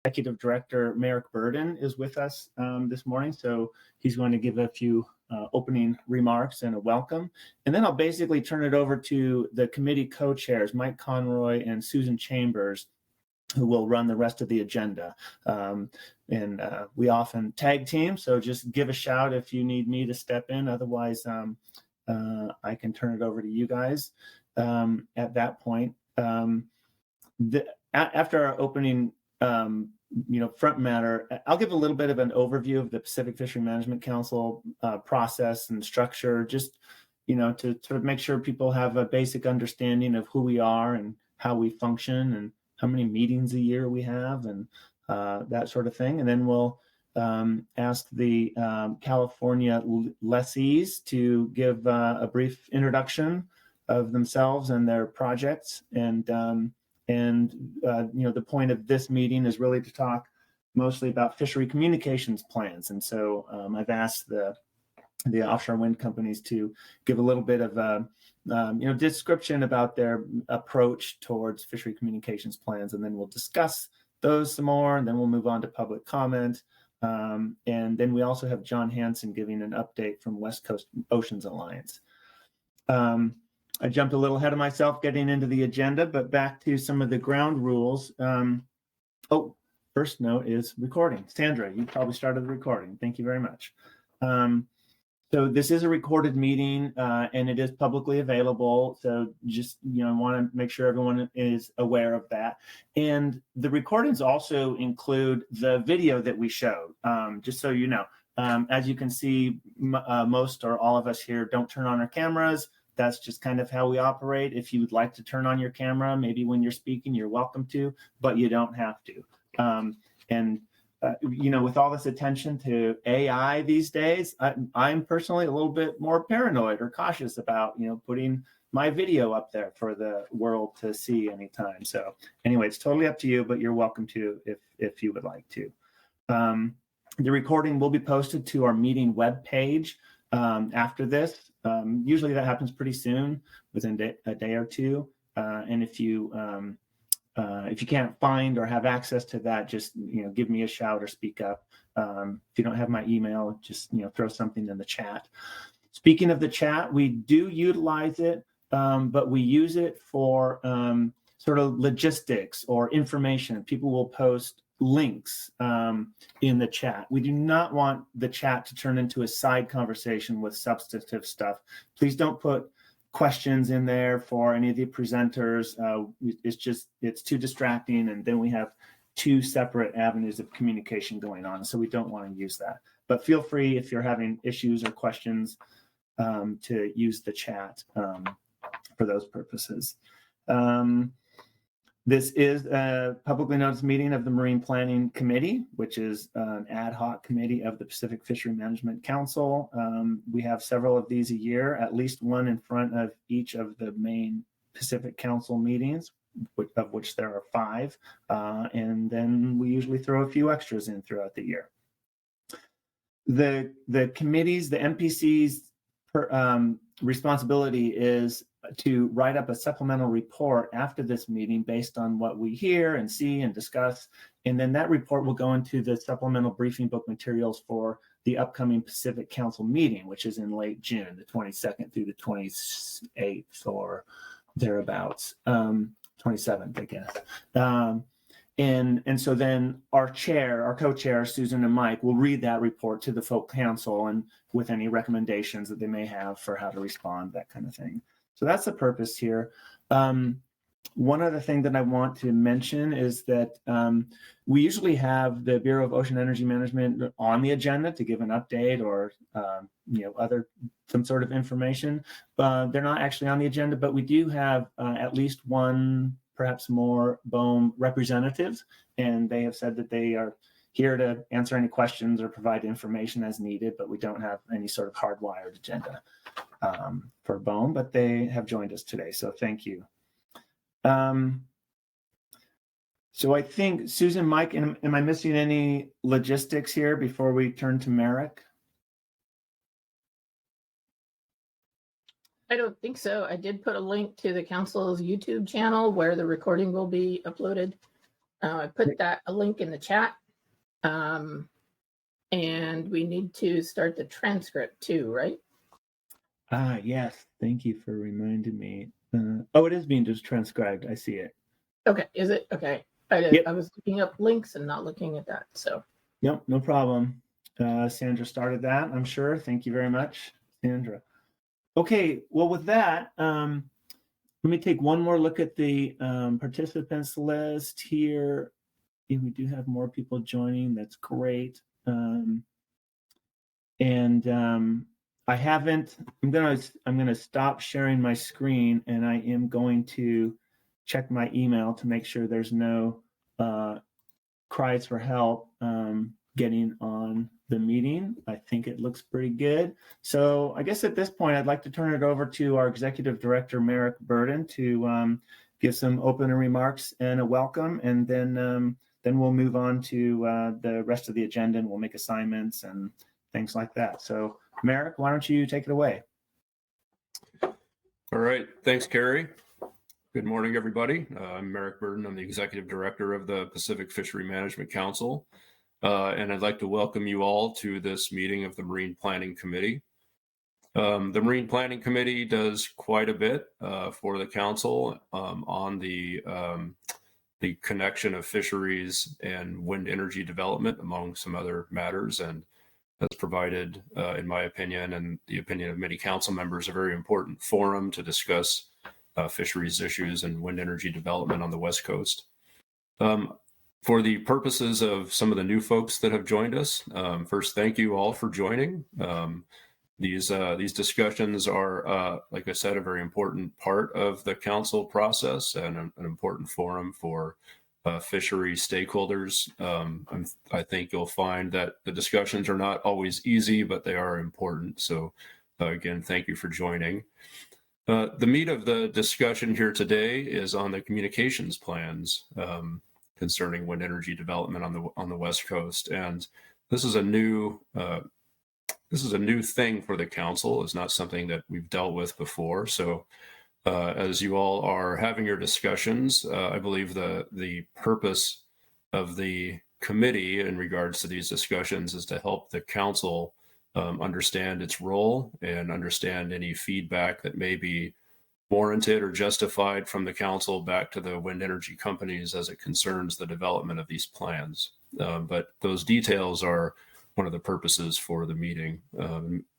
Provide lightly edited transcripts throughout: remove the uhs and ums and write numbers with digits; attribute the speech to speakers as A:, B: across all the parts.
A: Executive Director Merrick Burden is with us this morning, so he's going to give a few opening remarks and a welcome. And then I'll basically turn it over to the committee co-chairs, Mike Conroy and Susan Chambers, who will run the rest of the agenda. We often tag team, so just give a shout if you need me to step in. Otherwise, I can turn it over to you guys at that point. After our opening front matter, I'll give a little bit of an overview of the Pacific Fishery Management Council process and structure, just to sort of make sure people have a basic understanding of who we are and how we function and how many meetings a year we have and that sort of thing. And then we'll ask the California lessees to give a brief introduction of themselves and their projects. And the point of this meeting is really to talk mostly about fishery communications plans. And so I've asked the offshore wind companies to give a little bit of a description about their approach towards fishery communications plans, and then we'll discuss those some more, and then we'll move on to public comment. And then we also have John Hansen giving an update from West Coast Oceans Alliance. I jumped a little ahead of myself getting into the agenda, but back to some of the ground rules. First note is recording. Sandra, you probably started the recording. Thank you very much. So this is a recorded meeting and it is publicly available. So just, want to make sure everyone is aware of that. And the recordings also include the video that we showed, just so you know. As you can see, most or all of us here don't turn on our cameras. That's just kind of how we operate. If you would like to turn on your camera, maybe when you're speaking, you're welcome to, but you don't have to. With all this attention to AI these days, I'm personally a little bit more paranoid or cautious about, putting my video up there for the world to see anytime. So anyway, it's totally up to you, but you're welcome to if you would like to. The recording will be posted to our meeting webpage after this. Usually that happens pretty soon, within a day or two. And if you can't find or have access to that, just give me a shout or speak up. If you don't have my email, just throw something in the chat. Speaking of the chat, we do utilize it, but we use it for sort of logistics or information. People will post links in the chat. We do not want the chat to turn into a side conversation with substantive stuff. Please don't put questions in there for any of the presenters. It's too distracting, and then we have two separate avenues of communication going on, so we don't want to use that. But feel free, if you're having issues or questions, to use the chat for those purposes. This is a publicly noticed meeting of the Marine Planning Committee, which is an ad hoc committee of the Pacific Fishery Management Council. We have several of these a year, at least one in front of each of the main Pacific Council meetings, of which there are 5. And then we usually throw a few extras in throughout the year. The committees, the MPCs, responsibility is to write up a supplemental report after this meeting based on what we hear and see and discuss. And then that report will go into the supplemental briefing book materials for the upcoming Pacific Council meeting, which is in late June, the 22nd through the 28th or thereabouts, 27th, I guess. And so then our co-chair, Susan and Mike, will read that report to the full council and with any recommendations that they may have for how to respond, that kind of thing. So that's the purpose here. One other thing that I want to mention is that we usually have the Bureau of Ocean Energy Management on the agenda to give an update or some sort of information. They're not actually on the agenda, but we do have at least one, perhaps more, BOEM representatives, and they have said that they are here to answer any questions or provide information as needed, but we don't have any sort of hardwired agenda for BOEM, but they have joined us today, so thank you. So I think, Susan, Mike, am I missing any logistics here before we turn to Merrick?
B: I don't think so. I did put a link to the council's YouTube channel where the recording will be uploaded. I put a link in the chat. And we need to start the transcript too, right?
A: Yes. Thank you for reminding me. Oh, it is being just transcribed. I see it.
B: Okay. Is it? Okay.
A: Yep.
B: I was looking up links and not looking at that. So.
A: Yep, no problem. Sandra started that, I'm sure. Thank you very much, Sandra. Okay, well, with that, let me take one more look at the participants list here. Yeah, we do have more people joining. That's great. I haven't. I'm gonna stop sharing my screen, and I am going to check my email to make sure there's no cries for help getting on the meeting. I think it looks pretty good. So I guess at this point, I'd like to turn it over to our Executive Director, Merrick Burden, to give some opening remarks and a welcome, and then we'll move on to the rest of the agenda, and we'll make assignments and things like that. So Merrick, why don't you take it away?
C: All right, thanks, Kerry. Good morning, everybody. I'm Merrick Burden. I'm the Executive Director of the Pacific Fishery Management Council, and I'd like to welcome you all to this meeting of the Marine Planning Committee. The Marine Planning Committee does quite a bit for the Council on the connection of fisheries and wind energy development, among some other matters, and that's provided, in my opinion, and the opinion of many Council members, a very important forum to discuss fisheries issues and wind energy development on the West Coast. For the purposes of some of the new folks that have joined us, first, thank you all for joining. These discussions are, like I said, a very important part of the Council process and an important forum for fishery stakeholders. I think you'll find that the discussions are not always easy, but they are important. So again, thank you for joining. The meat of the discussion here today is on the communications plans concerning wind energy development on the West Coast, and this is a new thing for the Council. It's not something that we've dealt with before. So, as you all are having your discussions, I believe the purpose of the committee in regards to these discussions is to help the Council understand its role and understand any feedback that may be warranted or justified from the Council back to the wind energy companies as it concerns the development of these plans. But those details are one of the purposes for the meeting,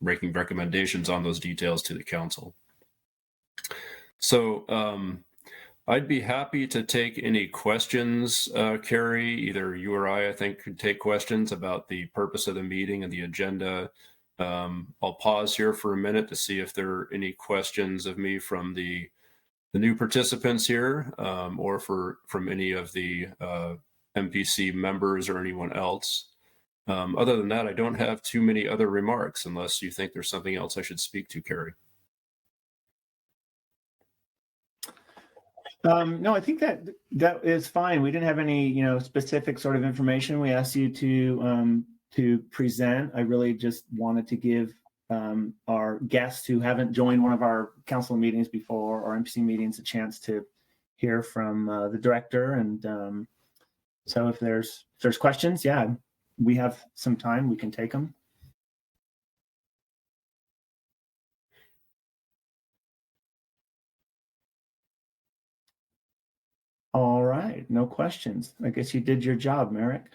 C: making recommendations on those details to the Council. So I'd be happy to take any questions, Kerry. Either you or I think, could take questions about the purpose of the meeting and the agenda. I'll pause here for a minute to see if there are any questions of me from the new participants here, or from any of the MPC members or anyone else. Other than that, I don't have too many other remarks, unless you think there's something else I should speak to, Kerry.
A: No, I think that is fine. We didn't have any, specific sort of information we asked you to present. I really just wanted to give our guests who haven't joined one of our council meetings before or MPC meetings a chance to hear from the director. And so if there's questions, yeah, we have some time. We can take them. All right, no questions. I guess you did your job, Merrick.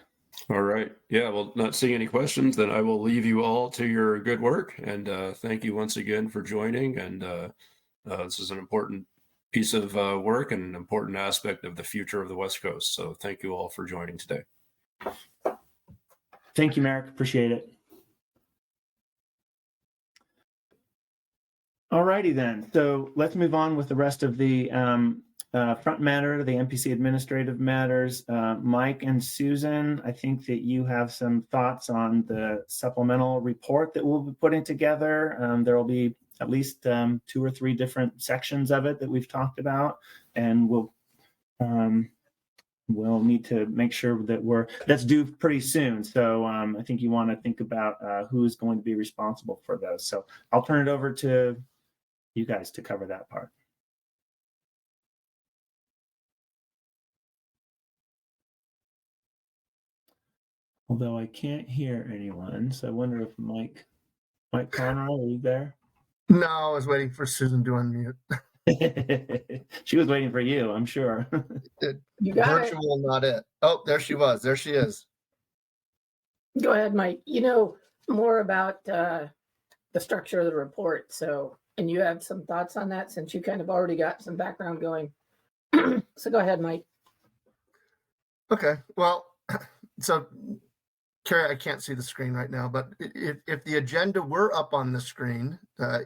C: All right. Yeah, well, not seeing any questions, then I will leave you all to your good work. And thank you once again for joining. And this is an important piece of work and an important aspect of the future of the West Coast. So thank you all for joining today.
A: Thank you, Merrick. Appreciate it. All righty then. So let's move on with the rest of the front matter, the MPC administrative matters. Mike and Susan, I think that you have some thoughts on the supplemental report that we'll be putting together. There will be at least 2 or 3 different sections of it that we've talked about, and we'll need to make sure that that's due pretty soon. So I think you want to think about who's going to be responsible for those. So I'll turn it over to you guys to cover that part. Although I can't hear anyone, so I wonder if Mike Conroy, are you there?
D: No, I was waiting for Susan to unmute.
A: She was waiting for you, I'm sure.
B: You got it.
D: Virtual, not it. Oh, there she was. There she is.
B: Go ahead, Mike. You know more about the structure of the report. So, and you have some thoughts on that since you kind of already got some background going. So go ahead, Mike.
D: Okay. Well, so Carrie, I can't see the screen right now, but if the agenda were up on the screen,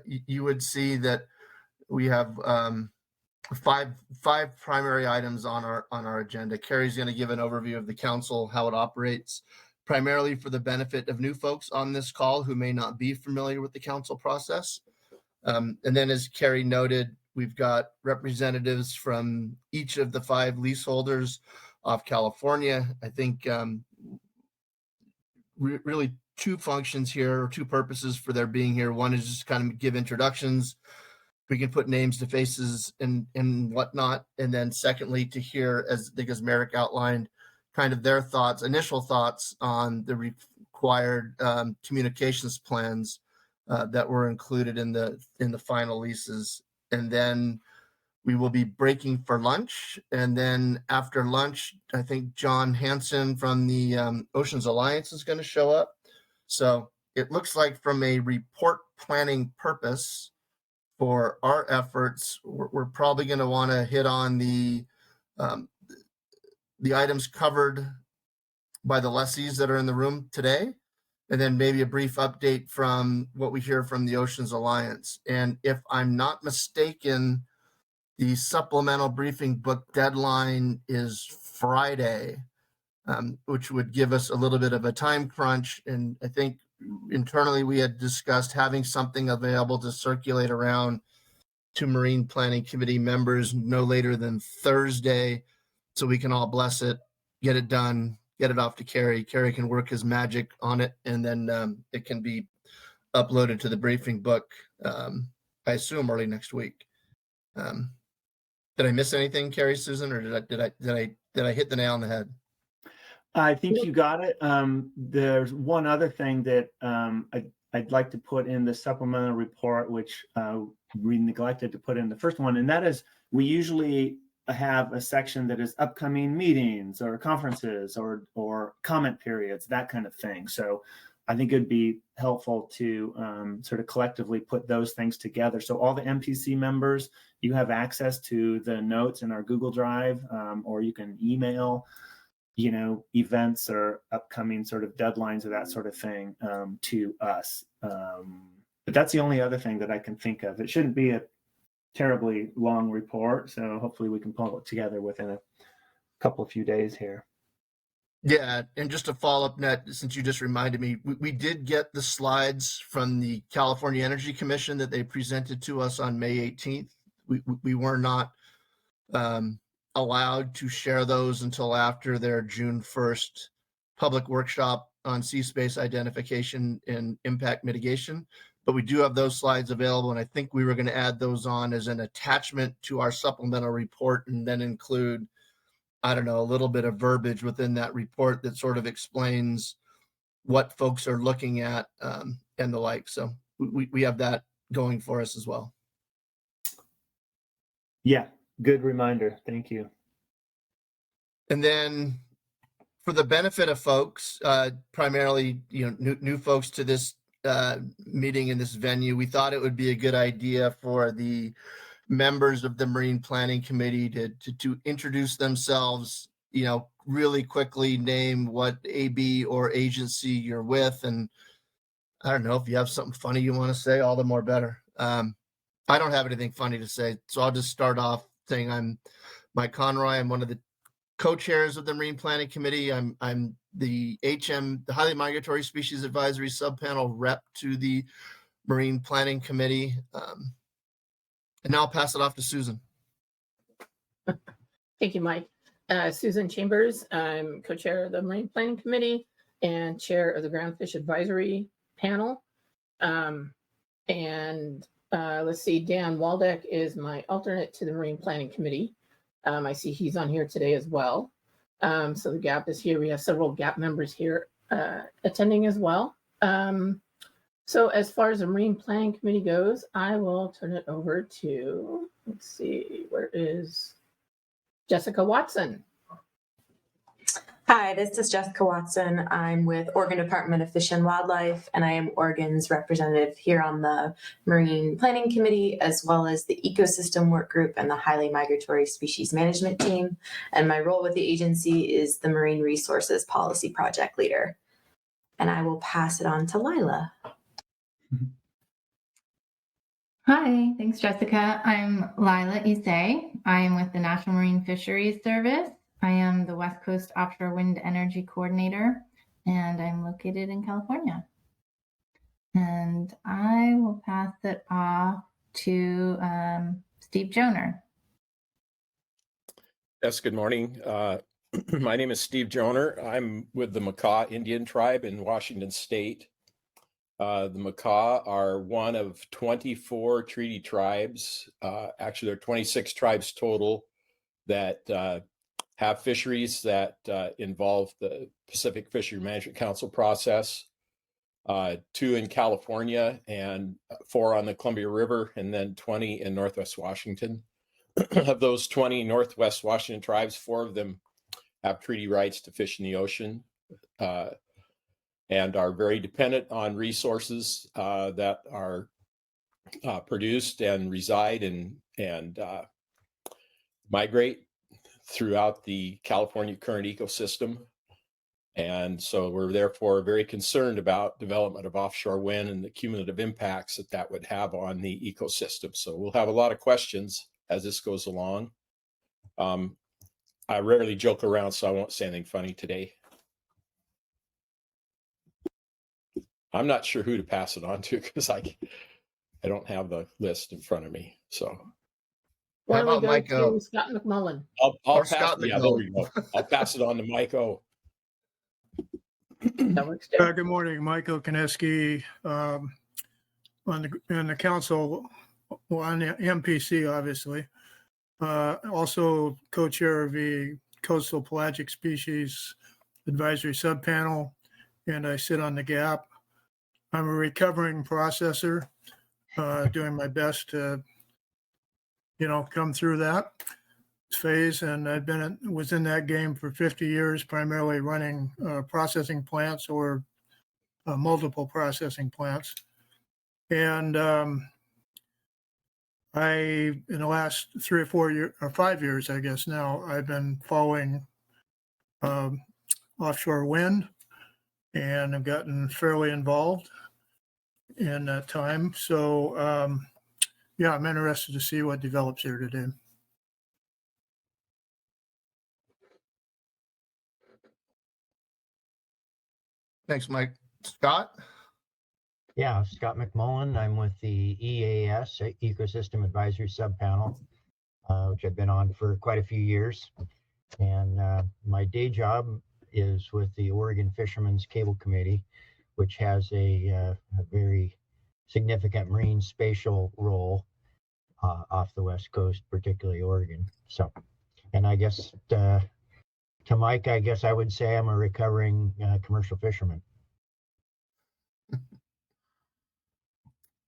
D: you would see that we have five primary items on our agenda. Carrie's going to give an overview of the council, how it operates, primarily for the benefit of new folks on this call who may not be familiar with the council process. And then, as Carrie noted, we've got representatives from each of the 5 leaseholders of California. I think really 2 functions here, or 2 purposes for their being here. One is just kind of give introductions. We can put names to faces and whatnot. And then secondly, to hear, as I think as Merrick outlined, kind of their thoughts, initial thoughts on the required communications plans that were included in the final leases. And then we will be breaking for lunch. And then after lunch, I think John Hansen from the Oceans Alliance is going to show up. So it looks like from a report planning purpose for our efforts, we're probably going to want to hit on the items covered by the lessees that are in the room today, and then maybe a brief update from what we hear from the Oceans Alliance. And if I'm not mistaken, the supplemental briefing book deadline is Friday, which would give us a little bit of a time crunch. And I think internally we had discussed having something available to circulate around to Marine Planning Committee members no later than Thursday, so we can all bless it, get it done, get it off to Carrie. Carrie can work his magic on it, and then it can be uploaded to the briefing book, I assume early next week. Did I miss anything, Carrie, Susan, or did I hit the nail on the head?
A: I think you got it. There's one other thing that I'd like to put in the supplemental report, which we neglected to put in the first one, and that is we usually have a section that is upcoming meetings or conferences or comment periods, that kind of thing. So I think it'd be helpful to sort of collectively put those things together. So all the MPC members, you have access to the notes in our Google Drive, or you can email, events or upcoming sort of deadlines or that sort of thing to us. But that's the only other thing that I can think of. It shouldn't be a terribly long report, so hopefully we can pull it together within a few days here.
D: Yeah, and just to follow up, Ned, since you just reminded me, we did get the slides from the California Energy Commission that they presented to us on May 18th. We were not allowed to share those until after their June 1st public workshop on sea space identification and impact mitigation. But we do have those slides available, and I think we were going to add those on as an attachment to our supplemental report, and then include, I don't know, a little bit of verbiage within that report that sort of explains what folks are looking at and the like. So we have that going for us as well.
A: Yeah, good reminder. Thank you.
D: And then for the benefit of folks, primarily, new folks to this meeting in this venue, we thought it would be a good idea for the members of the Marine Planning Committee to introduce themselves, really quickly name what AB or agency you're with. And I don't know, if you have something funny you want to say, all the more better. I don't have anything funny to say, so I'll just start off saying I'm Mike Conroy. I'm one of the co-chairs of the Marine Planning Committee. I'm the HM, the Highly Migratory Species Advisory Subpanel rep to the Marine Planning Committee. And now I'll pass it off to Susan.
B: Thank you, Mike. Susan Chambers, I'm co-chair of the Marine Planning Committee and chair of the Groundfish Advisory Panel. Let's see, Dan Waldeck is my alternate to the Marine Planning Committee. I see he's on here today as well. So the GAP is here. We have several GAP members here attending as well. So as far as the Marine Planning Committee goes, I will turn it over to, let's see, where is Jessica Watson?
E: Hi, this is Jessica Watson. I'm with Oregon Department of Fish and Wildlife, and I am Oregon's representative here on the Marine Planning Committee, as well as the Ecosystem Work Group and the Highly Migratory Species Management Team. And my role with the agency is the Marine Resources Policy Project Leader. And I will pass it on to Lila.
F: Hi, thanks, Jessica. I'm Lila Issei. I am with the National Marine Fisheries Service. I am the West Coast Offshore Wind Energy Coordinator, and I'm located in California. And I will pass it off to Steve Joner.
G: Yes, good morning. My name is Steve Joner. I'm with the Makah Indian Tribe in Washington State. The Makah are one of 24 treaty tribes. Actually, there are 26 tribes total that have fisheries that involve the Pacific Fishery Management Council process. 2 in California and 4 on the Columbia River, and then 20 in Northwest Washington. Of those 20 Northwest Washington tribes, 4 of them have treaty rights to fish in the ocean and are very dependent on resources that are produced and reside and migrate throughout the California current ecosystem. And so we're therefore very concerned about development of offshore wind and the cumulative impacts that would have on the ecosystem. So we'll have a lot of questions as this goes along. I rarely joke around, so I won't say anything funny today. I'm not sure who to pass it on to because I don't have the list in front of me. So
B: Why
D: How
B: don't we
D: about
B: go
D: Mike O?
B: to Scott McMullen?
G: I'll
D: Or
G: pass.
D: Scott
G: Yeah, there we go. I'll pass it on to Mike O.
B: That works too.
H: Good morning, Michael Kineski, on the council, on the MPC, obviously. Also co-chair of the Coastal Pelagic Species Advisory Subpanel, and I sit on the GAP. I'm a recovering processor, doing my best to, come through that phase. And I've was in that game for 50 years, primarily running processing plants or multiple processing plants. And in the last 3 or 4 years, or 5 years, I guess now, I've been following offshore wind, and I've gotten fairly involved in that time. So yeah, I'm interested to see what develops here today.
D: Thanks, Mike. Scott?
I: Yeah, Scott McMullen. I'm with the EAS, Ecosystem Advisory Subpanel, which I've been on for quite a few years. And my day job is with the Oregon Fishermen's Cable Committee, which has a very significant marine spatial role off the West Coast, particularly Oregon. So, and I guess to Mike, I guess I would say I'm a recovering commercial fisherman.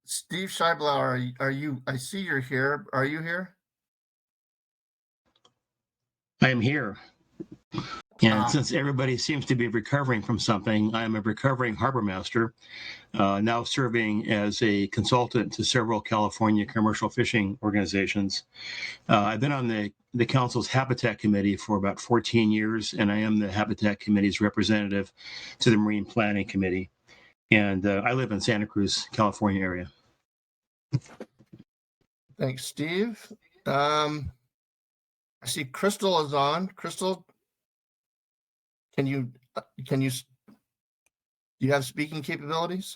D: Steve Scheiblau, are you, I see you're here. Are you here?
J: I am here. And since everybody seems to be recovering from something, I'm a recovering harbor master, now serving as a consultant to several California commercial fishing organizations. I've been on the council's Habitat Committee for about 14 years, and I am the Habitat Committee's representative to the Marine Planning Committee. And I live in Santa Cruz, California area.
D: Thanks, Steve. I see Crystal is on. Crystal, do you have speaking capabilities?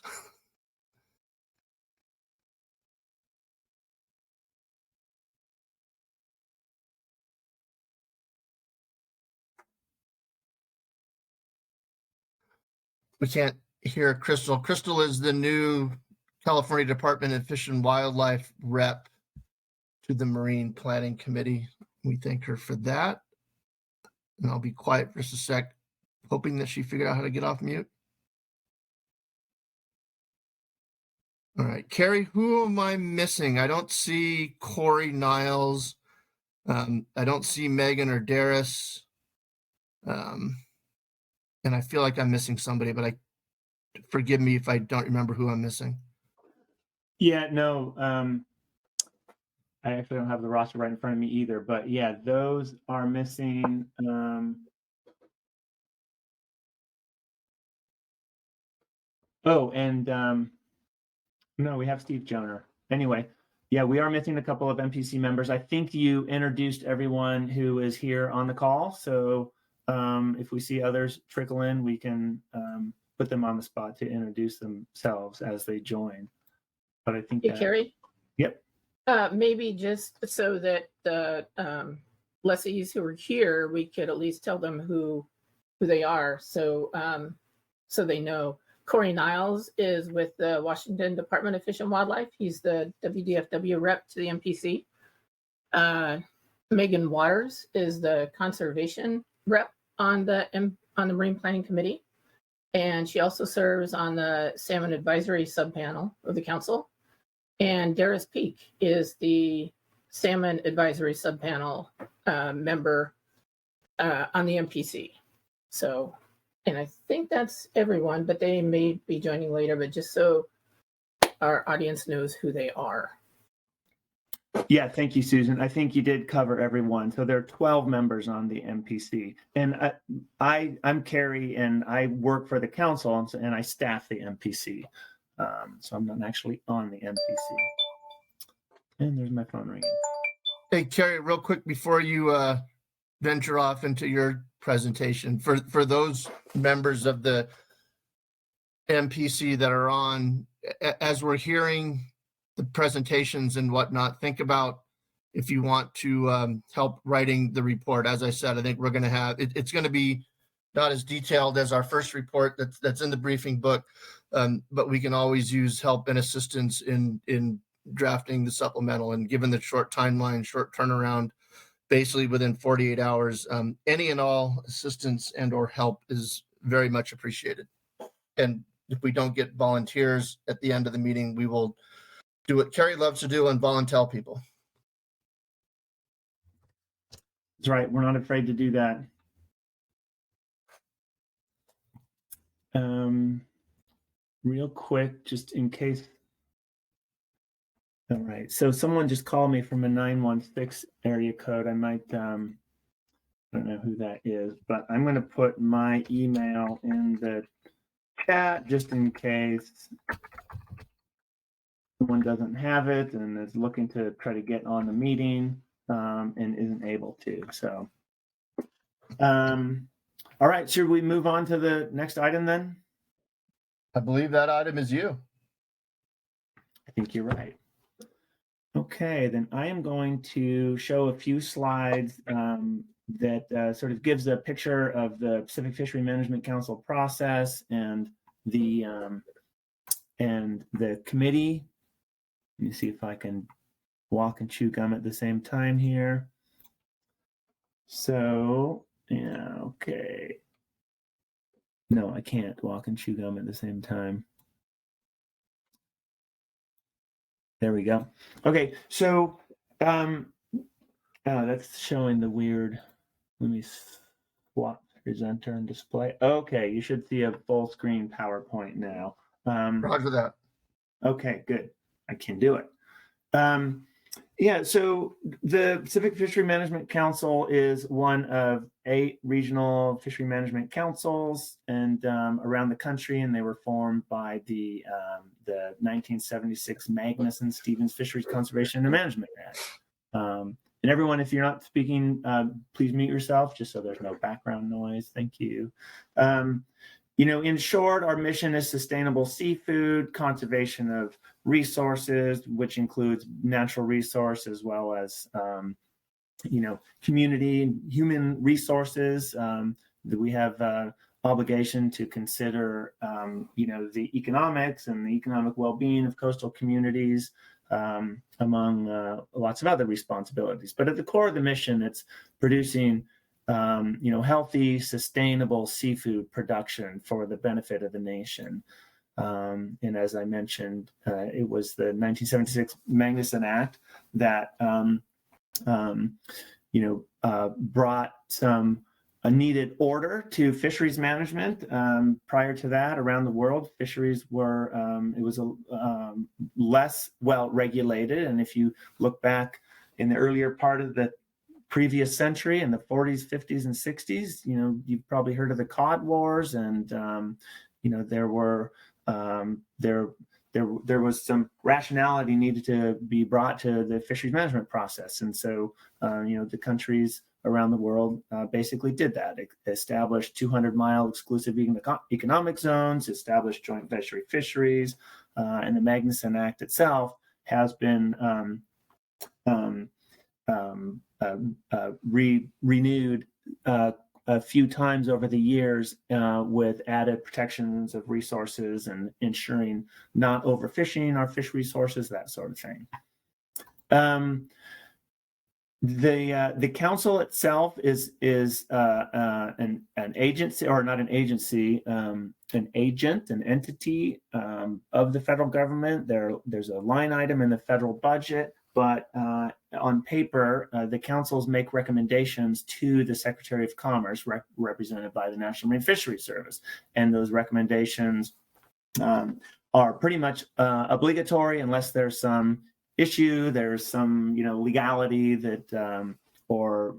D: We can't hear Crystal. Crystal is the new California Department of Fish and Wildlife rep to the Marine Planning Committee. We thank her for that. And I'll be quiet for just a sec, hoping that she figured out how to get off mute. All right, Carrie, who am I missing? I don't see Corey Niles. I don't see Megan or Darius. And I feel like I'm missing somebody, but forgive me if I don't remember who I'm missing.
A: Yeah, no, I actually don't have the roster right in front of me either, but yeah, those are missing. Oh, and no, we have Steve Joner. Anyway, yeah, we are missing a couple of MPC members. I think you introduced everyone who is here on the call. So if we see others trickle in, we can put them on the spot to introduce themselves as they join. But I think
B: Hey,
A: that,
B: Carrie,
A: yep.
B: maybe just so that the lessees who are here, we could at least tell them who they are. So so they know. Corey Niles is with the Washington Department of Fish and Wildlife. He's the WDFW rep to the MPC. Megan Waters is the conservation rep on the Marine Planning Committee. And she also serves on the Salmon Advisory Subpanel of the Council. And Darius Peak is the Salmon Advisory Subpanel member on the MPC. So, and I think that's everyone, but they may be joining later, but just so our audience knows who they are.
A: Yeah, thank you, Susan. I think you did cover everyone. So there are 12 members on the MPC. And I'm Carrie, and I work for the council, and I staff the MPC. So I'm not actually on the MPC. And there's my phone ringing.
D: Hey, Carrie, real quick before you venture off into your presentation, for those members of the MPC that are on, as we're hearing the presentations and whatnot, think about if you want to help writing the report. As I said, I think we're going to have, it's going to be not as detailed as our first report that's in the briefing book, but we can always use help and assistance in drafting the supplemental. And given the short timeline, short turnaround, basically within 48 hours, any and all assistance and or help is very much appreciated. And if we don't get volunteers at the end of the meeting, we will do what Carrie loves to do and volunteer people.
A: That's right. We're not afraid to do that. Real quick, just in case. All right. So someone just called me from a 916 area code. I might, I don't know who that is, but I'm going to put my email in the chat just in case someone doesn't have it and is looking to try to get on the meeting and isn't able to. So, all right. Should we move on to the next item then?
D: I believe that item is you.
A: I think you're right. Okay, then I am going to show a few slides that sort of gives a picture of the Pacific Fishery Management Council process and the committee. Let me see if I can walk and chew gum at the same time here. So, yeah, okay. No, I can't walk and chew gum at the same time. There we go. Okay, so that's showing the weird. Let me swap presenter and display. Okay, you should see a full screen PowerPoint now.
D: Roger that.
A: Okay, good. I can do it. Yeah, so the Pacific Fishery Management Council is one of 8 regional fishery management councils and around the country, and they were formed by the 1976 Magnuson-Stevens Fisheries Conservation and Management Act. And everyone, if you're not speaking, please mute yourself just so there's no background noise. Thank you. You know, in short, our mission is sustainable seafood, conservation of resources, which includes natural resource as well as, you know, community and human resources. That we have obligation to consider, you know, the economics and the economic well-being of coastal communities, among lots of other responsibilities. But at the core of the mission, it's producing you know, healthy, sustainable seafood production for the benefit of the nation. And as I mentioned, it was the 1976 Magnuson Act that brought some a needed order to fisheries management. Prior to that, around the world, fisheries were it was less well regulated. And if you look back in the earlier part of the previous century, in the 40s, 50s, and 60s, you've probably heard of the cod wars, and there were there was some rationality needed to be brought to the fisheries management process. And so, the countries around the world basically did that, established 200-mile exclusive economic zones, established joint fisheries, and the Magnuson Act itself has been renewed a few times over the years with added protections of resources and ensuring not overfishing our fish resources, that sort of thing. The council itself is an agency, or not an agency, an agent, an entity of the federal government. There's a line item in the federal budget, but on paper, the councils make recommendations to the Secretary of Commerce, represented by the National Marine Fisheries Service, and those recommendations are pretty much obligatory unless there's some issue, there's some legality that or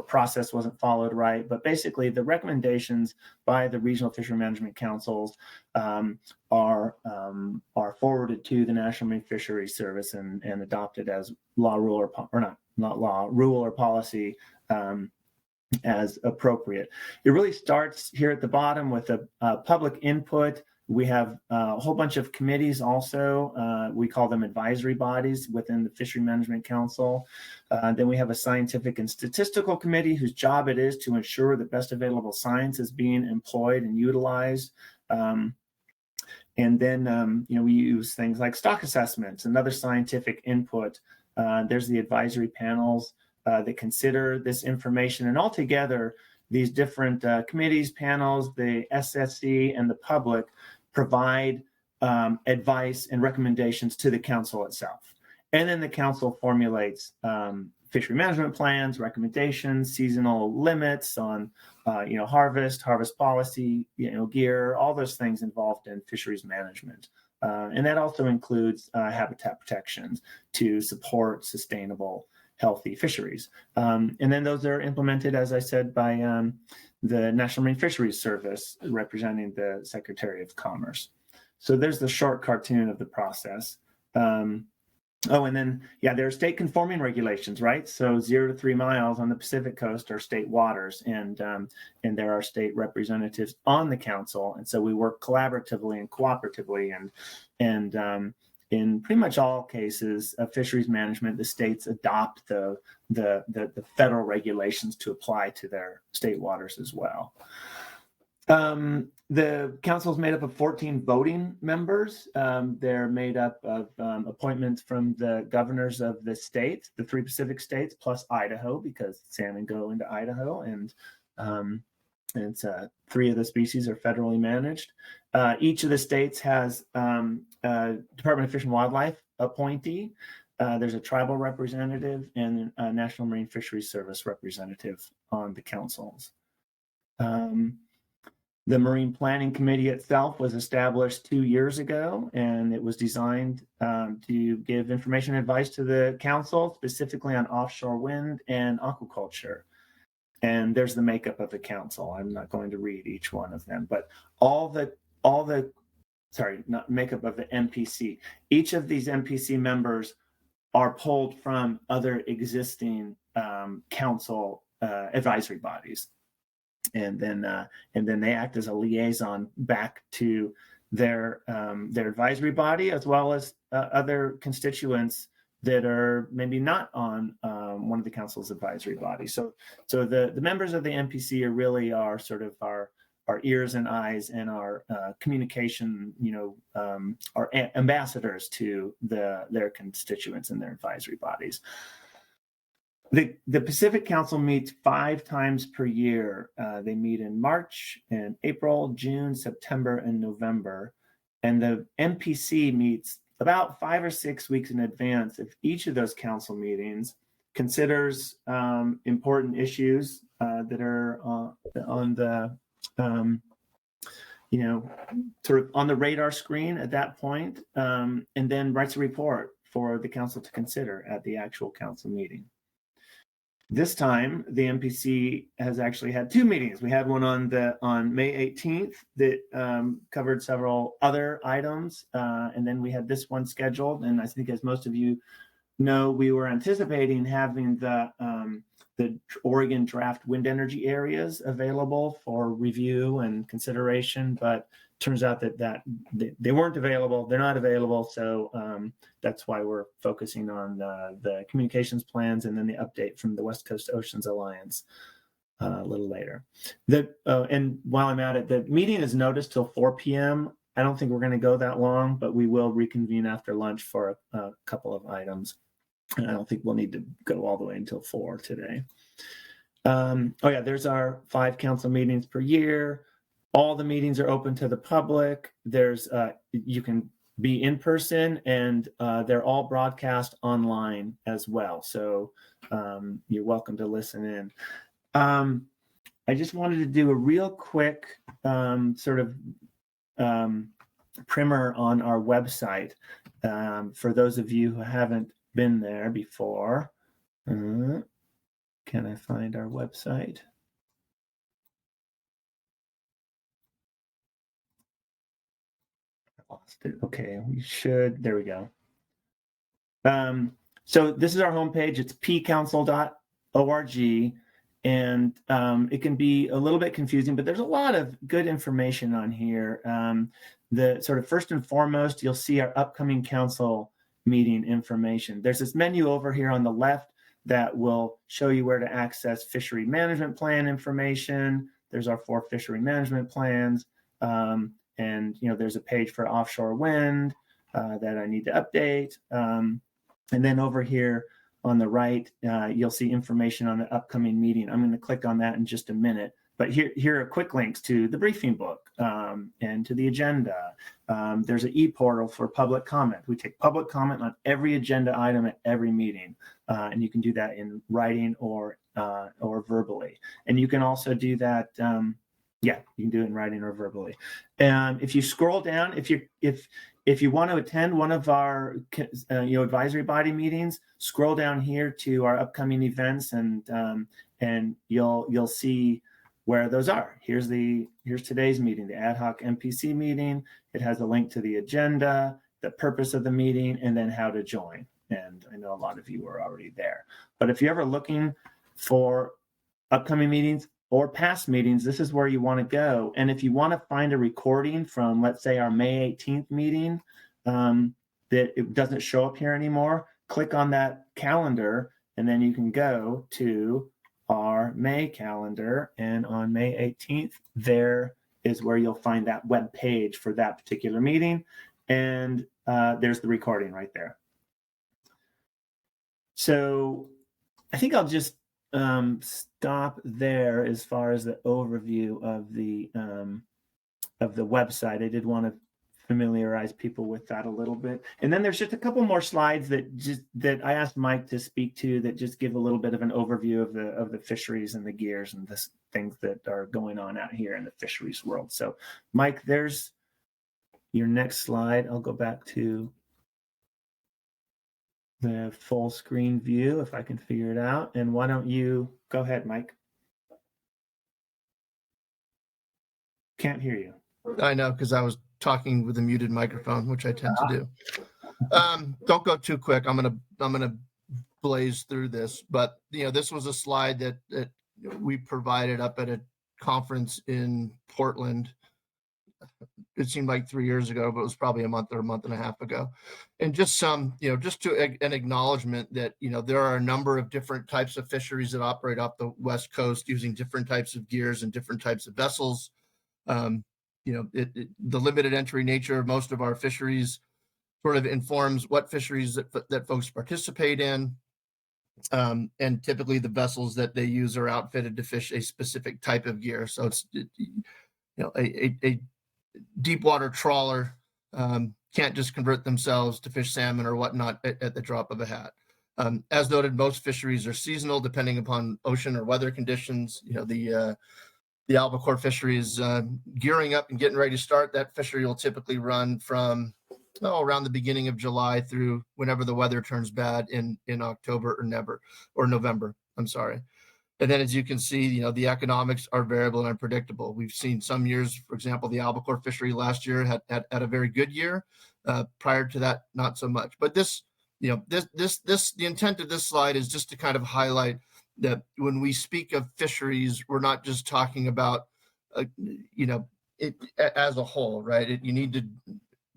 A: process wasn't followed right. But basically, the recommendations by the regional fishery management councils are forwarded to the National Marine Fisheries Service and adopted as law, rule, rule or policy as appropriate. It really starts here at the bottom with a public input. We have a whole bunch of committees also. We call them advisory bodies within the Fishery Management Council. Then we have a scientific and statistical committee whose job it is to ensure that best available science is being employed and utilized. And then, we use things like stock assessments and other scientific input. There's the advisory panels that consider this information. And altogether, these different committees, panels, the SSC, and the public provide advice and recommendations to the council itself. And then the council formulates fishery management plans, recommendations, seasonal limits on harvest policy, gear, all those things involved in fisheries management. And that also includes habitat protections to support sustainable, healthy fisheries. And then those are implemented, as I said, by the National Marine Fisheries Service, representing the Secretary of Commerce. So there's the short cartoon of the process. And then, there are state conforming regulations, right? So 0 to 3 miles on the Pacific coast are state waters, and there are state representatives on the council. And so we work collaboratively and cooperatively, and in pretty much all cases of fisheries management, the states adopt the federal regulations to apply to their state waters as well. The council is made up of 14 voting members. They're made up of appointments from the governors of the states, the 3 Pacific states, plus Idaho, because salmon go into Idaho, and it's 3 of the species are federally managed. Each of the states has a Department of Fish and Wildlife appointee. There's a tribal representative and a National Marine Fisheries Service representative on the councils. The Marine Planning Committee itself was established 2 years ago, and it was designed to give information and advice to the council, specifically on offshore wind and aquaculture. And there's the makeup of the council. I'm not going to read each one of them, but not makeup of the MPC. Each of these MPC members are pulled from other existing council advisory bodies. And then they act as a liaison back to their advisory body, as well as other constituents that are maybe not on one of the council's advisory bodies. So the members of the MPC are sort of our ears and eyes and our communication, our ambassadors to their constituents and their advisory bodies. The Pacific Council meets 5 times per year. They meet in March and April, June, September, and November. And the MPC meets about 5 or 6 weeks in advance of each of those council meetings, considers important issues that are on the sort of on the radar screen at that point, and then writes a report for the council to consider at the actual council meeting. This time, the MPC has actually had 2 meetings. We had one on May 18th that covered several other items, and then we had this one scheduled. And I think, as most of you know, we were anticipating having the Oregon draft wind energy areas available for review and consideration, but turns out that they weren't available. They're not available, so that's why we're focusing on the communications plans and then the update from the West Coast Oceans Alliance a little later. And while I'm at it, the meeting is noticed till 4 p.m. I don't think we're going to go that long, but we will reconvene after lunch for a couple of items. And I don't think we'll need to go all the way until 4 today. There's our 5 council meetings per year. All the meetings are open to the public. There's you can be in person, and they're all broadcast online as well. So you're welcome to listen in. I just wanted to do a real quick sort of primer on our website for those of you who haven't been there before. Can I find our website? I lost it. Okay, we should. There we go. So this is our homepage. It's pcouncil.org, and it can be a little bit confusing, but there's a lot of good information on here. The sort of first and foremost, you'll see our upcoming council meeting information. There's this menu over here on the left that will show you where to access fishery management plan information. There's our 4 fishery management plans. And there's a page for offshore wind that I need to update. And then over here on the right, you'll see information on the upcoming meeting. I'm going to click on that in just a minute. But here are quick links to the briefing book and to the agenda. There's an e-portal for public comment. We take public comment on every agenda item at every meeting. And you can do that in writing or verbally. And you can also do that. You can do it in writing or verbally. And if you scroll down, if you want to attend one of our advisory body meetings, scroll down here to our upcoming events, and you'll see where those are. Here's today's meeting, the ad hoc MPC meeting. It has a link to the agenda, the purpose of the meeting, and then how to join. And I know a lot of you are already there. But if you're ever looking for upcoming meetings or past meetings, this is where you want to go. And if you want to find a recording from, let's say, our May 18th meeting that it doesn't show up here anymore, click on that calendar, and then you can go to our May calendar, and on May 18th, there is where you'll find that web page for that particular meeting, and there's the recording right there. So I think I'll just stop there as far as the overview of the website. I did want to familiarize people with that a little bit. And then there's just a couple more slides that I asked Mike to speak to that just give a little bit of an overview of the fisheries and the gears and the things that are going on out here in the fisheries world. So Mike, there's your next slide. I'll go back to the full screen view if I can figure it out. And why don't you go ahead, Mike? Can't hear you.
D: I know, because I was talking with a muted microphone, which I tend to do. Don't go too quick. I'm gonna blaze through this, but this was a slide that we provided up at a conference in Portland. It seemed like 3 years ago, but it was probably a month or a month and a half ago. And just some, just to an acknowledgement that, there are a number of different types of fisheries that operate off the West Coast using different types of gears and different types of vessels. The limited entry nature of most of our fisheries sort of informs what fisheries that folks participate in. And typically the vessels that they use are outfitted to fish a specific type of gear. So it's, a deep water trawler can't just convert themselves to fish salmon or whatnot at the drop of a hat. As noted, most fisheries are seasonal depending upon ocean or weather conditions. You know, the albacore fishery is gearing up and getting ready to start. That fishery will typically run from around the beginning of July through whenever the weather turns bad in October or November. I'm sorry. And then, as you can see, you know, the economics are variable and unpredictable. We've seen some years, for example, the albacore fishery last year had a very good year. Prior to that, not so much. But the intent of this slide is just to kind of highlight that when we speak of fisheries, we're not just talking about, it as a whole, right? You need to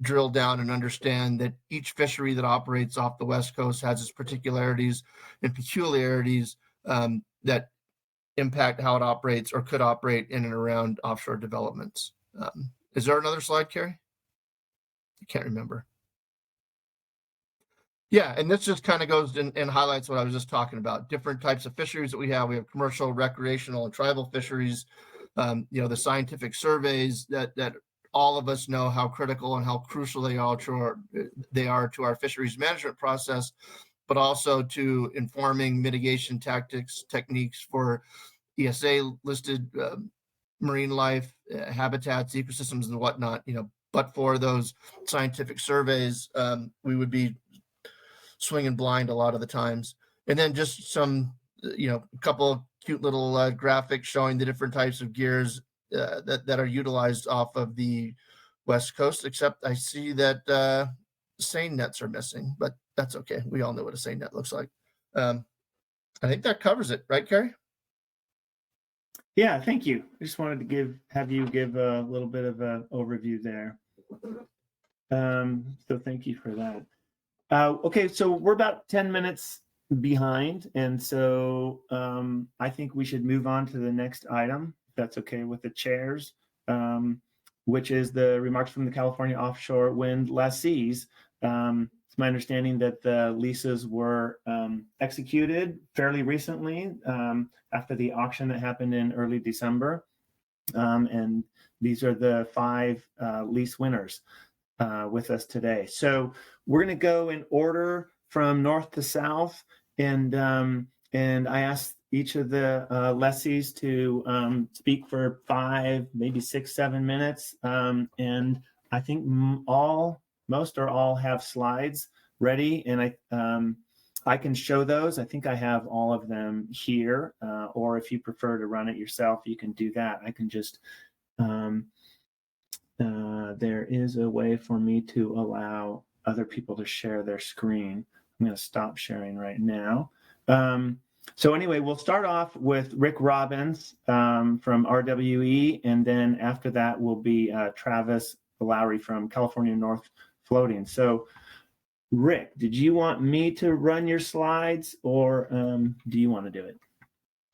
D: drill down and understand that each fishery that operates off the West Coast has its particularities and peculiarities that impact how it operates or could operate in and around offshore developments. Is there another slide, Carrie? I can't remember. Yeah, and this just kind of goes and highlights what I was just talking about. Different types of fisheries that we have. We have commercial, recreational, and tribal fisheries. The scientific surveys that all of us know how critical and how crucial they are to our fisheries management process, but also to informing mitigation techniques for ESA listed marine life, habitats, ecosystems, and whatnot. But for those scientific surveys, we would be swinging blind a lot of the times. And then just some, a couple of cute little graphics showing the different types of gears that are utilized off of the West Coast, except I see that seine nets are missing, but that's okay. We all know what a seine net looks like. I think that covers it, right, Carrie?
A: Yeah, thank you. I just wanted to have you give a little bit of an overview there. So thank you for that. Okay, so we're about 10 minutes behind, and so I think we should move on to the next item, if that's okay with the chairs, which is the remarks from the California offshore wind lessees. It's my understanding that the leases were executed fairly recently after the auction that happened in early December. And these are the 5 lease winners with us today. So we're going to go in order from north to south, and I asked each of the lessees to speak for 5, maybe 6, 7 minutes, and I think most or all have slides ready, and I can show those. I think I have all of them here, or if you prefer to run it yourself, you can do that. I can just there is a way for me to allow other people to share their screen. I'm going to stop sharing right now. So anyway, we'll start off with Rick Robbins from RWE, and then after that will be Travis Lowry from California North Floating. So Rick, did you want me to run your slides, or do you want to do it?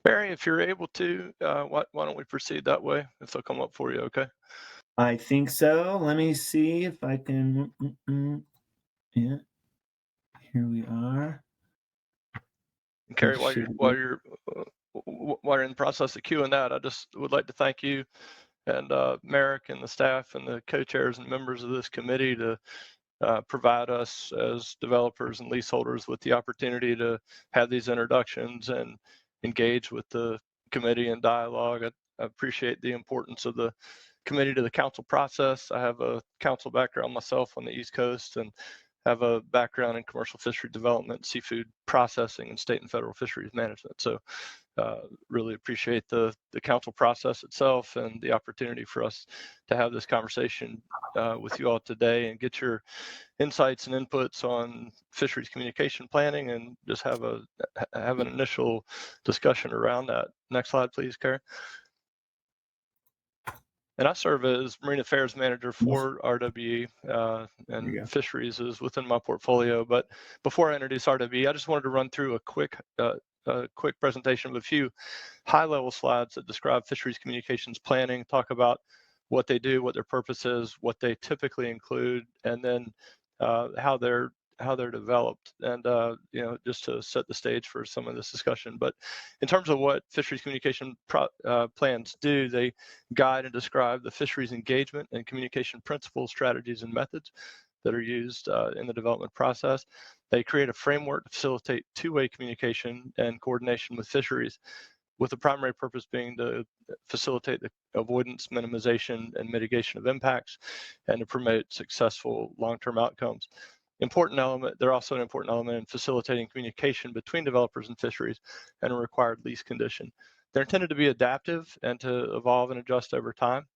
K: Barry, if you're able to, why don't we proceed that way, if they'll come up for you, okay?
A: I think so. Let me see if I can. Yeah, here we are.
K: And Carrie, while you're in the process of queuing that, I just would like to thank you and Merrick and the staff and the co-chairs and members of this committee to provide us as developers and leaseholders with the opportunity to have these introductions and engage with the committee and dialogue. I appreciate the importance of the committee to the council process. I have a council background myself on the East Coast and have a background in commercial fishery development, seafood processing, and state and federal fisheries management. So really appreciate the council process itself and the opportunity for us to have this conversation with you all today and get your insights and inputs on fisheries communication planning, and just have an initial discussion around that. Next slide, please, Karen. And I serve as Marine Affairs Manager for RWE, and fisheries is within my portfolio. But before I introduce RWE, I just wanted to run through a quick presentation of a few high-level slides that describe fisheries communications planning, talk about what they do, what their purpose is, what they typically include, and then how they're developed, and just to set the stage for some of this discussion. But in terms of what fisheries communication plans do, they guide and describe the fisheries engagement and communication principles, strategies, and methods that are used in the development process. They create a framework to facilitate two-way communication and coordination with fisheries, with the primary purpose being to facilitate the avoidance, minimization, and mitigation of impacts, and to promote successful long-term outcomes. They're also an important element in facilitating communication between developers and fisheries and a required lease condition. They're intended to be adaptive and to evolve and adjust over time,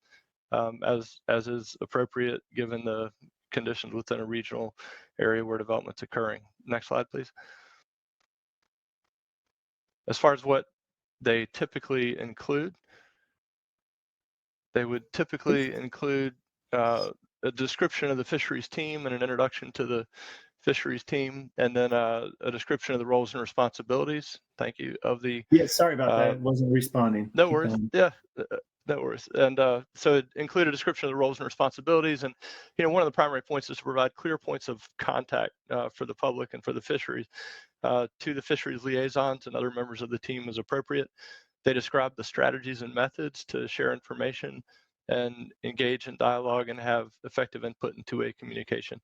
K: as is appropriate given the conditions within a regional area where development's occurring. Next slide, please. As far as what they typically include, they would typically include a description of the fisheries team and an introduction to the fisheries team, and then a description of the roles and responsibilities. Thank you. Of the
A: sorry about that. I wasn't responding.
K: No worries. Yeah. No worries. And so it included a description of the roles and responsibilities. And, one of the primary points is to provide clear points of contact for the public and for the fisheries to the fisheries liaisons and other members of the team as appropriate. They describe the strategies and methods to share information and engage in dialogue and have effective input in two-way communication.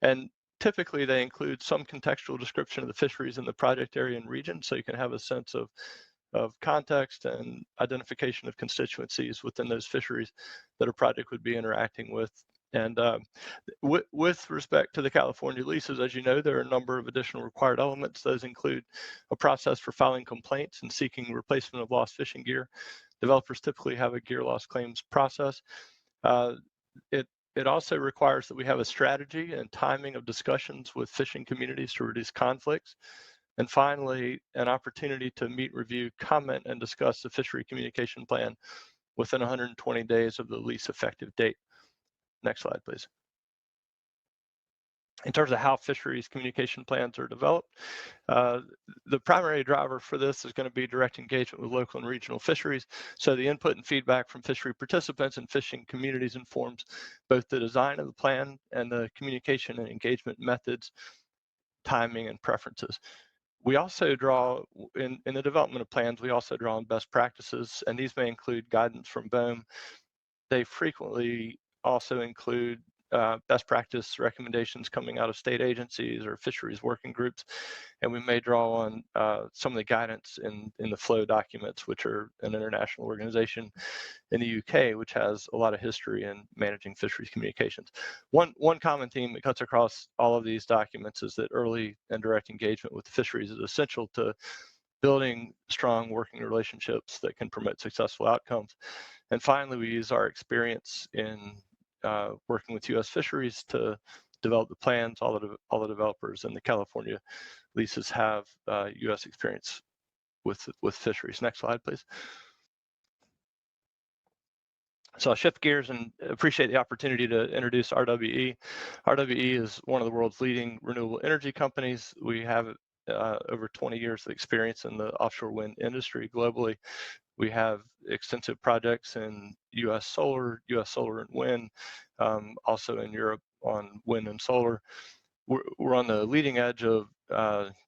K: And typically they include some contextual description of the fisheries in the project area and region, so you can have a sense of context and identification of constituencies within those fisheries that a project would be interacting with. And with respect to the California leases, as you know, there are a number of additional required elements. Those include a process for filing complaints and seeking replacement of lost fishing gear. Developers typically have a gear loss claims process. It also requires that we have a strategy and timing of discussions with fishing communities to reduce conflicts. And finally, an opportunity to meet, review, comment, and discuss the fishery communication plan within 120 days of the lease effective date. Next slide, please. In terms of how fisheries communication plans are developed, the primary driver for this is going to be direct engagement with local and regional fisheries. So the input and feedback from fishery participants and fishing communities informs both the design of the plan and the communication and engagement methods, timing, and preferences. We also draw, in the development of plans, we also draw on best practices, and these may include guidance from BOEM. They frequently also include best practice recommendations coming out of state agencies or fisheries working groups, and we may draw on some of the guidance in the FLOW documents, which are an international organization in the UK, which has a lot of history in managing fisheries communications. One common theme that cuts across all of these documents is that early and direct engagement with fisheries is essential to building strong working relationships that can promote successful outcomes. And finally, we use our experience in working with U.S. fisheries to develop the plans. All the developers in the California leases have U.S. experience with fisheries. Next slide, please. So I'll shift gears and appreciate the opportunity to introduce RWE. RWE is one of the world's leading renewable energy companies. We have over 20 years of experience in the offshore wind industry globally. We have extensive projects in U.S. solar and wind, also in Europe on wind and solar. We're on the leading edge of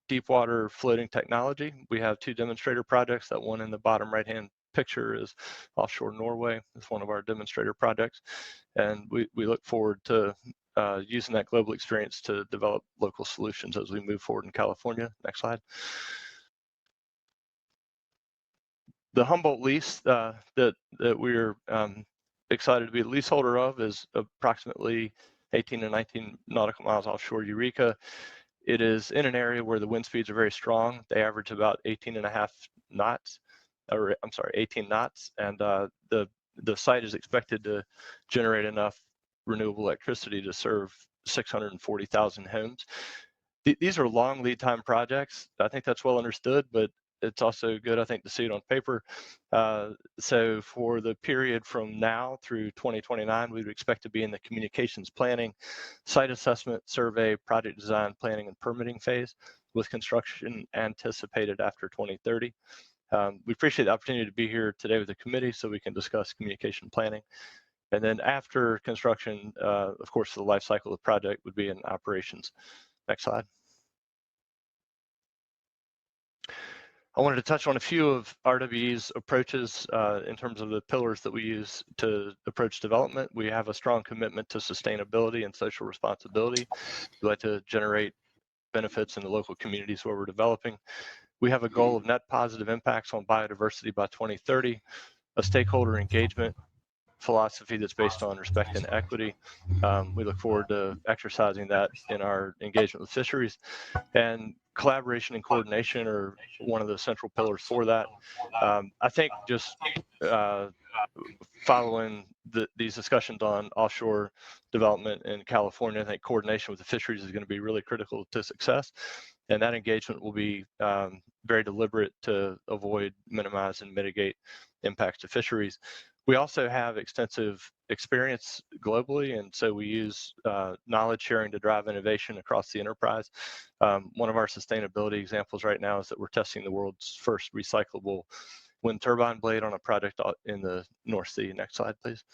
K: deep water floating technology. We have 2 demonstrator projects. That one in the bottom right-hand picture is offshore Norway. It's one of our demonstrator projects. And we look forward to using that global experience to develop local solutions as we move forward in California. Next slide. The Humboldt lease that we're excited to be the leaseholder of is approximately 18 to 19 nautical miles offshore Eureka. It is in an area where the wind speeds are very strong. They average about 18 knots, and the site is expected to generate enough renewable electricity to serve 640,000 homes. These are long lead time projects. I think that's well understood, but it's also good, I think, to see it on paper. So for the period from now through 2029, we would expect to be in the communications planning, site assessment, survey, project design, planning, and permitting phase, with construction anticipated after 2030. We appreciate the opportunity to be here today with the committee so we can discuss communication planning. And then after construction, of course, the life cycle of the project would be in operations. Next slide. I wanted to touch on a few of RWE's approaches in terms of the pillars that we use to approach development. We have a strong commitment to sustainability and social responsibility. We like to generate benefits in the local communities where we're developing. We have a goal of net positive impacts on biodiversity by 2030, a stakeholder engagement philosophy that's based on respect and equity. We look forward to exercising that in our engagement with fisheries, and collaboration and coordination are one of the central pillars for that. I think just following these discussions on offshore development in California, I think coordination with the fisheries is going to be really critical to success. And that engagement will be very deliberate to avoid, minimize, and mitigate impacts to fisheries. We also have extensive experience globally, and so we use knowledge sharing to drive innovation across the enterprise. One of our sustainability examples right now is that we're testing the world's first recyclable wind turbine blade on a project in the North Sea. Next slide, please.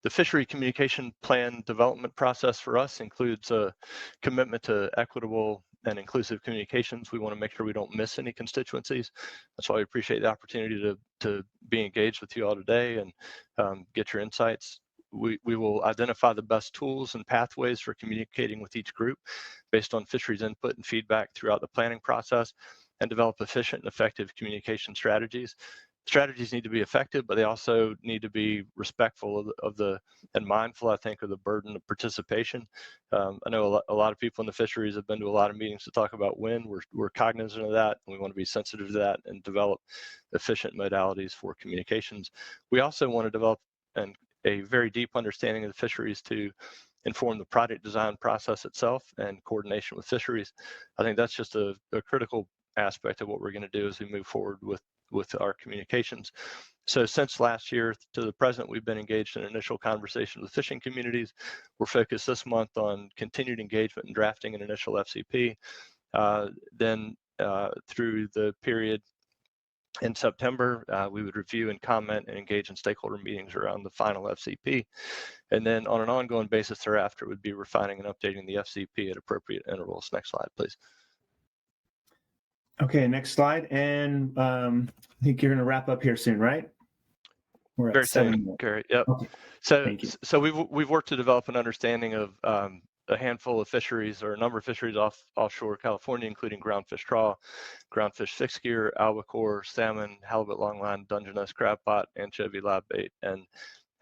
K: The fishery communication plan development process for us includes a commitment to equitable and inclusive communications. We want to make sure we don't miss any constituencies. That's why we appreciate the opportunity to be engaged with you all today and get your insights. We will identify the best tools and pathways for communicating with each group based on fisheries input and feedback throughout the planning process, and develop efficient and effective communication strategies. Strategies need to be effective, but they also need to be respectful of the and mindful, I think, of the burden of participation. I know a lot of people in the fisheries have been to a lot of meetings to talk about wind. We're cognizant of that, and we want to be sensitive to that and develop efficient modalities for communications. We also want to develop a very deep understanding of the fisheries to inform the project design process itself and coordination with fisheries. I think that's just a critical aspect of what we're going to do as we move forward with our communications. So since last year to the present, we've been engaged in initial conversations with fishing communities. We're focused this month on continued engagement and drafting an initial FCP. Then through the period in September, we would review and comment and engage in stakeholder meetings around the final FCP. And then on an ongoing basis thereafter, would be refining and updating the FCP at appropriate intervals. Next slide, please.
A: Okay, next slide. And I think you're going to wrap up here soon, right? We're at
K: Very
A: 7
K: soon,
A: minutes.
K: Gary. Yep.
A: Okay.
K: So,
A: Thank you.
K: so we've worked to develop an understanding of a handful of fisheries or a number of fisheries offshore California, including groundfish trawl, groundfish fixed gear, albacore, salmon, halibut longline, Dungeness, crabpot, anchovy live bait, and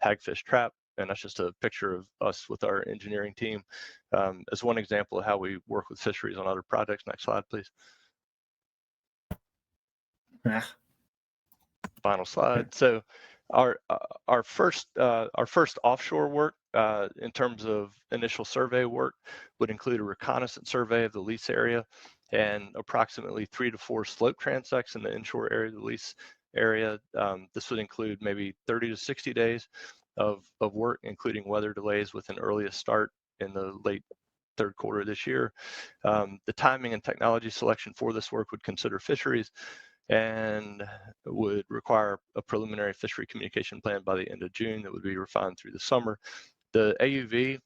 K: hagfish trap. And that's just a picture of us with our engineering team as one example of how we work with fisheries on other projects. Next slide, please. Final slide. So our first offshore work in terms of initial survey work would include a reconnaissance survey of the lease area and approximately 3 to 4 slope transects in the inshore area of the lease area. This would include maybe 30 to 60 days of work, including weather delays with an earliest start in the late third quarter of this year. The timing and technology selection for this work would consider fisheries and would require a preliminary fishery communication plan by the end of June that would be refined through the summer. The AUV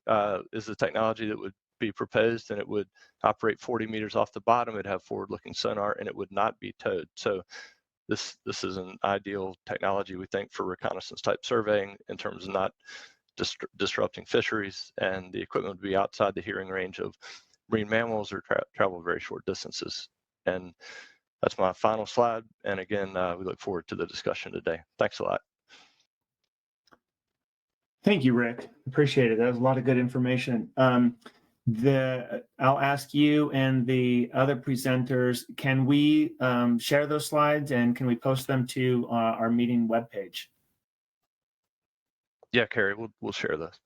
K: is the technology that would be proposed, and it would operate 40 meters off the bottom. It'd have forward-looking sonar, and it would not be towed. So this is an ideal technology, we think, for reconnaissance type surveying in terms of not disrupting fisheries, and the equipment would be outside the hearing range of marine mammals or travel very short distances. And that's my final slide. And again, we look forward to the discussion today. Thanks a lot.
A: Thank you, Rick. Appreciate it. That was a lot of good information. I'll ask you and the other presenters, can we share those slides and can we post them to our meeting webpage?
K: Yeah, Carrie, we'll share those.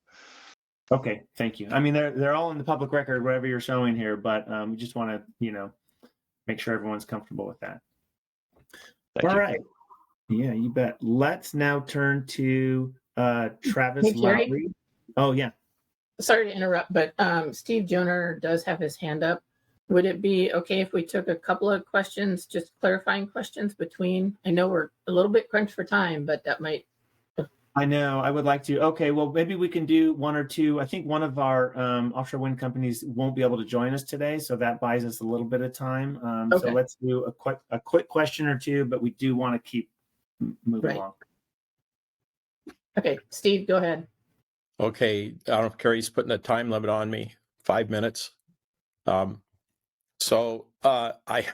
A: Okay, thank you. I mean, they're all in the public record, whatever you're showing here, but we just want to, make sure everyone's comfortable with that.
K: Thank
A: all
K: you.
A: Right. Yeah, you bet. Let's now turn to Travis
B: Hey, Gary?
A: Lowry. Oh, yeah.
B: Sorry to interrupt, but Steve Joner does have his hand up. Would it be okay if we took a couple of questions, just clarifying questions between? I know we're a little bit crunched for time, but that might
A: I know. I would like to. Okay, well, maybe we can do one or two. I think one of our offshore wind companies won't be able to join us today, so that buys us a little bit of time. So
B: Okay.
A: let's do a quick question or two, but we do want to keep moving
B: Right.
A: along.
B: Okay, Steve, go ahead.
G: Okay, I don't know if Carrie's putting a time limit on me, 5 minutes. So I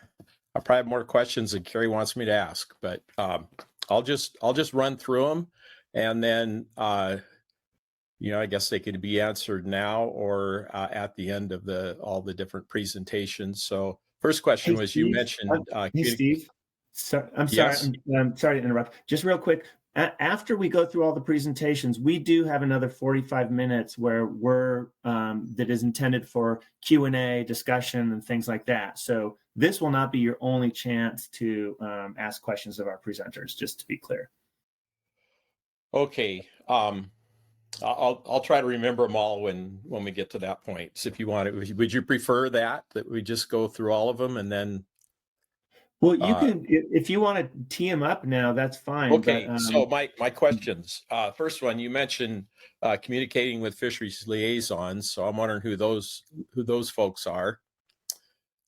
G: probably have more questions than Carrie wants me to ask, but I'll just run through them, and then I guess they could be answered now or at the end of all the different presentations. So first question
A: Hey,
G: was,
A: Steve.
G: you mentioned
A: Hey, Steve. I'm sorry.
G: Yes.
A: I'm sorry to interrupt. Just real quick. After we go through all the presentations, we do have another 45 minutes where that is intended for Q&A, discussion, and things like that. So this will not be your only chance to ask questions of our presenters, just to be clear.
G: Okay. I'll try to remember them all when we get to that point. So if you want it, would you prefer that we just go through all of them and then?
A: Well, you can, if you want to tee them up now, that's fine.
G: Okay,
A: but,
G: so my questions. First one, you mentioned communicating with fisheries liaisons. So I'm wondering who those folks are.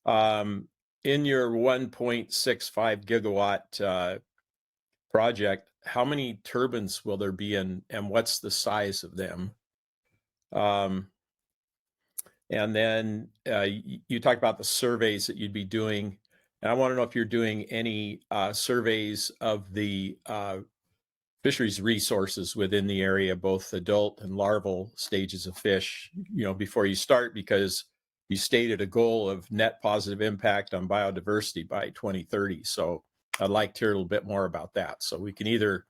G: In your 1.65 gigawatt project, how many turbines will there be and what's the size of them? And then you talked about the surveys that you'd be doing. And I want to know if you're doing any surveys of the fisheries resources within the area, both adult and larval stages of fish, before you start, because you stated a goal of net positive impact on biodiversity by 2030. So I'd like to hear a little bit more about that. So we can either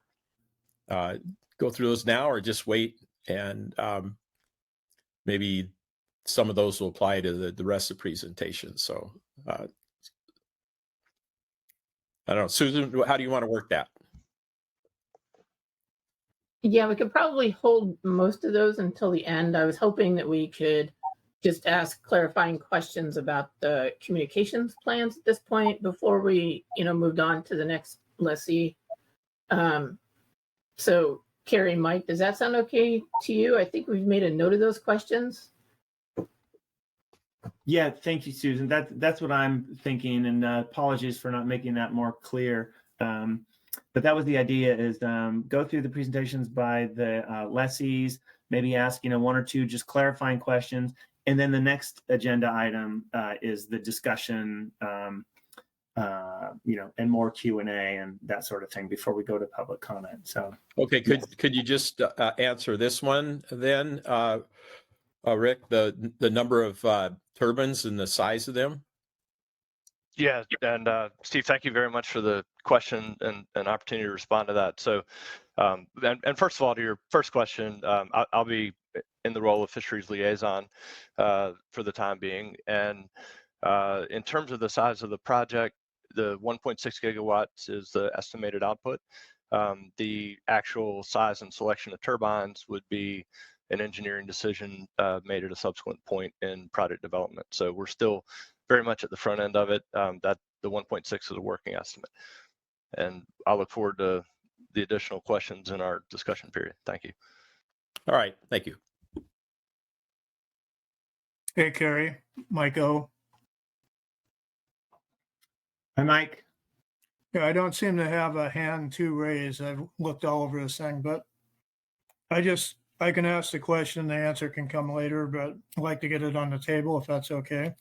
G: go through those now or just wait, and maybe some of those will apply to the rest of the presentation. So I don't know, Susan, how do you want to work that?
B: Yeah, we could probably hold most of those until the end. I was hoping that we could just ask clarifying questions about the communications plans at this point before we, moved on to the next lessee. So Carrie, Mike, does that sound okay to you? I think we've made a note of those questions.
A: Yeah, thank you, Susan. That's what I'm thinking, and apologies for not making that more clear. But that was the idea: is go through the presentations by the lessees, maybe ask one or two just clarifying questions, and then the next agenda item is the discussion, and more Q&A and that sort of thing before we go to public comment. So
G: okay, could you just answer this one then, Rick? The number of turbines and the size of them?
K: Yeah, and Steve, thank you very much for the question and opportunity to respond to that. So, and first of all, to your first question, I'll be in the role of fisheries liaison for the time being. And in terms of the size of the project, the 1.6 gigawatts is the estimated output. The actual size and selection of turbines would be an engineering decision made at a subsequent point in project development. So we're still very much at the front end of it. That the 1.6 is a working estimate. And I look forward to the additional questions in our discussion period. Thank you.
G: All right, thank you.
H: Hey, Carrie, Mike O.
A: Hi, Mike.
H: Yeah, I don't seem to have a hand to raise. I've looked all over this thing, but I can ask the question, the answer can come later, but I'd like to get it on the table if that's okay.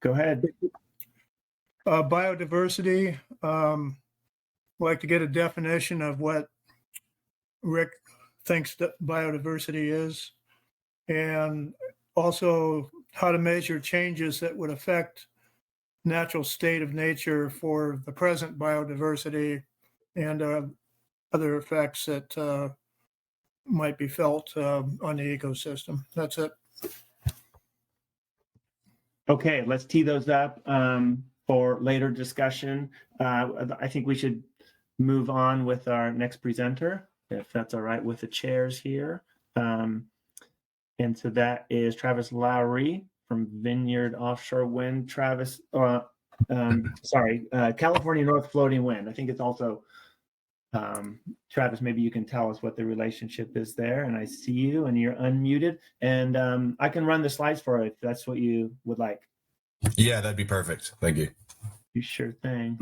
A: Go ahead.
H: Biodiversity, I'd like to get a definition of what Rick thinks that biodiversity is, and also how to measure changes that would affect natural state of nature for the present biodiversity and other effects that might be felt on the ecosystem. That's it.
A: Okay, let's tee those up for later discussion. I think we should move on with our next presenter, if that's all right with the chairs here. And so that is Travis Lowry from Vineyard Offshore Wind. Travis, California North Floating Wind. I think it's also Travis, maybe you can tell us what the relationship is there. And I see you and you're unmuted. And I can run the slides for it if that's what you would like.
L: Yeah, that'd be perfect. Thank you.
A: You sure thing.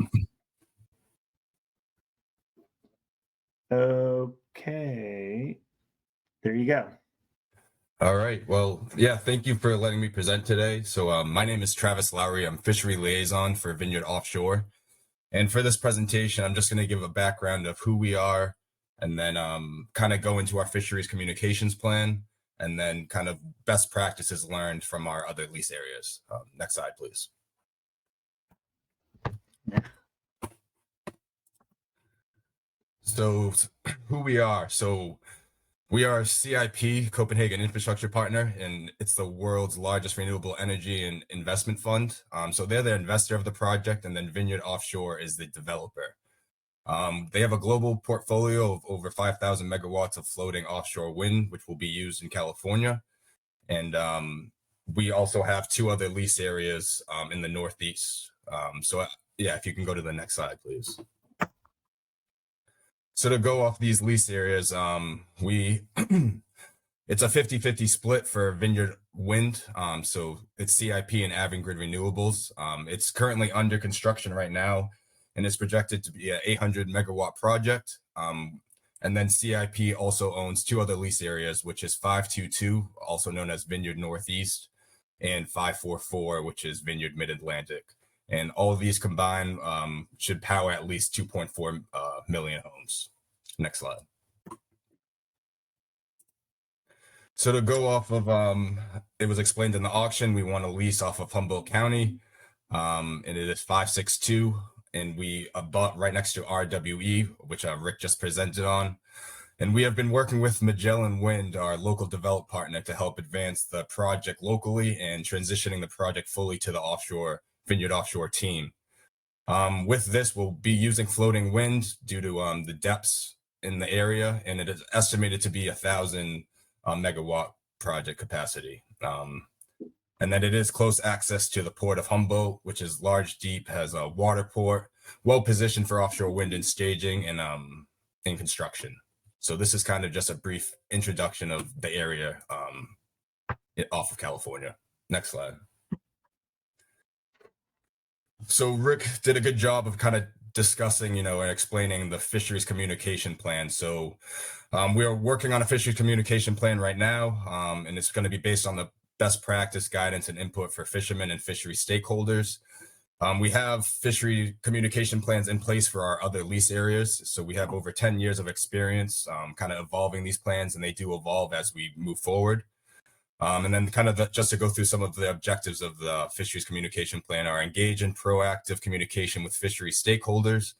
A: Okay. There you go.
L: All right. Well, yeah, thank you for letting me present today. So my name is Travis Lowry. I'm fishery liaison for Vineyard Offshore. And for this presentation, I'm just going to give a background of who we are and then kind of go into our fisheries communications plan and then kind of best practices learned from our other lease areas. Next slide, please. So who we are. So we are CIP, Copenhagen Infrastructure Partner, and it's the world's largest renewable energy and investment fund. So they're the investor of the project, and then Vineyard Offshore is the developer. They have a global portfolio of over 5,000 megawatts of floating offshore wind, which will be used in California. And we also have 2 other lease areas in the Northeast. So yeah, if you can go to the next slide, please. So to go off these lease areas, it's a 50-50 split for Vineyard Wind. So it's CIP and Avangrid Renewables. It's currently under construction right now, and it's projected to be an 800 megawatt project. And then CIP also owns 2 other lease areas, which is 522, also known as Vineyard Northeast, and 544, which is Vineyard Mid-Atlantic. And all of these combined should power at least 2.4 million homes. Next slide. So to go off of, it was explained in the auction, we want to lease off of Humboldt County, and it is 562, and we bought right next to RWE, which Rick just presented on. And we have been working with Magellan Wind, our local develop partner, to help advance the project locally and transitioning the project fully to the offshore Vineyard Offshore team. With this, we'll be using floating wind due to the depths in the area, and it is estimated to be 1,000 megawatt project capacity. And then it is close access to the port of Humboldt, which is large, deep, has a water port, well positioned for offshore wind and staging and in construction. So this is kind of just a brief introduction of the area off of California. Next slide. So Rick did a good job of kind of discussing, and explaining the fisheries communication plan. So we are working on a fisheries communication plan right now, and it's going to be based on the best practice guidance and input for fishermen and fishery stakeholders. We have fishery communication plans in place for our other lease areas. So we have over 10 years of experience kind of evolving these plans, and they do evolve as we move forward. And then kind of just to go through some of the objectives of the fisheries communication plan are engage in proactive communication with fishery stakeholders,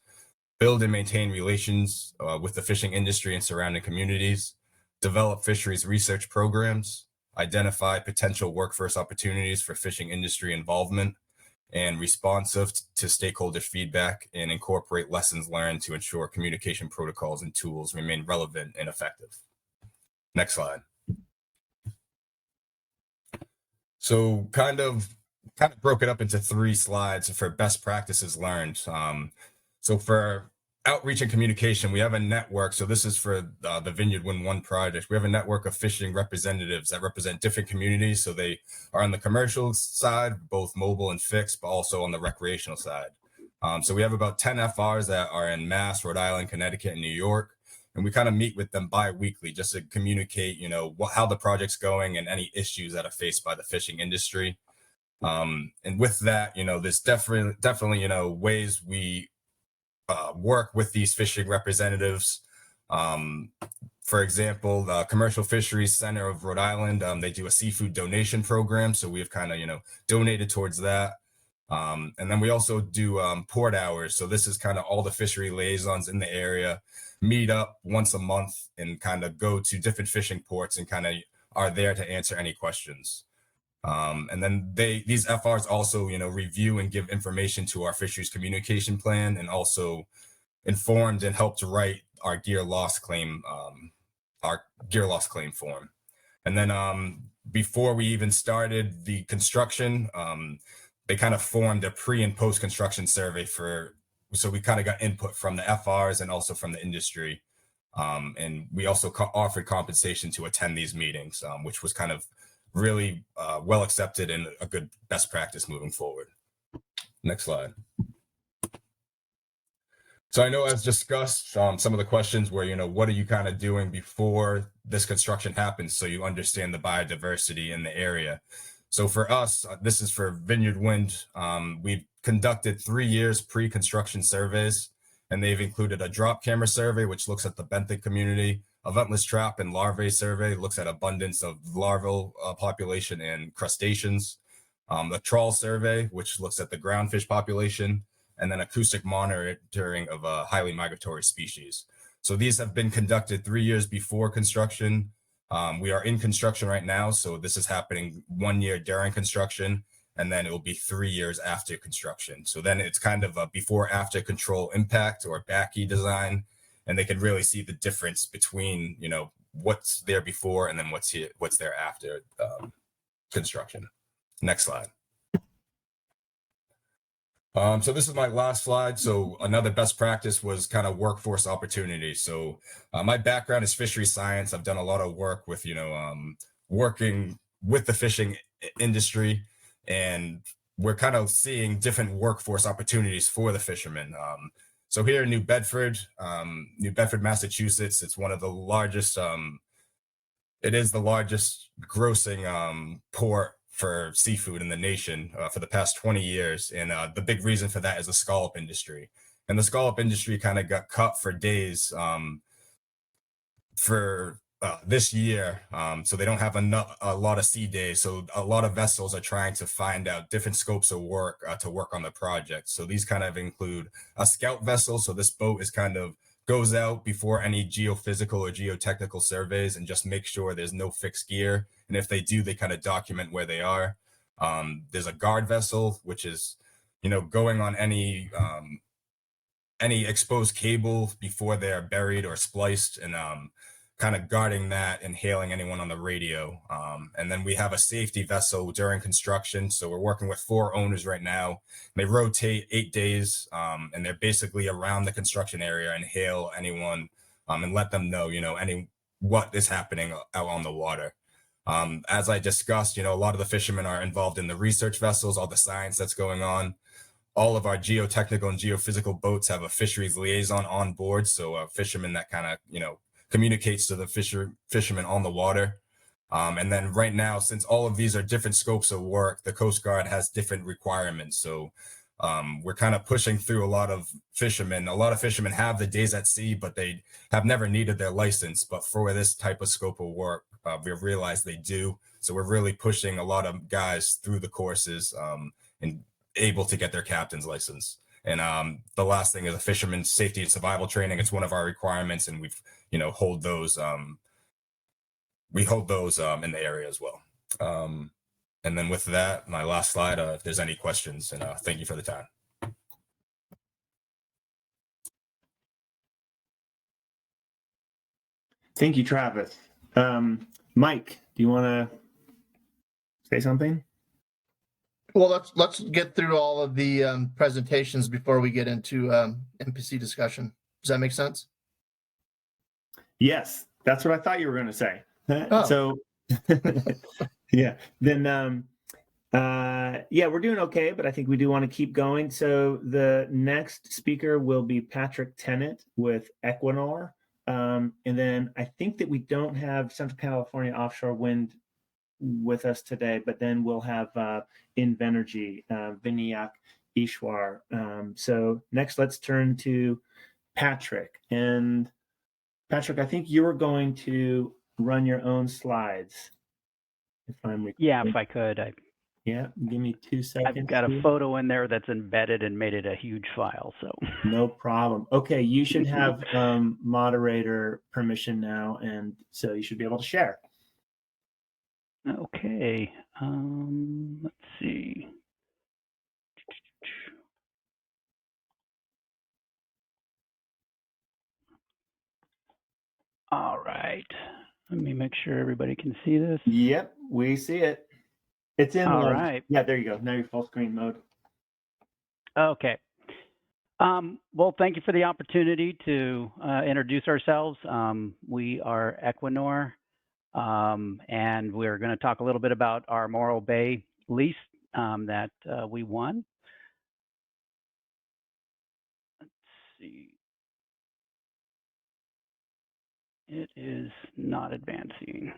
L: build and maintain relations with the fishing industry and surrounding communities, develop fisheries research programs, identify potential workforce opportunities for fishing industry involvement, and responsive to stakeholder feedback, and incorporate lessons learned to ensure communication protocols and tools remain relevant and effective. Next slide. So kind of broke it up into 3 slides for best practices learned. So for outreach and communication, we have a network. So this is for the Vineyard Wind 1 project. We have a network of fishing representatives that represent different communities. So they are on the commercial side, both mobile and fixed, but also on the recreational side. So we have about 10 FRs that are in Mass, Rhode Island, Connecticut, and New York. And we kind of meet with them bi-weekly just to communicate, how the project's going and any issues that are faced by the fishing industry. And with that, there's definitely, ways we work with these fishing representatives. For example, the Commercial Fisheries Center of Rhode Island, they do a seafood donation program. So we've kind of, donated towards that. And then we also do port hours. So this is kind of all the fishery liaisons in the area meet up once a month and kind of go to different fishing ports and kind of are there to answer any questions. And then these FRs also, review and give information to our fisheries communication plan, and also informed and helped to write our gear loss claim form. And then before we even started the construction, they kind of formed a pre and post construction survey for so we kind of got input from the FRs and also from the industry. And we also offered compensation to attend these meetings, which was kind of really well accepted and a good best practice moving forward. Next slide. So I know, as discussed, some of the questions were, what are you kind of doing before this construction happens so you understand the biodiversity in the area? So for us, this is for Vineyard Wind. We've conducted 3 years pre-construction surveys, and they've included a drop camera survey, which looks at the benthic community, a ventless trap and larvae survey, looks at abundance of larval population and crustaceans, the trawl survey, which looks at the groundfish population, and then acoustic monitoring of highly migratory species. So these have been conducted 3 years before construction. We are in construction right now, so this is happening 1 year during construction, and then it will be 3 years after construction. So then it's kind of a before-after control impact or BACI design, and they can really see the difference between, what's there before and then what's there after construction. Next slide. So this is my last slide. So another best practice was kind of workforce opportunities. So my background is fishery science. I've done a lot of work with, working with the fishing industry, and we're kind of seeing different workforce opportunities for the fishermen. So here in New Bedford, Massachusetts, it's one of the largest, it is the largest grossing port for seafood in the nation for the past 20 years. And the big reason for that is the scallop industry. And the scallop industry kind of got cut for days for this year. So they don't have a lot of sea days. So a lot of vessels are trying to find out different scopes of work to work on the project. So these kind of include a scout vessel. So this boat is kind of goes out before any geophysical or geotechnical surveys and just make sure there's no fixed gear. And if they do, they kind of document where they are. There's a guard vessel, which is, going on any exposed cable before they're buried or spliced, and kind of guarding that and hailing anyone on the radio. And then we have a safety vessel during construction. So we're working with 4 owners right now. They rotate 8 days, and they're basically around the construction area and hail anyone and let them know, what is happening out on the water. As I discussed, a lot of the fishermen are involved in the research vessels, all the science that's going on. All of our geotechnical and geophysical boats have a fisheries liaison on board. So a fisherman that kind of, communicates to the fishermen on the water. And then right now, since all of these are different scopes of work, the Coast Guard has different requirements. So we're kind of pushing through a lot of fishermen. A lot of fishermen have the days at sea, but they have never needed their license. But for this type of scope of work, we've realized they do. So we're really pushing a lot of guys through the courses and able to get their captain's license. And the last thing is a fisherman's safety and survival training. It's one of our requirements, and we've, hold those. We hold those in the area as well. And then with that, my last slide, if there's any questions, and thank you for the time.
A: Thank you, Travis. Mike, do you want to say something?
D: Well, let's get through all of the presentations before we get into MPC discussion. Does that make sense?
A: Yes, that's what I thought you were going to say.
D: Oh.
A: So, yeah, then, we're doing okay, but I think we do want to keep going. So the next speaker will be Patrick Tennant with Equinor. And then I think that we don't have Central California Offshore Wind with us today, but then we'll have Invenergy, Vinayak Ishwar. So next, let's turn to Patrick. And Patrick, I think you were going to run your own slides. If I'm
M: Yeah, if I could.
A: Yeah, give me 2 seconds.
M: I've got a photo in there that's embedded and made it a huge file. So
A: no problem. Okay, you should have moderator permission now, and so you should be able to share.
M: Okay, let's see. All right, let me make sure everybody can see this.
A: Yep, we see it. It's in.
M: All right.
A: Yeah, there you go. Now you're full screen mode.
M: Okay. Well, thank you for the opportunity to introduce ourselves. We are Equinor, and we're going to talk a little bit about our Morro Bay lease that we won. Let's see. It is not advancing.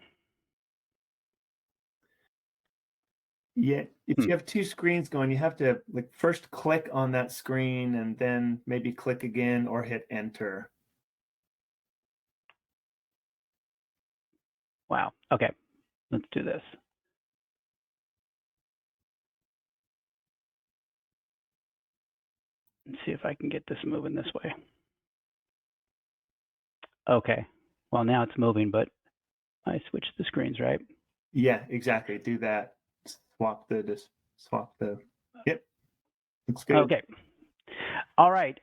A: Yeah, if you have two screens going, you have to like first click on that screen and then maybe click again or hit enter.
M: Wow. Okay, let's do this. Let's see if I can get this moving this way. Okay. Well, now it's moving, but I switched the screens, right?
A: Yeah, exactly. Do that. Swap the. Yep. Looks good.
M: Okay. All right.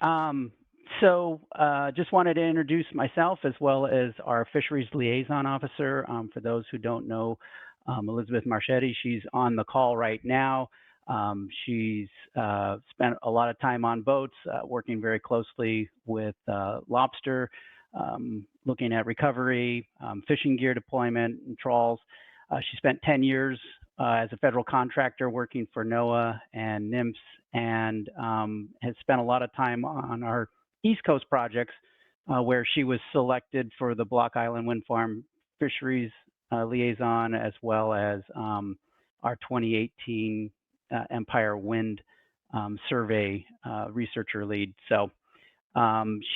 M: So just wanted to introduce myself as well as our fisheries liaison officer. For those who don't know, Elizabeth Marchetti, she's on the call right now. She's spent a lot of time on boats, working very closely with lobster, looking at recovery, fishing gear deployment, and trawls. She spent 10 years as a federal contractor working for NOAA and NIMS, and has spent a lot of time on our East Coast projects, where she was selected for the Block Island Wind Farm fisheries liaison, as well as our 2018 Empire Wind survey researcher lead. So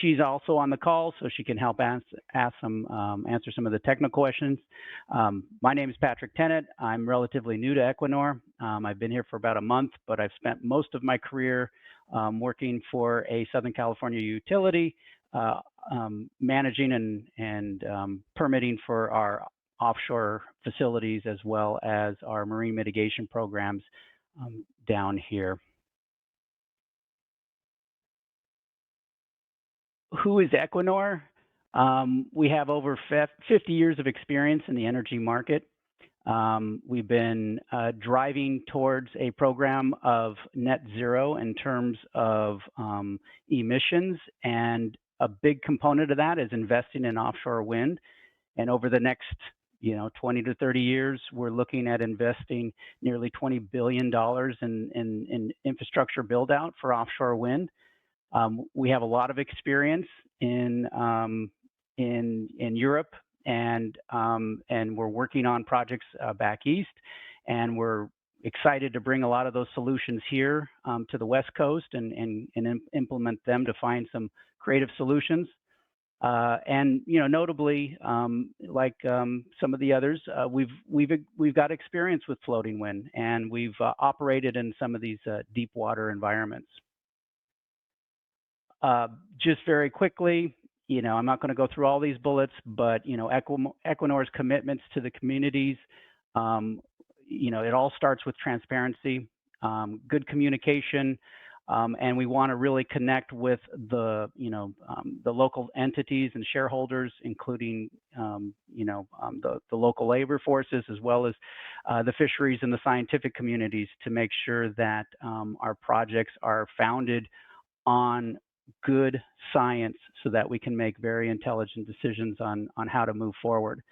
M: she's also on the call, so she can help answer some of the technical questions. My name is Patrick Tennant. I'm relatively new to Equinor. I've been here for about a month, but I've spent most of my career working for a Southern California utility, managing and permitting for our offshore facilities, as well as our marine mitigation programs down here. Who is Equinor? We have over 50 years of experience in the energy market. We've been driving towards a program of net zero in terms of emissions, and a big component of that is investing in offshore wind. And over the next 20 to 30 years, we're looking at investing nearly $20 billion in infrastructure build out for offshore wind. We have a lot of experience in Europe, and we're working on projects back east, and we're excited to bring a lot of those solutions here to the West Coast and implement them to find some creative solutions. And notably, like some of the others, we've got experience with floating wind, and we've operated in some of these deep water environments. Just very quickly, I'm not going to go through all these bullets, but Equinor's commitments to the communities, it all starts with transparency, good communication, and we want to really connect with the local entities and shareholders, including the local labor forces, as well as the fisheries and the scientific communities, to make sure that our projects are founded on good science, so that we can make very intelligent decisions on how to move forward.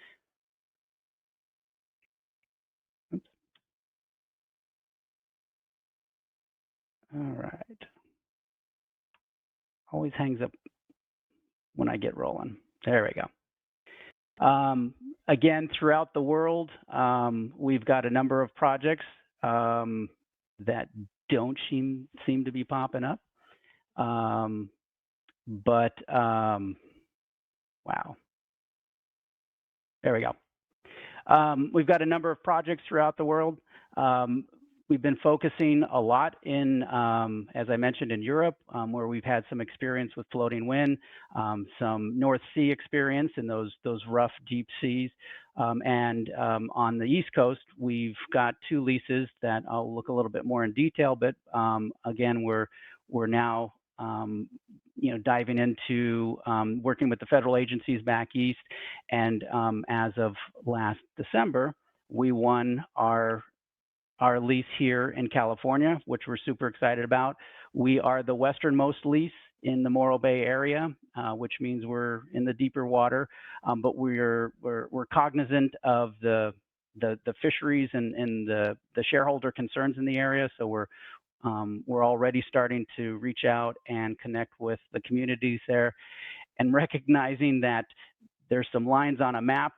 M: Oops. All right. Always hangs up when I get rolling. There we go. Again, throughout the world, we've got a number of projects that don't seem to be popping up. Wow. There we go. We've got a number of projects throughout the world. We've been focusing a lot in, as I mentioned, in Europe, where we've had some experience with floating wind, some North Sea experience in those rough, deep seas. And on the East Coast, we've got 2 leases that I'll look a little bit more in detail, but again, we're now diving into working with the federal agencies back east. And as of last December, we won our our lease here in California, which we're super excited about. We are the westernmost lease in the Morro Bay area, which means we're in the deeper water, but we're cognizant of the fisheries and the shareholder concerns in the area. So we're already starting to reach out and connect with the communities there, and recognizing that there's some lines on a map,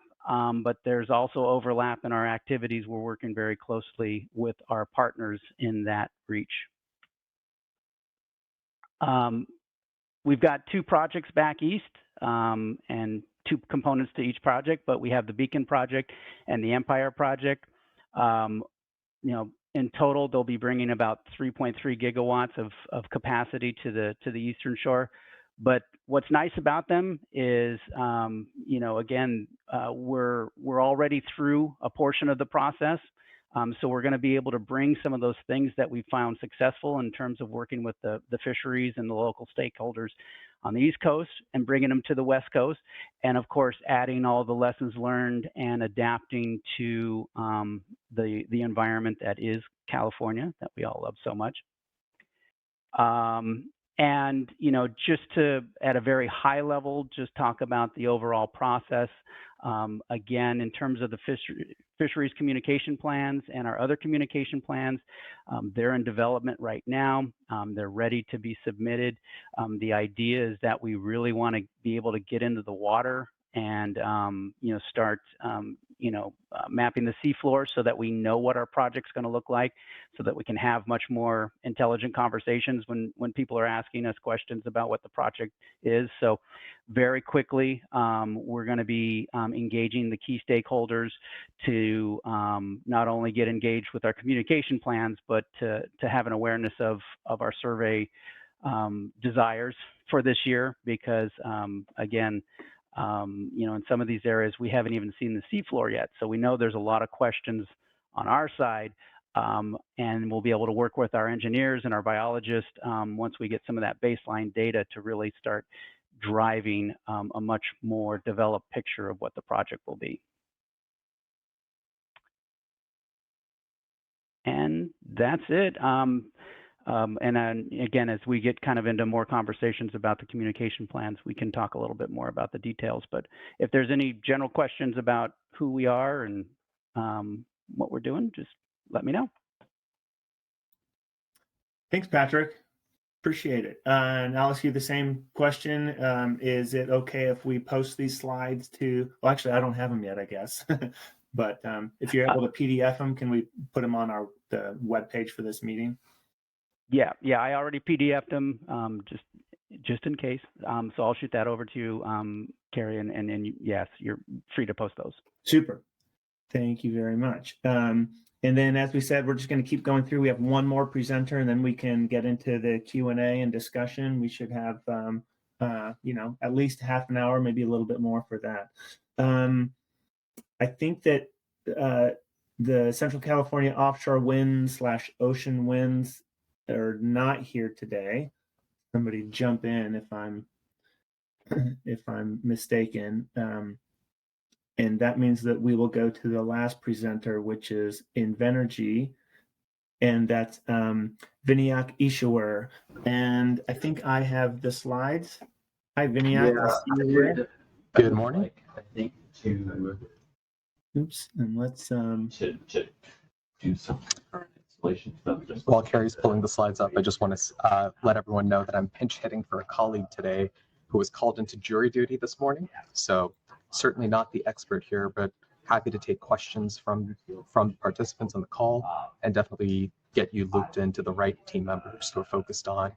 M: but there's also overlap in our activities. We're working very closely with our partners in that reach. We've got 2 projects back east, and 2 components to each project, but we have the Beacon project and the Empire project. In total, they'll be bringing about 3.3 gigawatts of capacity to the Eastern Shore. But what's nice about them is, again, we're already through a portion of the process. So we're going to be able to bring some of those things that we found successful in terms of working with the fisheries and the local stakeholders on the East Coast and bringing them to the West Coast. And of course, adding all the lessons learned and adapting to the environment that is California, that we all love so much. And, just to, at a very high level, just talk about the overall process. Again, in terms of the fisheries communication plans and our other communication plans, they're in development right now. They're ready to be submitted. The idea is that we really want to be able to get into the water and, start, mapping the seafloor so that we know what our project's going to look like, so that we can have much more intelligent conversations when people are asking us questions about what the project is. So very quickly, we're going to be engaging the key stakeholders to not only get engaged with our communication plans, but to have an awareness of our survey desires for this year, because again, in some of these areas, we haven't even seen the seafloor yet. So we know there's a lot of questions on our side, and we'll be able to work with our engineers and our biologists once we get some of that baseline data to really start driving a much more developed picture of what the project will be. And that's it. And then again, as we get kind of into more conversations about the communication plans, we can talk a little bit more about the details. But if there's any general questions about who we are and what we're doing, just let me know.
A: Thanks, Patrick. Appreciate it. And I'll ask you the same question. Is it okay if we post these slides to, well, actually, I don't have them yet, I guess. But if you're able to PDF them, can we put them on the webpage for this meeting?
M: Yeah, I already PDF'd them just in case. So I'll shoot that over to you, Carrie, and yes, you're free to post those.
A: Super. Thank you very much. And then, as we said, we're just going to keep going through. We have one more presenter, and then we can get into the Q&A and discussion. We should have, at least half an hour, maybe a little bit more for that. I think that the Central California offshore winds / ocean winds are not here today. Somebody jump in if I'm mistaken. And that means that we will go to the last presenter, which is Invenergy, and that's Vinayak Ishwar. And I think I have the slides. Hi, Vinayak.
N: Yeah. Good morning. I think
A: Oops, and let's
N: to do some installation stuff. While Carrie's pulling the slides up, I just want to let everyone know that I'm pinch hitting for a colleague today who was called into jury duty this morning. So certainly not the expert here, but happy to take questions from participants on the call and definitely get you looped into the right team members who are focused on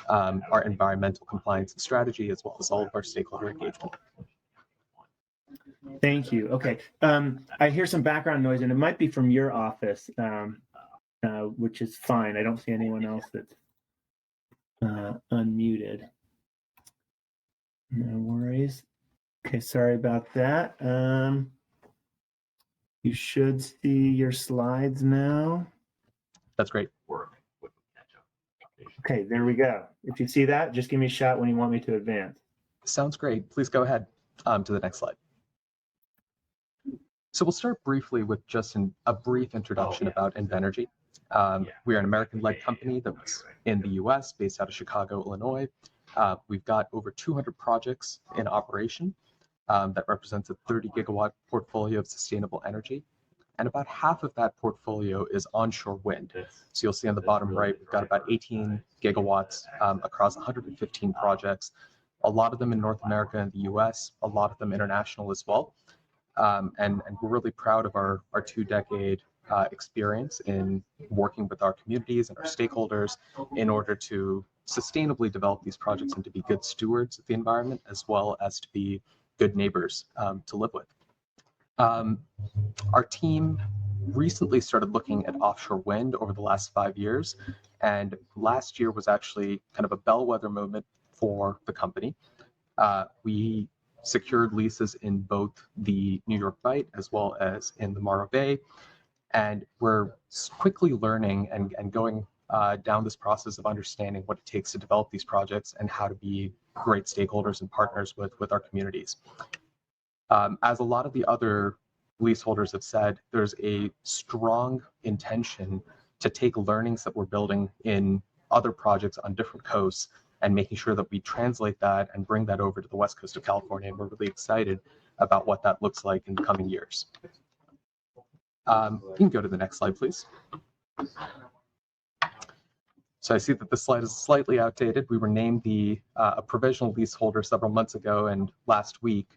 N: our environmental compliance and strategy, as well as all of our stakeholder engagement.
A: Thank you. Okay. I hear some background noise, and it might be from your office, which is fine. I don't see anyone else that's unmuted. No worries. Okay, sorry about that. You should see your slides now.
N: That's great.
A: Okay, there we go. If you see that, just give me a shout when you want me to advance.
N: Sounds great. Please go ahead to the next slide. So we'll start briefly with just a brief introduction about Invenergy. We are an American-led company that's in the US, based out of Chicago, Illinois. We've got over 200 projects in operation that represents a 30 gigawatt portfolio of sustainable energy. And about half of that portfolio is onshore wind. So you'll see on the bottom right, we've got about 18 gigawatts across 115 projects, a lot of them in North America and the US, a lot of them international as well. And we're really proud of our 2-decade experience in working with our communities and our stakeholders in order to sustainably develop these projects and to be good stewards of the environment, as well as to be good neighbors to live with. Our team recently started looking at offshore wind over the last 5 years, and last year was actually kind of a bellwether moment for the company. We secured leases in both the New York Bight as well as in the Morro Bay, and we're quickly learning and going down this process of understanding what it takes to develop these projects and how to be great stakeholders and partners with our communities. As a lot of the other leaseholders have said, there's a strong intention to take learnings that we're building in other projects on different coasts and making sure that we translate that and bring that over to the west coast of California. And we're really excited about what that looks like in the coming years. You can go to the next slide, please. So I see that this slide is slightly outdated. We were named a provisional leaseholder several months ago, and last week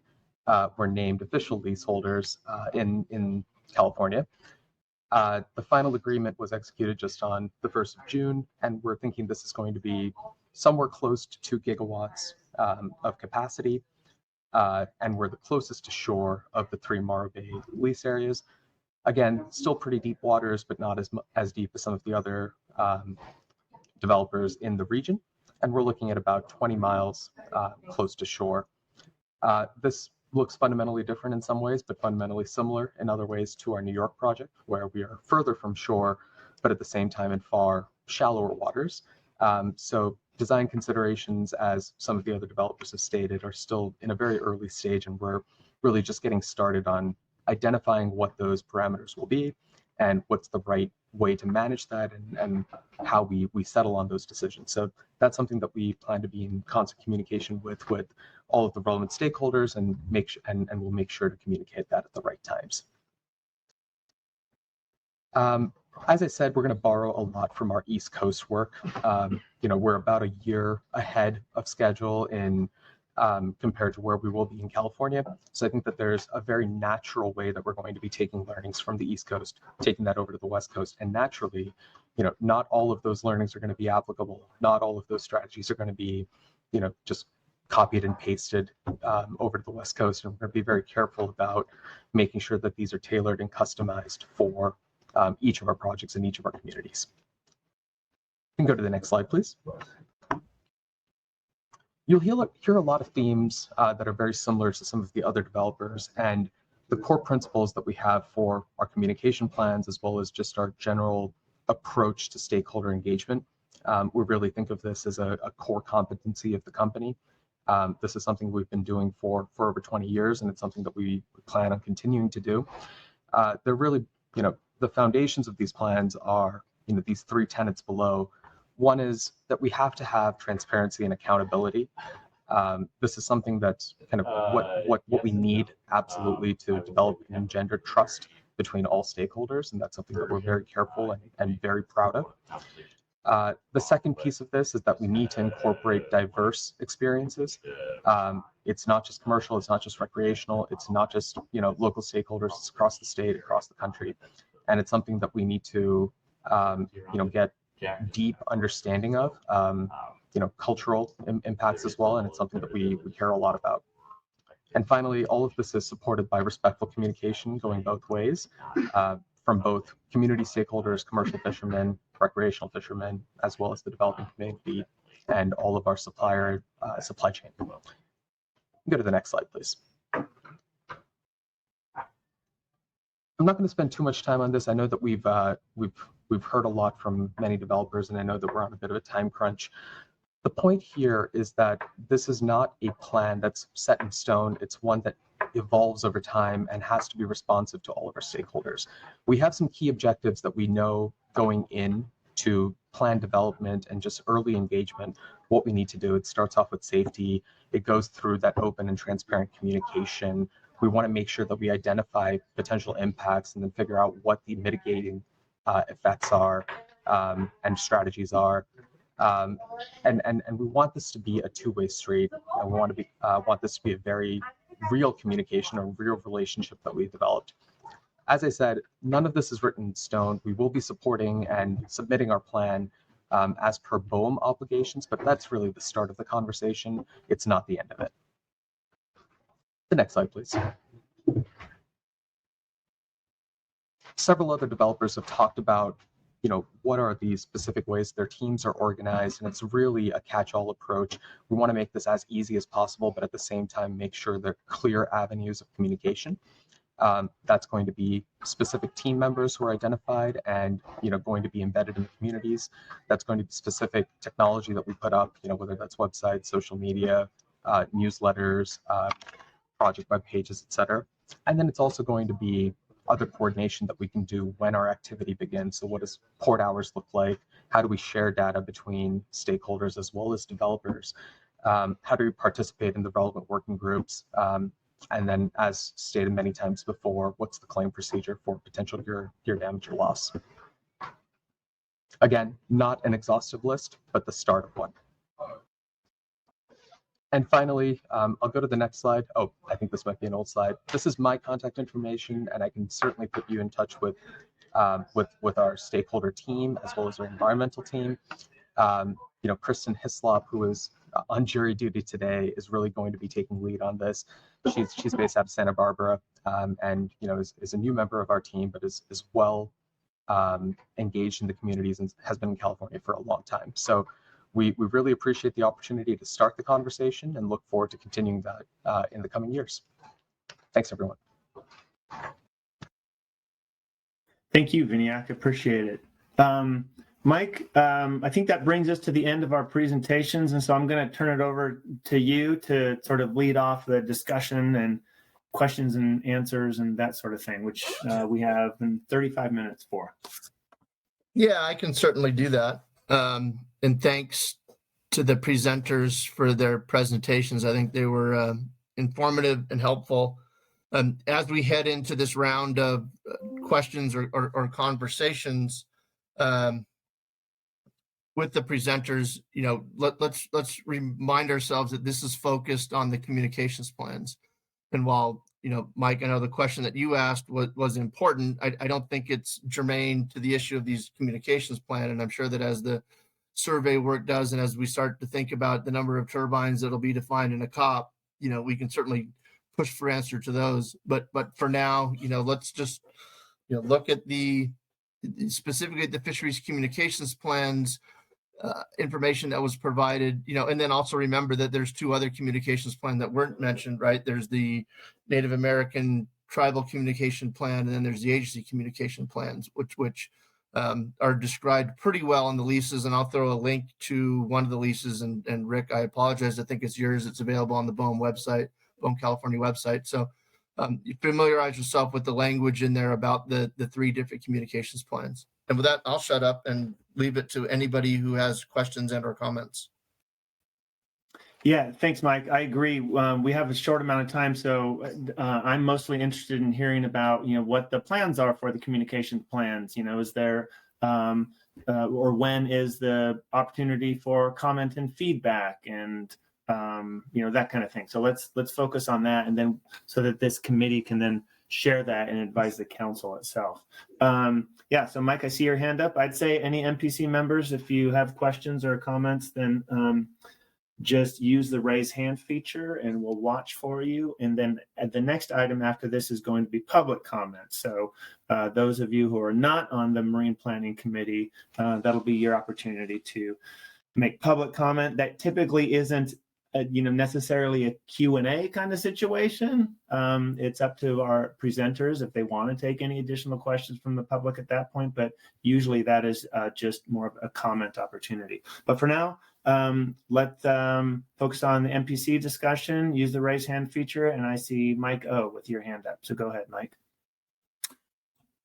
N: were named official leaseholders in California. The final agreement was executed just on the 1st of June, and we're thinking this is going to be somewhere close to 2 gigawatts of capacity, and we're the closest to shore of the 3 Morro Bay lease areas. Again, still pretty deep waters, but not as deep as some of the other developers in the region, and we're looking at about 20 miles close to shore. This looks fundamentally different in some ways, but fundamentally similar in other ways to our New York project, where we are further from shore, but at the same time in far shallower waters. So design considerations, as some of the other developers have stated, are still in a very early stage, and we're really just getting started on identifying what those parameters will be and what's the right way to manage that, and how we settle on those decisions. So that's something that we plan to be in constant communication with all of the relevant stakeholders, and we'll make sure to communicate that at the right times. As I said, we're going to borrow a lot from our East Coast work. We're about a year ahead of schedule in compared to where we will be in California. So I think that there's a very natural way that we're going to be taking learnings from the East Coast, taking that over to the West Coast. And naturally, not all of those learnings are going to be applicable. Not all of those strategies are going to be, just copied and pasted over to the West Coast. And we're going to be very careful about making sure that these are tailored and customized for each of our projects in each of our communities. You can go to the next slide, please. You'll hear a lot of themes that are very similar to some of the other developers, and the core principles that we have for our communication plans, as well as just our general approach to stakeholder engagement. We really think of this as a core competency of the company. This is something we've been doing for over 20 years, and it's something that we plan on continuing to do. They're really, the foundations of these plans are, these 3 tenets below. One is that we have to have transparency and accountability. This is something that's kind of what we need absolutely to develop and engender trust between all stakeholders, and that's something that we're very careful and very proud of. The second piece of this is that we need to incorporate diverse experiences. It's not just commercial, it's not just recreational, it's not just local stakeholders, it's across the state, across the country, and it's something that we need to get deep understanding of, cultural impacts as well, and it's something that we care a lot about. And finally, all of this is supported by respectful communication going both ways, from both community stakeholders, commercial fishermen, recreational fishermen, as well as the developing community and all of our supply chain. Go to the next slide, please. I'm not going to spend too much time on this. I know that we've heard a lot from many developers, and I know that we're on a bit of a time crunch. The point here is that this is not a plan that's set in stone. It's one that evolves over time and has to be responsive to all of our stakeholders. We have some key objectives that we know going in to plan development and just early engagement, what we need to do. It starts off with safety. It goes through that open and transparent communication. We want to make sure that we identify potential impacts and then figure out what the mitigating effects are and strategies are. And we want this to be a two-way street. And we want this to be a very real communication, a real relationship that we've developed. As I said, none of this is written in stone. We will be supporting and submitting our plan as per BOEM obligations, but that's really the start of the conversation. It's not the end of it. The next slide, please. Several other developers have talked about, what are the specific ways their teams are organized, and it's really a catch-all approach. We want to make this as easy as possible, but at the same time, make sure there are clear avenues of communication. That's going to be specific team members who are identified and going to be embedded in the communities. That's going to be specific technology that we put up, whether that's websites, social media, newsletters, project web pages, etc. And then it's also going to be other coordination that we can do when our activity begins. So what does port hours look like? How do we share data between stakeholders as well as developers? How do we participate in the relevant working groups? And then, as stated many times before, what's the claim procedure for potential gear damage or loss? Again, not an exhaustive list, but the start of one. And finally, I'll go to the next slide. Oh, I think this might be an old slide. This is my contact information, and I can certainly put you in touch with our stakeholder team as well as our environmental team. Kristen Hislop, who is on jury duty today, is really going to be taking lead on this. She's based out of Santa Barbara, and is a new member of our team, but is well engaged in the communities and has been in California for a long time. So we really appreciate the opportunity to start the conversation and look forward to continuing that in the coming years. Thanks, everyone.
A: Thank you, Vinayak. Appreciate it. Mike, I think that brings us to the end of our presentations, and so I'm going to turn it over to you to sort of lead off the discussion and questions and answers and that sort of thing, which we have 35 minutes for.
D: Yeah, I can certainly do that. And thanks to the presenters for their presentations. I think they were informative and helpful. As we head into this round of questions or conversations, with the presenters, let's remind ourselves that this is focused on the communications plans. And while, Mike, I know the question that you asked was important, I don't think it's germane to the issue of these communications plan. And I'm sure that as the survey work does, and as we start to think about the number of turbines that'll be defined in a COP, we can certainly push for answer to those. But for now, let's just, look at specifically the fisheries communications plans, information that was provided, and then also remember that there's two other communications plans that weren't mentioned, right? There's the Native American tribal communication plan, and then there's the agency communication plans, which are described pretty well in the leases. And I'll throw a link to one of the leases. And Rick, I apologize. I think it's yours. It's available on the BOEM website, BOEM California website. So you familiarize yourself with the language in there about the three different communications plans. And with that, I'll shut up and leave it to anybody who has questions and or comments.
A: Yeah, thanks, Mike. I agree. We have a short amount of time, so I'm mostly interested in hearing about, what the plans are for the communication plans. Is there, or when is the opportunity for comment and feedback and, that kind of thing. So let's focus on that, and then so that this committee can then share that and advise the council itself. Yeah, so Mike, I see your hand up. I'd say any MPC members, if you have questions or comments, then just use the raise hand feature and we'll watch for you. And then the next item after this is going to be public comments. So those of you who are not on the Marine Planning Committee, that'll be your opportunity to make public comment. That typically isn't necessarily a Q&A kind of situation. It's up to our presenters if they want to take any additional questions from the public at that point, but usually that is just more of a comment opportunity. But for now, Let focus on the MPC discussion, use the raise hand feature, and I see Mike O with your hand up. So go ahead, Mike.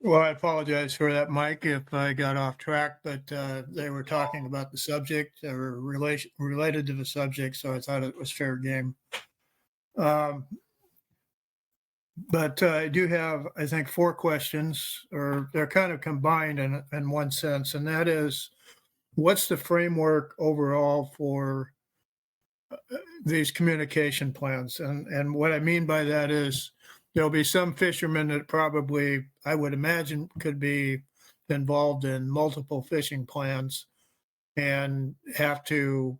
H: Well, I apologize for that, Mike, if I got off track, but they were talking about the subject or related to the subject, so I thought it was fair game. But I do have, I think, 4 questions, or they're kind of combined in one sense, and that is, what's the framework overall for these communication plans? And what I mean by that is, there'll be some fishermen that probably, I would imagine, could be involved in multiple fishing plans and have to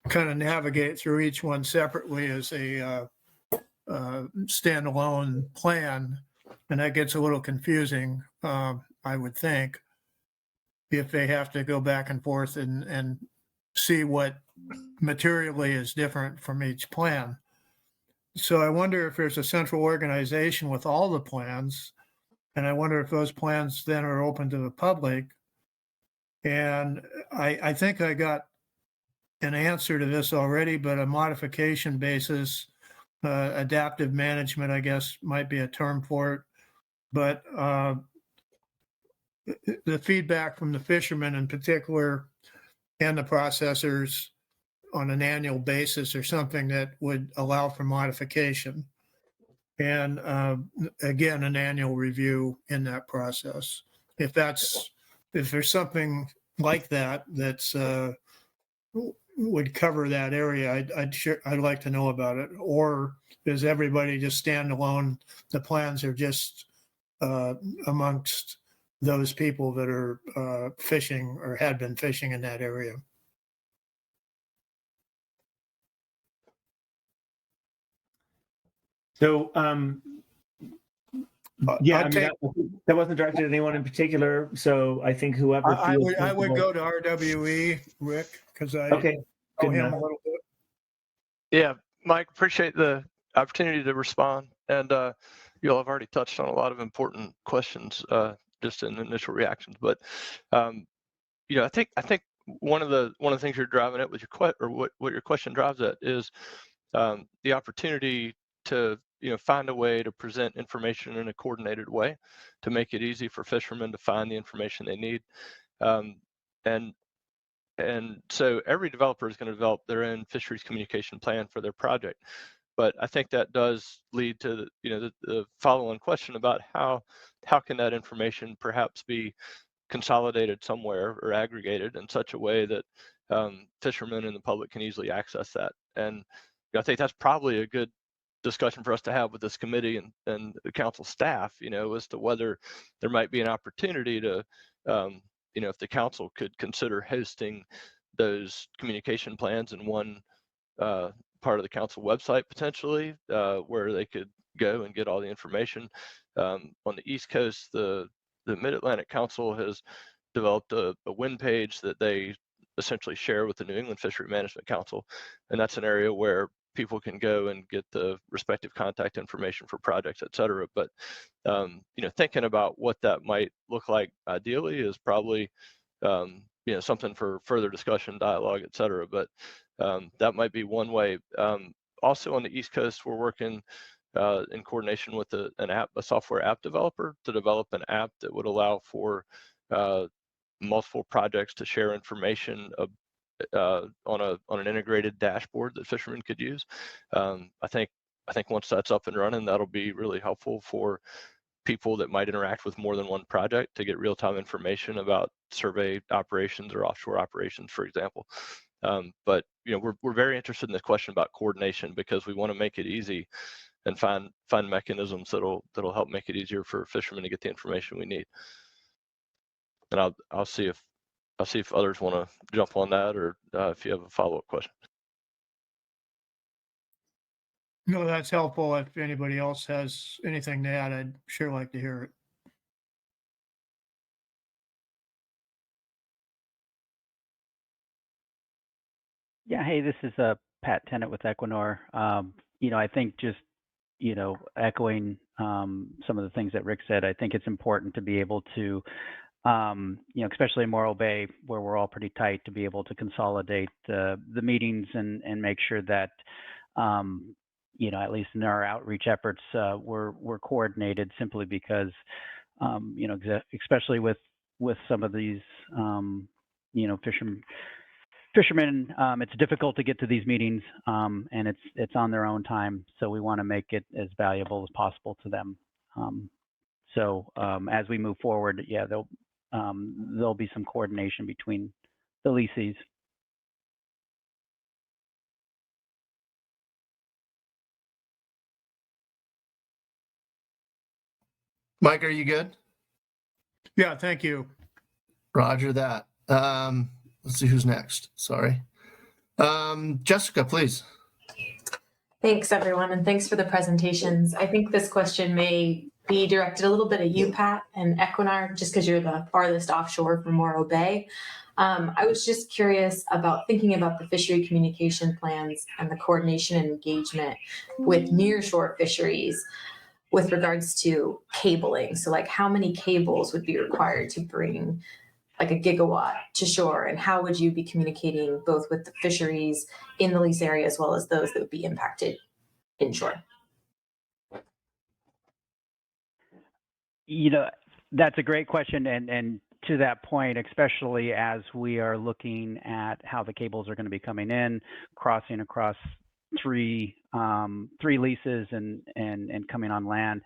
H: kind of navigate through each one separately as a standalone plan. And that gets a little confusing, I would think, if they have to go back and forth and see what materially is different from each plan. So I wonder if there's a central organization with all the plans, and I wonder if those plans then are open to the public. And I think I got an answer to this already, but a modification basis, adaptive management, I guess, might be a term for it. But the feedback from the fishermen in particular and the processors on an annual basis or something that would allow for modification. And again, an annual review in that process. If there's something like that that's would cover that area, I'd like to know about it. Or is everybody just standalone? The plans are just amongst those people that are fishing or had been fishing in that area.
A: So, yeah, I mean, that wasn't directed at anyone in particular. So I think whoever
H: I would go to RWE, Rick, because I know him a little bit.
K: Yeah, Mike, appreciate the opportunity to respond. And you all have already touched on a lot of important questions just in initial reactions. But you know, I think one of the things you're driving at with your what your question drives at is the opportunity to find a way to present information in a coordinated way to make it easy for fishermen to find the information they need. And so every developer is going to develop their own fisheries communication plan for their project. But I think that does lead to the follow-on question about how can that information perhaps be consolidated somewhere or aggregated in such a way that fishermen and the public can easily access that. And I think that's probably a good discussion for us to have with this committee and the council staff, as to whether there might be an opportunity to, if the council could consider hosting those communication plans in one part of the council website potentially, where they could go and get all the information. On the East Coast, the Mid-Atlantic Council has developed a wind page that they essentially share with the New England Fishery Management Council, and that's an area where people can go and get the respective contact information for projects, et cetera. But thinking about what that might look like ideally is probably something for further discussion, dialogue, et cetera. But that might be one way. Also on the East Coast, we're working in coordination with a software app developer to develop an app that would allow for multiple projects to share information on an integrated dashboard that fishermen could use. I think once that's up and running, that'll be really helpful for people that might interact with more than one project to get real-time information about survey operations or offshore operations, for example. But we're very interested in this question about coordination because we want to make it easy and find mechanisms that'll help make it easier for fishermen to get the information we need. And I'll see if others want to jump on that, or if you have a follow-up question.
H: No, that's helpful. If anybody else has anything to add, I'd sure like to hear it.
M: Yeah, hey, this is Pat Tennant with Equinor. I think just echoing some of the things that Rick said, I think it's important to be able to especially in Morro Bay, where we're all pretty tight, to be able to consolidate the meetings and make sure that, at least in our outreach efforts, we're coordinated, simply because, especially with some of these, fishermen, it's difficult to get to these meetings, and it's on their own time. So we want to make it as valuable as possible to them. As we move forward, there'll be some coordination between the leases.
D: Mike, are you good?
H: Yeah, thank you.
D: Roger that. Let's see who's next. Sorry. Jessica, please.
E: Thanks, everyone, and thanks for the presentations. I think this question may be directed a little bit at you, Pat, and Equinor, just because you're the farthest offshore from Morro Bay. I was just curious about thinking about the fishery communication plans and the coordination and engagement with nearshore fisheries with regards to cabling. So, like, how many cables would be required to bring like a gigawatt to shore, and how would you be communicating both with the fisheries in the lease area as well as those that would be impacted inshore?
M: That's a great question, and to that point, especially as we are looking at how the cables are going to be coming in, crossing across three leases and coming on land,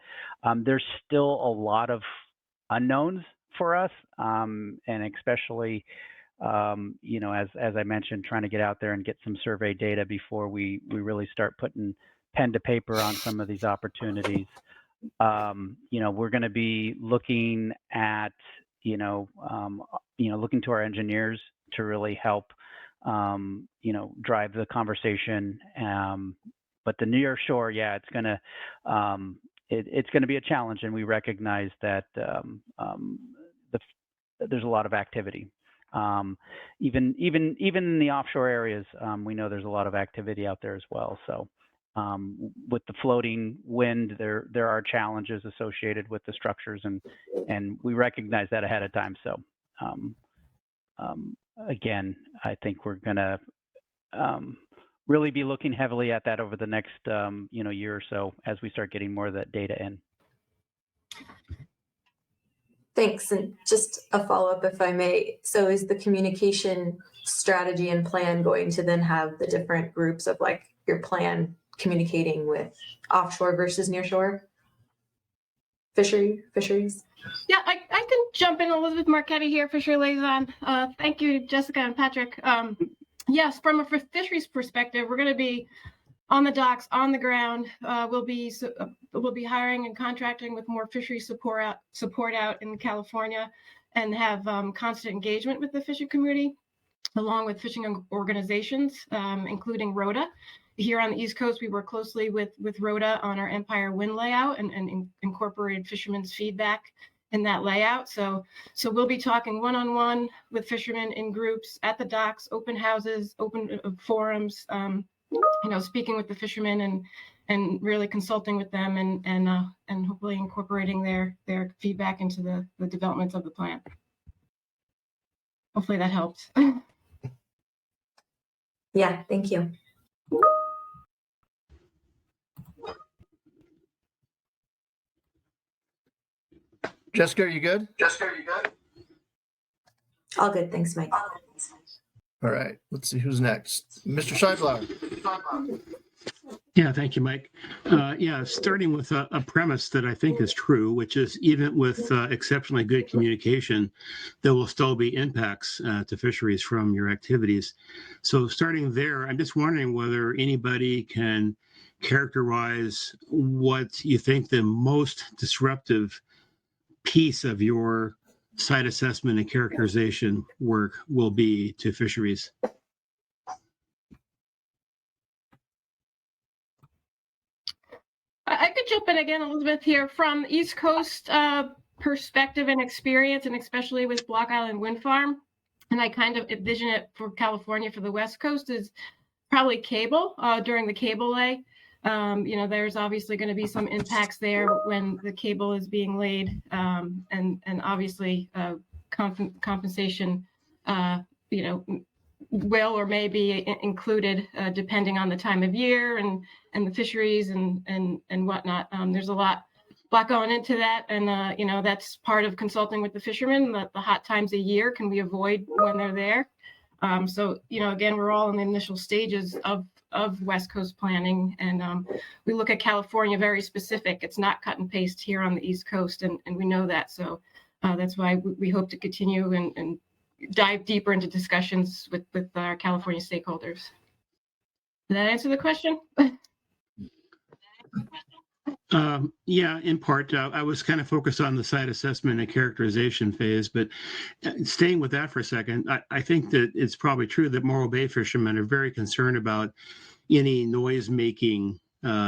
M: there's still a lot of unknowns for us, and especially as I mentioned, trying to get out there and get some survey data before we really start putting pen to paper on some of these opportunities. We're going to be looking at looking to our engineers to really help drive the conversation. But the near shore, it's going to it's going to be a challenge, and we recognize that there's a lot of activity. Even in the offshore areas, we know there's a lot of activity out there as well. So with the floating wind, there are challenges associated with the structures, and we recognize that ahead of time. So again, I think we're going to really be looking heavily at that over the next year or so as we start getting more of that data in.
E: Thanks. And just a follow-up, if I may. So is the communication strategy and plan going to then have the different groups of like your plan communicating with offshore versus nearshore fisheries?
O: Yeah, I can jump in. Elizabeth Marchetti here, Fishery Liaison. Thank you, Jessica and Patrick. Yes, from a fisheries perspective, we're going to be on the docks, on the ground. We'll be hiring and contracting with more fishery support out in California, and have constant engagement with the fishing community, along with fishing organizations, including Rota. Here on the East Coast, we work closely with Rota on our Empire Wind layout and incorporated fishermen's feedback in that layout. So we'll be talking one-on-one with fishermen in groups at the docks, open houses, open forums, speaking with the fishermen and really consulting with them and hopefully incorporating their feedback into the development of the plan. Hopefully that helps.
E: Yeah, thank you.
D: Jessica, are you good?
E: All good. Thanks, Mike.
D: All right. Let's see who's next. Mr. Scheibler.
J: Yeah, thank you, Mike. Starting with a premise that I think is true, which is even with exceptionally good communication, there will still be impacts to fisheries from your activities. So starting there, I'm just wondering whether anybody can characterize what you think the most disruptive piece of your site assessment and characterization work will be to fisheries.
O: I could jump in again, Elizabeth, here from the East Coast perspective and experience, and especially with Block Island Wind Farm. And I kind of envision it for California, for the West Coast, is probably cable during the cable lay. There's obviously going to be some impacts there when the cable is being laid, and obviously compensation, will or may be included depending on the time of year and the fisheries and whatnot. There's a lot going into that, and that's part of consulting with the fishermen. The hot times of year, can we avoid when they're there? So again, we're all in the initial stages of West Coast planning, and we look at California very specific. It's not cut and paste here on the East Coast, and we know that. So that's why we hope to continue and dive deeper into discussions with our California stakeholders. Did that answer the question?
J: Yeah, in part. I was kind of focused on the site assessment and characterization phase, but staying with that for a second, I think that it's probably true that Morro Bay fishermen are very concerned about any noise-making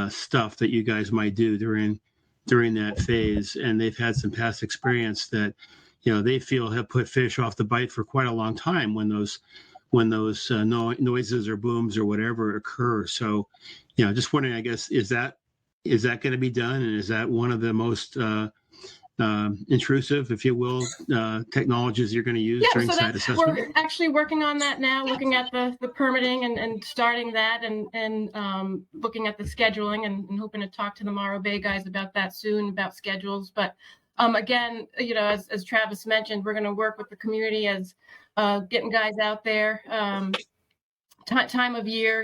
J: stuff that you guys might do during that phase, and they've had some past experience that they feel have put fish off the bite for quite a long time when those noises or booms or whatever occur. So, just wondering, I guess, is that going to be done, and is that one of the most intrusive, if you will, technologies you're going to use during site assessment?
O: We're actually working on that now, looking at the permitting and starting that, and looking at the scheduling, and hoping to talk to the Morro Bay guys about that soon, about schedules. But again, as Travis mentioned, we're going to work with the community as getting guys out there. Time of year,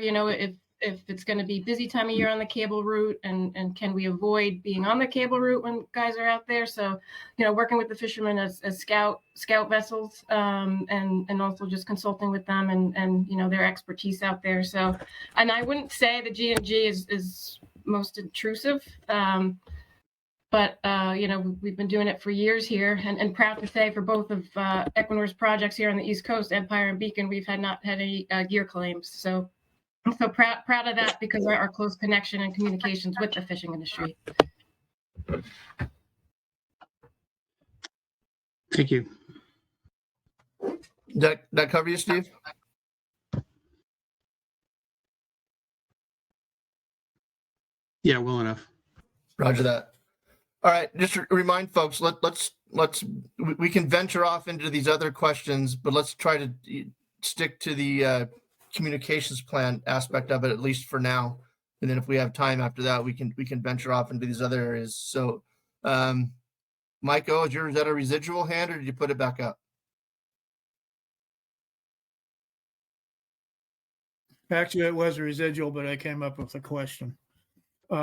O: if it's going to be busy time of year on the cable route, and can we avoid being on the cable route when guys are out there? So, working with the fishermen as scout vessels, and also just consulting with them and their expertise out there. So, and I wouldn't say the G&G is most intrusive, but we've been doing it for years here, and proud to say for both of Equinor's projects here on the East Coast, Empire and Beacon, we've not had any gear claims. So I'm so proud of that, because of our close connection and communications with the fishing industry.
J: Thank you.
D: That cover you, Steve?
J: Yeah, well enough.
D: Roger that. All right, just remind folks, we can venture off into these other questions, but let's try to stick to the communications plan aspect of it, at least for now. And then if we have time after that, we can venture off into these other areas. So, Mike O, is that a residual hand, or did you put it back up?
H: Actually, it was a residual, but I came up with a question. If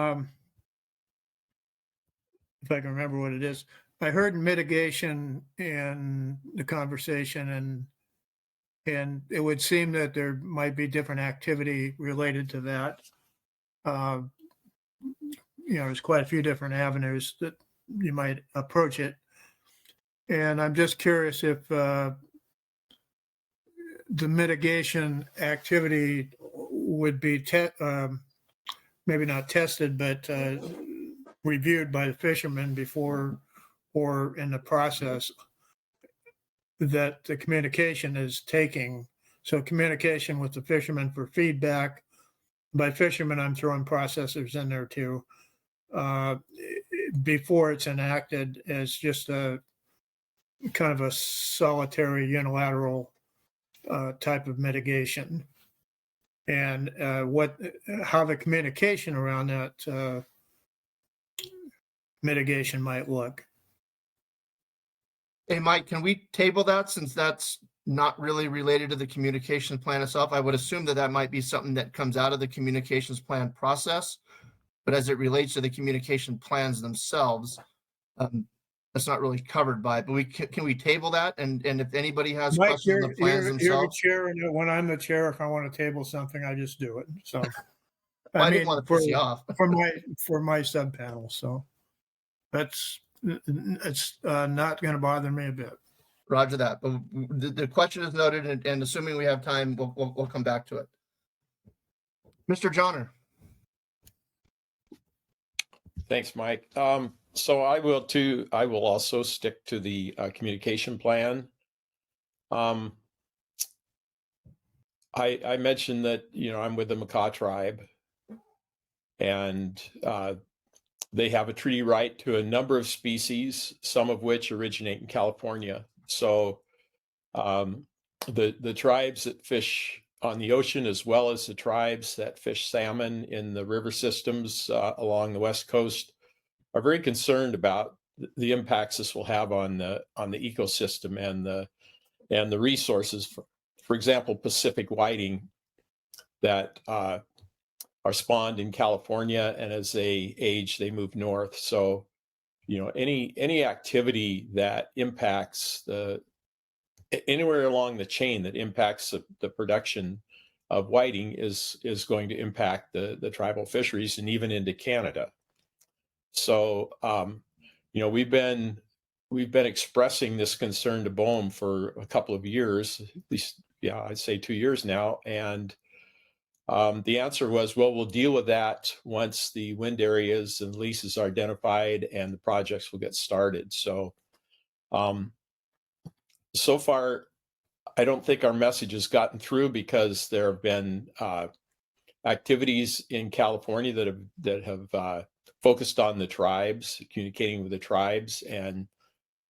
H: I can remember what it is. I heard mitigation in the conversation, and it would seem that there might be different activity related to that. There's quite a few different avenues that you might approach it. And I'm just curious if the mitigation activity would be maybe not tested, but reviewed by the fishermen before or in the process that the communication is taking. So communication with the fishermen for feedback. By fishermen, I'm throwing processors in there too, before it's enacted as just a kind of a solitary unilateral type of mitigation. And how the communication around that mitigation might look.
D: Hey, Mike, can we table that, since that's not really related to the communications plan itself? I would assume that might be something that comes out of the communications plan process, but as it relates to the communication plans themselves, that's not really covered by it. But can we table that? And if anybody has
H: Mike,
D: questions on the plans
H: you're
D: themselves,
H: the chair, and when I'm the chair, if I want to table something, I just do it. So
D: I didn't want to piss you off
H: for my sub panel. So it's not going to bother me a bit.
D: Roger that. But the question is noted, and assuming we have time, we'll come back to it. Mr. Johnner.
G: Thanks, Mike. So I will also stick to the communication plan. I mentioned that, I'm with the Makah tribe, and they have a treaty right to a number of species, some of which originate in California. So the tribes that fish on the ocean, as well as the tribes that fish salmon in the river systems along the West Coast, are very concerned about the impacts this will have on the ecosystem and the resources. For example, Pacific whiting that are spawned in California, and as they age, they move north. So, you know, any activity that impacts anywhere along the chain that impacts the production of whiting is going to impact the tribal fisheries and even into Canada. So, you know, we've been expressing this concern to BOEM for a couple of years, at least, yeah, I'd say 2 years now. And the answer was, well, we'll deal with that once the wind areas and leases are identified and the projects will get started. So, so far, I don't think our message has gotten through because there have been activities in California that have focused on the tribes, communicating with the tribes, and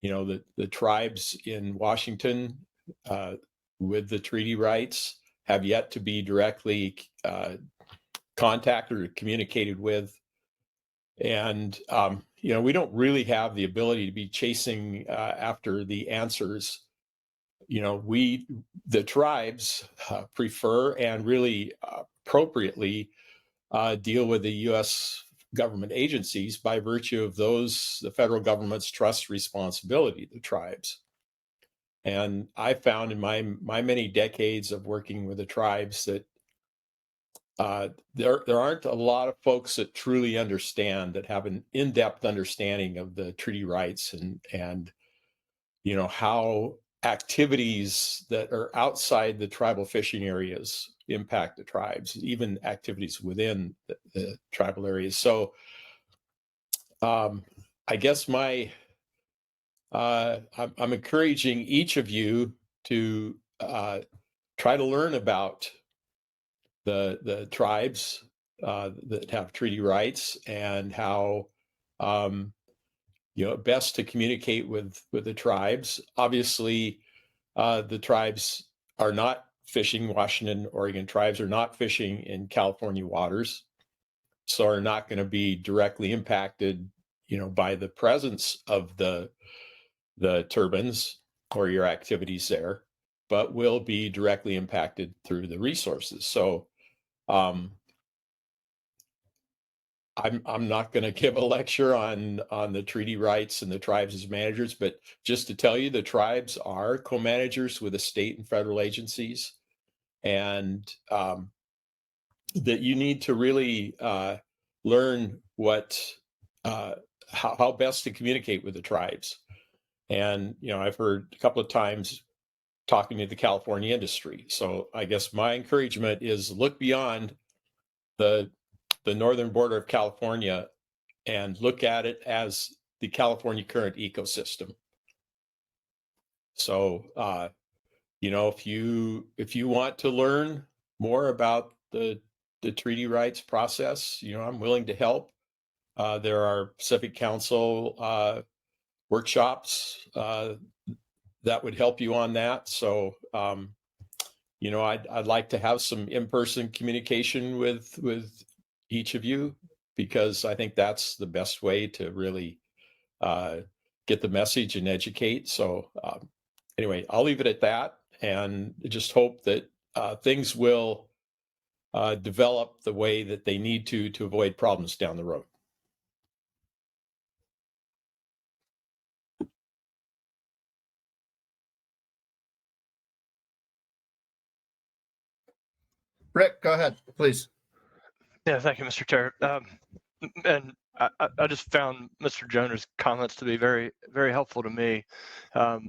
G: you know the tribes in Washington with the treaty rights have yet to be directly contacted or communicated with, and you know we don't really have the ability to be chasing after the answers. You know, the tribes prefer and really appropriately deal with the U.S. government agencies by virtue of the federal government's trust responsibility to the tribes. And I found in my many decades of working with the tribes that there aren't a lot of folks that truly understand, that have an in-depth understanding of the treaty rights and you know how activities that are outside the tribal fishing areas impact the tribes, even activities within the tribal areas. So I guess I'm encouraging each of you to try to learn about the tribes that have treaty rights and how you know, best to communicate with the tribes. Obviously, the tribes are not fishing, Washington, Oregon tribes are not fishing in California waters, so are not going to be directly impacted, you know, by the presence of the turbines or your activities there, but will be directly impacted through the resources. So, I'm not going to give a lecture on the treaty rights and the tribes as managers, but just to tell you, the tribes are co-managers with the state and federal agencies, and that you need to really learn how best to communicate with the tribes. And you know, I've heard a couple of times talking to the California industry. So I guess my encouragement is look beyond the northern border of California and look at it as the California current ecosystem. So, you know, if you want to learn more about the treaty rights process, you know, I'm willing to help. There are Pacific Council workshops that would help you on that. So, you know, I'd like to have some in-person communication with each of you, because I think that's the best way to really get the message and educate. So anyway, I'll leave it at that, and just hope that things will develop the way that they need to avoid problems down the road.
D: Rick, go ahead, please.
K: Yeah, thank you, Mr. Chair. And I just found Mr. Joner's comments to be very, very helpful to me. I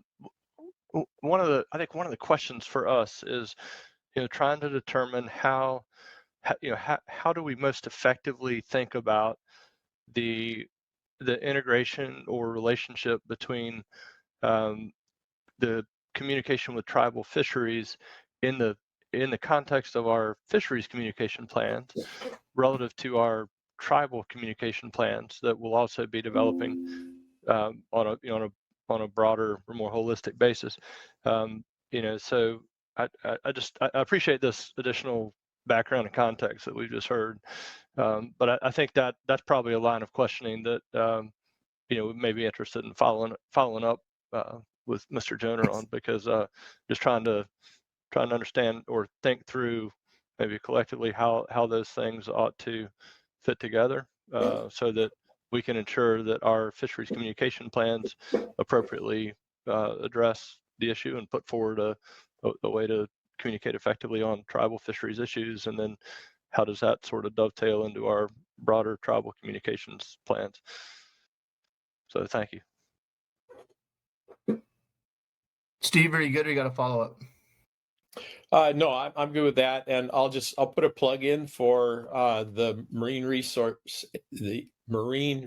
K: think one of the questions for us is, you know, trying to determine how do we most effectively think about the integration or relationship between the communication with tribal fisheries in the context of our fisheries communication plans relative to our tribal communication plans that will also be developing on a on a broader or more holistic basis. So I appreciate this additional background and context that we've just heard. But I think that's probably a line of questioning that we may be interested in following up with Mr. Joner on, because just trying to understand or think through maybe collectively how those things ought to fit together, so that we can ensure that our fisheries communication plans appropriately address the issue and put forward a way to communicate effectively on tribal fisheries issues. And then how does that sort of dovetail into our broader tribal communications plans? So thank you.
D: Steve, are you good, or you got a follow-up?
G: No, I'm good with that, and I'll put a plug in for the Marine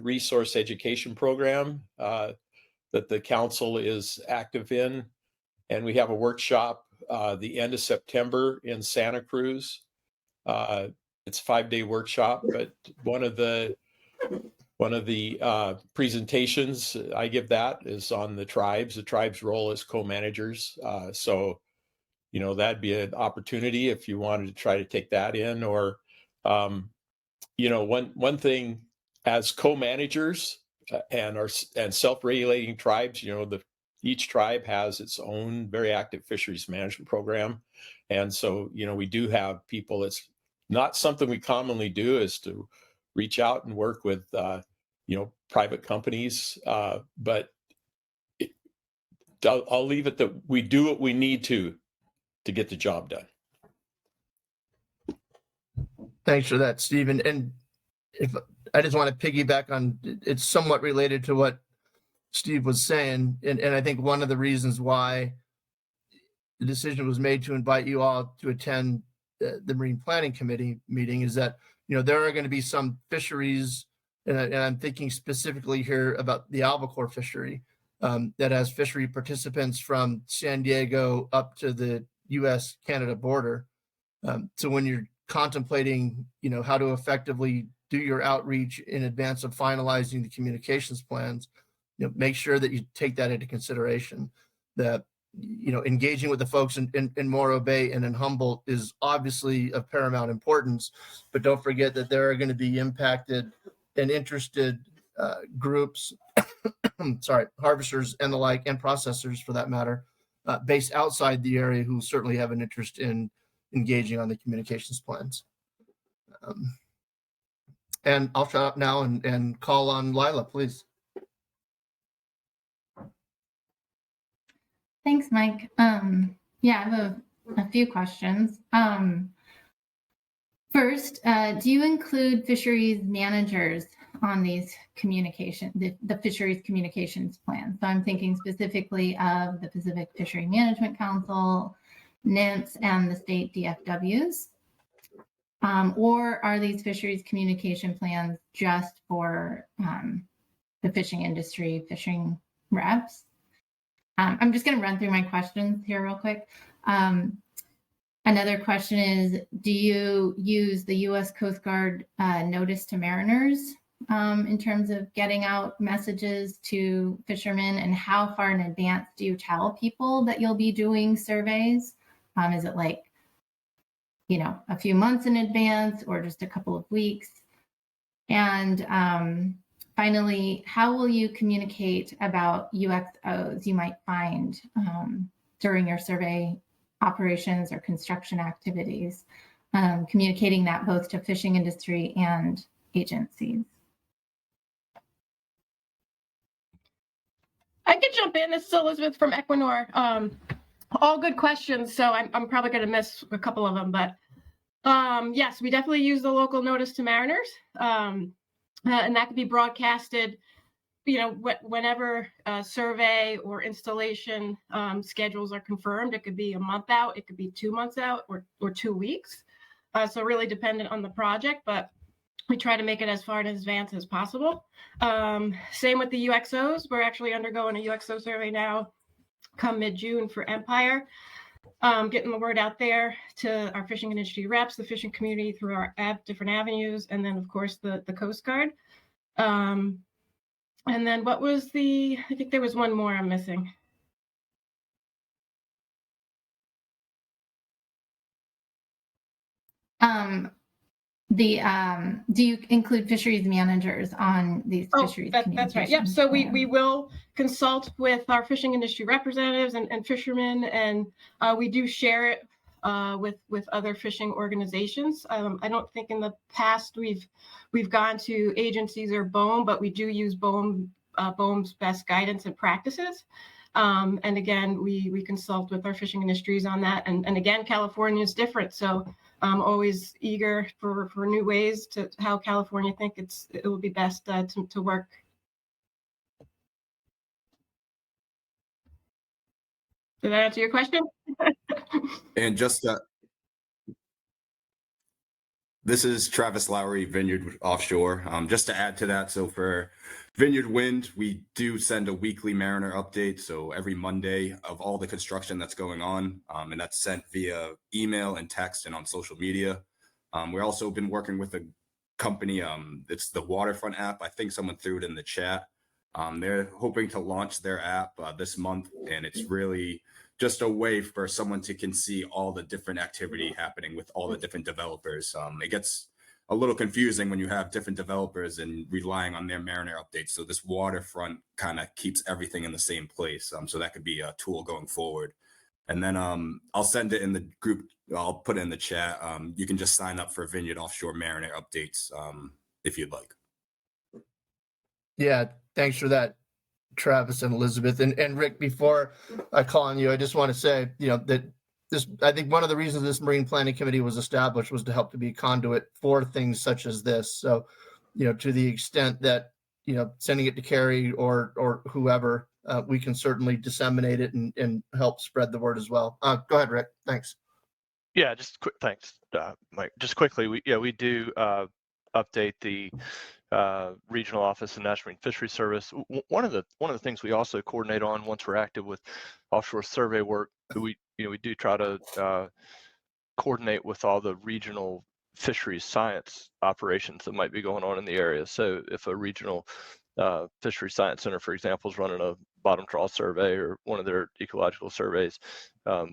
G: Resource Education Program that the council is active in, and we have a workshop the end of September in Santa Cruz. It's a 5-day workshop, but one of the presentations I give that is on the tribe's role as co-managers. So, that'd be an opportunity if you wanted to try to take that in, or, one thing as co-managers and self-regulating tribes, each tribe has its own very active fisheries management program. And so, we do have people. It's not something we commonly do, is to reach out and work with, private companies. But I'll leave it that we do what we need to get the job done.
D: Thanks for that, Stephen. And if I just want to piggyback on, it's somewhat related to what Steve was saying. And I think one of the reasons why the decision was made to invite you all to attend the Marine Planning Committee meeting is that, there are going to be some fisheries, and I'm thinking specifically here about the albacore fishery, that has fishery participants from San Diego up to the U.S.-Canada border. So when you're contemplating, how to effectively do your outreach in advance of finalizing the communications plans, make sure that you take that into consideration. That, engaging with the folks in Morro Bay and in Humboldt is obviously of paramount importance, but don't forget that there are going to be impacted and interested groups, harvesters and the like, and processors for that matter, based outside the area, who certainly have an interest in engaging on the communications plans. And I'll shut up now and call on Lila, please.
F: Thanks, Mike. Yeah, I have a few questions. First, do you include fisheries managers on these the fisheries communications plan? So I'm thinking specifically of the Pacific Fishery Management Council, NIMS, and the state DFWs. Or are these fisheries communication plans just for the fishing industry, fishing reps? I'm just going to run through my questions here real quick. Another question is, do you use the U.S. Coast Guard notice to mariners in terms of getting out messages to fishermen, and how far in advance do you tell people that you'll be doing surveys? Is it like, a few months in advance, or just a couple of weeks? And finally, how will you communicate about UXOs you might find during your survey operations or construction activities, communicating that both to fishing industry and agencies?
O: I could jump in. This is Elizabeth from Equinor. All good questions, so I'm probably going to miss a couple of them, but yes, we definitely use the local notice to mariners, and that could be broadcasted, whenever a survey or installation schedules are confirmed. It could be a month out, it could be 2 months out, or 2 weeks. So really dependent on the project, but we try to make it as far in advance as possible. Same with the UXOs. We're actually undergoing a UXO survey now come mid-June for Empire, getting the word out there to our fishing industry reps, the fishing community through our different avenues, and then of course the Coast Guard. And then what was I think there was one more I'm missing.
F: Do you include fisheries managers on these fisheries
O: That's right. Yep.
F: communications
O: So
F: plans?
O: we will consult with our fishing industry representatives and fishermen, and we do share it with other fishing organizations. I don't think in the past we've gone to agencies or BOEM, but we do use BOEM's best guidance and practices. And again, we consult with our fishing industries on that. And again, California is different. So I'm always eager for new ways to how California think it will be best to work. Did that answer your question?
P: And just this is Travis Lowry, Vineyard Offshore. Just to add to that, so for Vineyard Wind, we do send a weekly Mariner update. So every Monday of all the construction that's going on, and that's sent via email and text and on social media. We've also been working with a company. It's the Waterfront app. I think someone threw it in the chat. They're hoping to launch their app this month, and it's really just a way for someone can see all the different activity happening with all the different developers. It gets a little confusing when you have different developers and relying on their Mariner updates. So this Waterfront kind of keeps everything in the same place. So that could be a tool going forward. And then I'll send it in the group. I'll put it in the chat. You can just sign up for Vineyard Offshore Mariner updates if you'd like.
D: Yeah, thanks for that, Travis and Elizabeth. And Rick, before I call on you, I just want to say, that I think one of the reasons this Marine Planning Committee was established was to help to be a conduit for things such as this. So, to the extent that, sending it to Carrie or whoever, we can certainly disseminate it and help spread the word as well. Go ahead, Rick. Thanks.
K: Yeah, just quick. Thanks, Mike. Just quickly, we do update the regional office and National Marine Fisheries Service. One of the things we also coordinate on once we're active with offshore survey work, we do try to coordinate with all the regional fisheries science operations that might be going on in the area. So if a regional fisheries science center, for example, is running a bottom trawl survey or one of their ecological surveys,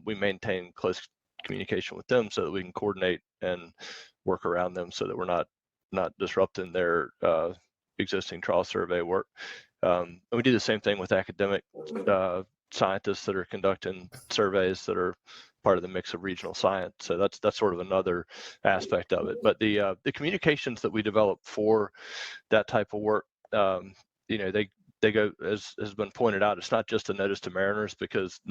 K: we maintain close communication with them so that we can coordinate and work around them so that we're not disrupting their existing trawl survey work. And we do the same thing with academic scientists that are conducting surveys that are part of the mix of regional science. So that's sort of another aspect of it. But the communications that we develop for that type of work, they go, as has been pointed out, it's not just a notice to mariners, because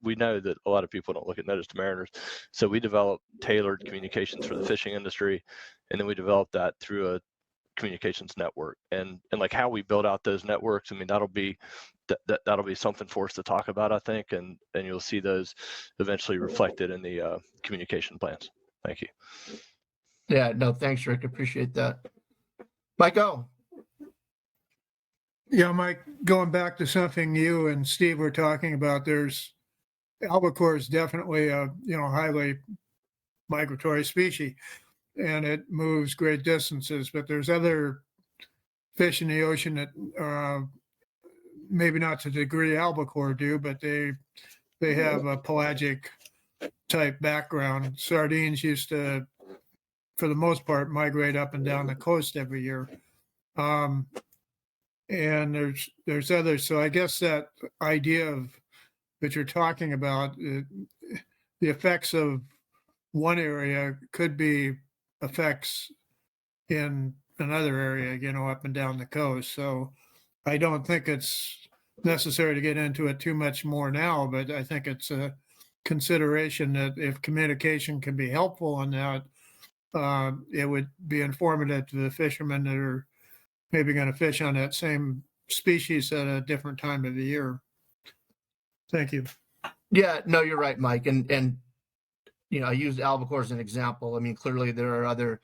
K: we know that a lot of people don't look at notice to mariners. So we develop tailored communications for the fishing industry, and then we develop that through a communications network. And like how we build out those networks, I mean, that'll be something for us to talk about, I think, and you'll see those eventually reflected in the communication plans. Thank you.
D: Yeah, no, thanks, Rick. Appreciate that. Mike O.
H: Yeah, Mike, going back to something you and Steve were talking about, albacore is definitely a highly migratory species, and it moves great distances. But there's other fish in the ocean that maybe not to the degree albacore do, but they have a pelagic type background. Sardines used to, for the most part, migrate up and down the coast every year. And there's others. So I guess that idea that you're talking about, the effects of one area could be effects in another area, up and down the coast. So I don't think it's necessary to get into it too much more now, but I think it's a consideration that if communication can be helpful in that, it would be informative to the fishermen that are maybe going to fish on that same species at a different time of the year. Thank you.
D: Yeah, no, you're right, Mike. And I used albacore as an example. I mean, clearly there are other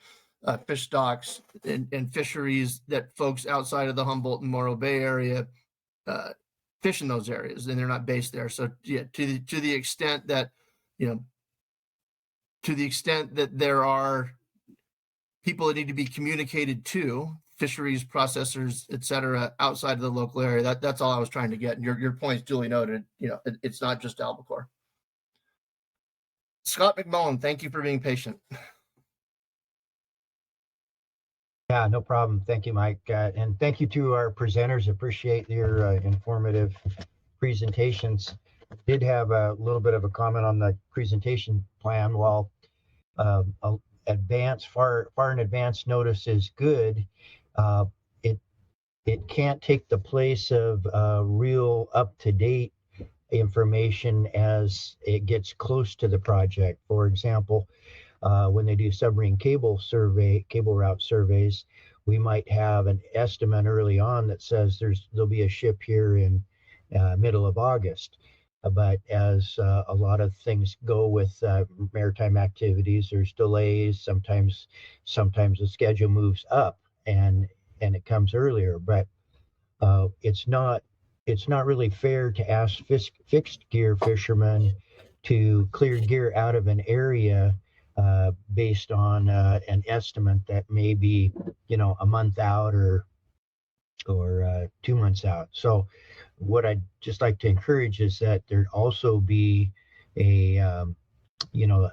D: fish stocks and fisheries that folks outside of the Humboldt and Morro Bay area fish in those areas, and they're not based there. So yeah, to the extent that there are people that need to be communicated to fisheries processors, et cetera, outside of the local area. That's all I was trying to get. And your point's duly noted. You know, it's not just albacore. Scott McMullen, thank you for being patient.
I: Yeah, no problem. Thank you, Mike. And thank you to our presenters. Appreciate your informative presentations. Did have a little bit of a comment on the presentation plan. While far in advance notice is good, it can't take the place of real up-to-date information as it gets close to the project. For example, when they do submarine cable route surveys, we might have an estimate early on that says there'll be a ship here in middle of August. But as a lot of things go with maritime activities, there's delays. Sometimes the schedule moves up and it comes earlier. But it's not really fair to ask fixed gear fishermen to clear gear out of an area based on an estimate that may be, a month out or 2 months out. So what I'd just like to encourage is that there also be a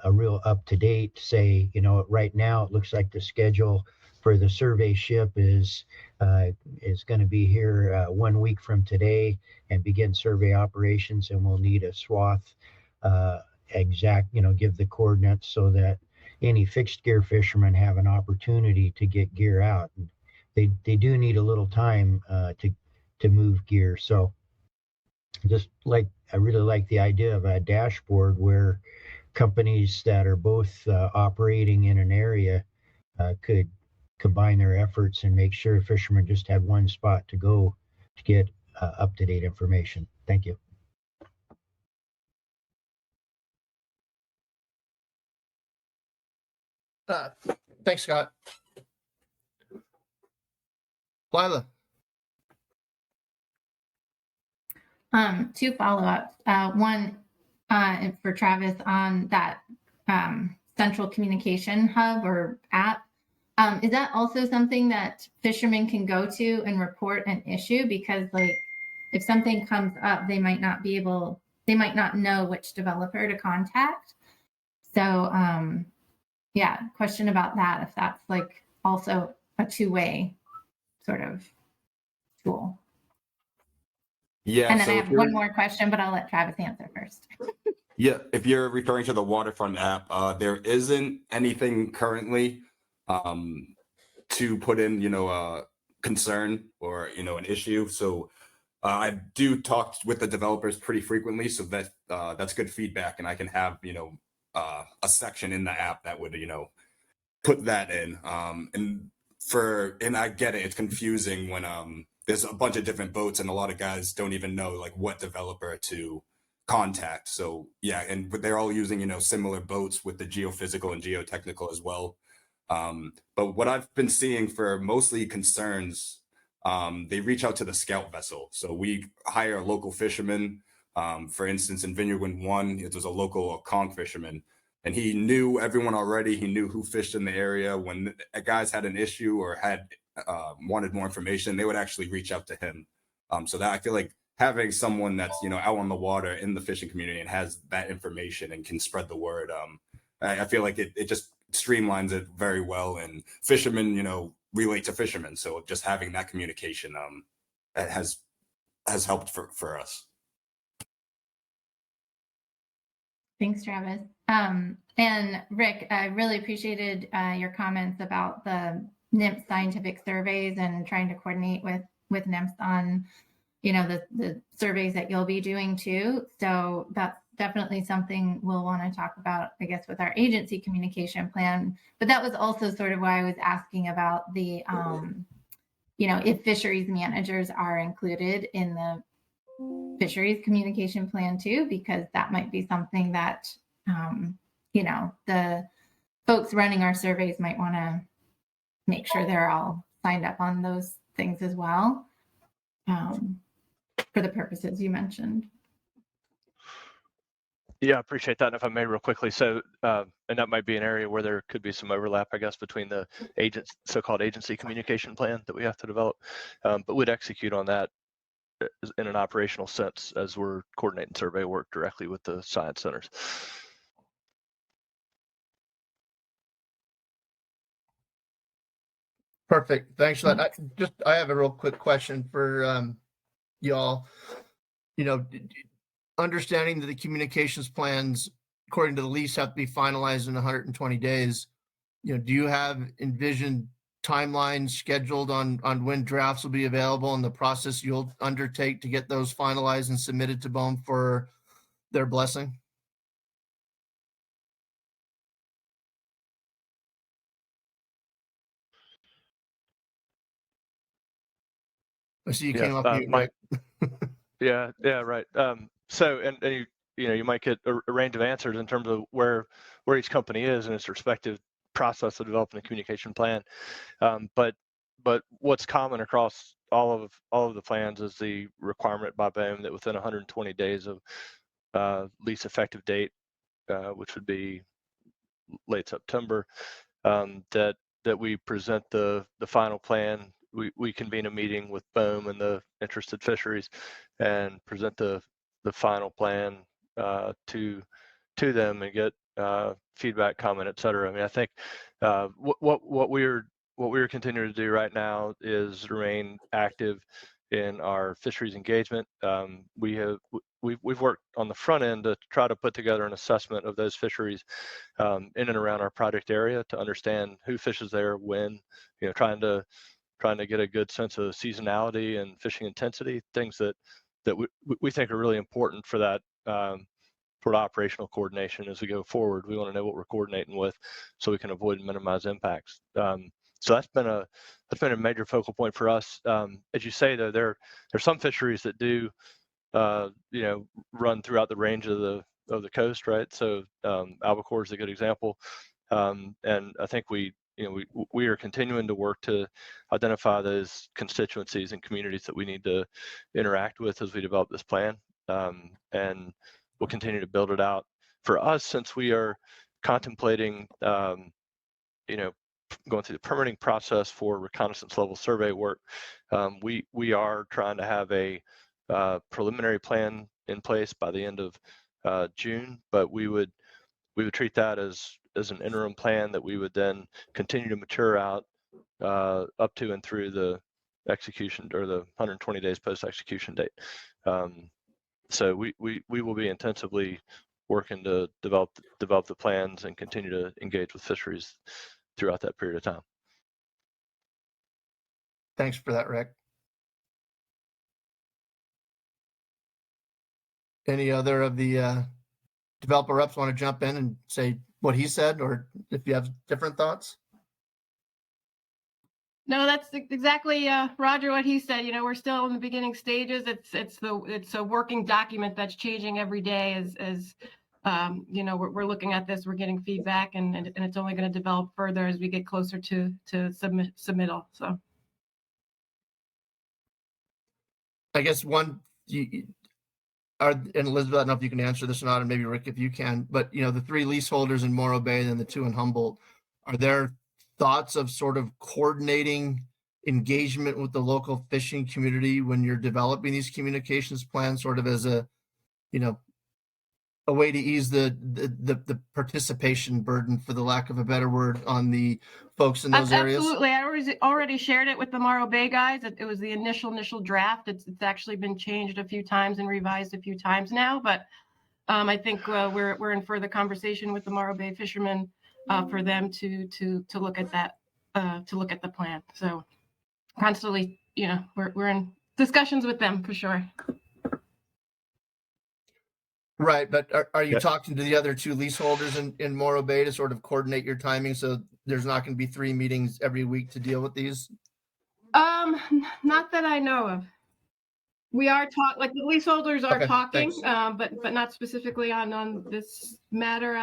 I: real up-to-date, say, right now it looks like the schedule for the survey ship is going to be here 1 week from today and begin survey operations, and we'll need a swath give the coordinates so that any fixed gear fishermen have an opportunity to get gear out. They do need a little time to move gear. So I really like the idea of a dashboard where companies that are both operating in an area could combine their efforts and make sure fishermen just have one spot to go to get up-to-date information. Thank you.
D: Thanks, Scott. Lila.
F: Two follow-ups. One for Travis on that central communication hub or app. Is that also something that fishermen can go to and report an issue? Because if something comes up, they might not know which developer to contact. So question about that, if that's also a two-way sort of tool.
P: Yeah.
F: And then
P: so
F: I have one more question, but I'll let Travis answer first.
P: Yeah, if you're referring to the Waterfront app, there isn't anything currently to put in, a concern or, an issue. So I do talk with the developers pretty frequently, so that's good feedback, and I can have, a section in the app that would, put that in. And I get it, it's confusing when there's a bunch of different boats and a lot of guys don't even know what developer to contact. So yeah, and they're all using, similar boats with the geophysical and geotechnical as well. But what I've been seeing for mostly concerns, they reach out to the scout vessel. So we hire a local fisherman. For instance, in Vineyard Wind 1, it was a local conch fisherman, and he knew everyone already. He knew who fished in the area. When guys had an issue or had wanted more information, they would actually reach out to him. So that I feel like having someone that's, out on the water in the fishing community and has that information and can spread the word, I feel like it just streamlines it very well, and fishermen, relate to fishermen. So just having that communication has helped for us.
F: Thanks, Travis. And Rick, I really appreciated your comments about the NIMS scientific surveys and trying to coordinate with NIMS on, the surveys that you'll be doing too. So that's definitely something we'll want to talk about, I guess, with our agency communication plan. But that was also sort of why I was asking about the, if fisheries managers are included in the fisheries communication plan too, because that might be something that, the folks running our surveys might want to make sure they're all signed up on those things as well, for the purposes you mentioned.
K: Yeah, I appreciate that. And if I may real quickly, so, and that might be an area where there could be some overlap, I guess, between the so-called agency communication plan that we have to develop, but we'd execute on that in an operational sense as we're coordinating survey work directly with the science centers.
D: Perfect. Thanks for that. I have a real quick question for y'all. You know, understanding that the communications plans, according to the lease, have to be finalized in 120 days. You know, do you have envisioned timelines scheduled on when drafts will be available and the process you'll undertake to get those finalized and submitted to BOEM for their blessing? I see you came off mute, Rick.
K: Yeah, right. So, and you might get a range of answers in terms of where each company is in its respective process of developing a communication plan. But what's common across all of the plans is the requirement by BOEM that within 120 days of lease effective date, which would be late September, that we present the final plan. We convene a meeting with BOEM and the interested fisheries and present the final plan to them and get feedback, comment, et cetera. I mean, I think what we're continuing to do right now is remain active in our fisheries engagement. We've worked on the front end to try to put together an assessment of those fisheries in and around our project area to understand who fishes there, when, trying to get a good sense of seasonality and fishing intensity, things that we think are really important for that for operational coordination as we go forward. We want to know what we're coordinating with so we can avoid and minimize impacts. So that's been a major focal point for us. As you say, though, there's some fisheries that do run throughout the range of the coast, right? So albacore is a good example, and I think we are continuing to work to identify those constituencies and communities that we need to interact with as we develop this plan, and we'll continue to build it out. For us, since we are contemplating, going through the permitting process for reconnaissance level survey work, we are trying to have a preliminary plan in place by the end of June, but we would treat that as an interim plan that we would then continue to mature out up to and through the execution or the 120 days post execution date. So we will be intensively working to develop the plans and continue to engage with fisheries throughout that period of time.
D: Thanks for that, Rick. Any other of the developer reps want to jump in and say what he said, or if you have different thoughts?
O: No, that's exactly Roger what he said. We're still in the beginning stages. It's a working document that's changing every day as we're looking at this, we're getting feedback, and it's only going to develop further as we get closer to submittal. So
D: I guess and Elizabeth, I don't know if you can answer this or not, and maybe Rick, if you can, but the 3 leaseholders in Morro Bay and the 2 in Humboldt, are there thoughts of sort of coordinating engagement with the local fishing community when you're developing these communications plans, sort of as a way to ease the participation burden, for the lack of a better word, on the folks in those areas?
O: Absolutely. I already shared it with the Morro Bay guys. It was the initial draft. It's actually been changed a few times and revised a few times now, but I think we're in further conversation with the Morro Bay fishermen for them to look at that, to look at the plan. So constantly, we're in discussions with them for sure.
D: Right, but are you talking to the other 2 leaseholders in Morro Bay to sort of coordinate your timing so there's not going to be 3 meetings every week to deal with these?
O: Not that I know of. We are the leaseholders are
D: Okay,
O: talking,
D: thanks.
O: but not specifically on this matter.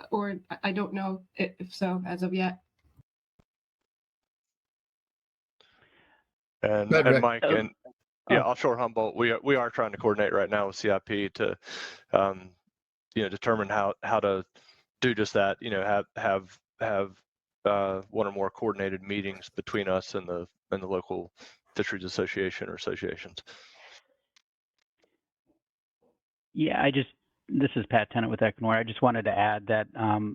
O: Or I don't know if so as of yet.
K: And Mike, and offshore Humboldt, we are trying to coordinate right now with CIP to determine how to do just that. Have one or more coordinated meetings between us and the local fisheries association or associations.
M: Yeah, this is Pat Tennant with Equinor. I just wanted to add that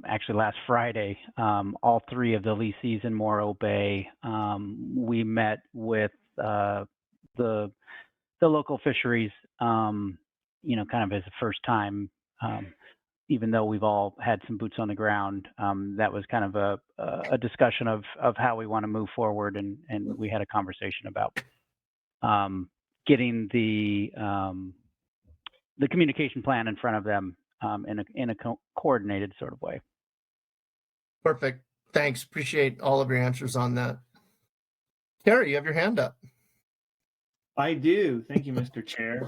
M: actually last Friday, all three of the lessees in Morro Bay, we met with the local fisheries, kind of as a first time, even though we've all had some boots on the ground. That was kind of a discussion of how we want to move forward, and we had a conversation about getting the communication plan in front of them in a coordinated sort of way.
D: Perfect. Thanks. Appreciate all of your answers on that. Carrie, you have your hand up.
A: I do. Thank you, Mr. Chair.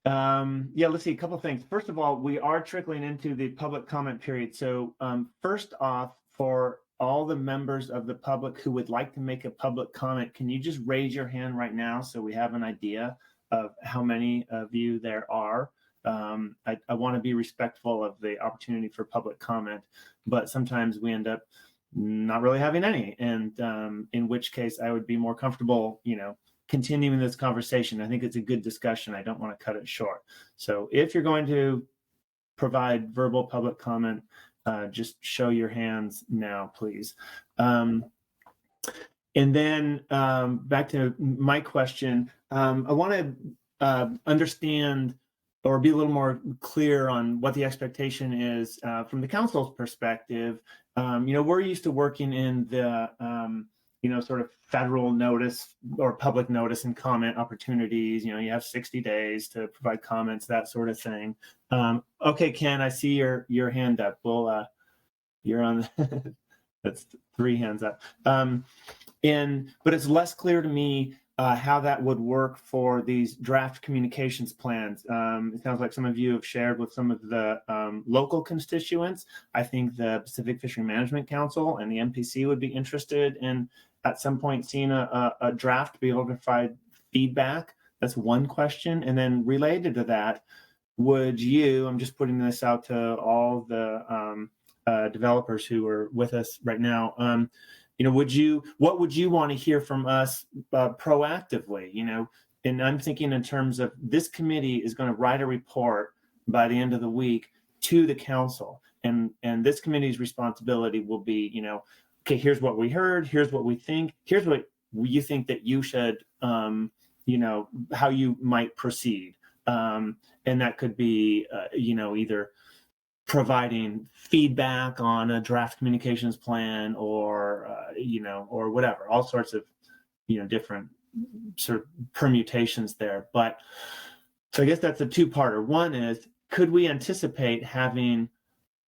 A: Yeah, let's see, a couple of things. First of all, we are trickling into the public comment period. So first off, for all the members of the public who would like to make a public comment, can you just raise your hand right now so we have an idea of how many of you there are? I want to be respectful of the opportunity for public comment, but sometimes we end up not really having any. And in which case I would be more comfortable, continuing this conversation. I think it's a good discussion. I don't want to cut it short. So if you're going to provide verbal public comment, just show your hands now, please. And then back to my question, I want to understand or be a little more clear on what the expectation is from the council's perspective. We're used to working in the, sort of federal notice or public notice and comment opportunities. You have 60 days to provide comments, that sort of thing. Okay, Ken, I see your hand up. Well, you're on. That's 3 hands up. But it's less clear to me how that would work for these draft communications plans. It sounds like some of you have shared with some of the local constituents. I think the Pacific Fishery Management Council and the MPC would be interested in at some point seeing a draft to be able to provide feedback. That's one question. And then related to that, would you, I'm just putting this out to all the developers who are with us right now, what would you want to hear from us proactively? And I'm thinking in terms of this committee is going to write a report by the end of the week to the council, and this committee's responsibility will be, okay, here's what we heard, here's what we think, here's what you think that you should, how you might proceed, and that could be, either providing feedback on a draft communications plan or or whatever, all sorts of different sort of permutations there. But so I guess that's a two-parter. One is, could we anticipate having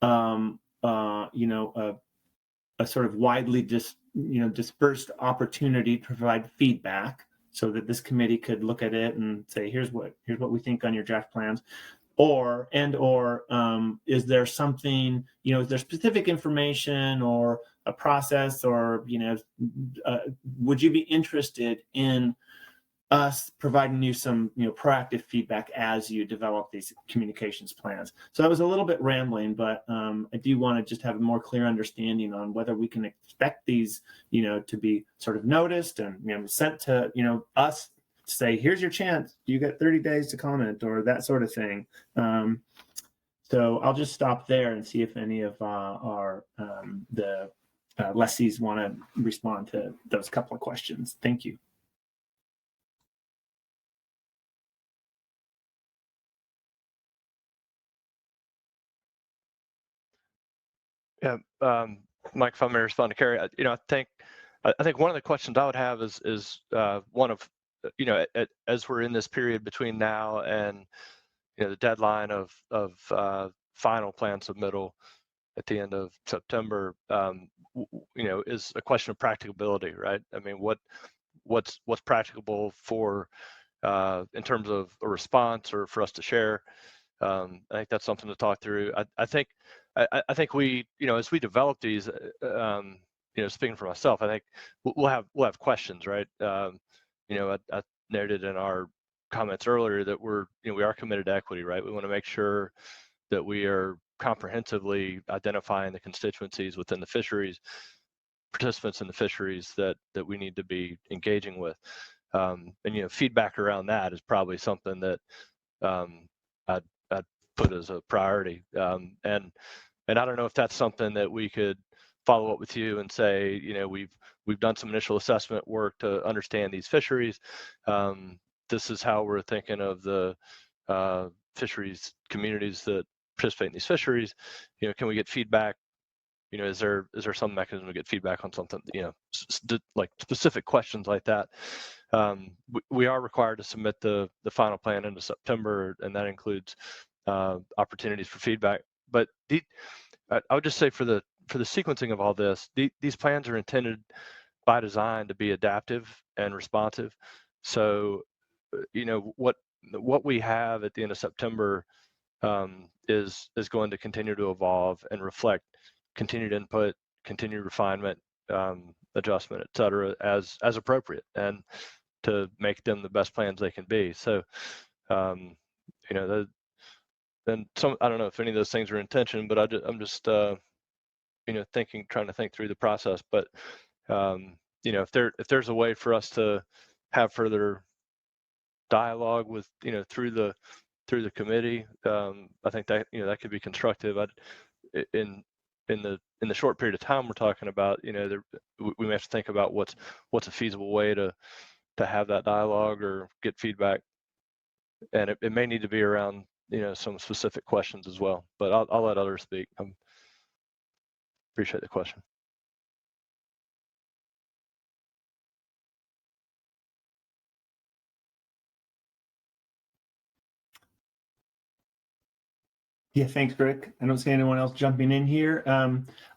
A: a sort of widely dispersed opportunity to provide feedback so that this committee could look at it and say, here's what we think on your draft plans? Or is there something, is there specific information or a process, or, would you be interested in us providing you some, proactive feedback as you develop these communications plans? So that was a little bit rambling, but I do want to just have a more clear understanding on whether we can expect these, to be sort of noticed and, sent to, us, say, here's your chance, you get 30 days to comment, or that sort of thing. So I'll just stop there and see if any of our lessees want to respond to those couple of questions. Thank you.
K: Yeah, Mike, if I may respond to Carrie, I think one of the questions I would have is one of, as we're in this period between now and the deadline of final plan submittal at the end of September, is a question of practicability, right? I mean, what's practicable for in terms of a response or for us to share? I think that's something to talk through. I think we, as we develop these, speaking for myself, I think we'll have questions, right? I noted in our comments earlier that we are committed to equity, right? We want to make sure that we are comprehensively identifying the constituencies within the fisheries, participants in the fisheries that we need to be engaging with. And feedback around that is probably something that I'd put as a priority. And I don't know if that's something that we could follow up with you and say, we've done some initial assessment work to understand these fisheries. This is how we're thinking of the fisheries communities that participate in these fisheries. Can we get feedback? Is there some mechanism to get feedback on something? Like specific questions like that. We are required to submit the final plan into September, and that includes opportunities for feedback. But I would just say for the sequencing of all this, these plans are intended by design to be adaptive and responsive. So, what we have at the end of September is going to continue to evolve and reflect continued input, continued refinement, adjustment, et cetera, as appropriate, and to make them the best plans they can be. So, then I don't know if any of those things are intention, but I'm just trying to think through the process. But if there's a way for us to have further dialogue with through the committee, I think that that could be constructive. In the short period of time we're talking about, we may have to think about what's a feasible way to have that dialogue or get feedback, and it may need to be around some specific questions as well. But I'll let others speak. Appreciate the question.
A: Yeah, thanks, Rick. I don't see anyone else jumping in here.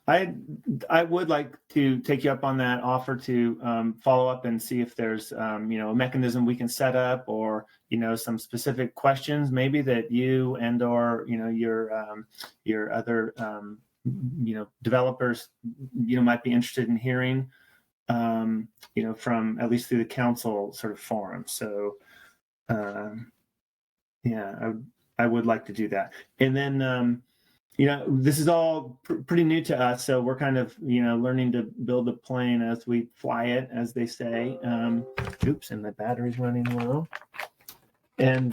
A: I would like to take you up on that offer to follow up and see if there's a mechanism we can set up, or some specific questions maybe that you and or your other developers might be interested in hearing from at least through the council sort of forum. So I would like to do that. And then, this is all pretty new to us. So we're kind of, learning to build a plane as we fly it, as they say. Oops, and the battery's running low. And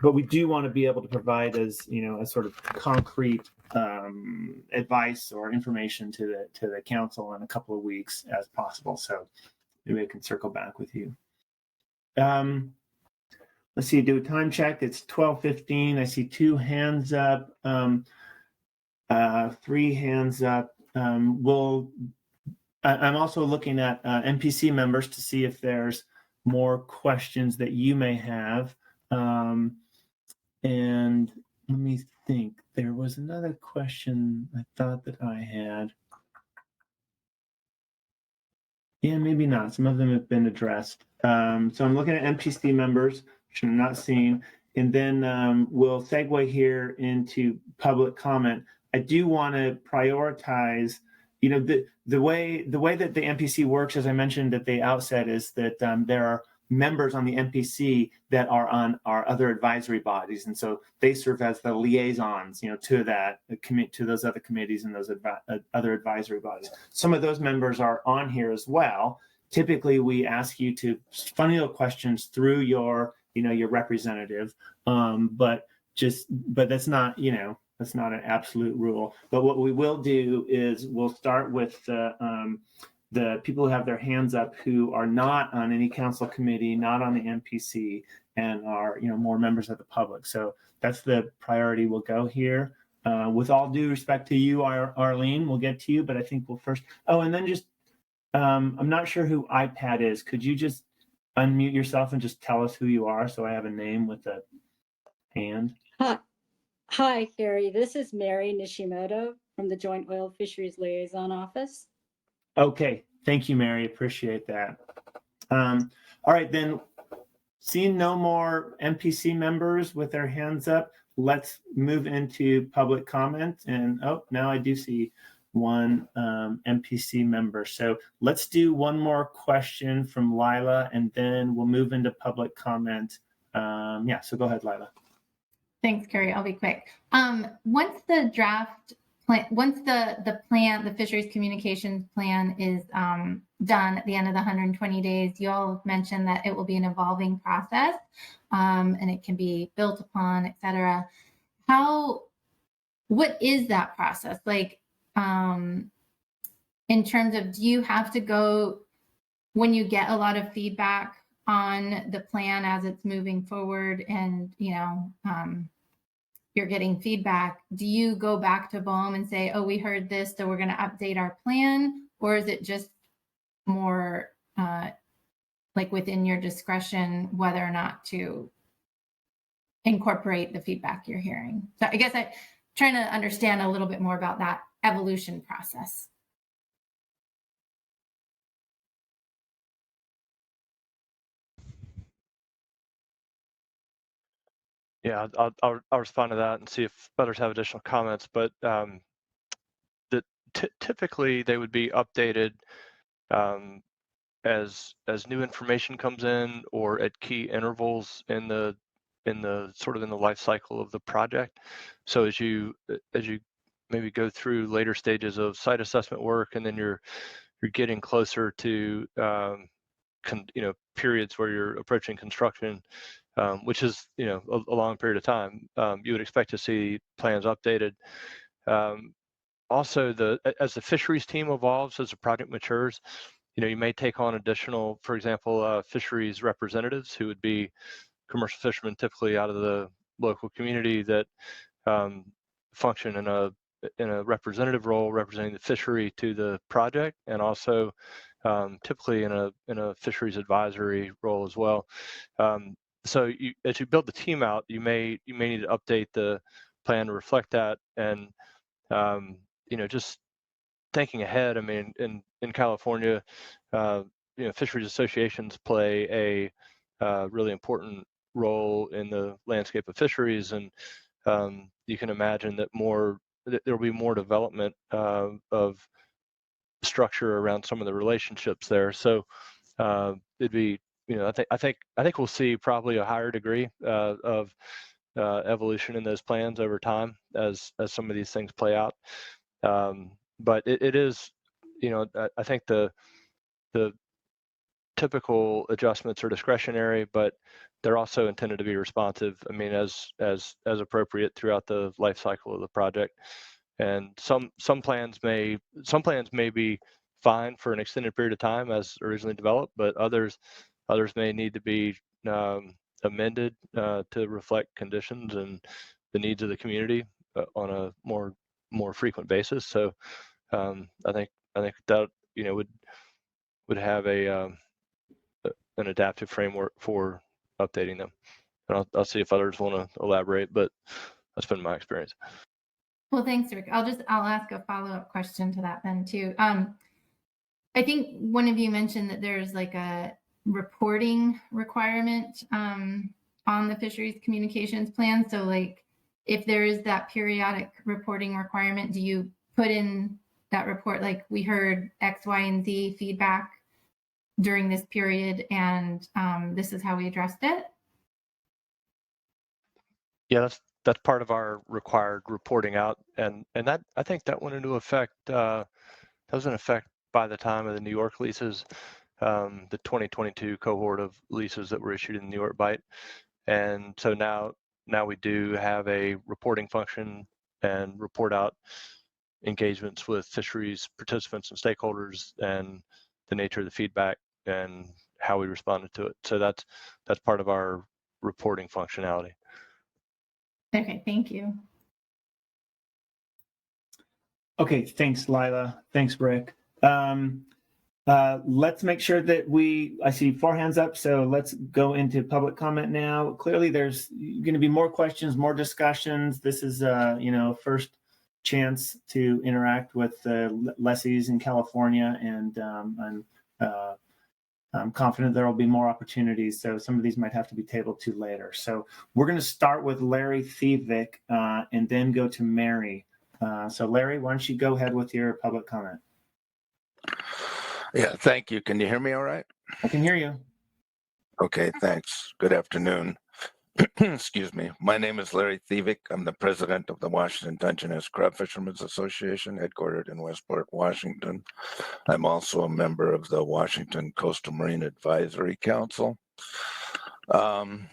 A: but we do want to be able to provide as, a sort of concrete advice or information to the council in a couple of weeks as possible. So maybe I can circle back with you. Let's see, do a time check. It's 12:15. I see 2 hands up, 3 hands up. I'm also looking at NPC members to see if there's more questions that you may have. And let me think. There was another question I thought that I had. Yeah, maybe not. Some of them have been addressed. So I'm looking at NPC members, which I'm not seeing. And then we'll segue here into public comment. I do want to prioritize, the way that the NPC works, as I mentioned at the outset, is that there are members on the NPC that are on our other advisory bodies, and so they serve as the liaisons, to those other committees and those other advisory bodies. Some of those members are on here as well. Typically, we ask you to funnel questions through your representative, but that's not, that's not an absolute rule. But what we will do is we'll start with the people who have their hands up who are not on any council committee, not on the NPC, and are more members of the public. So that's the priority. We'll go here. With all due respect to you, Arlene, we'll get to you, but I think we'll first. Oh, and then just I'm not sure who iPad is. Could you just unmute yourself and just tell us who you are, so I have a name with a hand?
Q: Hi, Carrie. This is Mary Nishimoto from the Joint Oil Fisheries Liaison Office.
A: Okay, thank you, Mary. Appreciate that. All right, then, seeing no more NPC members with their hands up, let's move into public comment. And now I do see one MPC member. So let's do one more question from Lila, and then we'll move into public comment. Yeah, so go ahead, Lila.
F: Thanks, Carrie. I'll be quick. Once the draft plan, once the plan, the fisheries communications plan is done at the end of the 120 days, you all mentioned that it will be an evolving process, and it can be built upon, et cetera. What is that process like? In terms of, do you have to go when you get a lot of feedback on the plan as it's moving forward, and you're getting feedback, do you go back to BOEM and say, oh, we heard this, so we're going to update our plan? Or is it just more like within your discretion whether or not to incorporate the feedback you're hearing? So I guess I'm trying to understand a little bit more about that evolution process.
K: Yeah, I'll respond to that and see if others have additional comments. But typically they would be updated as new information comes in, or at key intervals in the sort of in the life cycle of the project. So as you maybe go through later stages of site assessment work, and then you're getting closer to periods where you're approaching construction, which is a long period of time, you would expect to see plans updated. Also, as the fisheries team evolves, as the project matures, you may take on additional, for example, fisheries representatives who would be commercial fishermen, typically out of the local community, that function in a representative role, representing the fishery to the project, and also typically in a fisheries advisory role as well. So as you build the team out, you may need to update the plan to reflect that. And just thinking ahead, I mean, in California, fisheries associations play a really important role in the landscape of fisheries, and you can imagine that there will be more development of structure around some of the relationships there. So it'd be, I think we'll see probably a higher degree of evolution in those plans over time as some of these things play out. But it is, I think the typical adjustments are discretionary, but they're also intended to be responsive. I mean, as appropriate throughout the life cycle of the project. And some plans may be fine for an extended period of time as originally developed, but others may need to be amended to reflect conditions and the needs of the community on a more frequent basis. So I think that would have an adaptive framework for updating them. And I'll see if others want to elaborate, but that's been my experience.
F: Well, thanks, Rick. I'll ask a follow-up question to that then too. I think one of you mentioned that there's like a reporting requirement on the fisheries communications plan. So like, if there is that periodic reporting requirement, do you put in that report, like we heard X, Y, and Z feedback during this period, and this is how we addressed it?
K: Yeah, that's part of our required reporting out, and that, I think that went into effect. That was in effect by the time of the New York leases, the 2022 cohort of leases that were issued in the New York Bight. And so now we do have a reporting function and report out engagements with fisheries participants and stakeholders, and the nature of the feedback and how we responded to it. So that's part of our reporting functionality.
F: Okay, thank you.
A: Okay, thanks, Lila. Thanks, Rick. Let's make sure that I see 4 hands up, so let's go into public comment now. Clearly, there's going to be more questions, more discussions. This is, first chance to interact with the lessees in California, and I'm confident there will be more opportunities. So some of these might have to be tabled to later. So we're going to start with Larry Thievick and then go to Mary So Larry, why don't you go ahead with your public comment?
R: Yeah, thank you. Can you hear me all right?
A: I can hear you.
R: Okay, thanks. Good afternoon. Excuse me. My name is Larry Thievik. I'm the president of the Washington Dungeness Crab Fishermen's Association, headquartered in Westport, Washington. I'm also a member of the Washington Coastal Marine Advisory Council. I'm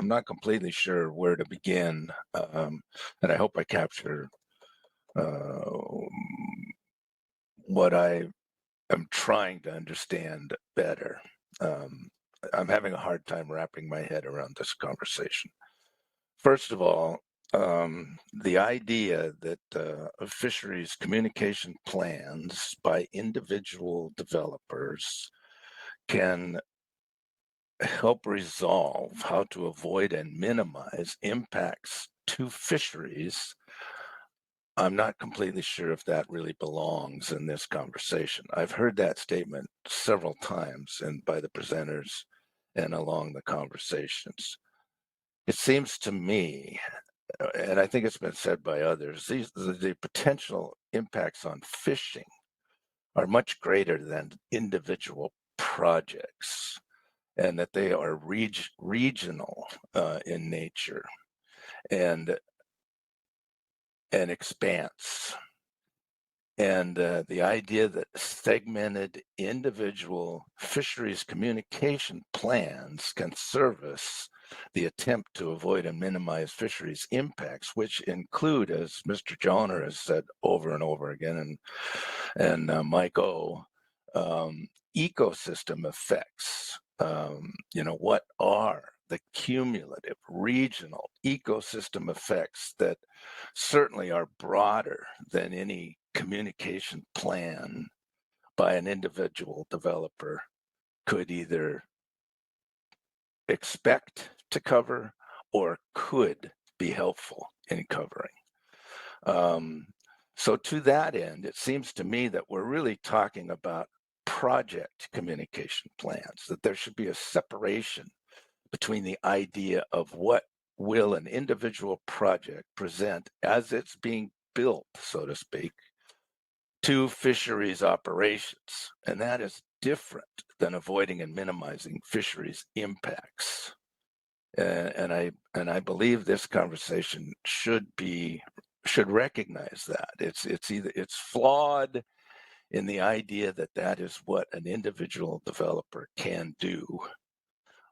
R: not completely sure where to begin, and I hope I capture what I am trying to understand better. I'm having a hard time wrapping my head around this conversation. First of all, the idea that fisheries communication plans by individual developers can help resolve how to avoid and minimize impacts to fisheries, I'm not completely sure if that really belongs in this conversation. I've heard that statement several times and by the presenters and along the conversations. It seems to me, and I think it's been said by others, the potential impacts on fishing are much greater than individual projects, and that they are regional in nature and an expanse. And the idea that segmented individual fisheries communication plans can service the attempt to avoid and minimize fisheries impacts, which include, as Mr. Joner has said over and over again, and Mike O, ecosystem effects. What are the cumulative regional ecosystem effects that certainly are broader than any communication plan by an individual developer could either expect to cover or could be helpful in covering. So to that end, it seems to me that we're really talking about project communication plans, that there should be a separation between the idea of what will an individual project present as it's being built, so to speak, to fisheries operations. And that is different than avoiding and minimizing fisheries impacts. And I believe this conversation should recognize that. It's flawed in the idea that that is what an individual developer can do,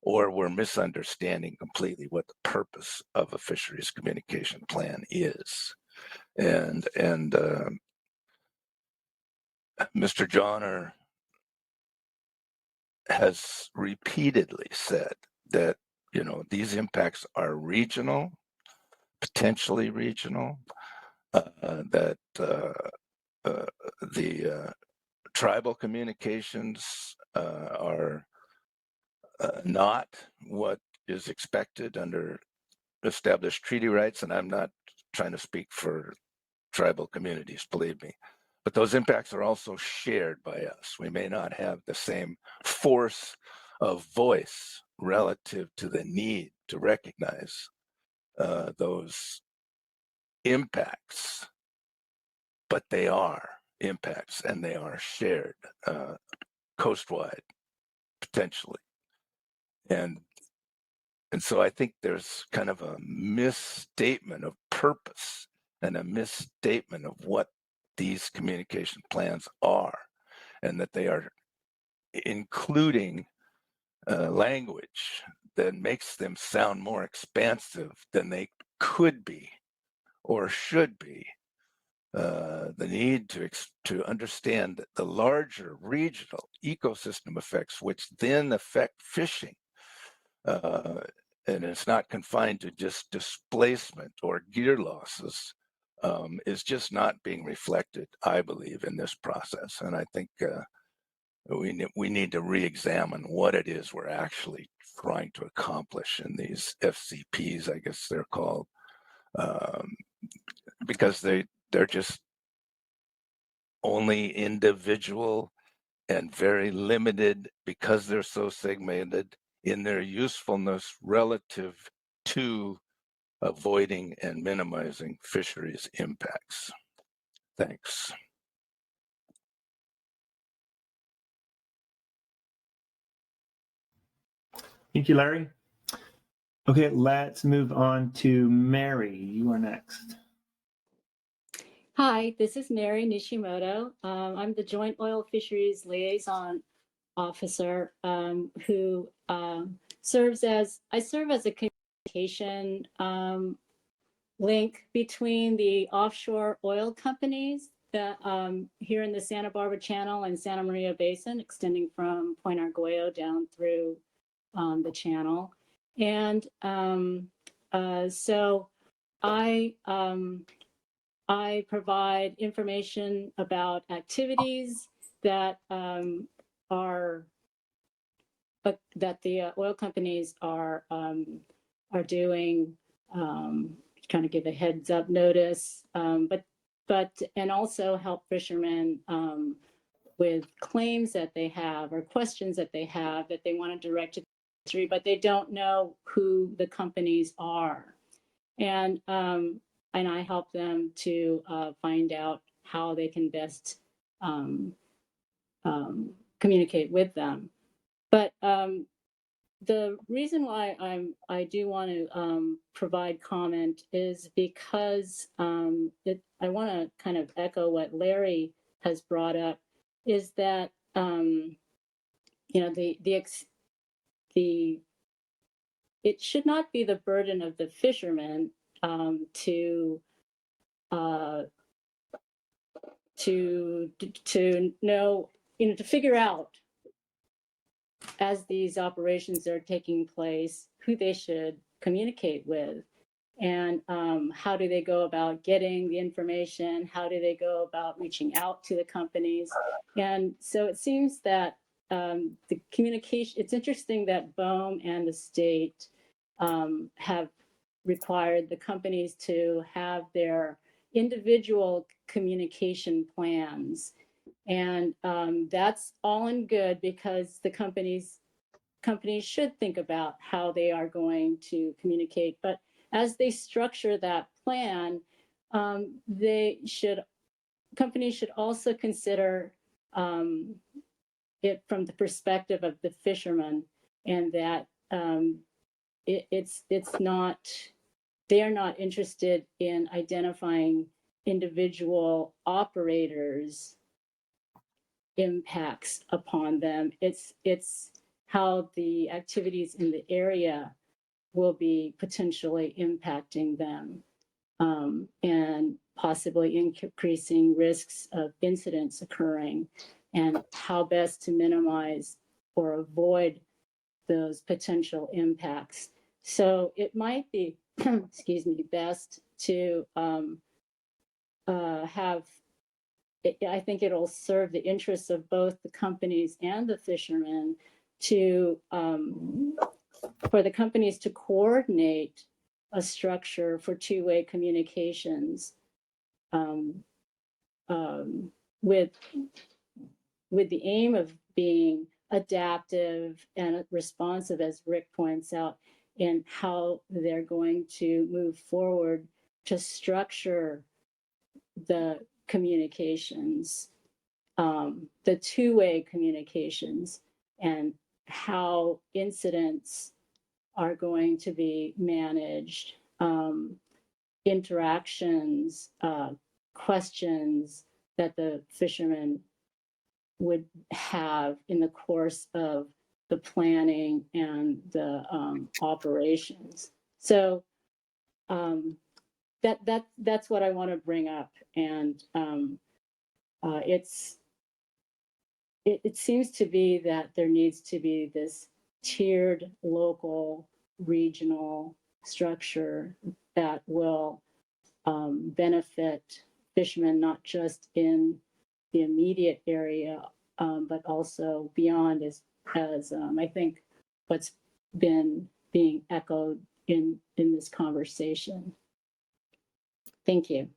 R: or we're misunderstanding completely what the purpose of a fisheries communication plan is. And Mr. Joner has repeatedly said that, these impacts are regional, potentially regional, that the tribal communications are not what is expected under established treaty rights. And I'm not trying to speak for tribal communities, believe me. But those impacts are also shared by us. We may not have the same force of voice relative to the need to recognize those impacts, but they are impacts and they are shared coastwide, potentially. And so I think there's kind of a misstatement of purpose and a misstatement of what these communication plans are, and that they are including language that makes them sound more expansive than they could be or should be. The need to understand the larger regional ecosystem effects, which then affect fishing. And it's not confined to just displacement or gear losses, is just not being reflected, I believe, in this process. And I think we need to re-examine what it is we're actually trying to accomplish in these FCPs, I guess they're called, because they're just only individual and very limited because they're so segmented in their usefulness relative to avoiding and minimizing fisheries impacts. Thanks.
A: Thank you, Larry. Okay, let's move on to Mary. You are next.
Q: Hi, this is Mary Nishimoto. I'm the Joint Oil Fisheries Liaison Officer who serves as a communication link between the offshore oil companies that here in the Santa Barbara Channel and Santa Maria Basin, extending from Point Argolla down through the channel. And so I provide information about activities that that the oil companies are doing, kind of give a heads up notice, but and also help fishermen with claims that they have or questions that they have that they want to direct to the industry, but they don't know who the companies are. And I help them to find out how they can best communicate with them. But the reason why I do want to provide comment is because I want to kind of echo what Larry has brought up, is that it should not be the burden of the fishermen to know, to figure out, as these operations are taking place, who they should communicate with, and how do they go about getting the information, how do they go about reaching out to the companies. And so it seems that the communication, it's interesting that BOEM and the state have required the companies to have their individual communication plans. And that's all in good, because the companies should think about how they are going to communicate. But as they structure that plan, companies should also consider it from the perspective of the fishermen, and that they are not interested in identifying individual operators' impacts upon them. It's how the activities in the area will be potentially impacting them, and possibly increasing risks of incidents occurring, and how best to minimize or avoid those potential impacts. So it might be, excuse me, best to I think it'll serve the interests of both the companies and the fishermen for the companies to coordinate a structure for two-way communications with the aim of being adaptive and responsive, as Rick points out, in how they're going to move forward to structure the communications, the two-way communications, and how incidents are going to be managed, interactions, questions that the fishermen would have in the course of the planning and the operations. So that's what I want to bring up, and it seems to be that there needs to be this tiered local regional structure that will benefit fishermen, not just in the immediate area, but also beyond, as I think what's been being echoed in this conversation. Thank you.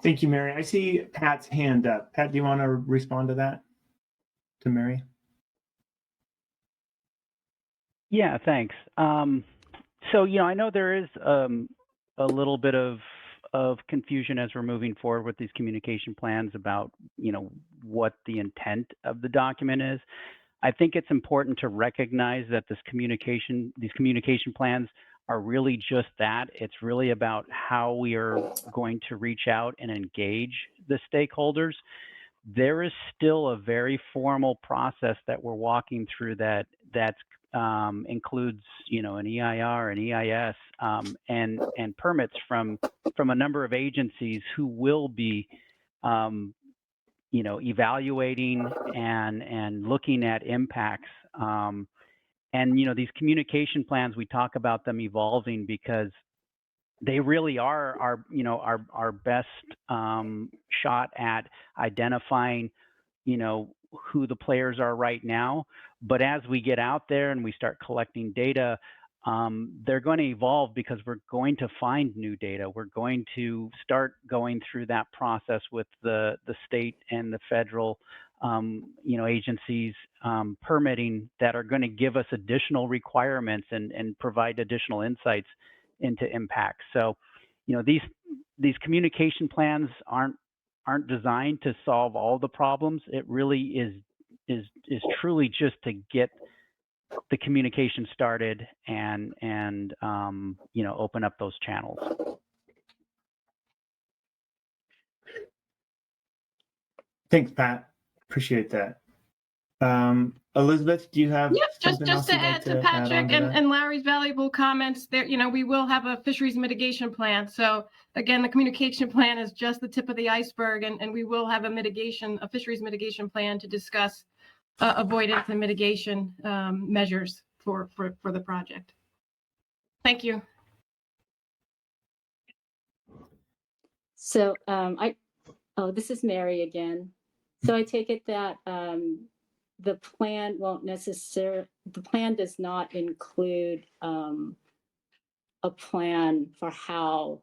A: Thank you, Mary. I see Pat's hand up. Pat, do you want to respond to that, to Mary?
M: Yeah, thanks. So, I know there is a little bit of confusion as we're moving forward with these communication plans about, what the intent of the document is. I think it's important to recognize that these communication plans are really just that. It's really about how we are going to reach out and engage the stakeholders. There is still a very formal process that we're walking through that includes, an EIR, an EIS, and permits from a number of agencies who will be, evaluating and looking at impacts. And these communication plans, we talk about them evolving because they really are our best shot at identifying, who the players are right now. But as we get out there and we start collecting data, they're going to evolve because we're going to find new data. We're going to start going through that process with the state and the federal agencies permitting that are going to give us additional requirements and provide additional insights into impacts. So, these communication plans aren't designed to solve all the problems. It really is truly just to get the communication started and open up those channels.
A: Thanks, Pat. Appreciate that. Elizabeth, do you have
O: Yes,
A: something
O: just
A: else
O: to
A: you'd like
O: add to
A: add
O: Patrick
A: on to that?
O: and Larry's valuable comments there, we will have a fisheries mitigation plan. So again, the communication plan is just the tip of the iceberg, and we will have a fisheries mitigation plan to discuss avoidance and mitigation measures for the project. Thank you.
Q: So this is Mary again. So I take it that the plan does not include a plan for how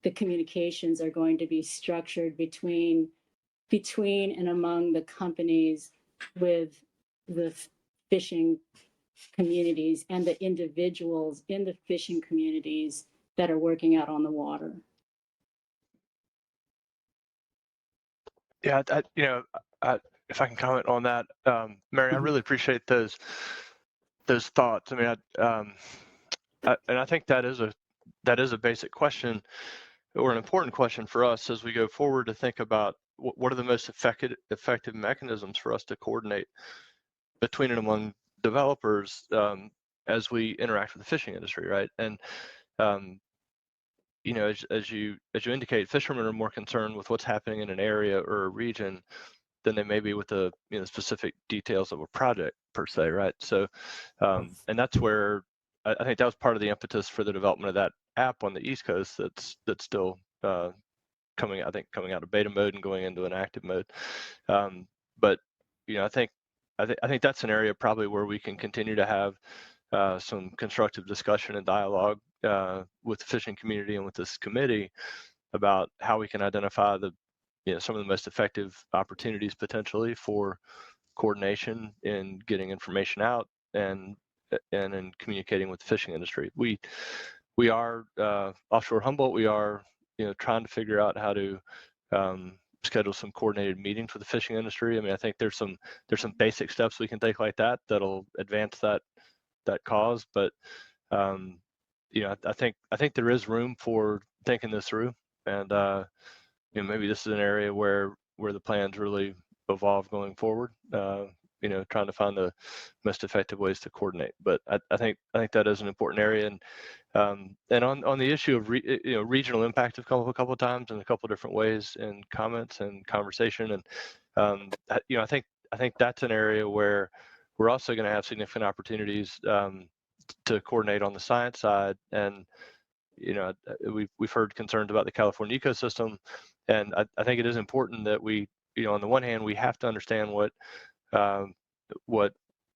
Q: the communications are going to be structured between and among the companies with the fishing communities and the individuals in the fishing communities that are working out on the water.
K: Yeah, if I can comment on that, Mary, I really appreciate those thoughts. I mean, and I think that is a basic question or an important question for us as we go forward to think about what are the most effective mechanisms for us to coordinate between and among developers as we interact with the fishing industry, right? And as you indicate, fishermen are more concerned with what's happening in an area or a region than they may be with the specific details of a project per se, right? So, and that's where I think that was part of the impetus for the development of that app on the East Coast. That's still coming out of beta mode and going into an active mode. But I think that's an area probably where we can continue to have some constructive discussion and dialogue with the fishing community and with this committee about how we can identify some of the most effective opportunities potentially for coordination in getting information out and in communicating with the fishing industry. We are offshore Humboldt. We are trying to figure out how to schedule some coordinated meetings with the fishing industry. I mean, I think there's some basic steps we can take like that that'll advance that cause. But I think there is room for thinking this through, and maybe this is an area where the plans really evolve going forward. Trying to find the most effective ways to coordinate. But I think that is an important area. And on the issue of regional impact, have come up a couple of times in a couple of different ways in comments and conversation. And I think that's an area where we're also going to have significant opportunities to coordinate on the science side. And we've heard concerns about the California ecosystem, and I think it is important that we, on the one hand, we have to understand what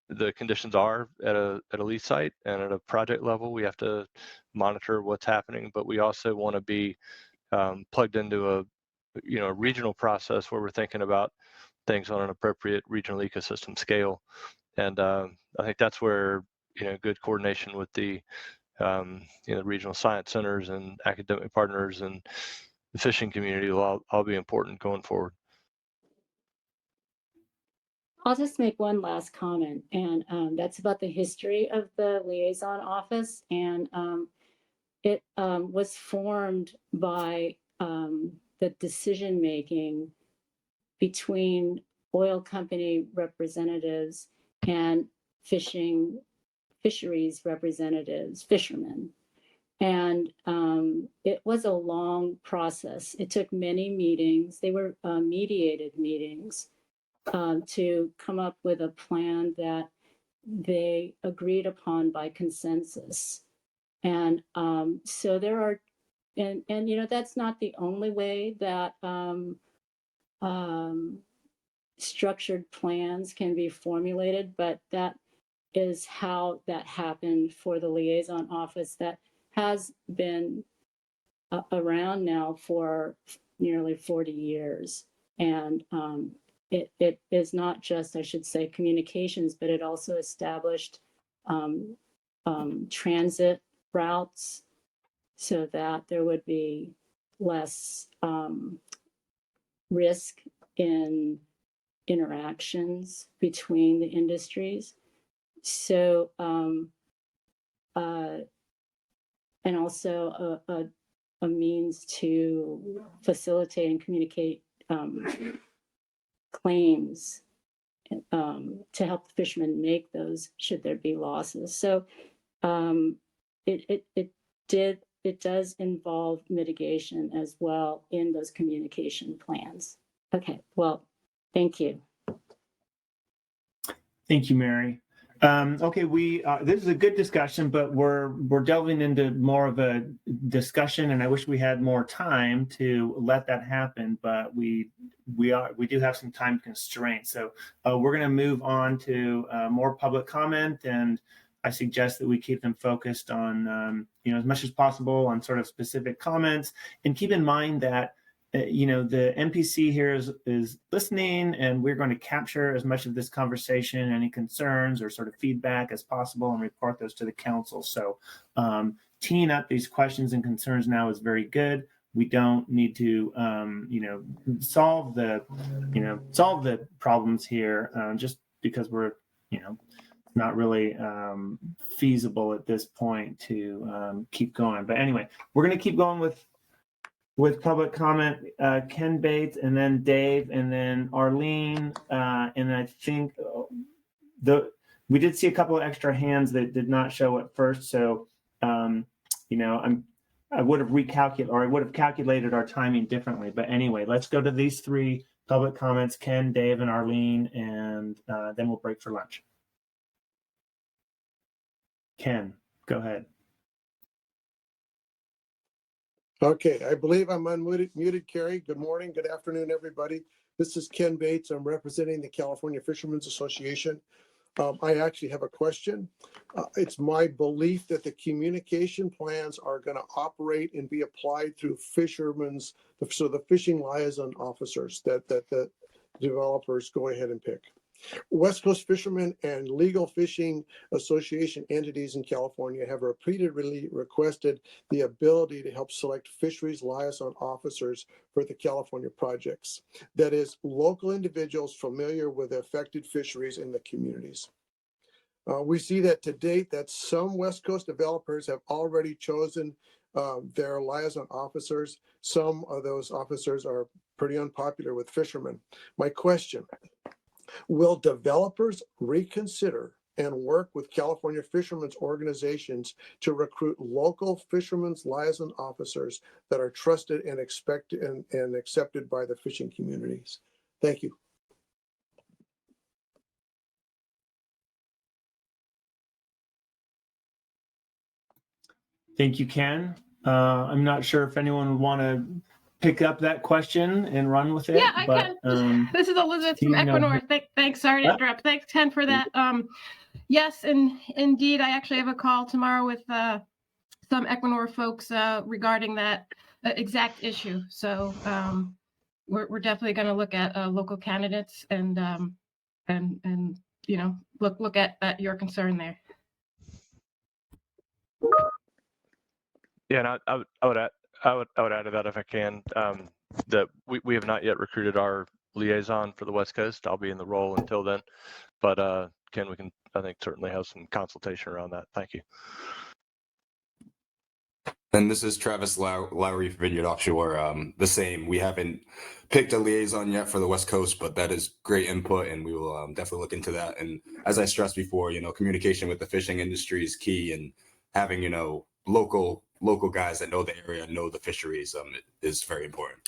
K: the conditions are at a lease site, and at a project level, we have to monitor what's happening. But we also want to be plugged into a regional process where we're thinking about things on an appropriate regional ecosystem scale. And I think that's where good coordination with the regional science centers and academic partners and the fishing community will all be important going forward.
Q: I'll just make one last comment, and that's about the history of the liaison office. And it was formed by the decision making between oil company representatives and fisheries representatives, fishermen. And it was a long process. It took many meetings. They were mediated meetings to come up with a plan that they agreed upon by consensus. And so there are, and that's not the only way that structured plans can be formulated, but that is how that happened for the liaison office that has been around now for nearly 40 years. And it is not just, I should say, communications, but it also established transit routes so that there would be less risk in interactions between the industries. So, and also a means to facilitate and communicate claims to help the fishermen make those should there be losses. So it does involve mitigation as well in those communication plans. Okay, well, thank you.
A: Thank you, Mary. Okay, this is a good discussion, but we're delving into more of a discussion, and I wish we had more time to let that happen. But we do have some time constraints, so we're going to move on to more public comment, and I suggest that we keep them focused on as much as possible on sort of specific comments, and keep in mind that the MPC here is listening, and we're going to capture as much of this conversation, any concerns or sort of feedback as possible, and report those to the council. So teeing up these questions and concerns now is very good. We don't need to, solve the problems here just because we're, not really feasible at this point to keep going. But anyway, we're going to keep going with public comment, Ken Bates, and then Dave, and then Arlene, and I think we did see a couple of extra hands that did not show at first. So, I would have calculated our timing differently. But anyway, let's go to these three public comments: Ken, Dave, and Arlene, and then we'll break for lunch. Ken, go ahead.
S: Okay, I believe I'm unmuted, Carrie. Good morning, good afternoon, everybody. This is Ken Bates. I'm representing the California Fishermen's Association. I actually have a question. It's my belief that the communication plans are going to operate and be applied through the fishing liaison officers that the developers go ahead and pick. West Coast Fishermen and Legal Fishing Association entities in California have repeatedly requested the ability to help select fisheries liaison officers for the California projects. That is, local individuals familiar with the affected fisheries in the communities. We see that to date that some West Coast developers have already chosen their liaison officers. Some of those officers are pretty unpopular with fishermen. My question: will developers reconsider and work with California fishermen's organizations to recruit local fishermen's liaison officers that are trusted and expected and accepted by the fishing communities? Thank you.
A: Thank you, Ken. I'm not sure if anyone would want to pick up that question and run with it.
O: Yeah, I can. This is Elizabeth from Equinor. Thanks. Sorry to interrupt. Thanks, Ken, for that. Yes, and indeed, I actually have a call tomorrow with some Equinor folks regarding that exact issue. So we're definitely going to look at local candidates and look at your concern there.
K: Yeah, and I would add to that if I can, that we have not yet recruited our liaison for the West Coast. I'll be in the role until then, but Ken, we can, I think, certainly have some consultation around that. Thank you.
P: And this is Travis Lowry, Vineyard Offshore. The same. We haven't picked a liaison yet for the West Coast, but that is great input, and we will definitely look into that. And as I stressed before, communication with the fishing industry is key, and having local guys that know the area, know the fisheries, is very important.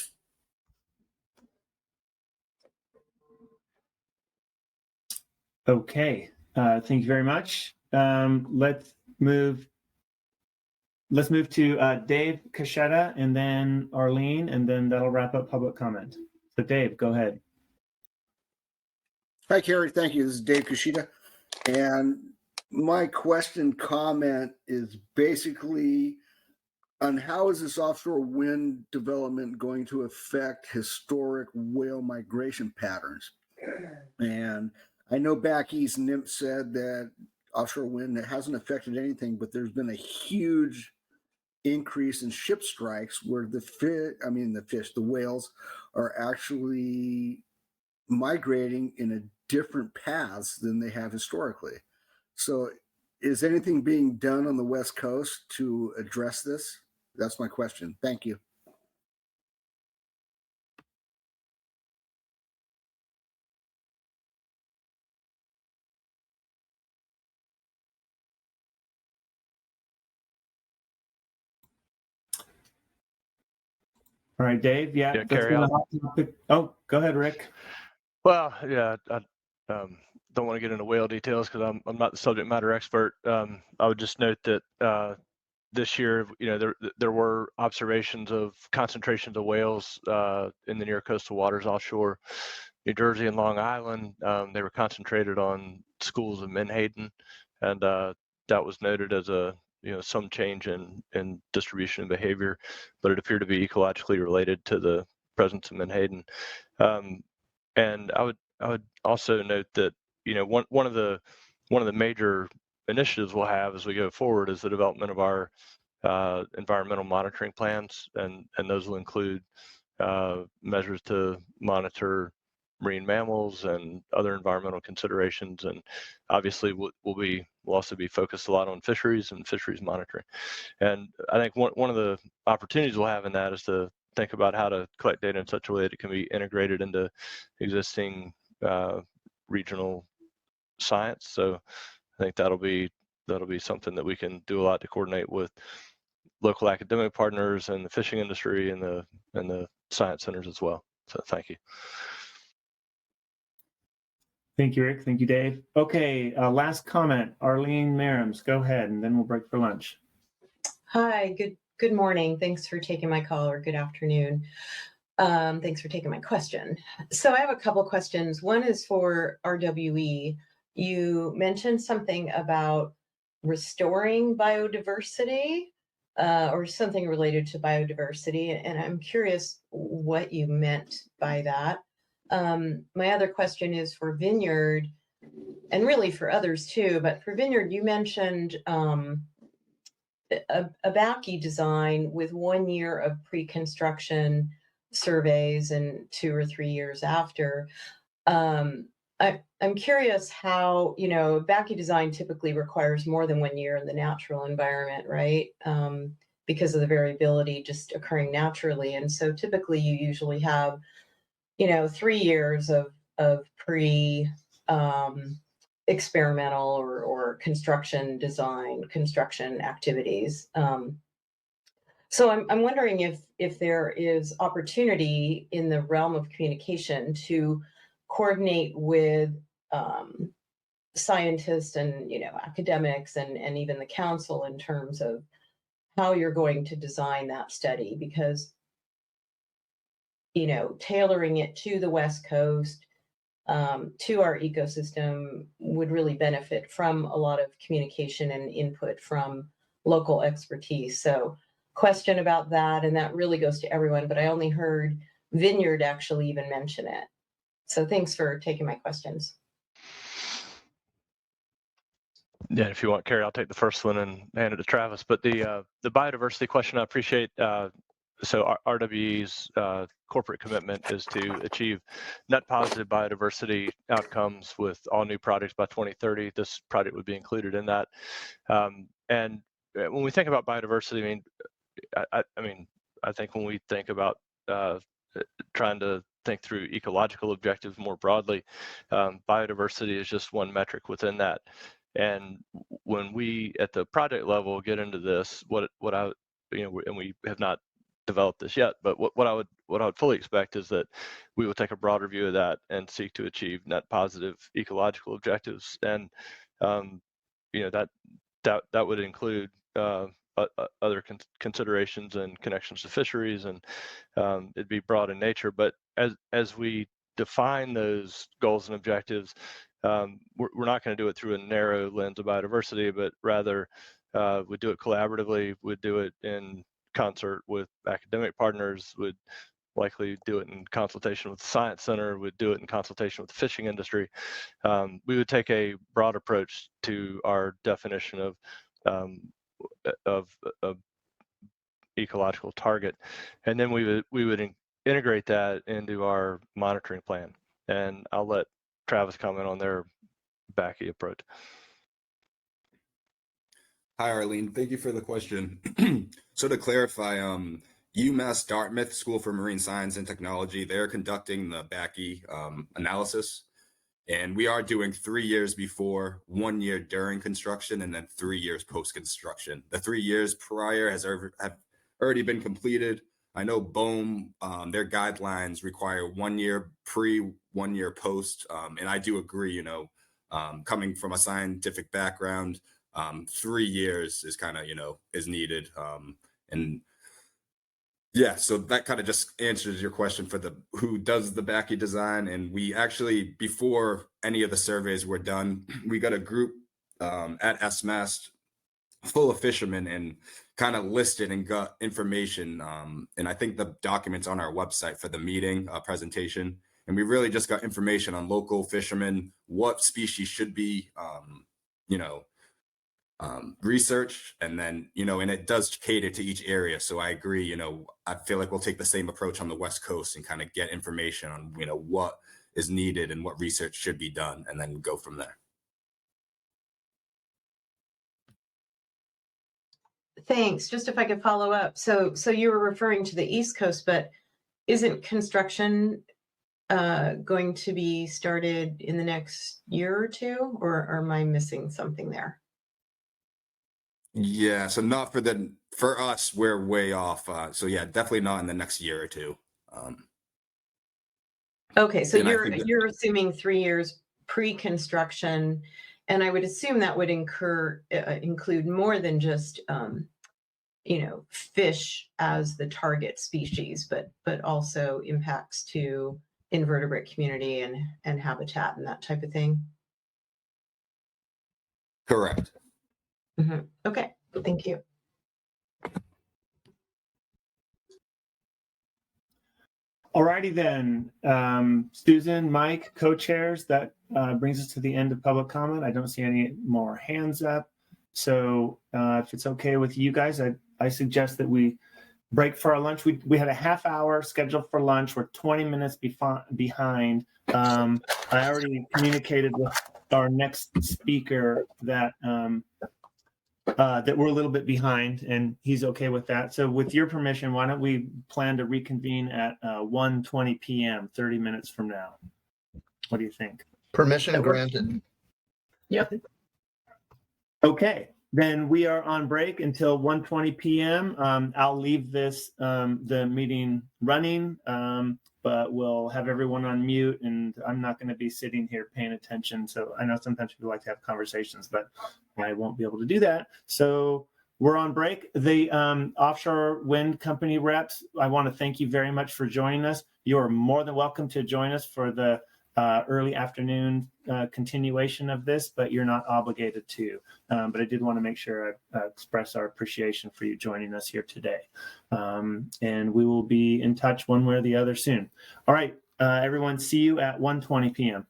A: Okay, thank you very much. Let's move to Dave Cachetta and then Arlene, and then that'll wrap up public comment. So Dave, go ahead.
T: Hi, Carrie. Thank you. This is Dave Cachetta. And my comment is basically on how is this offshore wind development going to affect historic whale migration patterns? And I know back east, NIMP said that offshore wind hasn't affected anything, but there's been a huge increase in ship strikes where the whales are actually migrating in a different paths than they have historically. So is anything being done on the West Coast to address this? That's my question. Thank you.
A: All right, Dave. Yeah.
K: Carrie,
A: oh, go ahead, Rick.
K: Well, yeah, I don't want to get into whale details because I'm not the subject matter expert. I would just note that this year, there were observations of concentrations of whales in the near coastal waters offshore New Jersey and Long Island. They were concentrated on schools of Menhaden, and that was noted as some change in distribution and behavior, but it appeared to be ecologically related to the presence of Menhaden. And I would also note that one of the major initiatives we'll have as we go forward is the development of our environmental monitoring plans, and those will include measures to monitor marine mammals and other environmental considerations, and obviously we'll also be focused a lot on fisheries and fisheries monitoring. And I think one of the opportunities we'll have in that is to think about how to collect data in such a way that it can be integrated into existing regional science. So I think that'll be something that we can do a lot to coordinate with local academic partners and the fishing industry and the science centers as well. So thank you.
A: Thank you, Rick. Thank you, Dave. Okay, last comment, Arlene Merrims, go ahead, and then we'll break for lunch.
U: Hi, good morning. Thanks for taking my call, or good afternoon. Thanks for taking my question. So I have a couple questions. One is for RWE. You mentioned something about restoring biodiversity or something related to biodiversity, and I'm curious what you meant by that. My other question is for Vineyard, and really for others too, but for Vineyard, you mentioned a BACI design with 1 year of pre-construction surveys and 2 or 3 years after. I'm curious how, BACI design typically requires more than 1 year in the natural environment, right? Because of the variability just occurring naturally. And so typically you usually have 3 years of experimental or construction activities. So I'm wondering if there is opportunity in the realm of communication to coordinate with scientists and academics and even the council in terms of how you're going to design that study, because tailoring it to the West Coast, to our ecosystem would really benefit from a lot of communication and input from local expertise. So question about that, and that really goes to everyone, but I only heard Vineyard actually even mention it. So thanks for taking my questions.
K: Yeah, if you want, Carrie, I'll take the first one and hand it to Travis. But the biodiversity question, I appreciate. So RWE's corporate commitment is to achieve net positive biodiversity outcomes with all new projects by 2030. This project would be included in that. And when we think about biodiversity, I think when we think about trying to think through ecological objectives more broadly, biodiversity is just one metric within that. And when we at the project level get into this, what I, and we have not developed this yet, but what I would fully expect is that we will take a broader view of that and seek to achieve net positive ecological objectives. And that would include other considerations and connections to fisheries, and it'd be broad in nature. But as we define those goals and objectives, we're not going to do it through a narrow lens of biodiversity, but rather we do it collaboratively, would do it in concert with academic partners, would likely do it in consultation with the Science Center, would do it in consultation with the fishing industry. We would take a broad approach to our definition of ecological target, and then we would integrate that into our monitoring plan. And I'll let Travis comment on their BACI approach.
P: Hi, Arlene. Thank you for the question. So to clarify, UMass Dartmouth School for Marine Science and Technology, they're conducting the BACI analysis. And we are doing 3 years before, 1 year during construction, and then 3 years post-construction. The 3 years prior have already been completed. I know BOEM, their guidelines require 1 year pre, 1 year post. And I do agree, coming from a scientific background, 3 years is kind of, is needed. And yeah, so that kind of just answers your question for who does the BACI design. And we actually, before any of the surveys were done, we got a group at SMAST full of fishermen and kind of listed and got information. And I think the document's on our website for the meeting presentation. And we really just got information on local fishermen, what species should be, research, and then and it does cater to each area. So I agree, I feel like we'll take the same approach on the West Coast and kind of get information on what is needed and what research should be done, and then go from there.
U: Thanks. Just if I could follow up. So you were referring to the East Coast, but isn't construction going to be started in the next year or two, or am I missing something there?
P: Yeah, so not for us, we're way off. So yeah, definitely not in the next year or two.
U: Okay, so you're assuming 3 years pre-construction, and I would assume that would include more than just fish as the target species, but also impacts to invertebrate community and habitat and that type of thing.
P: Correct.
U: Mm-hmm. Okay, thank you.
A: Alrighty then, Susan, Mike, co-chairs, that brings us to the end of public comment. I don't see any more hands up. So if it's okay with you guys, I suggest that we break for our lunch. We had a half hour scheduled for lunch. We're 20 minutes behind. I already communicated with our next speaker that that we're a little bit behind, and he's okay with that. So with your permission, why don't we plan to reconvene at 1:20 p.m., 30 minutes from now? What do you think?
D: Permission granted.
A: Yep. Okay, then we are on break until 1:20 p.m. I'll leave the meeting running, but we'll have everyone on mute, and I'm not going to be sitting here paying attention. So I know sometimes people like to have conversations, but I won't be able to do that. So we're on break. The offshore wind company reps, I want to thank you very much for joining us. You are more than welcome to join us for the early afternoon continuation of this, but you're not obligated to. But I did want to make sure I express our appreciation for you joining us here today. And we will be in touch one way or the other soon. All right, everyone, see you at 1:20 p.m.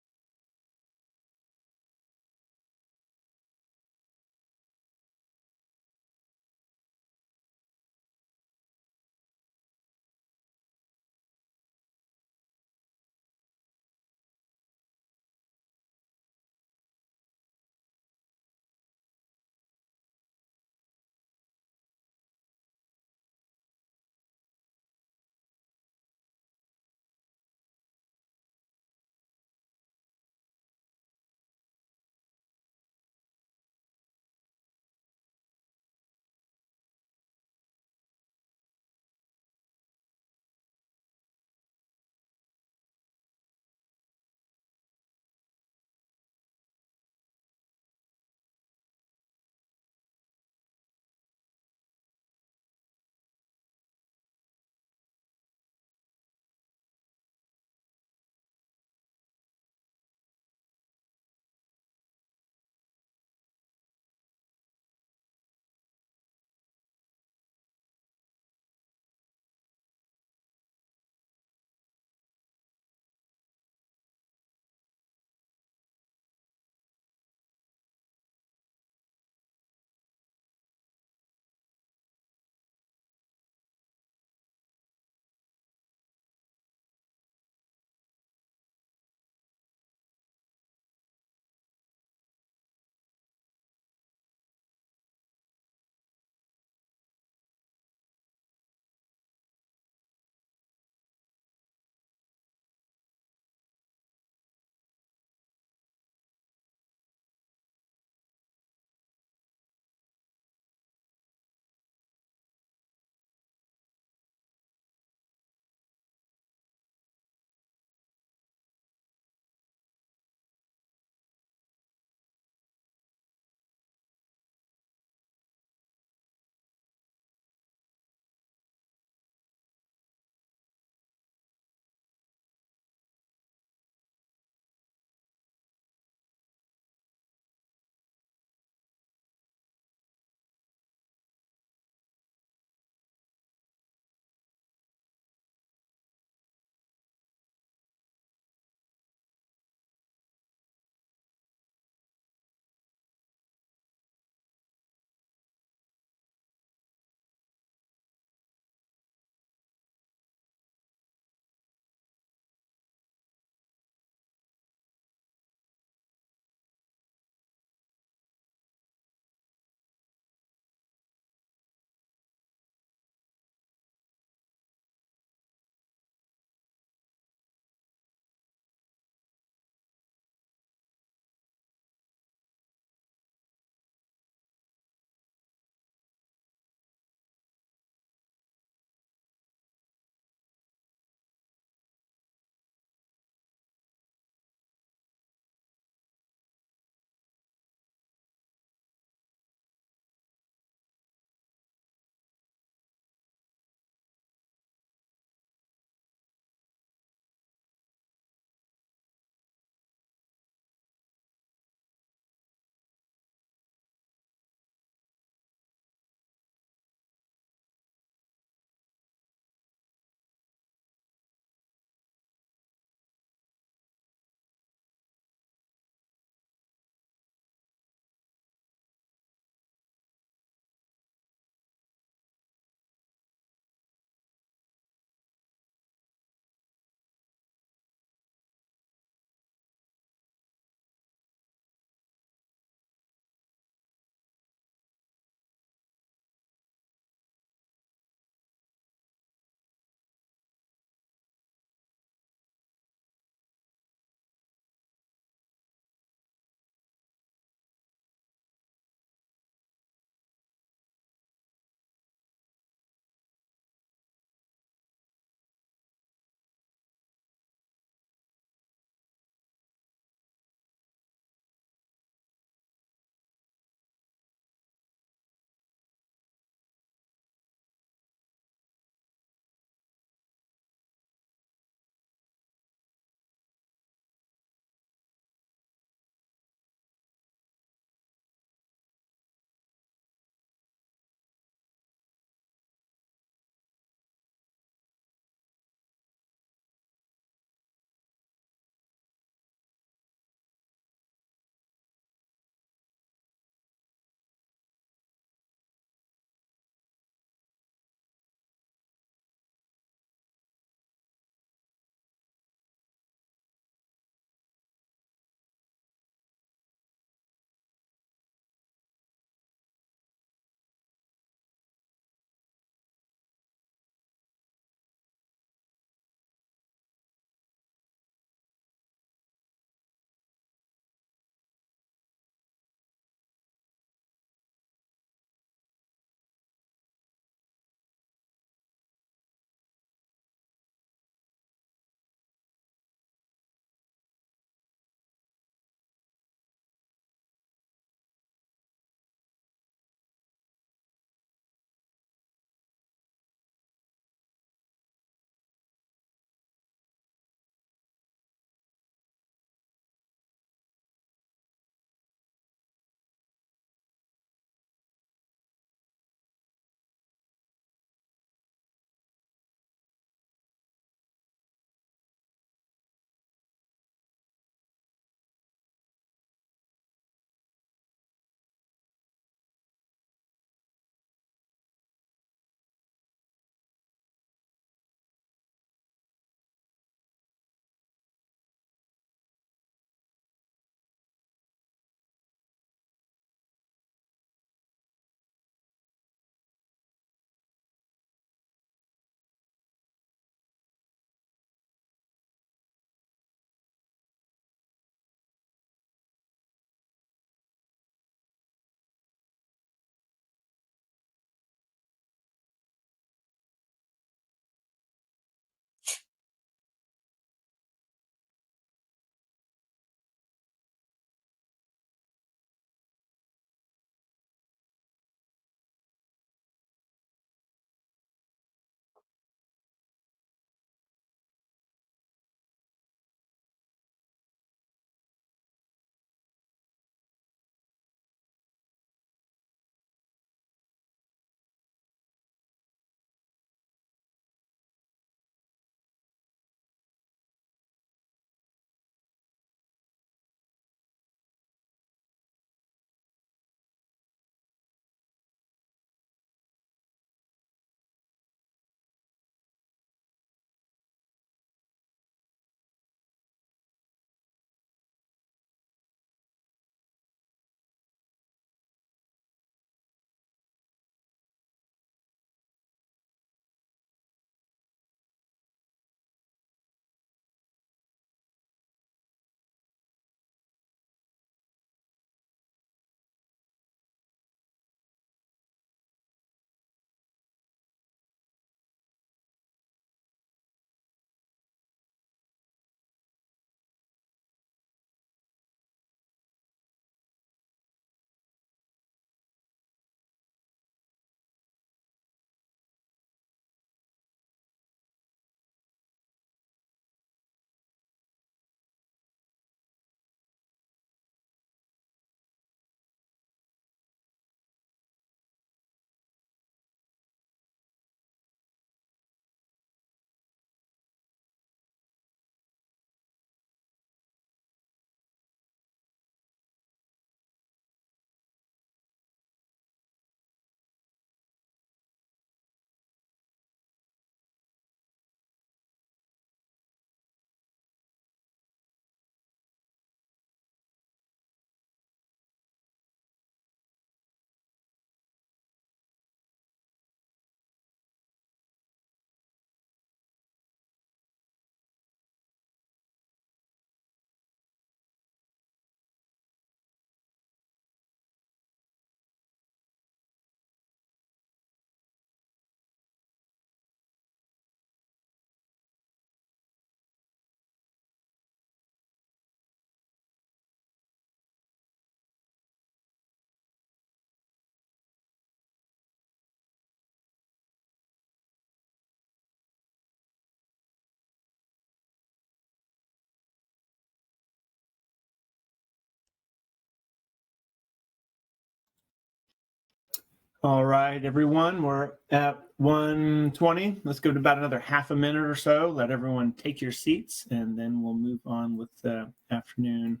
A: All right, everyone, we're at 1:20. Let's go to about another half a minute or so. Let everyone take your seats, and then we'll move on with the afternoon's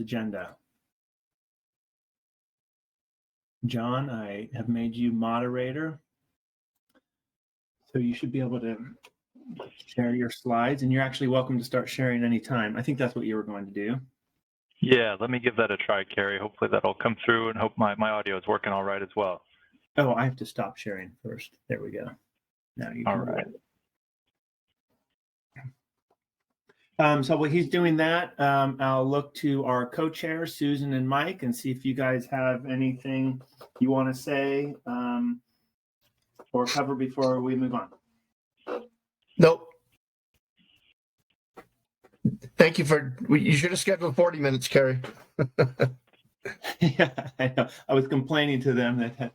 A: agenda. John, I have made you moderator, so you should be able to share your slides, and you're actually welcome to start sharing anytime. I think that's what you were going to do.
C: Yeah, let me give that a try, Carrie. Hopefully that'll come through, and hope my audio is working all right as well.
A: Oh, I have to stop sharing first. There we go. Now you can.
C: All right.
A: So while he's doing that, I'll look to our co-chairs, Susan and Mike, and see if you guys have anything you want to say or cover before we move on.
D: Nope. Thank you you should have scheduled 40 minutes, Carrie.
A: Yeah, I know. I was complaining to them that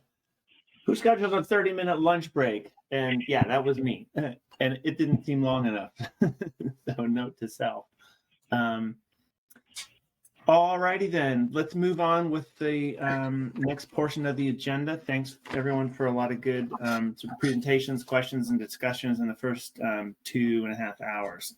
A: who scheduled a 30-minute lunch break? And yeah, that was me. And it didn't seem long enough. So note to self. All righty then, let's move on with the next portion of the agenda. Thanks everyone for a lot of good sort of presentations, questions, and discussions in the first 2.5 hours.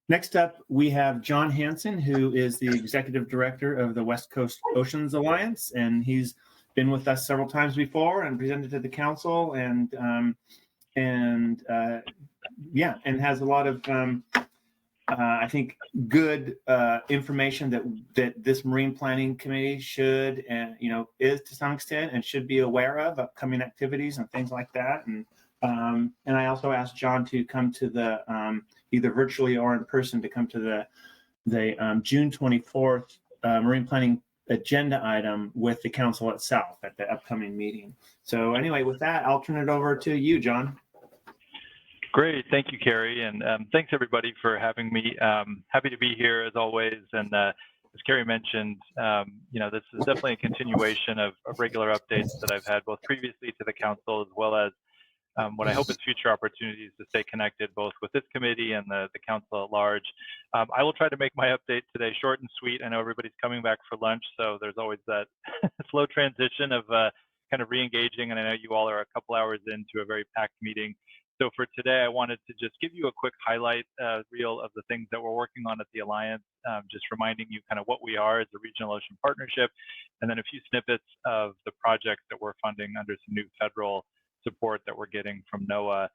A: Next up, we have John Hanson, who is the Executive Director of the West Coast Oceans Alliance, and he's been with us several times before and presented to the council, and has a lot of I think good information that this Marine Planning Committee should is to some extent and should be aware of upcoming activities and things like that. And I also asked John to come to the either virtually or in person to come to the June 24th Marine Planning agenda item with the council itself at the upcoming meeting. So anyway, with that, I'll turn it over to you, John.
C: Great. Thank you, Carrie. And thanks, everybody, for having me. Happy to be here, as always. And as Carrie mentioned, this is definitely a continuation of regular updates that I've had both previously to the council, as well as what I hope is future opportunities to stay connected both with this committee and the council at large. I will try to make my update today short and sweet. I know everybody's coming back for lunch, so there's always that slow transition of kind of re-engaging, and I know you all are a couple hours into a very packed meeting. So for today, I wanted to just give you a quick highlight reel of the things that we're working on at the Alliance, just reminding you kind of what we are as a regional ocean partnership, and then a few snippets of the projects that we're funding under some new federal support that we're getting from NOAA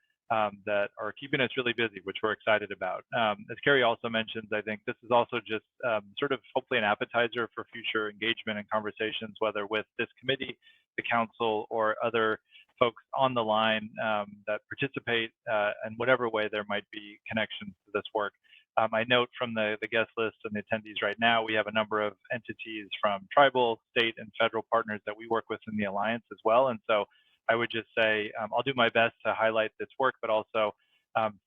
C: that are keeping us really busy, which we're excited about. As Carrie also mentions, I think this is also just sort of hopefully an appetizer for future engagement and conversations, whether with this committee, the council, or other folks on the line that participate in whatever way there might be connections to this work. I note from the guest list and the attendees right now, we have a number of entities from tribal, state, and federal partners that we work with in the Alliance as well. And so I would just say I'll do my best to highlight this work, but also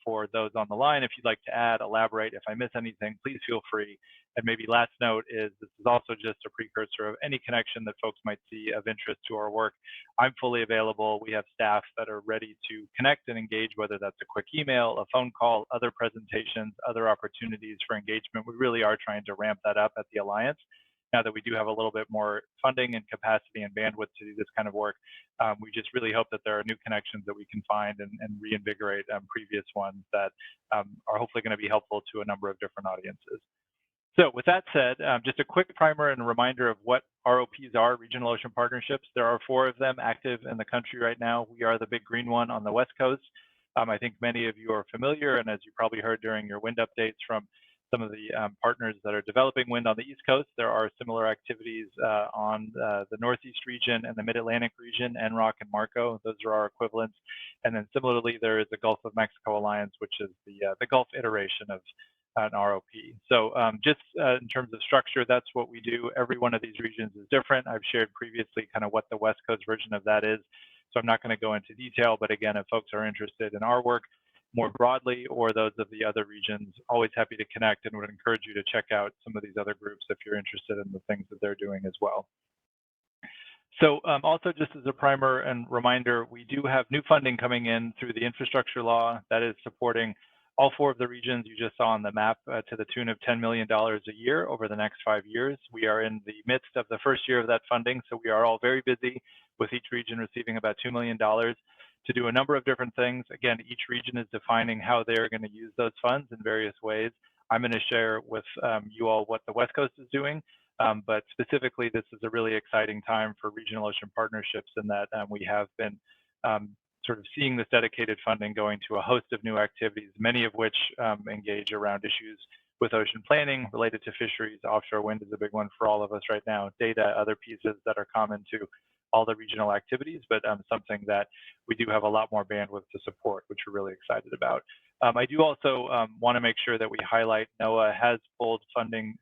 C: for those on the line, if you'd like to add, elaborate, if I miss anything, please feel free. And maybe last note is this is also just a precursor of any connection that folks might see of interest to our work. I'm fully available. We have staff that are ready to connect and engage, whether that's a quick email, a phone call, other presentations, other opportunities for engagement. We really are trying to ramp that up at the Alliance. Now that we do have a little bit more funding and capacity and bandwidth to do this kind of work, we just really hope that there are new connections that we can find and reinvigorate previous ones that are hopefully going to be helpful to a number of different audiences. So with that said, just a quick primer and a reminder of what ROPs are, Regional Ocean Partnerships. There are 4 of them active in the country right now. We are the big green one on the West Coast. I think many of you are familiar, and as you probably heard during your wind updates from some of the partners that are developing wind on the East Coast, there are similar activities on the Northeast region and the Mid-Atlantic region, NROC and MARCO. Those are our equivalents. And then similarly, there is the Gulf of Mexico Alliance, which is the Gulf iteration of an ROP. So just in terms of structure, that's what we do. Every one of these regions is different. I've shared previously kind of what the West Coast version of that is. So I'm not going to go into detail, but again, if folks are interested in our work more broadly or those of the other regions, always happy to connect and would encourage you to check out some of these other groups if you're interested in the things that they're doing as well. So also just as a primer and reminder, we do have new funding coming in through the infrastructure law that is supporting all 4 of the regions you just saw on the map to the tune of $10 million a year over the next 5 years. We are in the midst of the first year of that funding, so we are all very busy with each region receiving about $2 million to do a number of different things. Again, each region is defining how they're going to use those funds in various ways. I'm going to share with you all what the West Coast is doing, but specifically, this is a really exciting time for regional ocean partnerships in that we have been sort of seeing this dedicated funding going to a host of new activities, many of which engage around issues with ocean planning related to fisheries. Offshore wind is a big one for all of us right now, data, other pieces that are common to all the regional activities, but something that we do have a lot more bandwidth to support, which we're really excited about. I do also want to make sure that we highlight NOAA has pulled funding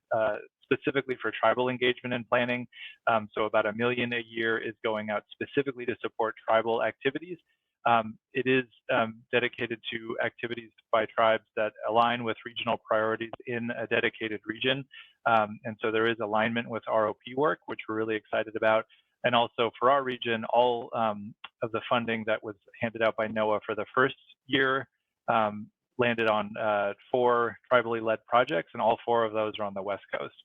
C: specifically for tribal engagement and planning. So about $1 million a year is going out specifically to support tribal activities. It is dedicated to activities by tribes that align with regional priorities in a dedicated region. And so there is alignment with ROP work, which we're really excited about. And also for our region, all of the funding that was handed out by NOAA for the first year landed on 4 tribally led projects, and all 4 of those are on the West Coast.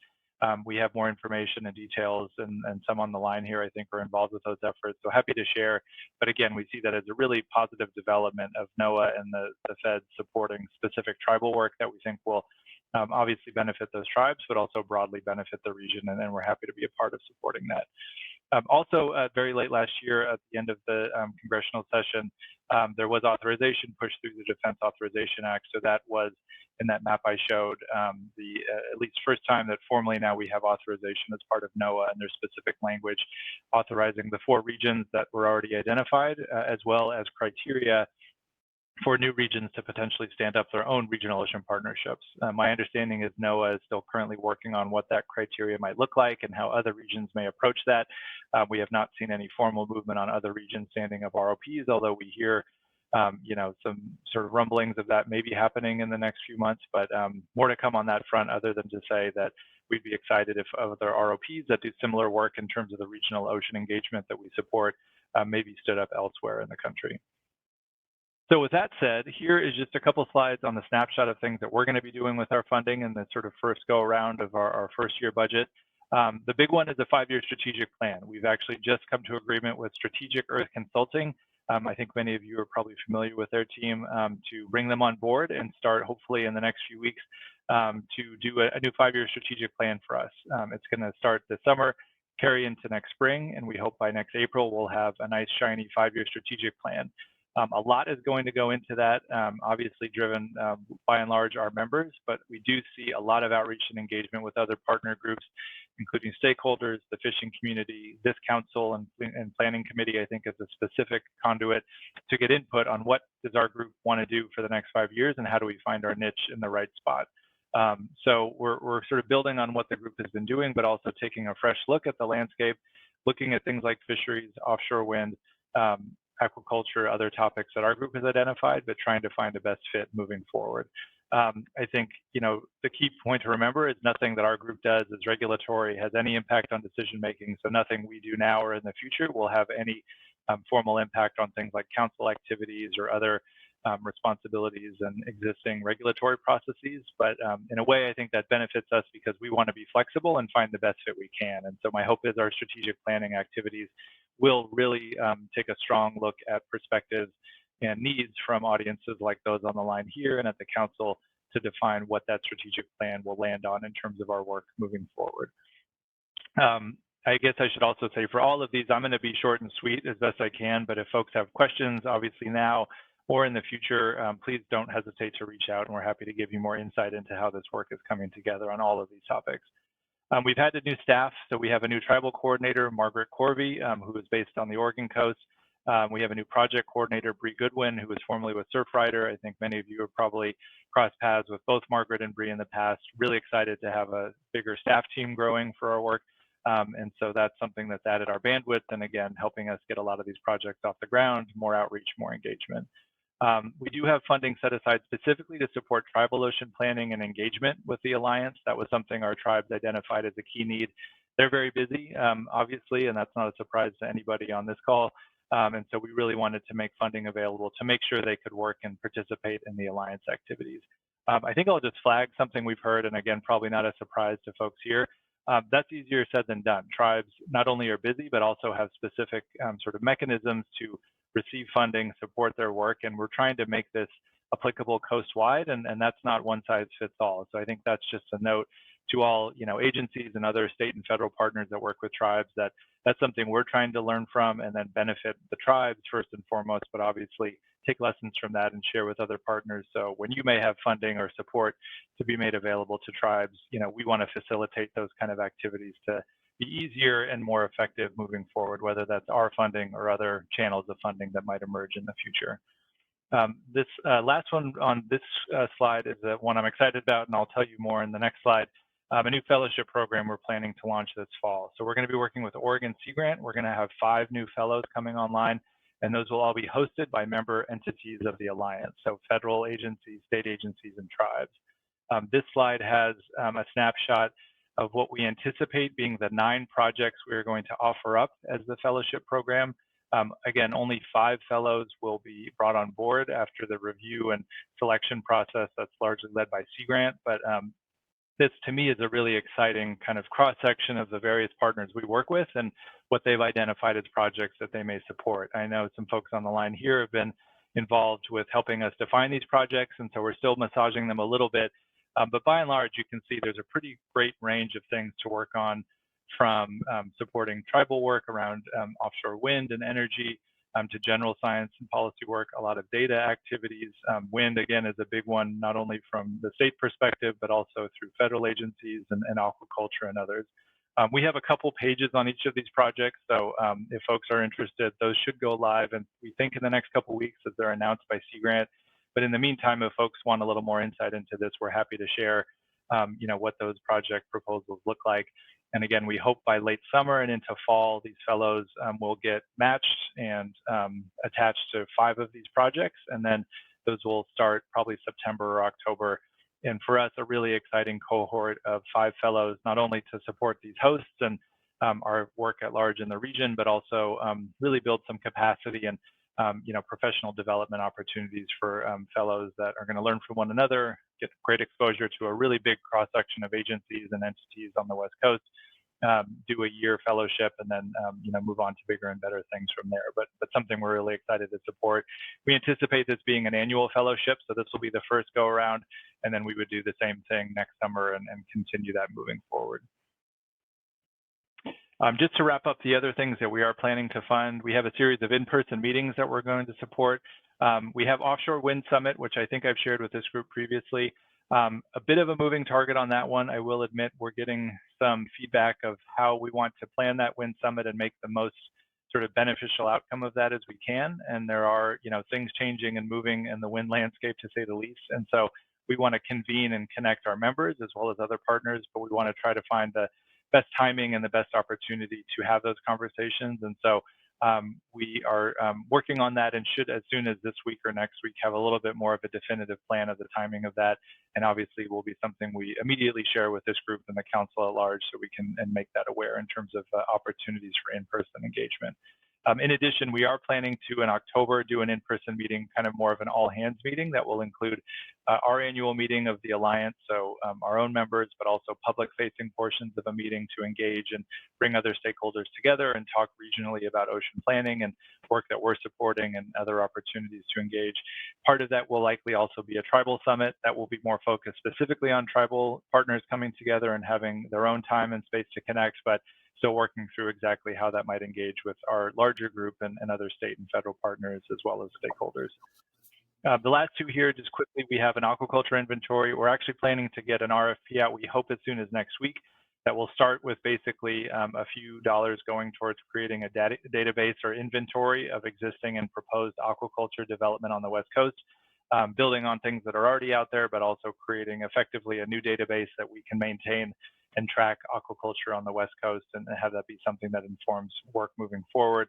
C: We have more information and details, and some on the line here, I think, are involved with those efforts. So happy to share. But again, we see that as a really positive development of NOAA and the Fed supporting specific tribal work that we think will obviously benefit those tribes, but also broadly benefit the region. And then we're happy to be a part of supporting that. Also, very late last year, at the end of the congressional session, there was authorization pushed through the Defense Authorization Act. So that was in that map I showed the at least first time that formally now we have authorization as part of NOAA, and there's specific language authorizing the 4 regions that were already identified, as well as criteria for new regions to potentially stand up their own regional ocean partnerships. My understanding is NOAA is still currently working on what that criteria might look like and how other regions may approach that. We have not seen any formal movement on other regions standing up ROPs, although we hear some sort of rumblings of that may be happening in the next few months, but more to come on that front, other than to say that we'd be excited if other ROPs that do similar work in terms of the regional ocean engagement that we support maybe stood up elsewhere in the country. So with that said, here is just a couple slides on the snapshot of things that we're going to be doing with our funding in the sort of first go around of our first year budget. The big one is a 5-year strategic plan. We've actually just come to agreement with Strategic Earth Consulting. I think many of you are probably familiar with their team, to bring them on board and start hopefully in the next few weeks to do a new 5-year strategic plan for us. It's going to start this summer, carry into next spring, and we hope by next April we'll have a nice shiny 5-year strategic plan. A lot is going to go into that, obviously driven by and large our members, but we do see a lot of outreach and engagement with other partner groups, including stakeholders, the fishing community, this council and planning committee, I think, is a specific conduit to get input on what does our group want to do for the next 5 years and how do we find our niche in the right spot. So we're sort of building on what the group has been doing, but also taking a fresh look at the landscape, looking at things like fisheries, offshore wind, aquaculture, other topics that our group has identified, but trying to find the best fit moving forward. I think, the key point to remember is nothing that our group does as regulatory has any impact on decision making. So nothing we do now or in the future will have any formal impact on things like council activities or other responsibilities and existing regulatory processes. But in a way, I think that benefits us because we want to be flexible and find the best fit we can. And so my hope is our strategic planning activities will really take a strong look at perspectives and needs from audiences like those on the line here and at the council to define what that strategic plan will land on in terms of our work moving forward. I guess I should also say for all of these, I'm going to be short and sweet as best I can, but if folks have questions, obviously now or in the future, please don't hesitate to reach out, and we're happy to give you more insight into how this work is coming together on all of these topics. We've had a new staff, so we have a new tribal coordinator, Margaret Corby, who is based on the Oregon coast. We have a new project coordinator, Bree Goodwin, who was formerly with Surfrider. I think many of you have probably crossed paths with both Margaret and Bree in the past. Really excited to have a bigger staff team growing for our work. And so that's something that's added our bandwidth and again, helping us get a lot of these projects off the ground, more outreach, more engagement. We do have funding set aside specifically to support tribal ocean planning and engagement with the Alliance. That was something our tribes identified as a key need. They're very busy, obviously, and that's not a surprise to anybody on this call. And so we really wanted to make funding available to make sure they could work and participate in the Alliance activities. I think I'll just flag something we've heard, and again, probably not a surprise to folks here. That's easier said than done. Tribes not only are busy, but also have specific sort of mechanisms to receive funding, support their work, and we're trying to make this applicable coast-wide, and that's not one size fits all. So I think that's just a note to all agencies and other state and federal partners that work with tribes that that's something we're trying to learn from and then benefit the tribes first and foremost, but obviously take lessons from that and share with other partners. So when you may have funding or support to be made available to tribes, we want to facilitate those kind of activities to be easier and more effective moving forward, whether that's our funding or other channels of funding that might emerge in the future. This last one on this slide is one I'm excited about, and I'll tell you more in the next slide. A new fellowship program we're planning to launch this fall. So we're going to be working with Oregon Sea Grant. We're going to have 5 new fellows coming online, and those will all be hosted by member entities of the Alliance, so federal agencies, state agencies, and tribes. This slide has a snapshot of what we anticipate being the 9 projects we are going to offer up as the fellowship program. Again, only 5 fellows will be brought on board after the review and selection process that's largely led by Sea Grant, but this to me is a really exciting kind of cross-section of the various partners we work with and what they've identified as projects that they may support. I know some folks on the line here have been involved with helping us define these projects, and so we're still massaging them a little bit. But by and large, you can see there's a pretty great range of things to work on, from supporting tribal work around offshore wind and energy, to general science and policy work, a lot of data activities. Wind, again, is a big one, not only from the state perspective, but also through federal agencies and aquaculture and others. We have a couple pages on each of these projects, so if folks are interested, those should go live, and we think in the next couple weeks as they're announced by Sea Grant. But in the meantime, if folks want a little more insight into this, we're happy to share what those project proposals look like. And again, we hope by late summer and into fall, these fellows will get matched and attached to 5 of these projects. And then those will start probably September or October. And for us, a really exciting cohort of 5 fellows, not only to support these hosts and our work at large in the region, but also really build some capacity and professional development opportunities for fellows that are going to learn from one another, get great exposure to a really big cross-section of agencies and entities on the West Coast, do a year fellowship, and then move on to bigger and better things from there. But something we're really excited to support. We anticipate this being an annual fellowship, so this will be the first go around, and then we would do the same thing next summer and continue that moving forward. Just to wrap up the other things that we are planning to fund, we have a series of in-person meetings that we're going to support. We have Offshore Wind Summit, which I think I've shared with this group previously. A bit of a moving target on that one. I will admit we're getting some feedback of how we want to plan that wind summit and make the most sort of beneficial outcome of that as we can. And there are, things changing and moving in the wind landscape, to say the least. And so we want to convene and connect our members as well as other partners, but we want to try to find the best timing and the best opportunity to have those conversations. And so we are working on that, and should, as soon as this week or next week, have a little bit more of a definitive plan of the timing of that. And obviously will be something we immediately share with this group and the council at large, so we can make that aware in terms of opportunities for in-person engagement. In addition, we are planning to, in October, do an in-person meeting, kind of more of an all-hands meeting that will include our annual meeting of the Alliance, so our own members, but also public-facing portions of a meeting to engage and bring other stakeholders together and talk regionally about ocean planning and work that we're supporting and other opportunities to engage. Part of that will likely also be a tribal summit that will be more focused specifically on tribal partners coming together and having their own time and space to connect, but still working through exactly how that might engage with our larger group and other state and federal partners as well as stakeholders. The last 2 here, just quickly, we have an aquaculture inventory. We're actually planning to get an RFP out, we hope as soon as next week, that will start with basically a few dollars going towards creating a database or inventory of existing and proposed aquaculture development on the West Coast, building on things that are already out there, but also creating effectively a new database that we can maintain and track aquaculture on the West Coast and have that be something that informs work moving forward.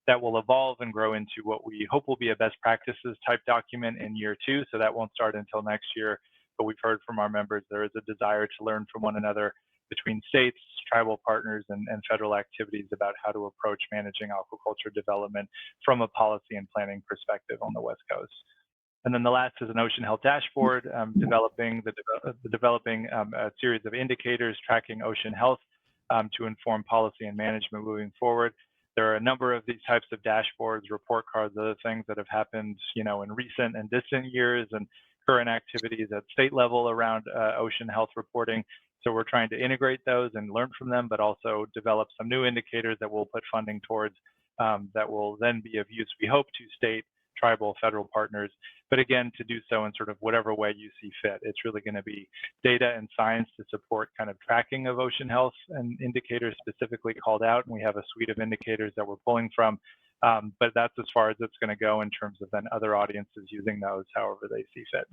C: That will evolve and grow into what we hope will be a best practices type document in year 2. So that won't start until next year, but we've heard from our members there is a desire to learn from one another between states, tribal partners, and federal activities about how to approach managing aquaculture development from a policy and planning perspective on the West Coast. And then the last is an ocean health dashboard, developing a series of indicators tracking ocean health to inform policy and management moving forward. There are a number of these types of dashboards, report cards, other things that have happened, in recent and distant years, and current activities at state level around ocean health reporting. So we're trying to integrate those and learn from them, but also develop some new indicators that we'll put funding towards that will then be of use, we hope, to state, tribal, federal partners. But again, to do so in sort of whatever way you see fit. It's really going to be data and science to support kind of tracking of ocean health and indicators specifically called out. And we have a suite of indicators that we're pulling from. But that's as far as it's going to go in terms of then other audiences using those however they see fit.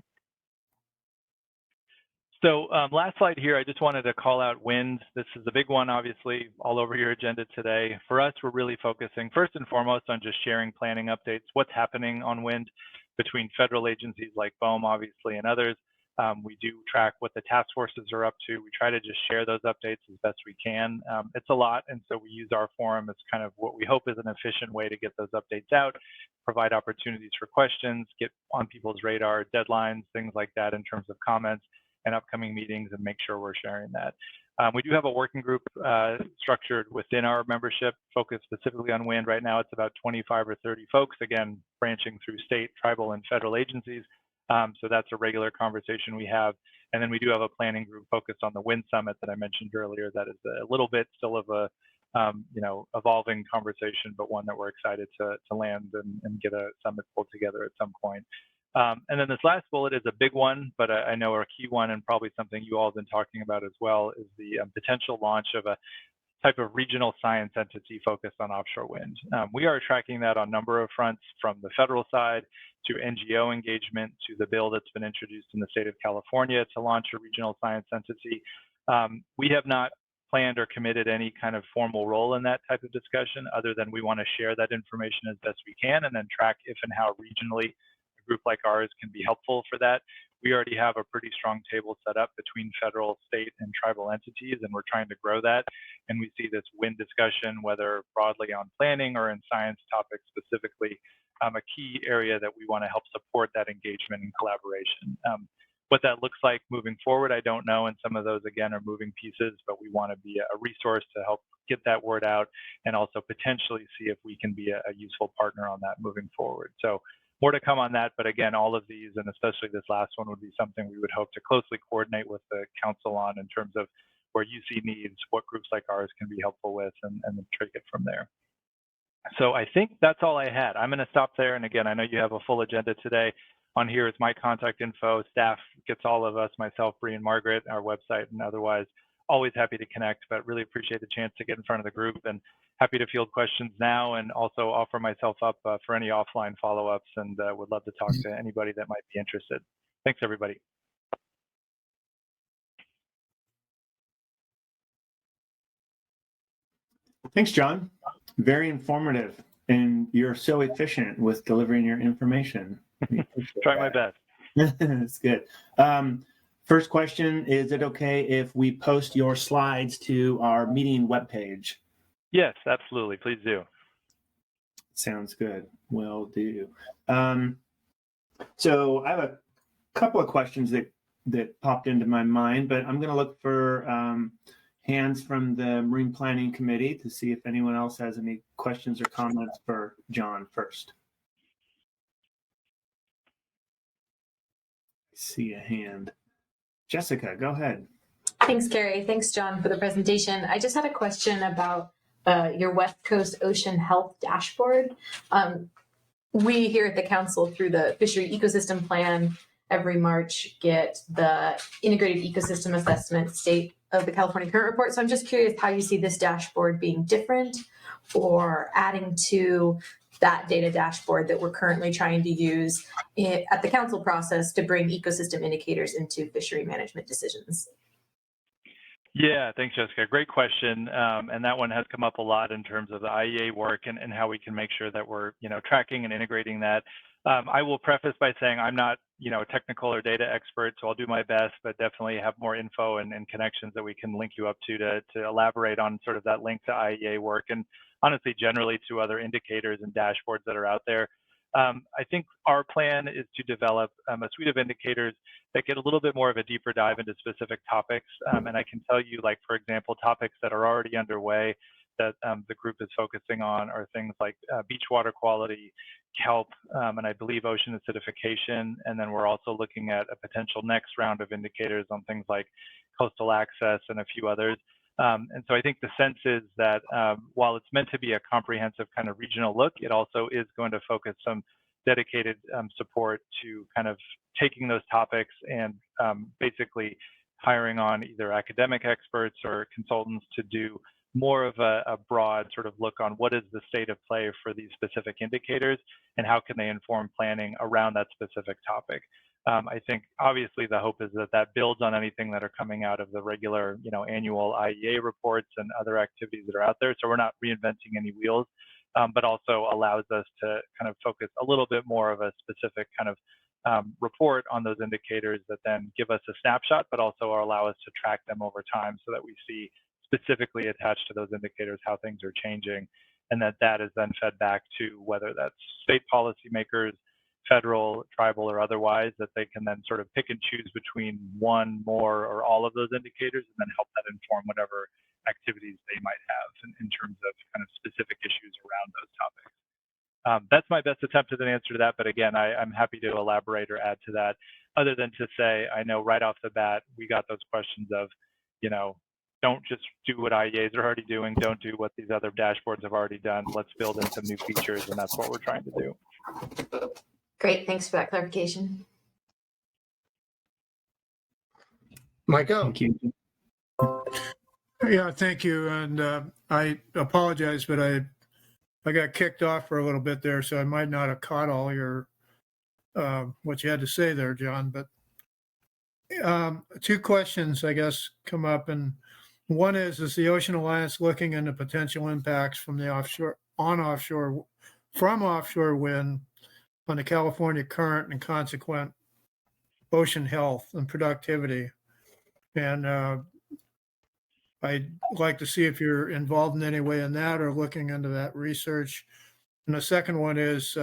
C: So last slide here, I just wanted to call out wind. This is a big one, obviously, all over your agenda today. For us, we're really focusing first and foremost on just sharing planning updates, what's happening on wind between federal agencies like BOEM, obviously, and others. We do track what the task forces are up to. We try to just share those updates as best we can. It's a lot, and so we use our forum as kind of what we hope is an efficient way to get those updates out, provide opportunities for questions, get on people's radar, deadlines, things like that in terms of comments and upcoming meetings, and make sure we're sharing that. We do have a working group structured within our membership focused specifically on wind. Right now, it's about 25 or 30 folks, again, branching through state, tribal, and federal agencies. So that's a regular conversation we have. And then we do have a planning group focused on the Wind Summit that I mentioned earlier. That is a little bit still of a evolving conversation, but one that we're excited to land and get a summit pulled together at some point. And then this last bullet is a big one, but I know a key one and probably something you all have been talking about as well, is the potential launch of a type of regional science entity focused on offshore wind. We are tracking that on a number of fronts, from the federal side to NGO engagement to the bill that's been introduced in the state of California to launch a regional science entity. We have not planned or committed any kind of formal role in that type of discussion, other than we want to share that information as best we can and then track if and how regionally a group like ours can be helpful for that. We already have a pretty strong table set up between federal, state, and tribal entities, and we're trying to grow that. And we see this wind discussion, whether broadly on planning or in science topics specifically, a key area that we want to help support that engagement and collaboration. What that looks like moving forward, I don't know, and some of those, again, are moving pieces, but we want to be a resource to help get that word out and also potentially see if we can be a useful partner on that moving forward. So more to come on that, but again, all of these, and especially this last one, would be something we would hope to closely coordinate with the council on in terms of where you see needs, what groups like ours can be helpful with, and then take it from there. So I think that's all I had. I'm going to stop there. And again, I know you have a full agenda today. On here is my contact info. Staff gets all of us, myself, Bree, and Margaret, our website, and otherwise always happy to connect, but really appreciate the chance to get in front of the group, and happy to field questions now, and also offer myself up for any offline follow-ups, and would love to talk to anybody that might be interested. Thanks, everybody.
A: Thanks, John. Very informative, and you're so efficient with delivering your information.
C: Try my best.
A: That's good. First question, is it okay if we post your slides to our meeting webpage?
C: Yes, absolutely. Please do.
A: Sounds good. Will do. So I have a couple of questions that popped into my mind, but I'm going to look for hands from the Marine Planning Committee to see if anyone else has any questions or comments for John first. I see a hand. Jessica, go ahead.
E: Thanks, Carrie. Thanks, John, for the presentation. I just had a question about your West Coast Ocean Health Dashboard. We here at the Council, through the Fishery Ecosystem Plan, every March get the Integrated Ecosystem Assessment State of the California Current Report. So I'm just curious how you see this dashboard being different or adding to that data dashboard that we're currently trying to use at the council process to bring ecosystem indicators into fishery management decisions.
C: Yeah, thanks, Jessica. Great question. And that one has come up a lot in terms of the IEA work and how we can make sure that we're, tracking and integrating that. I will preface by saying I'm not, a technical or data expert, so I'll do my best, but definitely have more info and connections that we can link you up to elaborate on sort of that link to IEA work, and honestly, generally to other indicators and dashboards that are out there. I think our plan is to develop a suite of indicators that get a little bit more of a deeper dive into specific topics. And I can tell you, like, for example, topics that are already underway that the group is focusing on are things like beach water quality, kelp, and I believe ocean acidification. And then we're also looking at a potential next round of indicators on things like coastal access and a few others. And so I think the sense is that while it's meant to be a comprehensive kind of regional look, it also is going to focus some dedicated support to kind of taking those topics and basically hiring on either academic experts or consultants to do more of a broad sort of look on what is the state of play for these specific indicators and how can they inform planning around that specific topic. I think obviously the hope is that that builds on anything that are coming out of the regular, annual IEA reports and other activities that are out there. So we're not reinventing any wheels, but also allows us to kind of focus a little bit more of a specific kind of report on those indicators that then give us a snapshot, but also allow us to track them over time so that we see specifically attached to those indicators how things are changing, and that is then fed back to whether that's state policymakers, federal, tribal, or otherwise, that they can then sort of pick and choose between one, more, or all of those indicators, and then help that inform whatever activities they might have in terms of kind of specific issues around those topics. That's my best attempt at an answer to that, but again, I'm happy to elaborate or add to that, other than to say, I know right off the bat, we got those questions of, don't just do what IEAs are already doing, don't do what these other dashboards have already done, let's build in some new features, and that's what we're trying to do.
E: Great, thanks for that clarification.
D: Michael.
A: Thank you.
H: Yeah, thank you. And I apologize, but I got kicked off for a little bit there, so I might not have caught all your what you had to say there, John. But two questions, I guess, come up, and one is the Ocean Alliance looking into potential impacts from the offshore wind on the California current and consequent ocean health and productivity? And I'd like to see if you're involved in any way in that or looking into that research. And the second one is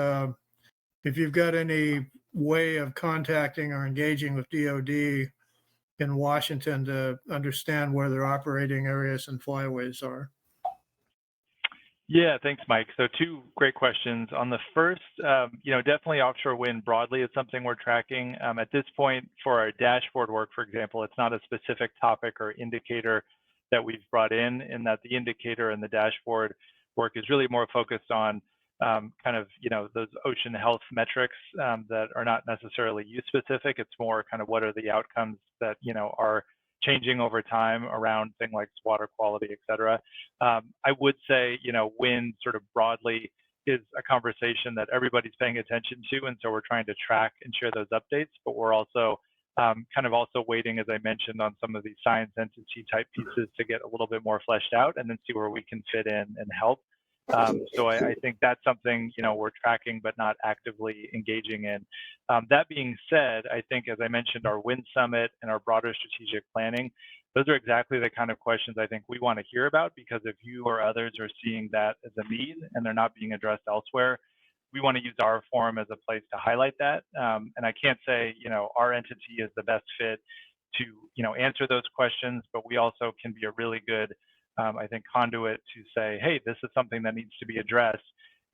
H: if you've got any way of contacting or engaging with DOD in Washington to understand where their operating areas and flyways are.
C: Yeah, thanks, Mike. So two great questions. On the first, definitely offshore wind broadly is something we're tracking. At this point, for our dashboard work, for example, it's not a specific topic or indicator that we've brought in that the indicator and the dashboard work is really more focused on those ocean health metrics that are not necessarily use specific. It's more kind of what are the outcomes that, are changing over time around things like water quality, et cetera. I would say, wind sort of broadly is a conversation that everybody's paying attention to. And so we're trying to track and share those updates, but we're also also waiting, as I mentioned, on some of these science entity type pieces to get a little bit more fleshed out and then see where we can fit in and help. So I think that's something, we're tracking but not actively engaging in. That being said, I think, as I mentioned, our Wind Summit and our broader strategic planning, those are exactly the kind of questions I think we want to hear about, because if you or others are seeing that as a need and they're not being addressed elsewhere, we want to use our forum as a place to highlight that. And I can't say, our entity is the best fit to, answer those questions, but we also can be a really good I think, conduit to say, hey, this is something that needs to be addressed.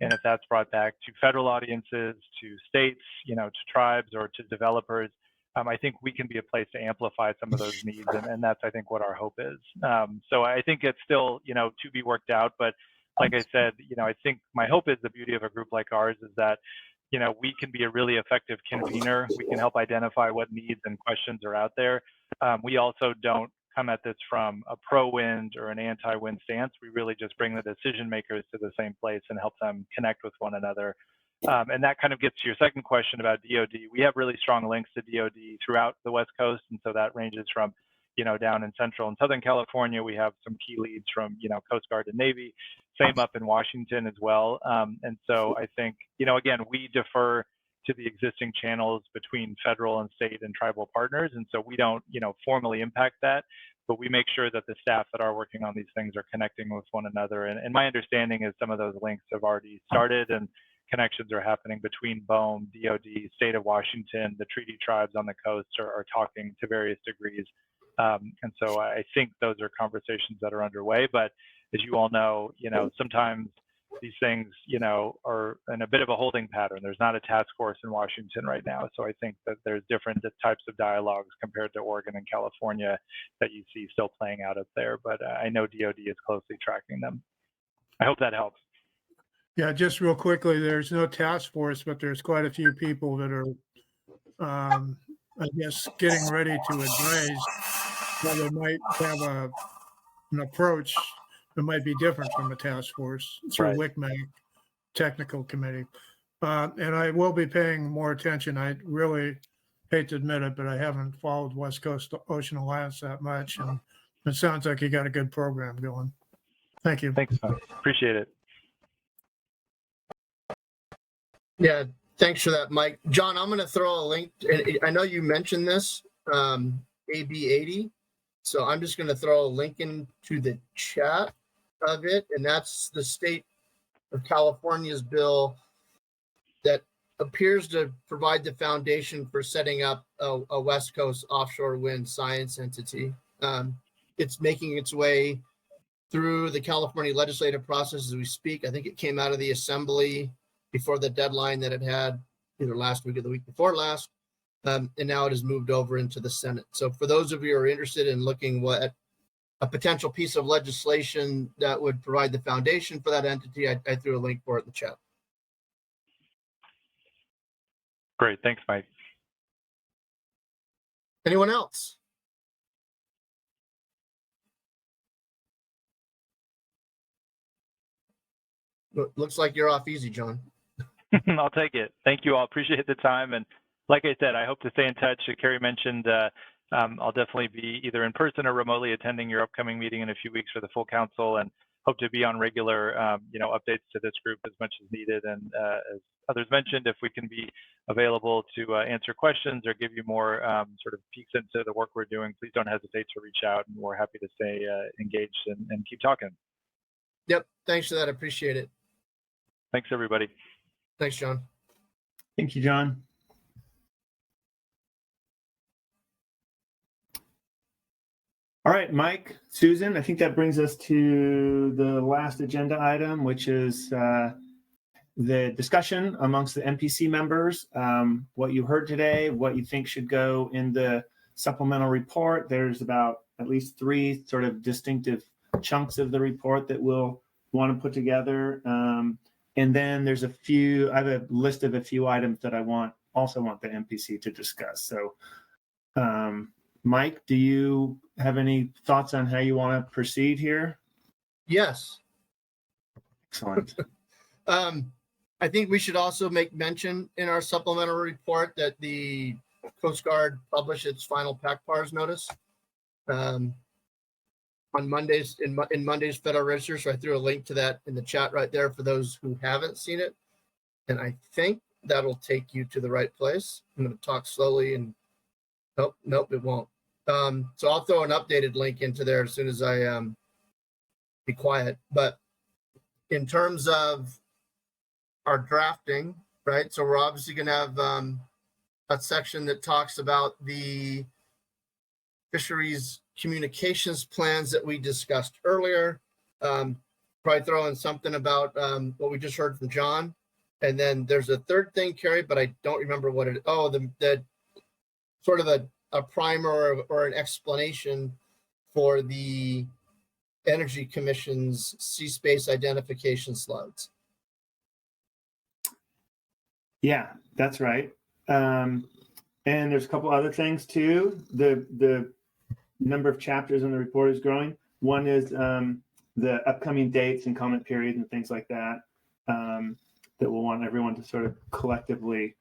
C: And if that's brought back to federal audiences, to states, to tribes, or to developers, I think we can be a place to amplify some of those needs. And that's, I think, what our hope is. So I think it's still, to be worked out. But like I said, I think my hope is the beauty of a group like ours is that, we can be a really effective convener. We can help identify what needs and questions are out there. We also don't come at this from a pro-wind or an anti-wind stance. We really just bring the decision makers to the same place and help them connect with one another. And that kind of gets to your second question about DOD. We have really strong links to DOD throughout the West Coast. And so that ranges from, down in Central and Southern California, we have some key leads from, Coast Guard and Navy, same up in Washington as well. And so I think, again, we defer to the existing channels between federal and state and tribal partners. And so we don't, formally impact that, but we make sure that the staff that are working on these things are connecting with one another. And my understanding is some of those links have already started and connections are happening between BOEM, DOD, state of Washington, the treaty tribes on the coast are talking to various degrees. And so I think those are conversations that are underway. But as you all know, sometimes these things, are in a bit of a holding pattern. There's not a task force in Washington right now. So I think that there's different types of dialogues compared to Oregon and California that you see still playing out up there. But I know DOD is closely tracking them. I hope that helps.
H: Yeah, just real quickly, there's no task force, but there's quite a few people that are, I guess, getting ready to advise how they might have an approach that might be different from a task force through WCMAC technical committee. And I will be paying more attention. I really hate to admit it, but I haven't followed West Coast Ocean Alliance that much. And it sounds like you got a good program going. Thank you.
C: Thanks, Mike. Appreciate it.
D: Yeah, thanks for that, Mike. John, I'm going to throw a link. And I know you mentioned this, AB 80. So I'm just going to throw a link into the chat of it. And that's the state of California's bill that appears to provide the foundation for setting up a West Coast offshore wind science entity. It's making its way through the California legislative process as we speak. I think it came out of the assembly before the deadline that it had either last week or the week before last. And now it has moved over into the Senate. So for those of you who are interested in looking at a potential piece of legislation that would provide the foundation for that entity, I threw a link for it in the chat.
C: Great. Thanks, Mike.
D: Anyone else? Looks like you're off easy, John.
C: I'll take it. Thank you all. Appreciate the time. And like I said, I hope to stay in touch. Carrie mentioned I'll definitely be either in person or remotely attending your upcoming meeting in a few weeks for the full council, and hope to be on regular, updates to this group as much as needed. And as others mentioned, if we can be available to answer questions or give you more sort of peeks into the work we're doing, please don't hesitate to reach out, and we're happy to stay engaged and keep talking.
D: Yep. Thanks for that. I appreciate it.
C: Thanks, everybody.
D: Thanks, John.
A: Thank you, John. All right, Mike, Susan, I think that brings us to the last agenda item, which is the discussion amongst the MPC members, what you heard today, what you think should go in the supplemental report. There's about at least 3 sort of distinctive chunks of the report that we'll want to put together. And then there's I have a list of a few items that I also want the MPC to discuss. So, Mike, do you have any thoughts on how you want to proceed here?
D: Yes.
A: Excellent.
D: I think we should also make mention in our supplemental report that the Coast Guard published its final PACPARS notice on Mondays in Monday's Federal Register. So I threw a link to that in the chat right there for those who haven't seen it. And I think that'll take you to the right place. I'm going to talk slowly and nope, it won't. So I'll throw an updated link into there as soon as I be quiet. But in terms of our drafting, right? So we're obviously going to have a section that talks about the fisheries communications plans that we discussed earlier. Probably throw in something about what we just heard from John. And then there's a third thing, Carrie, but I don't remember what it is. Oh, the sort of a primer or an explanation for the Energy Commission's sea space identification slides.
A: Yeah, that's right. And there's a couple other things too. The number of chapters in the report is growing. One is the upcoming dates and comment periods and things like that, that we'll want everyone to sort of collectively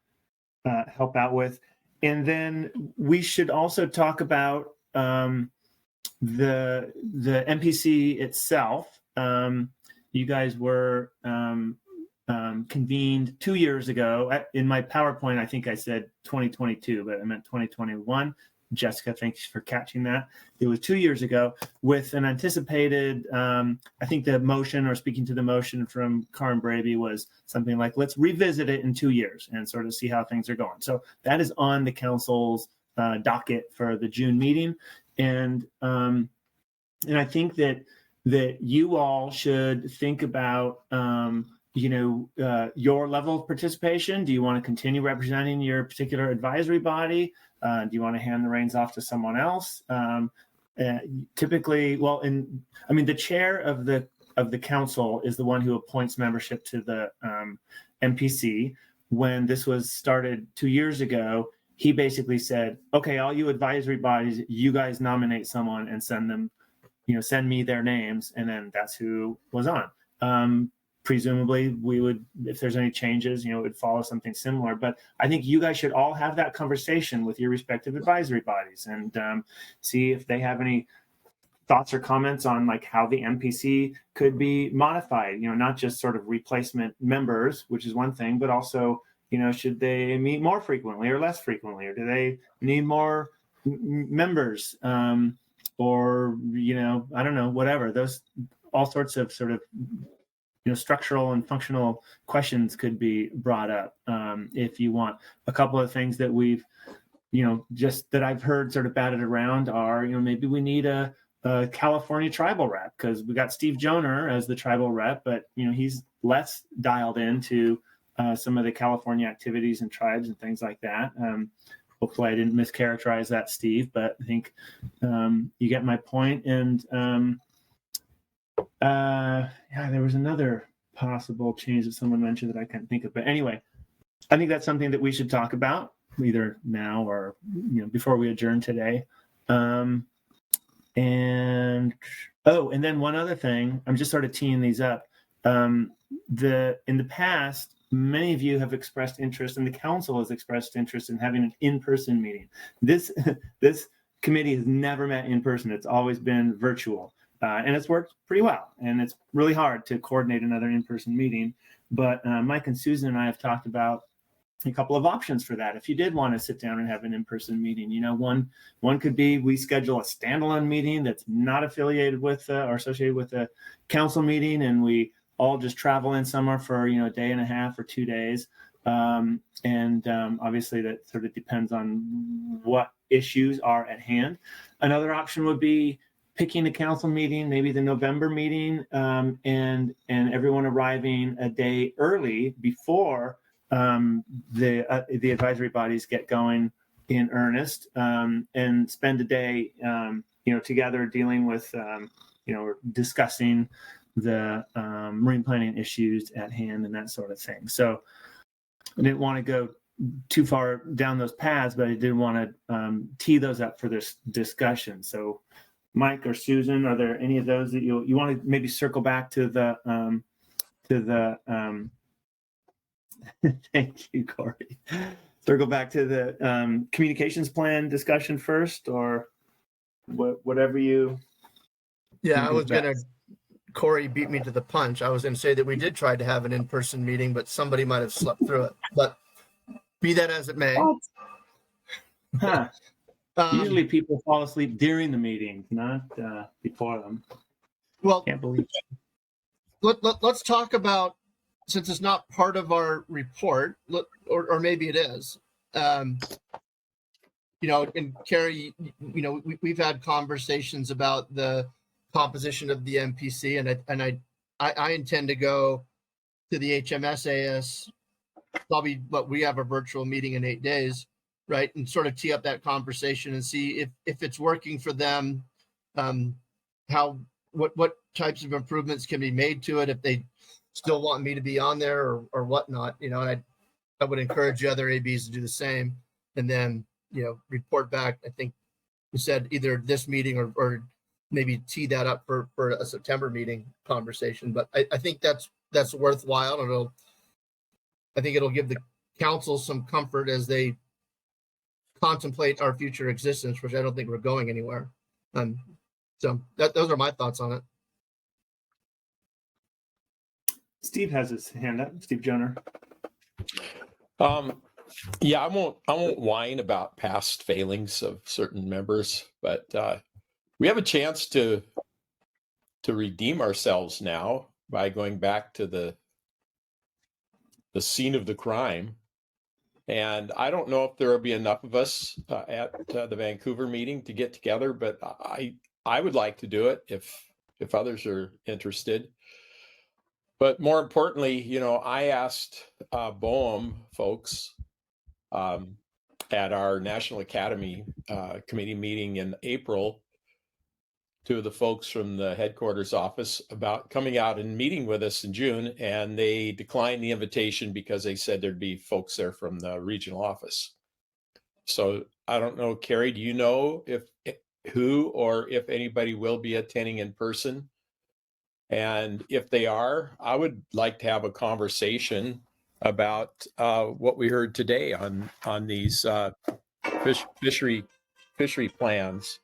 A: help out with. And then we should also talk about the MPC itself. You guys were convened 2 years ago. In my PowerPoint, I think I said 2022, but I meant 2021. Jessica, thanks for catching that. It was 2 years ago with an anticipated, I think the motion, or speaking to the motion from Karen Braby, was something like, let's revisit it in 2 years and sort of see how things are going. So that is on the council's docket for the June meeting. And I think that you all should think about, your level of participation. Do you want to continue representing your particular advisory body? Do you want to hand the reins off to someone else? Typically, the chair of the council is the one who appoints membership to the MPC. When this was started 2 years ago, he basically said, okay, all you advisory bodies, you guys nominate someone and send them, send me their names. And then that's who was on. Presumably we would, if there's any changes, it would follow something similar. But I think you guys should all have that conversation with your respective advisory bodies and see if they have any thoughts or comments on like how the MPC could be modified, not just sort of replacement members, which is one thing, but also, should they meet more frequently or less frequently, or do they need more members? Or, I don't know, whatever. Those all sorts of sort of structural and functional questions could be brought up. If you want, a couple of things that we've, just that I've heard sort of batted around are, maybe we need a California tribal rep, because we got Steve Joner as the tribal rep, but he's less dialed into some of the California activities and tribes and things like that. Hopefully I didn't mischaracterize that, Steve, but I think you get my point. And there was another possible change that someone mentioned that I can't think of. But anyway, I think that's something that we should talk about either now or before we adjourn today. And then one other thing, I'm just sort of teeing these up. In the past, many of you have expressed interest, and the council has expressed interest in having an in-person meeting. This committee has never met in person. It's always been virtual. And it's worked pretty well. And it's really hard to coordinate another in-person meeting. But Mike and Susan and I have talked about a couple of options for that. If you did want to sit down and have an in-person meeting, one could be we schedule a standalone meeting that's not affiliated with or associated with a council meeting, and we all just travel in somewhere for a day and a half or 2 days. Obviously that sort of depends on what issues are at hand. Another option would be picking a council meeting, maybe the November meeting, and everyone arriving a day early before the advisory bodies get going in earnest, and spend a day, together dealing with, discussing the marine planning issues at hand and that sort of thing. So I didn't want to go too far down those paths, but I did want to tee those up for this discussion. So Mike or Susan, are there any of those that you want to maybe circle back to the thank you, Corey. Circle back to the communications plan discussion first, or whatever you.
D: Yeah, I was gonna. Corey beat me to the punch. I was gonna say that we did try to have an in-person meeting, but somebody might have slept through it. But be that as it may.
A: Huh. Usually people fall asleep during the meeting, not before them.
D: Well,
A: can't believe
D: that. Let's talk about, since it's not part of our report, or maybe it is. And Carrie, we've had conversations about the composition of the MPC, and I intend to go to the HMSAS. Probably, but we have a virtual meeting in 8 days. Right, and sort of tee up that conversation and see if it's working for them, what types of improvements can be made to it, if they still want me to be on there or whatnot, and I would encourage the other ABs to do the same, and then report back. I think we said either this meeting or maybe tee that up for a September meeting conversation. But I think that's worthwhile, and I think it'll give the council some comfort as they contemplate our future existence, which I don't think we're going anywhere. So those are my thoughts on it.
A: Steve has his hand up. Steve Joner.
G: Yeah, I won't whine about past failings of certain members, but we have a chance to redeem ourselves now by going back to the scene of the crime. And I don't know if there will be enough of us at the Vancouver meeting to get together, but I would like to do it if others are interested. But more importantly, you know, I asked BOEM folks at our National Academy Committee meeting in April, two of the folks from the headquarters office, about coming out and meeting with us in June, and they declined the invitation because they said there'd be folks there from the regional office. So I don't know, Carrie, do you know who or if anybody will be attending in person? And if they are, I would like to have a conversation about what we heard today on these fishery plans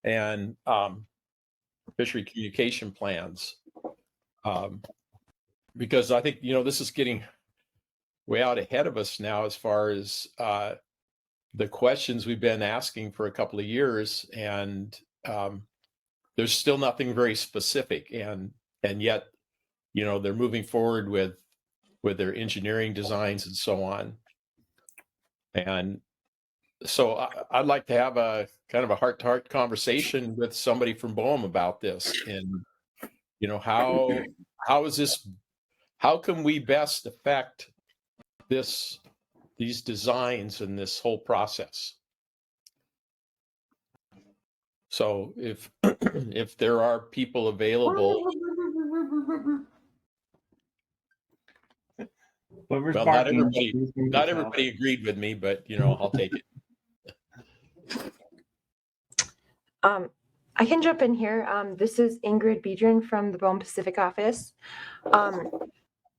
G: and fishery communication plans, because I think, you know, this is getting way out ahead of us now as far as the questions we've been asking for a couple of years, and there's still nothing very specific, and yet, you know, they're moving forward with their engineering designs and so on. And so I'd like to have a kind of a heart-to-heart conversation with somebody from BOEM about this, and, you know, how can we best affect these designs and this whole process? So if if there are people available, well, not everybody agreed with me, but, you know, I'll take it.
B: I can jump in here. This is Ingrid Biedron from the BOEM Pacific office.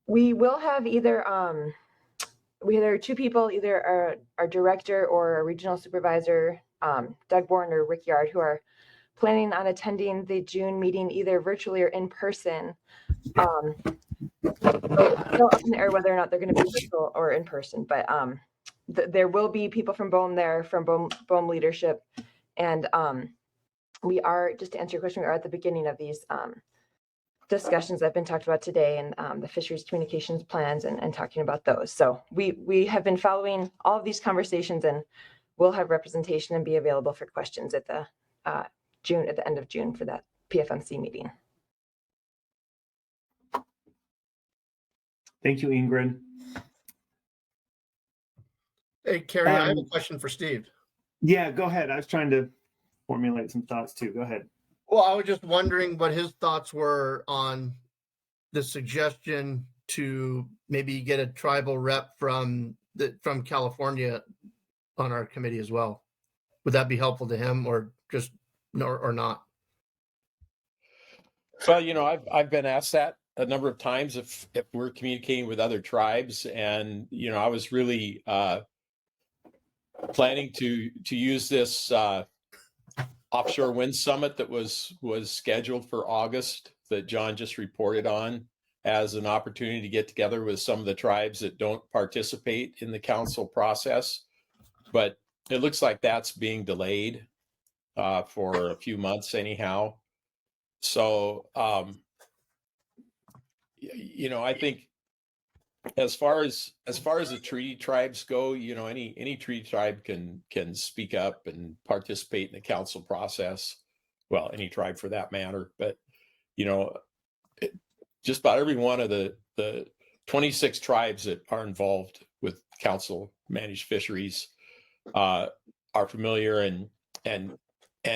B: We will have either two people, either our director or a regional supervisor, Doug Bourne or Rick Yard, who are planning on attending the June meeting either virtually or in person. So still up in the air whether or not they're going to be virtual or in person, but there will be people from BOEM there, from BOEM leadership, and we are, just to answer your question, we are at the beginning of these discussions that have been talked about today, and the fisheries communications plans, and talking about those. So we have been following all of these conversations, and we'll have representation and be available for questions at the end of June for that PFMC meeting.
A: Thank you, Ingrid.
D: Hey, Carrie, I have a question for Steve.
A: Yeah, go ahead. I was trying to formulate some thoughts too. Go ahead.
D: Well, I was just wondering what his thoughts were on the suggestion to maybe get a tribal rep from California on our committee as well. Would that be helpful to him, or just or not?
G: Well, you know, I've been asked that a number of times if we're communicating with other tribes, and, you know, I was really planning to use this offshore wind summit that was scheduled for August that John just reported on as an opportunity to get together with some of the tribes that don't participate in the council process. But it looks like that's being delayed for a few months anyhow. So, you know, I think as far as the treaty tribes go, you know, any treaty tribe can speak up and participate in the council process. Well, any tribe for that matter. But, you know, just about every one of the 26 tribes that are involved with council managed fisheries are familiar and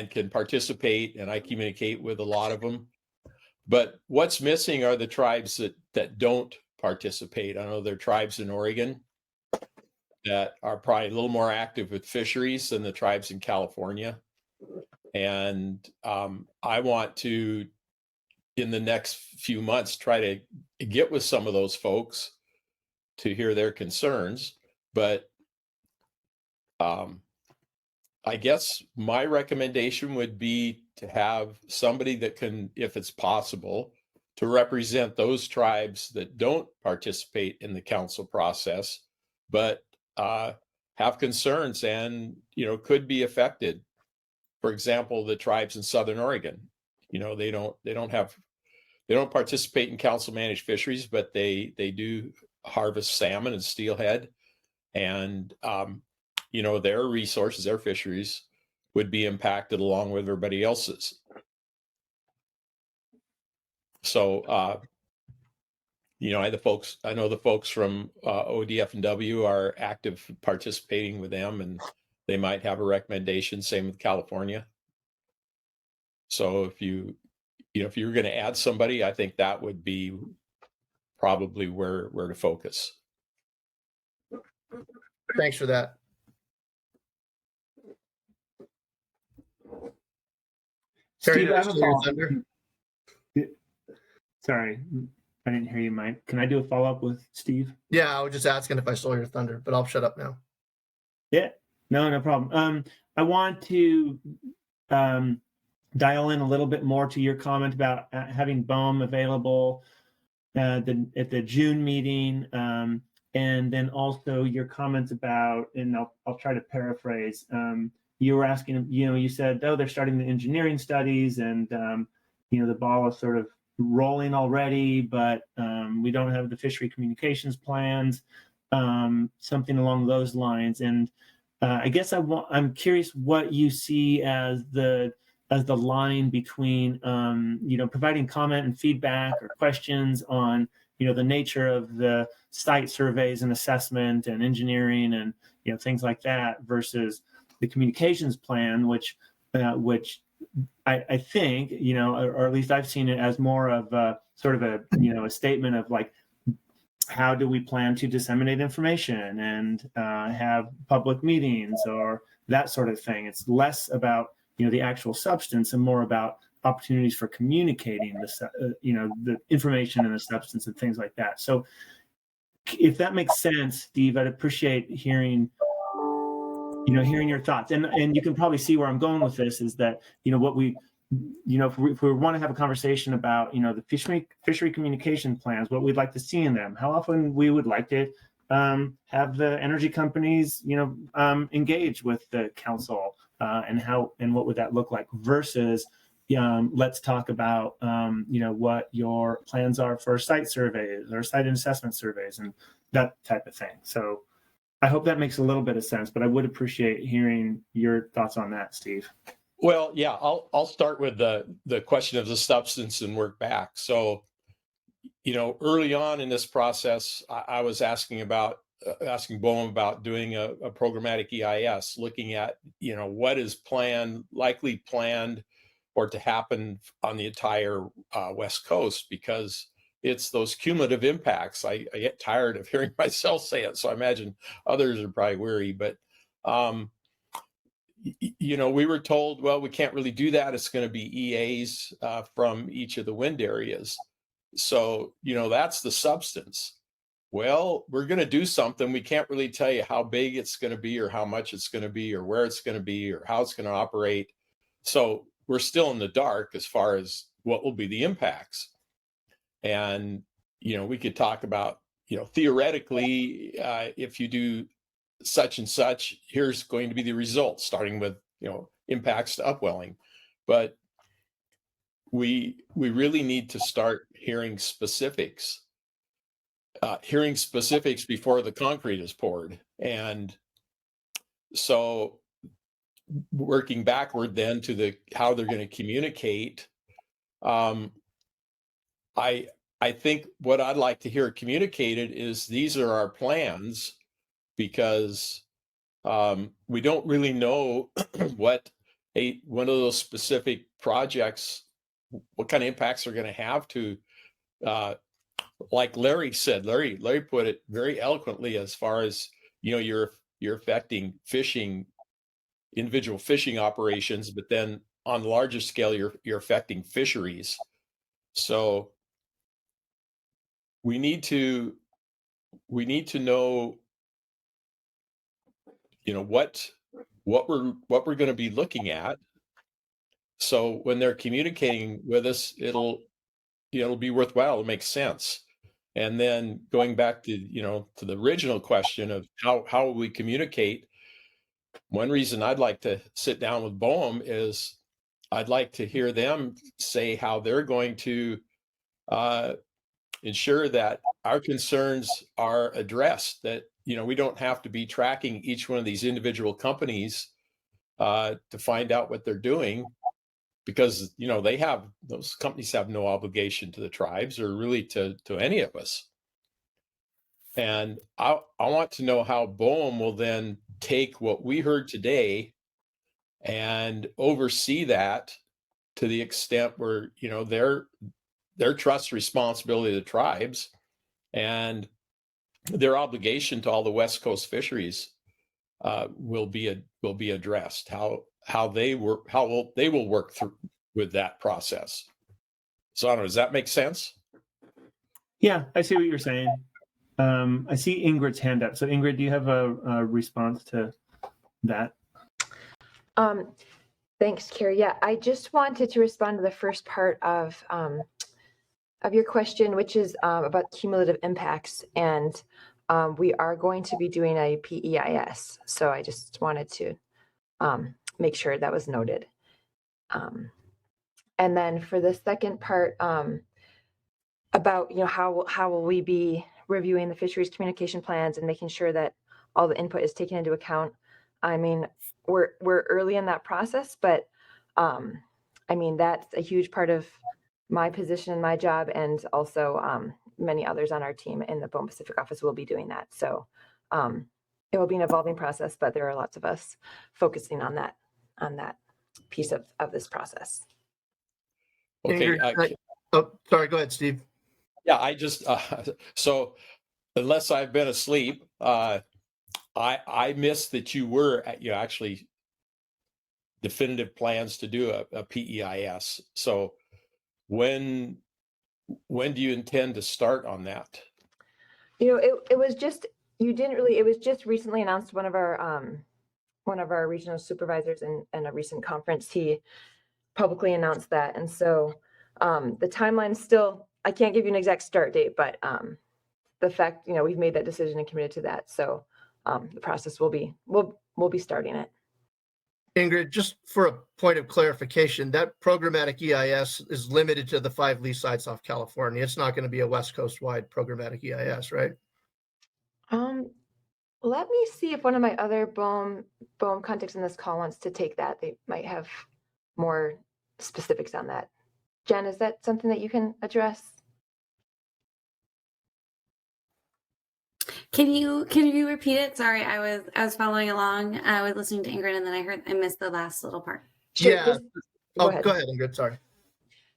G: can participate, and I communicate with a lot of them. But what's missing are the tribes that don't participate. I know there are tribes in Oregon that are probably a little more active with fisheries than the tribes in California. And I want to, in the next few months, try to get with some of those folks to hear their concerns. But I guess my recommendation would be to have somebody that can, if it's possible, to represent those tribes that don't participate in the council process, but have concerns and, could be affected. For example, the tribes in Southern Oregon, they don't participate in council managed fisheries, but they do harvest salmon and steelhead, and their resources, their fisheries would be impacted along with everybody else's. So, I know the folks from ODF&W are active participating with them, and they might have a recommendation. Same with California. So if you were going to add somebody, I think that would be probably where to focus.
D: Thanks for that.
A: Steve, I have a
D: Steal your
A: follow-up.
D: thunder.
A: Sorry, I didn't hear you, Mike. Can I do a follow-up with Steve?
D: Yeah, I was just asking if I stole your thunder, but I'll shut up now.
A: Yeah, no problem. I want to dial in a little bit more to your comment about having BOEM available at the June meeting, and then also your comments about, and I'll try to paraphrase. You were asking, you said, oh, they're starting the engineering studies, and the ball is sort of rolling already, but we don't have the fishery communications plans, something along those lines. And I guess I'm curious what you see as the line between providing comment and feedback or questions on the nature of the site surveys and assessment and engineering and things like that versus the communications plan, which I think, or at least I've seen it as more of a sort of a statement of like, how do we plan to disseminate information and have public meetings or that sort of thing. It's less about, the actual substance and more about opportunities for communicating the information and the substance and things like that. So if that makes sense, Steve, I'd appreciate hearing your thoughts. And you can probably see where I'm going with this is that, what we, if we want to have a conversation about, the fishery communication plans, what we'd like to see in them, how often we would like to have the energy companies, engage with the council, and what would that look like versus, let's talk about, what your plans are for site surveys or site and assessment surveys and that type of thing. So I hope that makes a little bit of sense, but I would appreciate hearing your thoughts on that, Steve.
G: Well, yeah, I'll start with the question of the substance and work back. So, early on in this process, I was asking BOEM about doing a programmatic EIS, looking at, what is likely planned or to happen on the entire West Coast, because it's those cumulative impacts. I get tired of hearing myself say it, so I imagine others are probably weary, but we were told, well, we can't really do that. It's going to be EAs from each of the wind areas. So, that's the substance. Well, we're going to do something. We can't really tell you how big it's going to be or how much it's going to be or where it's going to be or how it's going to operate. So we're still in the dark as far as what will be the impacts. And, we could talk about, theoretically, if you do such and such, here's going to be the results, starting with, impacts to upwelling. But we really need to start hearing specifics before the concrete is poured. And so working backward then to how they're going to communicate, I think what I'd like to hear communicated is these are our plans, because we don't really know what one of those specific projects, what kind of impacts they're going to have to, like Larry said, Larry put it very eloquently as far as, you're affecting individual fishing operations, but then on the larger scale, you're affecting fisheries. So we need to know, what we're going to be looking at. So when they're communicating with us, it'll it'll be worthwhile. It'll make sense. And then going back to, to the original question of how we communicate, one reason I'd like to sit down with BOEM is I'd like to hear them say how they're going to ensure that our concerns are addressed, that, we don't have to be tracking each one of these individual companies to find out what they're doing, because, those companies have no obligation to the tribes or really to any of us. And I want to know how BOEM will then take what we heard today and oversee that to the extent where, their trust responsibility to the tribes and their obligation to all the West Coast fisheries will be addressed. How they will work through with that process. So I don't know, does that make sense?
A: Yeah, I see what you're saying. I see Ingrid's hand up. So Ingrid, do you have a response to that?
B: Thanks, Carrie. Yeah, I just wanted to respond to the first part of your question, which is about cumulative impacts. And we are going to be doing a PEIS. So I just wanted to make sure that was noted. And then for the second part about, how will we be reviewing the fisheries communication plans and making sure that all the input is taken into account. I mean, we're early in that process, but that's a huge part of my position and my job, and also many others on our team in the BOEM Pacific office will be doing that. So it will be an evolving process, but there are lots of us focusing on that piece of this process.
G: Okay.
D: Sorry, go ahead, Steve.
G: Yeah, I just so unless I've been asleep, I missed that you were actually definitive plans to do a PEIS. So when do you intend to start on that?
B: It was just it was just recently announced. One of our regional supervisors in a recent conference, he publicly announced that, and so the timeline still, I can't give you an exact start date, but the fact, we've made that decision and committed to that. So the process we'll be starting it.
D: Ingrid, just for a point of clarification, that programmatic EIS is limited to the 5 lease sites off California. It's not going to be a West Coast wide programmatic EIS, right?
B: Let me see if one of my other BOEM contacts in this call wants to take that. They might have more specifics on that. Jen, is that something that you can address?
L: Can you repeat it? Sorry, I was following along. I was listening to Ingrid, and then I missed the last little part.
B: Sure,
D: Yeah.
B: go
D: Go
B: ahead,
D: Ingrid. Sorry.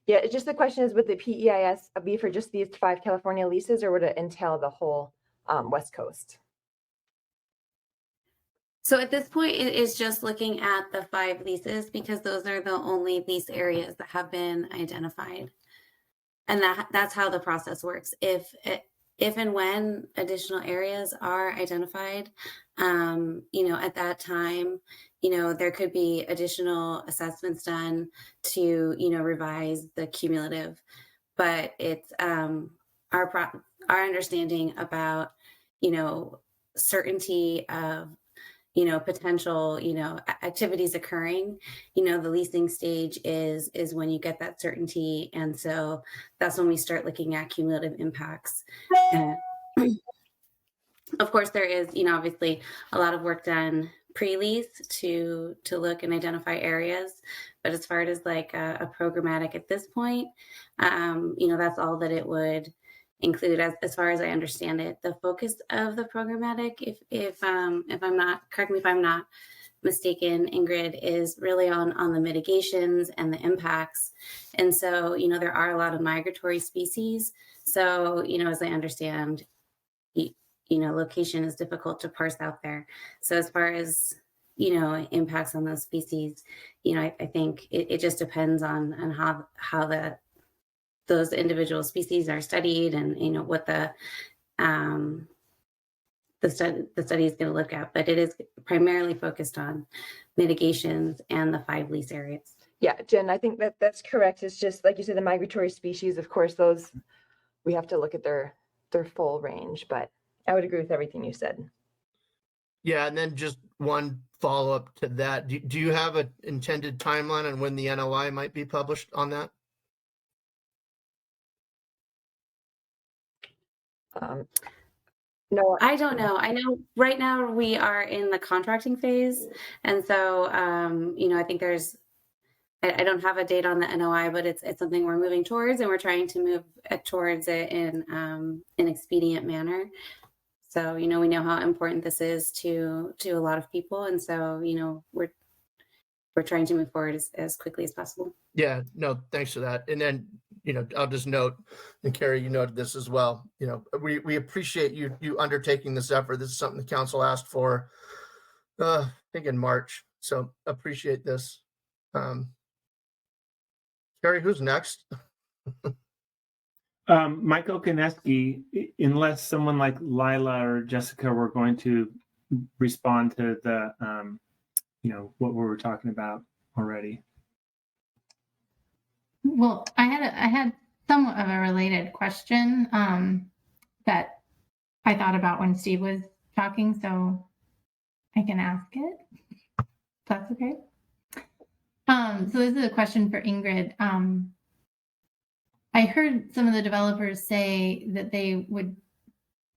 B: Yeah, just the question is, would the PEIS be for just these 5 California leases, or would it entail the whole West Coast?
L: So at this point, it is just looking at the 5 leases because those are the only lease areas that have been identified. And that's how the process works. If and when additional areas are identified, at that time, there could be additional assessments done to, revise the cumulative. But it's our understanding about, certainty of, potential, activities occurring, the leasing stage is when you get that certainty. And so that's when we start looking at cumulative impacts. Of course, there is, obviously a lot of work done pre-lease to look and identify areas. But as far as like a programmatic at this point, that's all that it would include, as far as I understand it. The focus of the programmatic, if I'm not, correct me if I'm not mistaken, Ingrid, is really on the mitigations and the impacts. And so, there are a lot of migratory species. So, as I understand, location is difficult to parse out there. So as far as, impacts on those species, I think it just depends on how those individual species are studied and, what the study is going to look at. But it is primarily focused on mitigations and the 5 lease areas.
B: Yeah, Jen, I think that's correct. It's just like you said, the migratory species, of course, those we have to look at their full range, but I would agree with everything you said.
D: Yeah, and then just one follow-up to that. Do you have an intended timeline on when the NOI might be published on that?
B: No,
L: I don't know. I know right now we are in the contracting phase. And so, I think I don't have a date on the NOI, but it's something we're moving towards, and we're trying to move towards it in an expedient manner. So, we know how important this is to a lot of people. And so, we're trying to move forward as quickly as possible.
D: Yeah, no, thanks for that. And then, I'll just note, and Carrie, you noted this as well, we appreciate you undertaking this effort. This is something the council asked for, I think in March. So appreciate this. Carrie, who's next?
A: Michael Koneski, unless someone like Lila or Jessica were going to respond to the, what we were talking about already.
F: Well, I had somewhat of a related question that I thought about when Steve was talking, so I can ask it. If that's okay. So this is a question for Ingrid. I heard some of the developers say that they would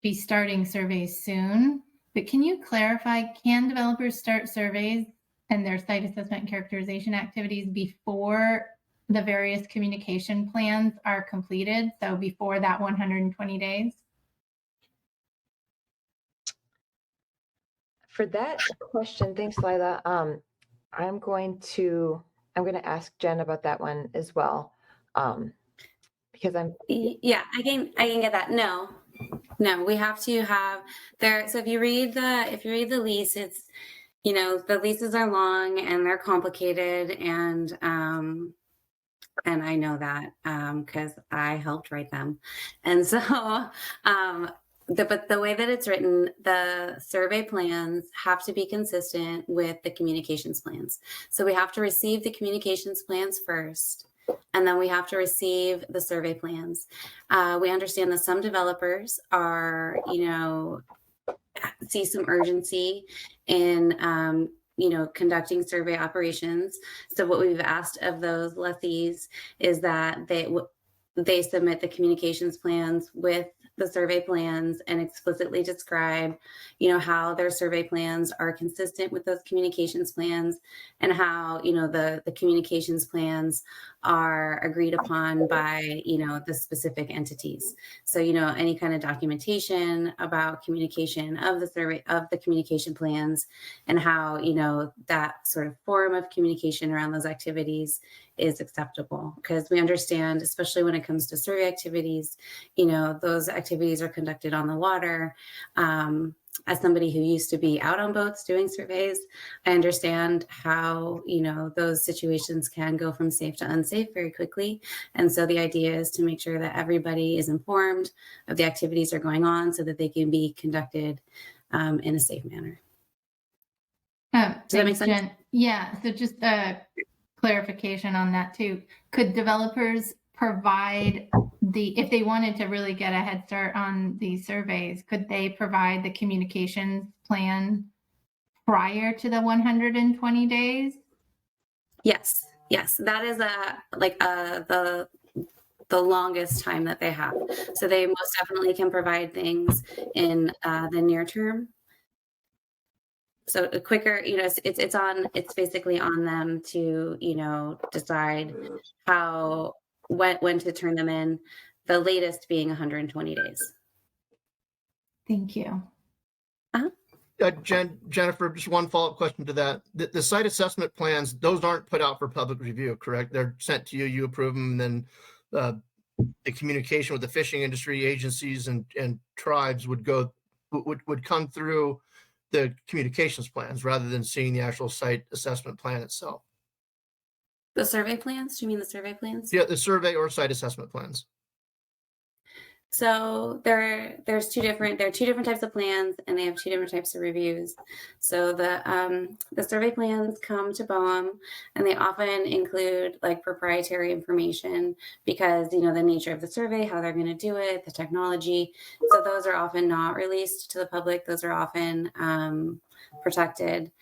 F: be starting surveys soon, but can you clarify, can developers start surveys and their site assessment and characterization activities before the various communication plans are completed? So before that 120 days?
B: For that question, thanks, Lila. I'm going to ask Jen about that one as well. Because
L: I can get that. No, we have to have there. So if you read the lease, it's, the leases are long and they're complicated, and I know that because I helped write them. And so, but the way that it's written, the survey plans have to be consistent with the communications plans. So we have to receive the communications plans first, and then we have to receive the survey plans. We understand that some developers are, see some urgency in, conducting survey operations. So what we've asked of those lessees is that they submit the communications plans with the survey plans and explicitly describe, how their survey plans are consistent with those communications plans, and how, the communications plans are agreed upon by, the specific entities. So, any kind of documentation about communication of the survey, of the communication plans, and how, that sort of form of communication around those activities is acceptable. Because we understand, especially when it comes to survey activities, those activities are conducted on the water. As somebody who used to be out on boats doing surveys, I understand how, those situations can go from safe to unsafe very quickly. And so the idea is to make sure that everybody is informed of the activities that are going on so that they can be conducted in a safe manner. Does that make sense?
F: Jen. Yeah, so just a clarification on that too. Could developers provide if they wanted to really get a head start on these surveys, could they provide the communications plan prior to the 120 days?
L: Yes. That is the longest time that they have. So they most definitely can provide things in the near term. So a quicker, it's basically on them to, decide when to turn them in, the latest being 120 days.
F: Thank you.
D: Jennifer, just one follow-up question to that. The site assessment plans, those aren't put out for public review, correct? They're sent to you, you approve them, and then the communication with the fishing industry agencies and tribes would come through the communications plans rather than seeing the actual site assessment plan itself.
L: The survey plans? Do you mean the survey plans?
D: Yeah, the survey or site assessment plans.
L: So there's two different types of plans, and they have two different types of reviews. So the survey plans come to BOEM, and they often include like proprietary information because the nature of the survey, how they're going to do it, the technology. So those are often not released to the public. Those are often protected.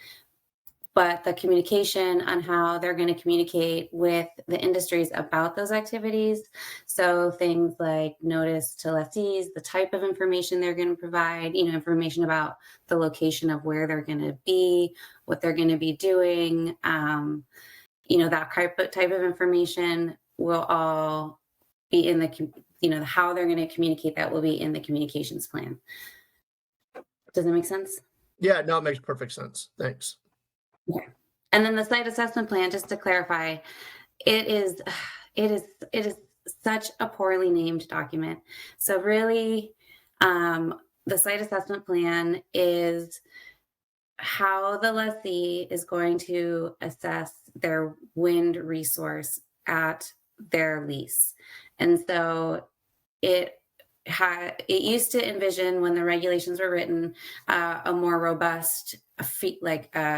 L: But the communication on how they're going to communicate with the industries about those activities, so things like notice to lessees, the type of information they're going to provide, information about the location of where they're going to be, what they're going to be doing, that type of information will all be in the, how they're going to communicate that will be in the communications plan. Does that make sense?
D: Yeah, no, it makes perfect sense. Thanks.
L: Okay. And then the site assessment plan, just to clarify, it is such a poorly named document. So really, the site assessment plan is how the lessee is going to assess their wind resource at their lease. And so it used to envision, when the regulations were written, a more robust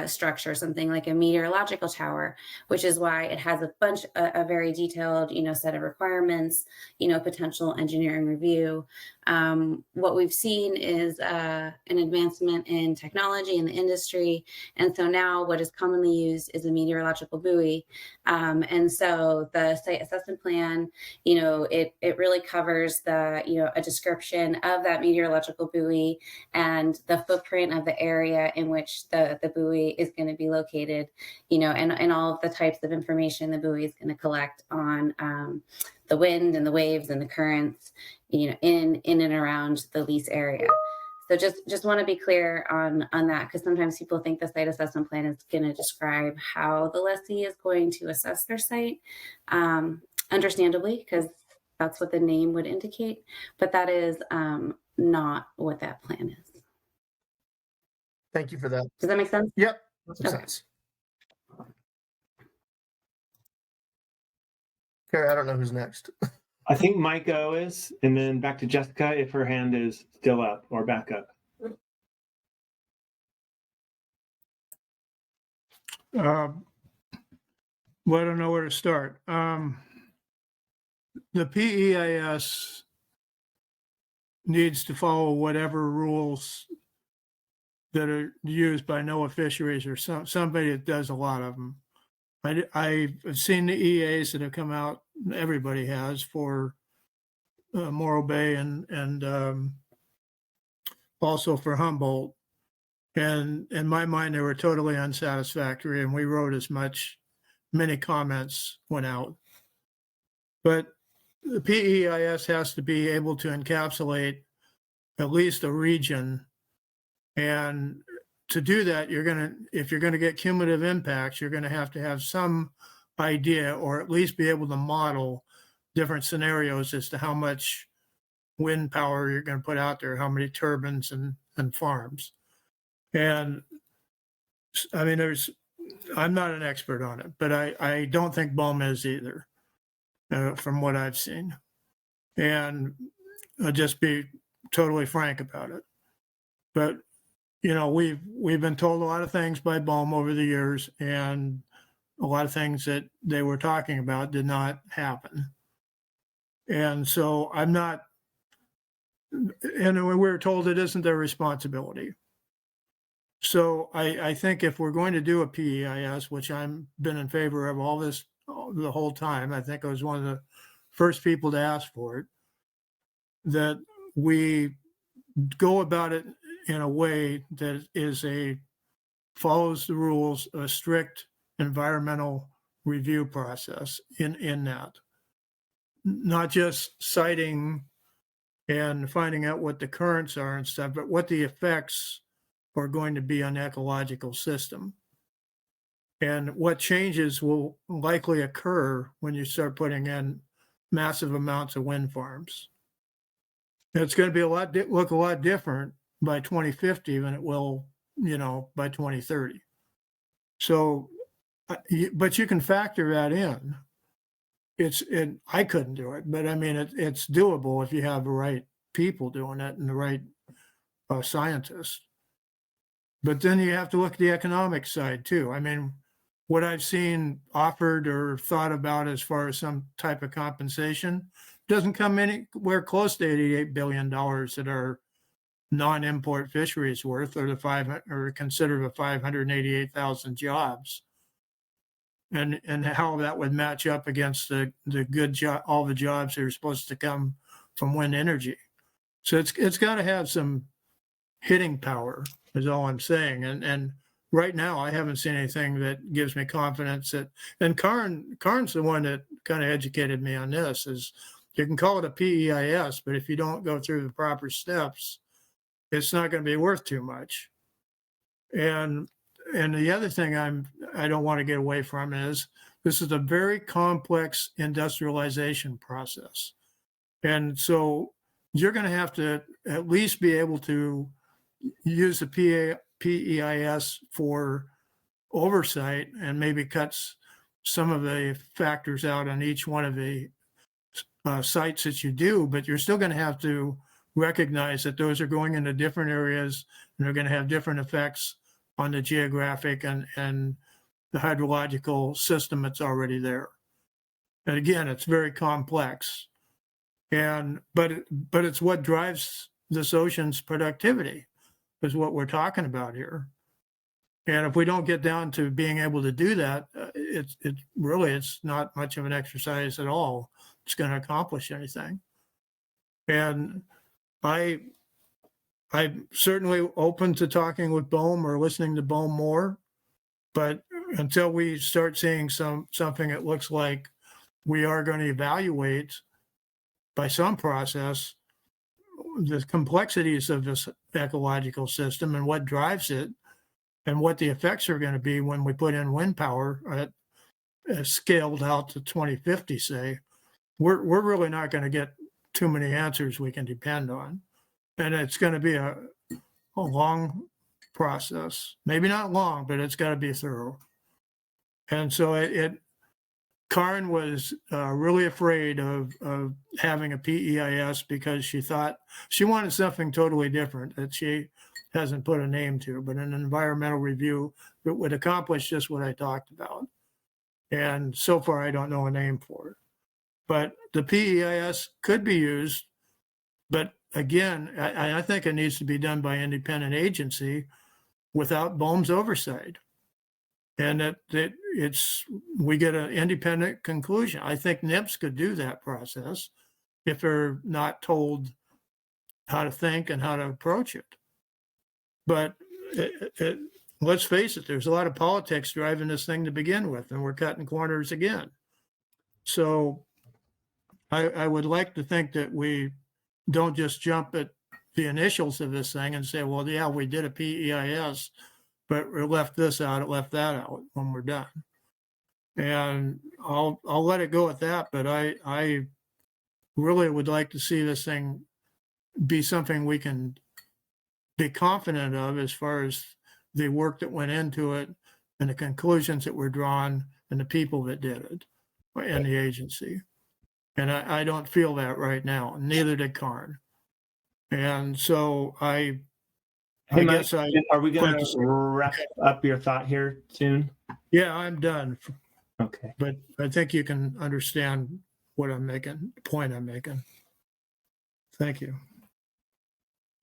L: structure, something like a meteorological tower, which is why it has a very detailed, set of requirements, potential engineering review. What we've seen is an advancement in technology in the industry. And so now what is commonly used is a meteorological buoy. And so the site assessment plan, it really covers a description of that meteorological buoy and the footprint of the area in which the buoy is going to be located, and all of the types of information the buoy is going to collect on the wind and the waves and the currents, in and around the lease area. So just want to be clear on that, because sometimes people think the site assessment plan is going to describe how the lessee is going to assess their site, understandably, because that's what the name would indicate, but that is not what that plan is.
D: Thank you for that.
L: Does that make sense?
D: Yep, that makes
L: Okay.
D: sense. Carrie, I don't know who's next.
A: I think Mike O is, and then back to Jessica if her hand is still up or back up.
H: Well, I don't know where to start. The PEIS needs to follow whatever rules that are used by NOAA Fisheries or somebody that does a lot of them. I've seen the EAs that have come out, everybody has, for Morro Bay and also for Humboldt. And in my mind, they were totally unsatisfactory, and we wrote as much. Many comments went out. But the PEIS has to be able to encapsulate at least a region. And to do that, if you're going to get cumulative impacts, you're going to have some idea, or at least be able to model different scenarios as to how much wind power you're going to put out there, how many turbines and farms. And I mean, I'm not an expert on it, but I don't think BOEM is either, from what I've seen. And I'll just be totally frank about it. But we've been told a lot of things by BOEM over the years, and a lot of things that they were talking about did not happen. And so and we were told it isn't their responsibility. So I think if we're going to do a PEIS, which I've been in favor of all this the whole time, I think I was one of the first people to ask for it, that we go about it in a way that follows the rules, a strict environmental review process in that. Not just citing and finding out what the currents are and stuff, but what the effects are going to be on the ecological system. And what changes will likely occur when you start putting in massive amounts of wind farms. It's going to be look a lot different by 2050 than it will, by 2030. So, but you can factor that in. I couldn't do it, but I mean, it's doable if you have the right people doing it and the right scientists. But then you have to look at the economic side too. I mean, what I've seen offered or thought about as far as some type of compensation doesn't come anywhere close to $88 billion that our non-import fisheries worth, or consider the 588,000 jobs. And how that would match up against the good job, all the jobs that are supposed to come from wind energy. So it's got to have some hitting power, is all I'm saying. And right now, I haven't seen anything that gives me confidence that. And Karn's the one that kind of educated me on this. Is you can call it a PEIS, but if you don't go through the proper steps, it's not going to be worth too much. And the other thing I don't want to get away from is this is a very complex industrialization process. And so you're going to have to at least be able to use the PEIS for oversight and maybe cuts some of the factors out on each one of the sites that you do, but you're still going to have to recognize that those are going into different areas and they're going to have different effects on the geographic and the hydrological system that's already there. And again, it's very complex. But it's what drives this ocean's productivity is what we're talking about here. And if we don't get down to being able to do that, it's not much of an exercise at all. It's going to accomplish anything. And I'm certainly open to talking with BOEM or listening to BOEM more, but until we start seeing something that looks like we are going to evaluate by some process the complexities of this ecological system and what drives it and what the effects are going to be when we put in wind power scaled out to 2050, say, we're really not going to get too many answers we can depend on. And it's going to be a long process. Maybe not long, but it's got to be thorough. And so Karn was really afraid of having a PEIS because she thought she wanted something totally different that she hasn't put a name to, but an environmental review that would accomplish just what I talked about. And so far, I don't know a name for it. But the PEIS could be used, but again, I think it needs to be done by independent agency without BOEM's oversight. And that we get an independent conclusion. I think NIPS could do that process if they're not told how to think and how to approach it. But let's face it, there's a lot of politics driving this thing to begin with, and we're cutting corners again. So I would like to think that we don't just jump at the initials of this thing and say, well, yeah, we did a PEIS, but we left this out, it left that out when we're done. And I'll let it go at that, but I really would like to see this thing be something we can be confident of as far as the work that went into it and the conclusions that were drawn and the people that did it and the agency. And I don't feel that right now. Neither did Karn. And so I guess
A: are we going to wrap up your thought here soon?
H: Yeah, I'm done.
A: Okay.
H: But I think you can understand what I'm making, the point I'm making. Thank you.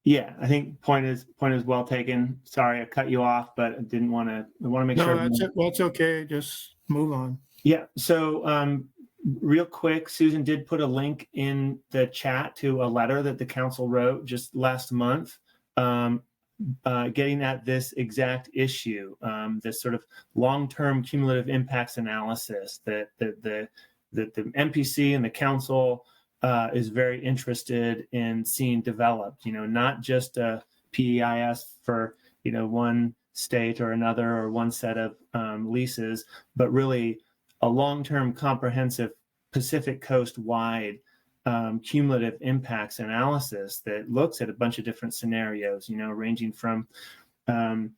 A: Yeah, I think point is well taken. Sorry, I cut you off, but I didn't want to. I want to make sure.
H: No, that's okay. Just move on.
A: Yeah. So real quick, Susan did put a link in the chat to a letter that the council wrote just last month, getting at this exact issue, this sort of long-term cumulative impacts analysis that the MPC and the council is very interested in seeing developed. Not just a PEIS for one state or another or one set of leases, but really a long-term comprehensive Pacific Coast wide cumulative impacts analysis that looks at a bunch of different scenarios, ranging from 5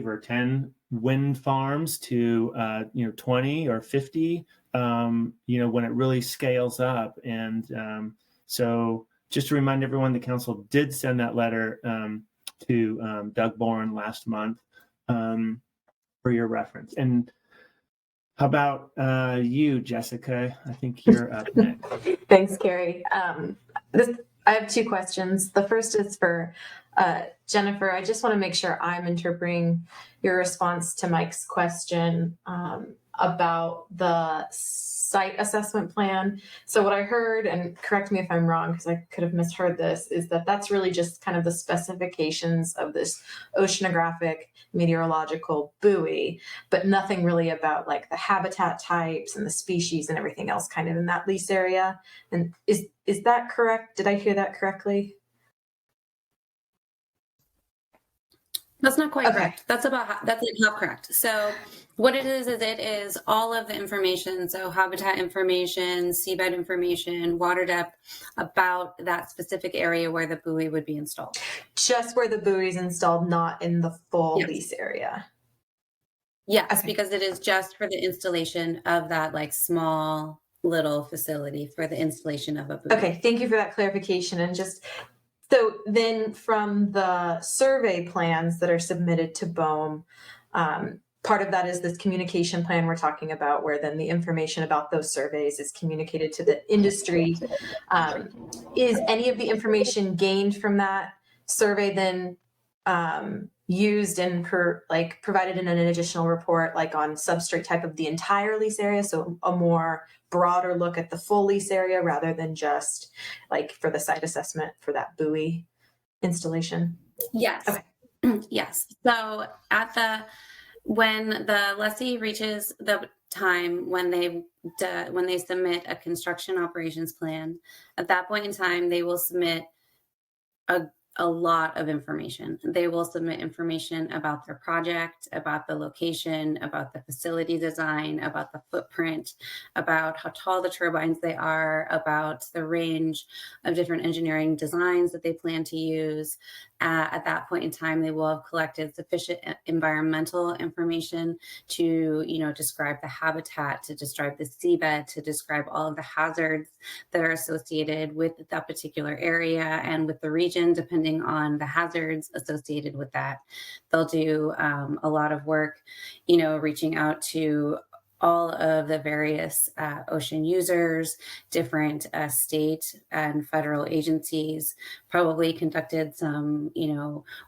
A: or 10 wind farms to 20 or 50, when it really scales up. And so just to remind everyone, the council did send that letter to Doug Bourne last month for your reference. And how about you, Jessica? I think you're up next.
E: Thanks, Carrie. I have two questions. The first is for Jennifer. I just want to make sure I'm interpreting your response to Mike's question about the site assessment plan. So what I heard, and correct me if I'm wrong because I could have misheard this, is that that's really just kind of the specifications of this oceanographic meteorological buoy, but nothing really about like the habitat types and the species and everything else kind of in that lease area. And is that correct? Did I hear that correctly?
L: That's not quite correct. That's not correct. So what it is all of the information. So habitat information, seabed information, water depth about that specific area where the buoy would be installed.
E: Just where the buoy is installed, not in the full lease area.
L: Yes, because it is just for the installation of that like small little facility for the installation of a buoy.
E: Okay, thank you for that clarification. And just so then from the survey plans that are submitted to BOEM, part of that is this communication plan we're talking about, where then the information about those surveys is communicated to the industry. Is any of the information gained from that survey then used and provided in an additional report, like on substrate type of the entire lease area? So a more broader look at the full lease area rather than just like for the site assessment for that buoy installation?
L: Yes. Okay. Yes. So when the lessee reaches the time when they submit a construction operations plan, at that point in time, they will submit a lot of information. They will submit information about their project, about the location, about the facility design, about the footprint, about how tall the turbines they are, about the range of different engineering designs that they plan to use. At that point in time, they will have collected sufficient environmental information to, describe the habitat, to describe the seabed, to describe all of the hazards that are associated with that particular area and with the region, depending on the hazards associated with that. They'll do a lot of work, reaching out to all of the various ocean users, different state and federal agencies, probably conducted some,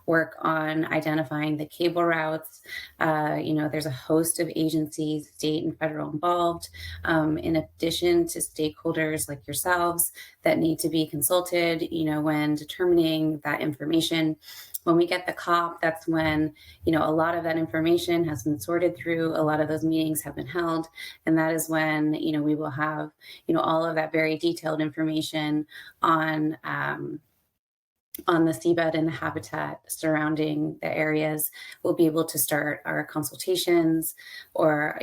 L: work on identifying the cable routes. There's a host of agencies, state and federal involved, in addition to stakeholders like yourselves that need to be consulted, when determining that information. When we get the COP, that's when, a lot of that information has been sorted through, a lot of those meetings have been held, and that is when, we will have, all of that very detailed information on the seabed and the habitat surrounding the areas. We'll be able to start our consultations or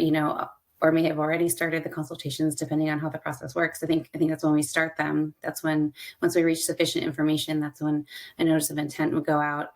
L: may have already started the consultations depending on how the process works. I think that's when we start them. That's when, once we reach sufficient information, that's when a notice of intent would go out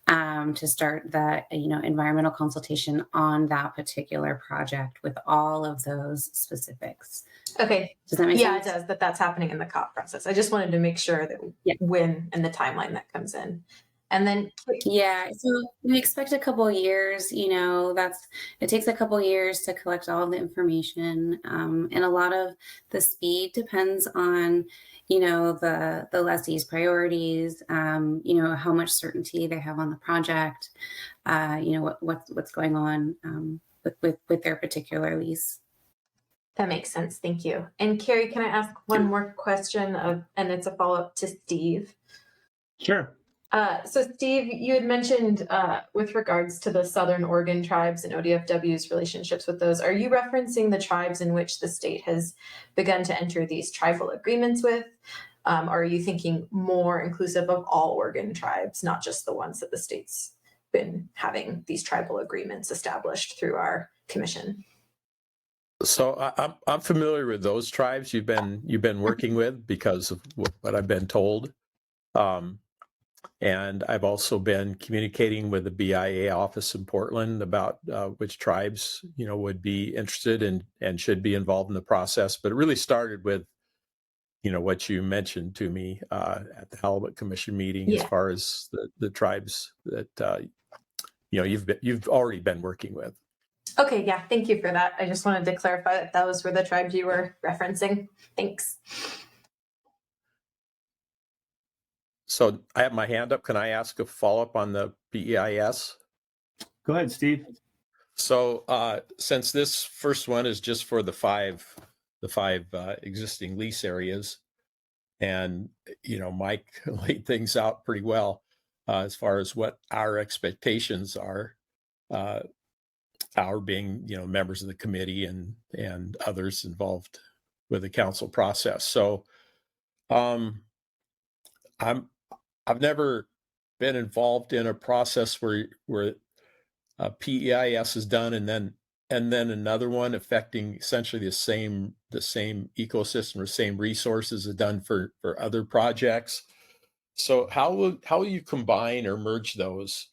L: to start the environmental consultation on that particular project with all of those specifics.
E: Okay.
L: Does that make sense?
E: Yeah, it does. That's happening in the COP process. I just wanted to make sure that when and the timeline that comes in. And then
L: so we expect a couple of years, it takes a couple of years to collect all of the information. And a lot of the speed depends on, the lessee's priorities, how much certainty they have on the project, what's going on with their particular lease.
E: That makes sense. Thank you. And Carrie, can I ask one more question and it's a follow-up to Steve?
A: Sure.
E: So Steve, you had mentioned with regards to the Southern Oregon tribes and ODFW's relationships with those, are you referencing the tribes in which the state has begun to enter these tribal agreements with? Are you thinking more inclusive of all Oregon tribes, not just the ones that the state's been having these tribal agreements established through our commission?
G: So I'm familiar with those tribes you've been working with because of what I've been told. And I've also been communicating with the BIA office in Portland about which tribes, would be interested and should be involved in the process. But it really started with, what you mentioned to me at the Halibut Commission meeting, as far as the tribes that you've already been working with.
E: Okay, yeah, thank you for that. I just wanted to clarify that those were the tribes you were referencing. Thanks.
G: So I have my hand up. Can I ask a follow-up on the PEIS?
A: Go ahead, Steve.
G: So since this first one is just for the five existing lease areas, and Mike laid things out pretty well as far as what our expectations are, our being members of the committee and others involved with the council process. So I've never been involved in a process where PEIS is done and then another one affecting essentially the same ecosystem or same resources are done for other projects. So how will you combine or merge those?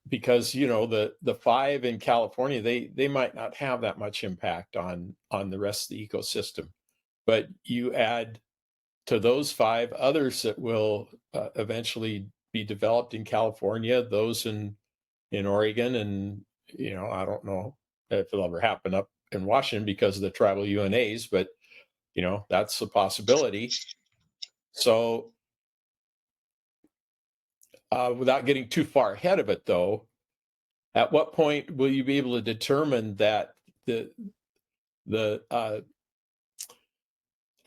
G: Because the five in California, they might not have that much impact on the rest of the ecosystem, but you add to those five others that will eventually be developed in California, those in Oregon, and I don't know if it'll ever happen up in Washington because of the tribal UNAs, but that's a possibility. So without getting too far ahead of it, though, at what point will you be able to determine that the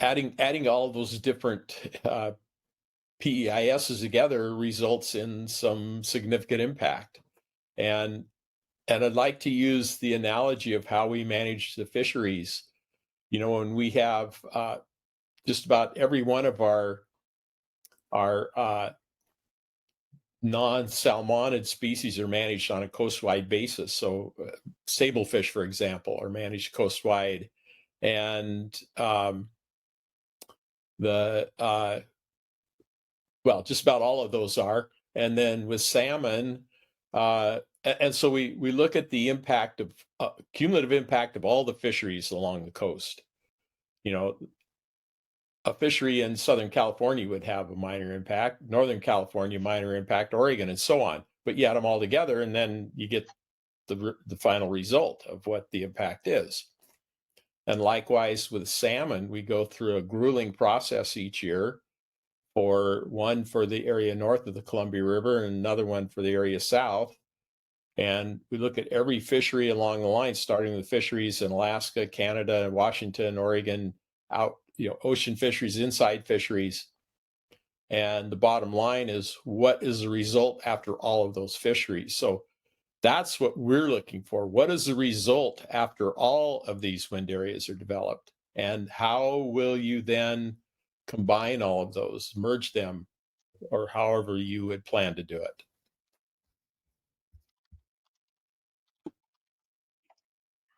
G: adding all of those different PEISs together results in some significant impact? And I'd like to use the analogy of how we manage the fisheries. When we have just about every one of our non-salmonid species are managed on a coastwide basis. So sablefish, for example, are managed coastwide, and just about all of those are. And then with salmon, and so we look at the impact of cumulative impact of all the fisheries along the coast. A fishery in Southern California would have a minor impact, Northern California, minor impact, Oregon, and so on. But you add them all together, and then you get the final result of what the impact is. And likewise with salmon, we go through a grueling process each year, one for the area north of the Columbia River and another one for the area south. And we look at every fishery along the line, starting with fisheries in Alaska, Canada, Washington, Oregon, out, ocean fisheries, inside fisheries. And the bottom line is, what is the result after all of those fisheries? So that's what we're looking for. What is the result after all of these wind areas are developed? And how will you then combine all of those, merge them, or however you would plan to do it?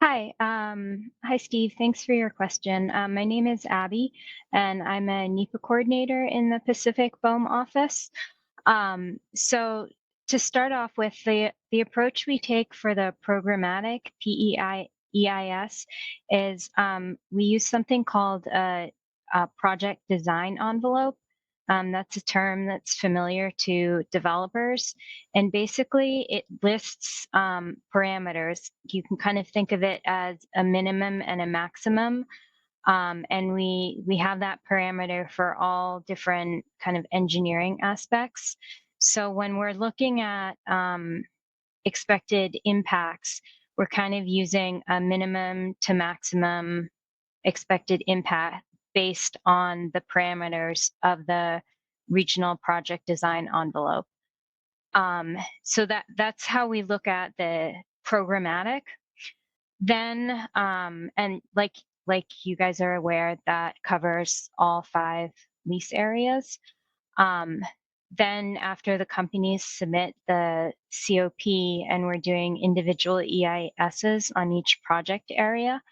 N: Hi, Steve. Thanks for your question. My name is Abby, and I'm a NEPA coordinator in the Pacific BOEM office. So to start off with, the approach we take for the programmatic PEIS is we use something called a project design envelope. That's a term that's familiar to developers. And basically it lists parameters. You can kind of think of it as a minimum and a maximum. And we have that parameter for all different kind of engineering aspects. So when we're looking at expected impacts, we're kind of using a minimum to maximum expected impact based on the parameters of the regional project design envelope. So that's how we look at the programmatic. Then, and like you guys are aware, that covers all 5 lease areas. Then after the companies submit the COP and we're doing individual EISs on each project area,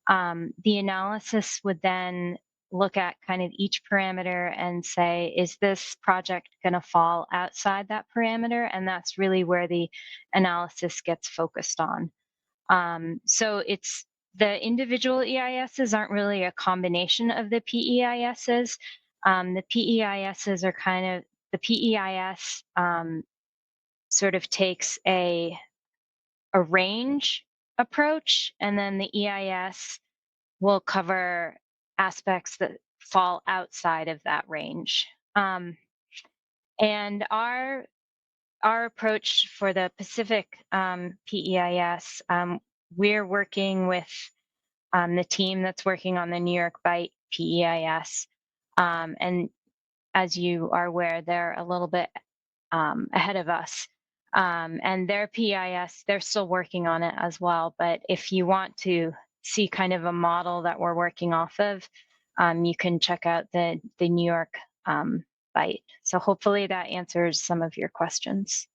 N: the analysis would then look at kind of each parameter and say, is this project going to fall outside that parameter? And that's really where the analysis gets focused on. So it's the individual EISs aren't really a combination of the PEISs. The PEISs are kind of, the PEIS sort of takes a range approach, and then the EIS will cover aspects that fall outside of that range. And our approach for the Pacific PEIS, we're working with the team that's working on the New York Bight PEIS. And as you are aware, they're a little bit ahead of us. And their PEIS, they're still working on it as well. But if you want to see kind of a model that we're working off of, you can check out the New York Bight. So hopefully that answers some of your questions.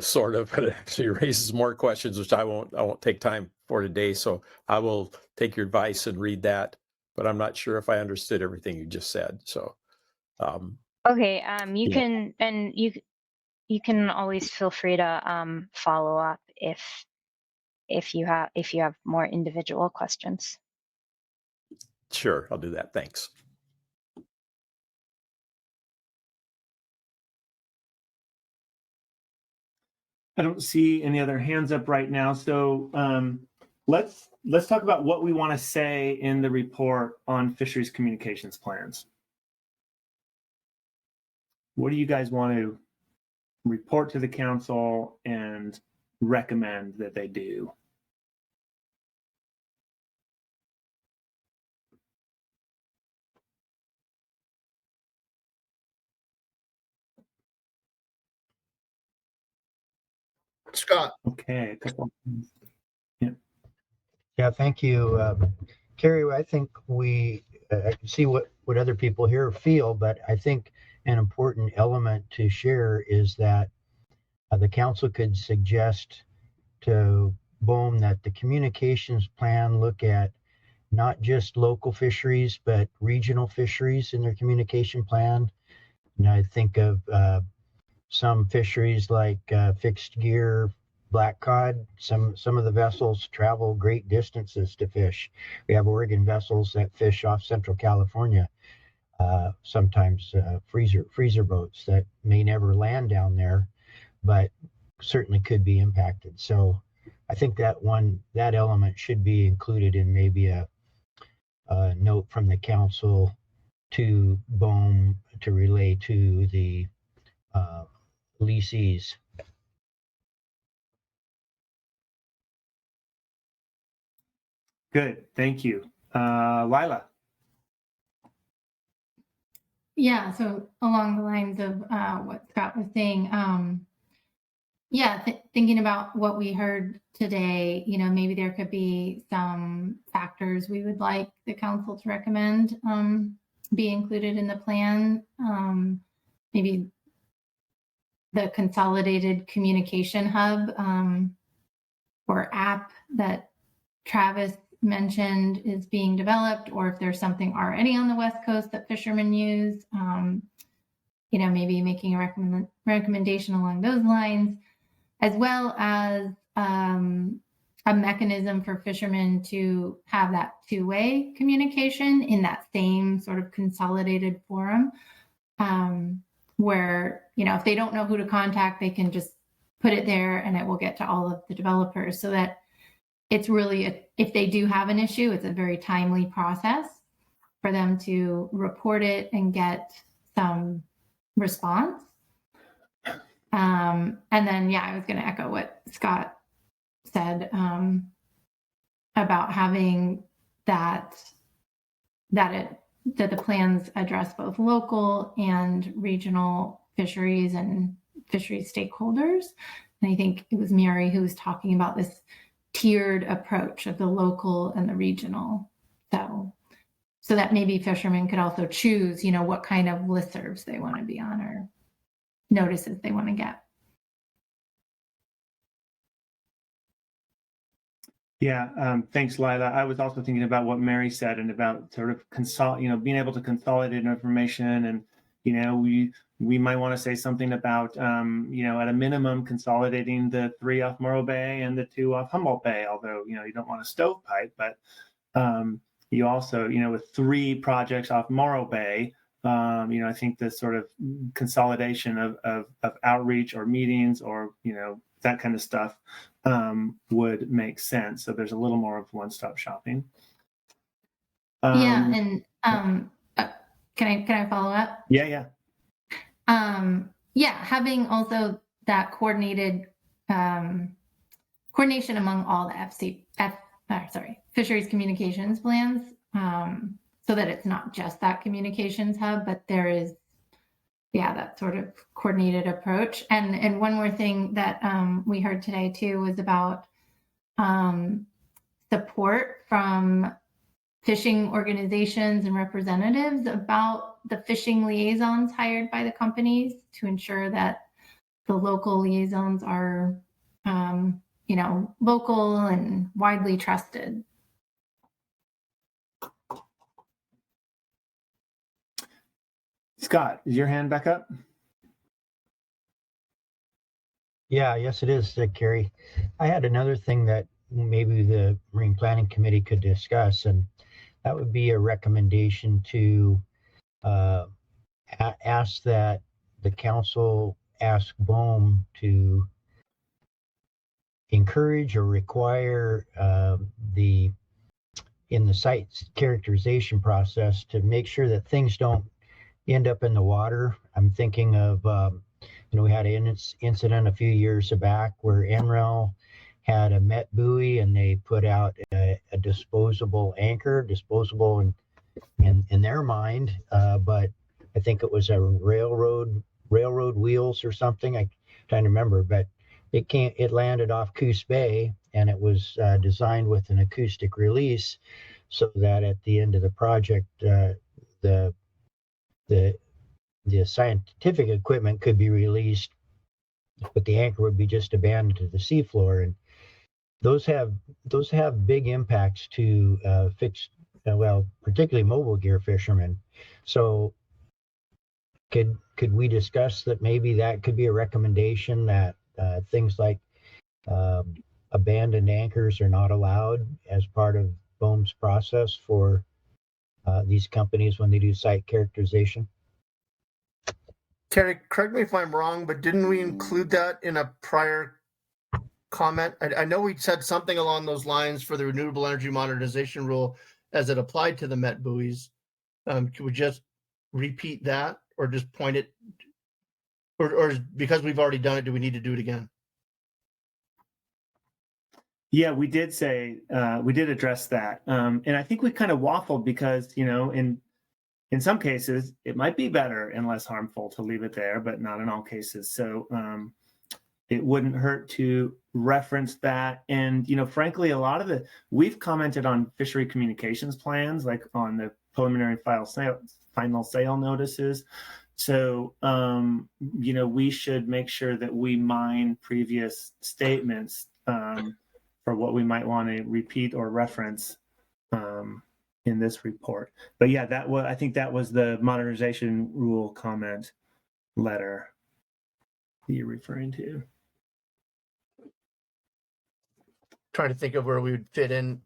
G: Sort of, but it actually raises more questions, which I won't take time for today. So I will take your advice and read that, but I'm not sure if I understood everything you just said. So,
N: okay, you can, and you can always feel free to follow up if you have more individual questions.
G: Sure, I'll do that. Thanks.
A: I don't see any other hands up right now. So let's talk about what we want to say in the report on fisheries communications plans. What do you guys want to report to the council and recommend that they do?
D: Scott.
A: Okay, a couple.
I: Yeah, thank you. Carrie, I think I can see what other people here feel, but I think an important element to share is that the council could suggest to BOEM that the communications plan look at not just local fisheries, but regional fisheries in their communication plan. And I think of some fisheries like fixed gear, black cod. Some of the vessels travel great distances to fish. We have Oregon vessels that fish off Central California, sometimes freezer boats that may never land down there, but certainly could be impacted. So I think that element should be included in maybe a note from the council to BOEM to relay to the leasees.
A: Good, thank you. Lila.
F: Yeah, so along the lines of what Scott was saying, thinking about what we heard today, maybe there could be some factors we would like the council to recommend be included in the plan. Maybe the consolidated communication hub or app that Travis mentioned is being developed, or if there's something already on the West Coast that fishermen use, maybe making a recommendation along those lines, as well as a mechanism for fishermen to have that two-way communication in that same sort of consolidated forum, where, if they don't know who to contact, they can just put it there and it will get to all of the developers, so that it's really, if they do have an issue, it's a very timely process for them to report it and get some response. And then, I was going to echo what Scott said about having that the plans address both local and regional fisheries and fisheries stakeholders. And I think it was Mary who was talking about this tiered approach of the local and the regional. So that maybe fishermen could also choose, what kind of listservs they want to be on or notices they want to get.
A: Yeah, thanks, Lila. I was also thinking about what Mary said and about sort of being able to consolidate information, and we might want to say something about at a minimum consolidating the 3 off Morro Bay and the 2 off Humboldt Bay. Although you don't want a stovepipe, but you also with 3 projects off Morro Bay. I think the sort of consolidation of outreach or meetings or that kind of stuff would make sense. So there's a little more of one-stop shopping.
F: Yeah, and can I follow up?
A: Yeah.
F: Having also that coordination among all the fisheries communications plans, so that it's not just that communications hub, but there is that sort of coordinated approach. And one more thing that we heard today too was about support from fishing organizations and representatives about the fishing liaisons hired by the companies to ensure that the local liaisons are local and widely trusted.
A: Scott, is your hand back up?
I: Yeah, yes, it is, Carrie. I had another thing that maybe the Marine Planning Committee could discuss, and that would be a recommendation to ask that the council ask BOEM to encourage or require in the site characterization process to make sure that things don't end up in the water. I'm thinking of, we had an incident a few years back where NREL had a Met buoy and they put out a disposable anchor, disposable in their mind, but I think it was a railroad wheels or something. I'm trying to remember, but it landed off Coos Bay, and it was designed with an acoustic release so that at the end of the project, the scientific equipment could be released, but the anchor would be just abandoned to the seafloor. And those have big impacts to particularly mobile gear fishermen. So could we discuss that maybe that could be a recommendation that things like abandoned anchors are not allowed as part of BOEM's process for these companies when they do site characterization?
D: Terry, correct me if I'm wrong, but didn't we include that in a prior comment? I know we said something along those lines for the renewable energy modernization rule as it applied to the Met buoys. Could we just repeat that or just point it, or because we've already done it, do we need to do it again?
A: Yeah, we did address that. And I think we kind of waffled because, in some cases, it might be better and less harmful to leave it there, but not in all cases. So it wouldn't hurt to reference that. And, frankly, we've commented on fishery communications plans, like on the preliminary final sale notices. So, we should make sure that we mine previous statements for what we might want to repeat or reference in this report. But yeah, I think that was the modernization rule comment letter you're referring to.
D: Trying to think of where we would fit in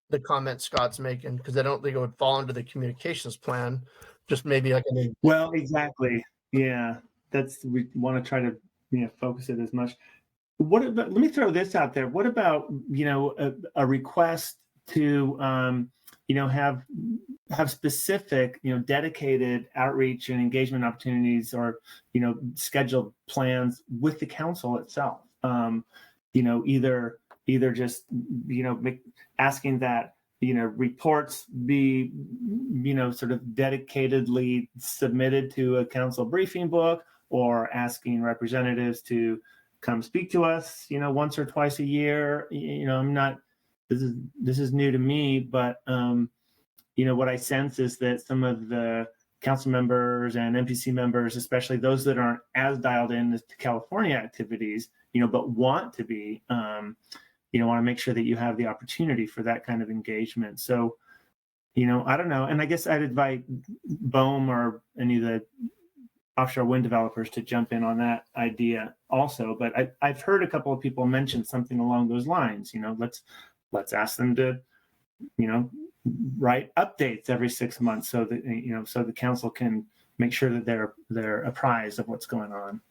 D: the comment Scott's making, because I don't think it would fall into the communications plan. Just maybe like
A: well, exactly. Yeah, we want to try to focus it as much. What about? Let me throw this out there. What about a request to have specific dedicated outreach and engagement opportunities, or scheduled plans with the council itself? Either just asking that reports be sort of dedicatedly submitted to a council briefing book, or asking representatives to come speak to us once or twice a year. This is new to me, but what I sense is that some of the council members and NPC members, especially those that aren't as dialed in to California activities, but want to be, you want to make sure that you have the opportunity for that kind of engagement. So, I don't know. And I guess I'd invite BOEM or any of the offshore wind developers to jump in on that idea also. But I've heard a couple of people mention something along those lines. Let's ask them to, write updates every 6 months so that so the council can make sure that they're apprised of what's going on.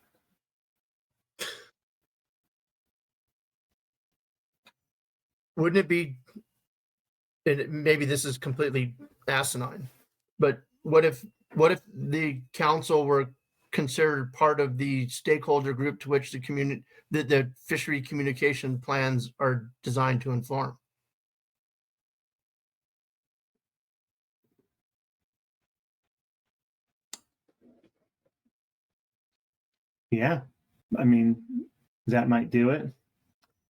D: Wouldn't it be, and maybe this is completely asinine, but what if the council were considered part of the stakeholder group to which the fishery communication plans are designed to inform?
A: Yeah, I mean, that might do it.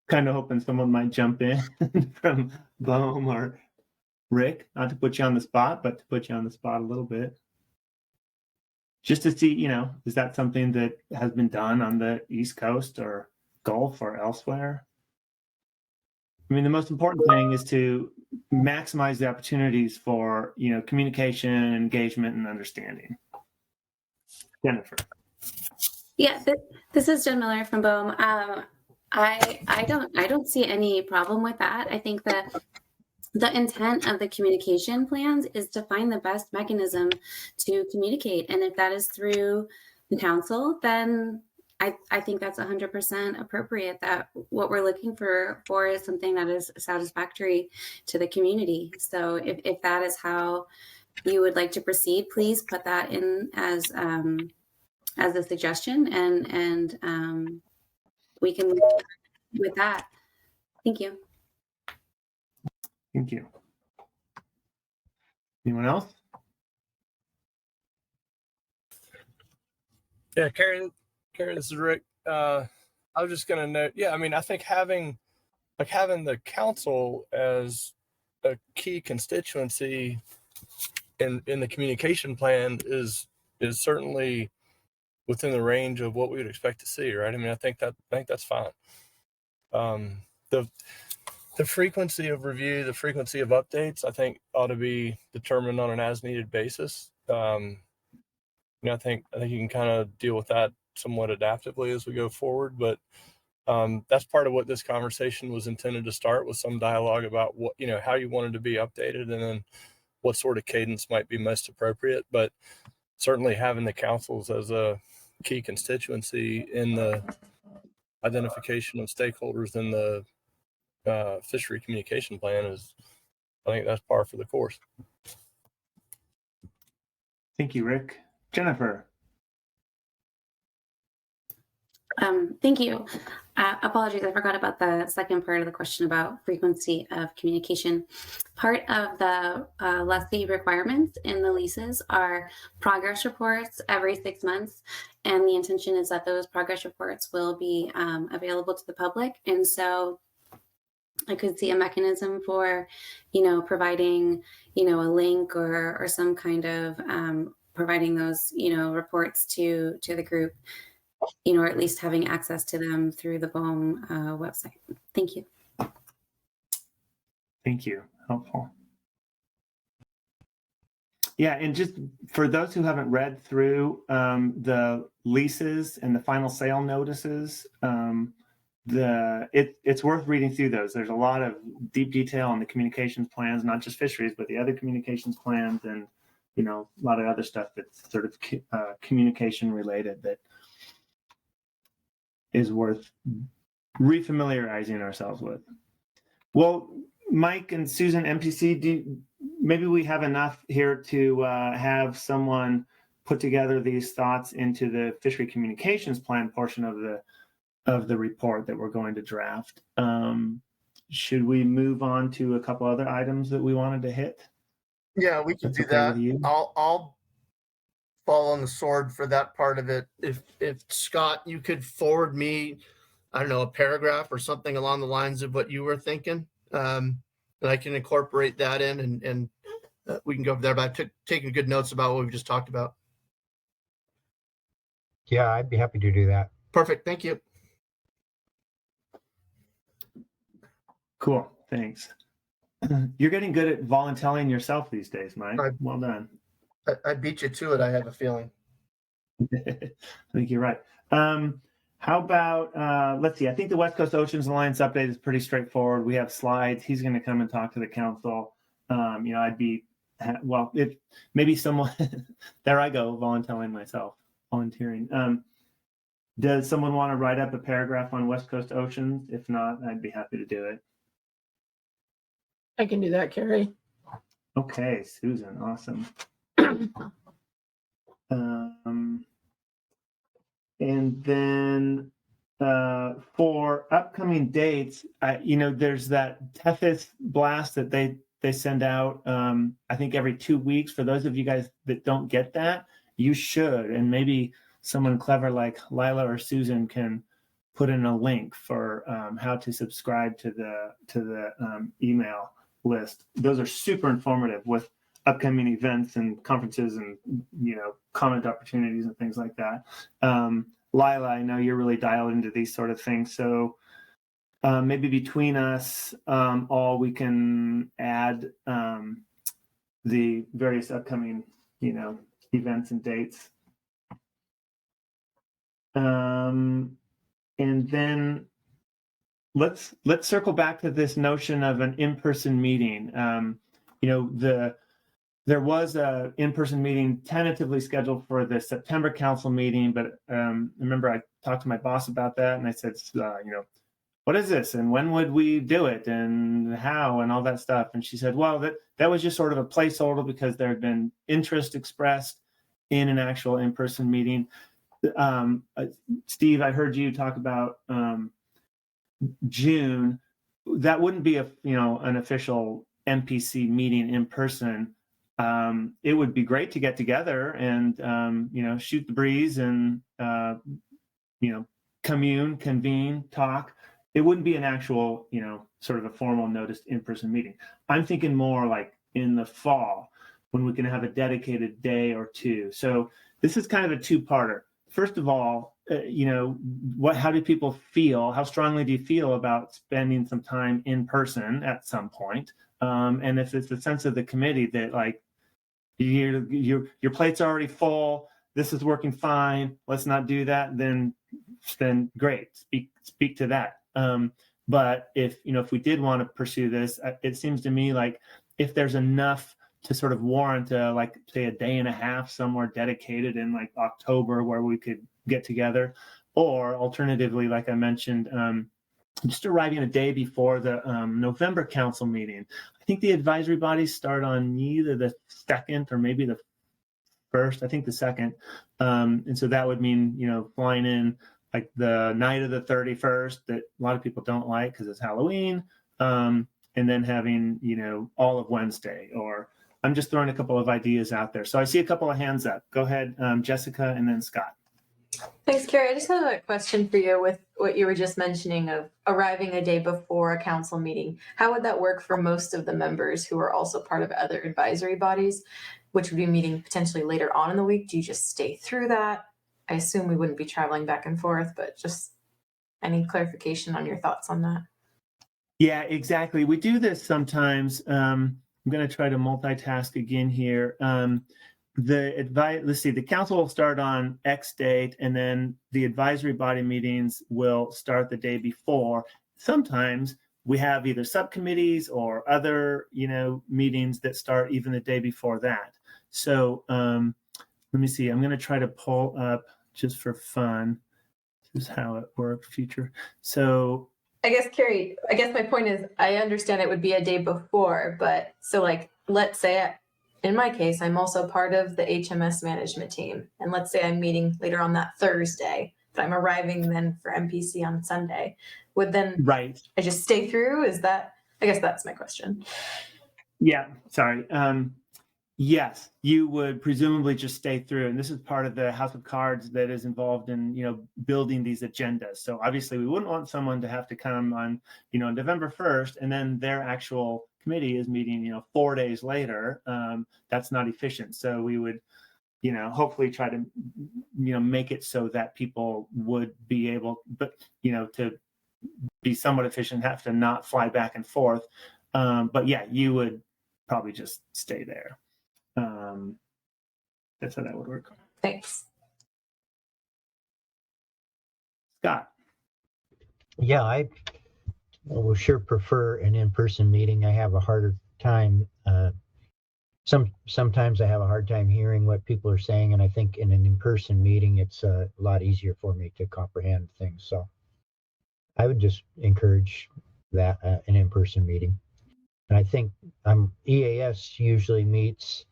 A: Kind of hoping someone might jump in from BOEM or Rick, not to put you on the spot, but to put you on the spot a little bit. Just to see, is that something that has been done on the East Coast or Gulf or elsewhere? I mean, the most important thing is to maximize the opportunities for, communication, engagement, and understanding. Jennifer.
L: Yeah, this is Jen Miller from BOEM. I don't see any problem with that. I think that the intent of the communication plans is to find the best mechanism to communicate. And if that is through the council, then I think that's 100% appropriate. That what we're looking for is something that is satisfactory to the community. So if that is how you would like to proceed, please put that in as a suggestion, and we can move with that. Thank you.
A: Thank you. Anyone else?
J: Yeah, Karen, this is Rick. I was just going to note, I think having the council as a key constituency in the communication plan is certainly within the range of what we would expect to see, right? I mean, I think that's fine. The frequency of review, the frequency of updates, I think ought to be determined on an as-needed basis. I think you can kind of deal with that somewhat adaptively as we go forward, but that's part of what this conversation was intended to start, with some dialogue about what, how you wanted to be updated, and then what sort of cadence might be most appropriate. But certainly having the councils as a key constituency in the identification of stakeholders in the fishery communication plan I think that's par for the course.
A: Thank you, Rick. Jennifer.
L: Thank you. Apologies, I forgot about the second part of the question about frequency of communication. Part of the lessee requirements in the leases are progress reports every 6 months, and the intention is that those progress reports will be available to the public. And so I could see a mechanism for, providing, a link or some kind of providing those, reports to the group, or at least having access to them through the BOEM website. Thank you.
A: Thank you. Helpful. Yeah, and just for those who haven't read through the leases and the final sale notices, it's worth reading through those. There's a lot of deep detail on the communications plans, not just fisheries, but the other communications plans, and a lot of other stuff that's sort of communication related that is worth refamiliarizing ourselves with. Well, Mike and Susan, MPC, maybe we have enough here to have someone put together these thoughts into the fishery communications plan portion of the report that we're going to draft. Should we move on to a couple other items that we wanted to hit?
D: Yeah, we can do that. I'll fall on the sword for that part of it. If Scott, you could forward me, I don't know, a paragraph or something along the lines of what you were thinking, and I can incorporate that in, and we can go over there. But I've taken good notes about what we've just talked about.
I: Yeah, I'd be happy to do that.
D: Perfect. Thank you.
A: Cool. Thanks. You're getting good at volunteering yourself these days, Mike. Well done.
D: I beat you to it, I have a feeling.
A: I think you're right. How about, let's see, I think the West Coast Oceans Alliance update is pretty straightforward. We have slides. He's going to come and talk to the council. I'd be, well, maybe someone, there I go, volunteering. Does someone want to write up a paragraph on West Coast Oceans? If not, I'd be happy to do it.
O: I can do that, Carrie.
A: Okay, Susan, awesome. And then for upcoming dates, there's that Tethys blast that they send out, I think every 2 weeks. For those of you guys that don't get that, you should. And maybe someone clever like Lila or Susan can put in a link for how to subscribe to the email list. Those are super informative with upcoming events and conferences and comment opportunities and things like that. Lila, I know you're really dialed into these sort of things, so maybe between us all we can add the various upcoming events and dates. And then let's circle back to this notion of an in-person meeting. There was a in-person meeting tentatively scheduled for the September council meeting, but remember I talked to my boss about that, and I said, what is this, and when would we do it, and how, and all that stuff. And she said, well, that was just sort of a placeholder because there had been interest expressed in an actual in-person meeting. Steve, I heard you talk about June. That wouldn't be an official MPC meeting in person. It would be great to get together and shoot the breeze and convene, talk. It wouldn't be an actual sort of a formal noticed in-person meeting. I'm thinking more like in the fall when we can have a dedicated day or two. So this is kind of a two-parter. First of all, how do people feel? How strongly do you feel about spending some time in person at some point? And if it's the sense of the committee that like your plate's already full, this is working fine, let's not do that, then great, speak to that. But if we did want to pursue this, it seems to me like if there's enough to sort of warrant say a day and a half somewhere dedicated in like October where we could get together, or alternatively, like I mentioned, just arriving a day before the November council meeting. I think the advisory bodies start on either the 2nd or maybe the 1st, I think the 2nd. And so that would mean, flying in like the night of the 31st that a lot of people don't like because it's Halloween. And then having, all of Wednesday, or I'm just throwing a couple of ideas out there. So I see a couple of hands up. Go ahead, Jessica, and then Scott.
E: Thanks, Carrie. I just have a question for you with what you were just mentioning of arriving a day before a council meeting. How would that work for most of the members who are also part of other advisory bodies, which would be meeting potentially later on in the week? Do you just stay through that? I assume we wouldn't be traveling back and forth, but just any clarification on your thoughts on that?
A: Yeah, exactly. We do this sometimes. I'm going to try to multitask again here. The council will start on X date, and then the advisory body meetings will start the day before. Sometimes we have either subcommittees or other, meetings that start even the day before that. So let me see. I'm going to try to pull up just for fun. This is how it worked, future. So
E: I guess, Carrie, my point is I understand it would be a day before, but so like, let's say in my case, I'm also part of the HMS management team. And let's say I'm meeting later on that Thursday, but I'm arriving then for MPC on Sunday. Would then I just stay through? I guess that's my question.
A: Yeah, sorry. Yes, you would presumably just stay through. And this is part of the House of Cards that is involved in, building these agendas. So obviously we wouldn't want someone to have to come on, November 1st, and then their actual committee is meeting, 4 days later. That's not efficient. So we would, hopefully try to, make it so that people would be able, to be somewhat efficient, have to not fly back and forth. But yeah, you would probably just stay there. That's how that would work.
U: Thanks.
A: Scott.
I: Yeah, I will sure prefer an in-person meeting. I have a harder time. Sometimes I have a hard time hearing what people are saying, and I think in an in-person meeting, it's a lot easier for me to comprehend things. So I would just encourage that an in-person meeting. And I think EAS usually meets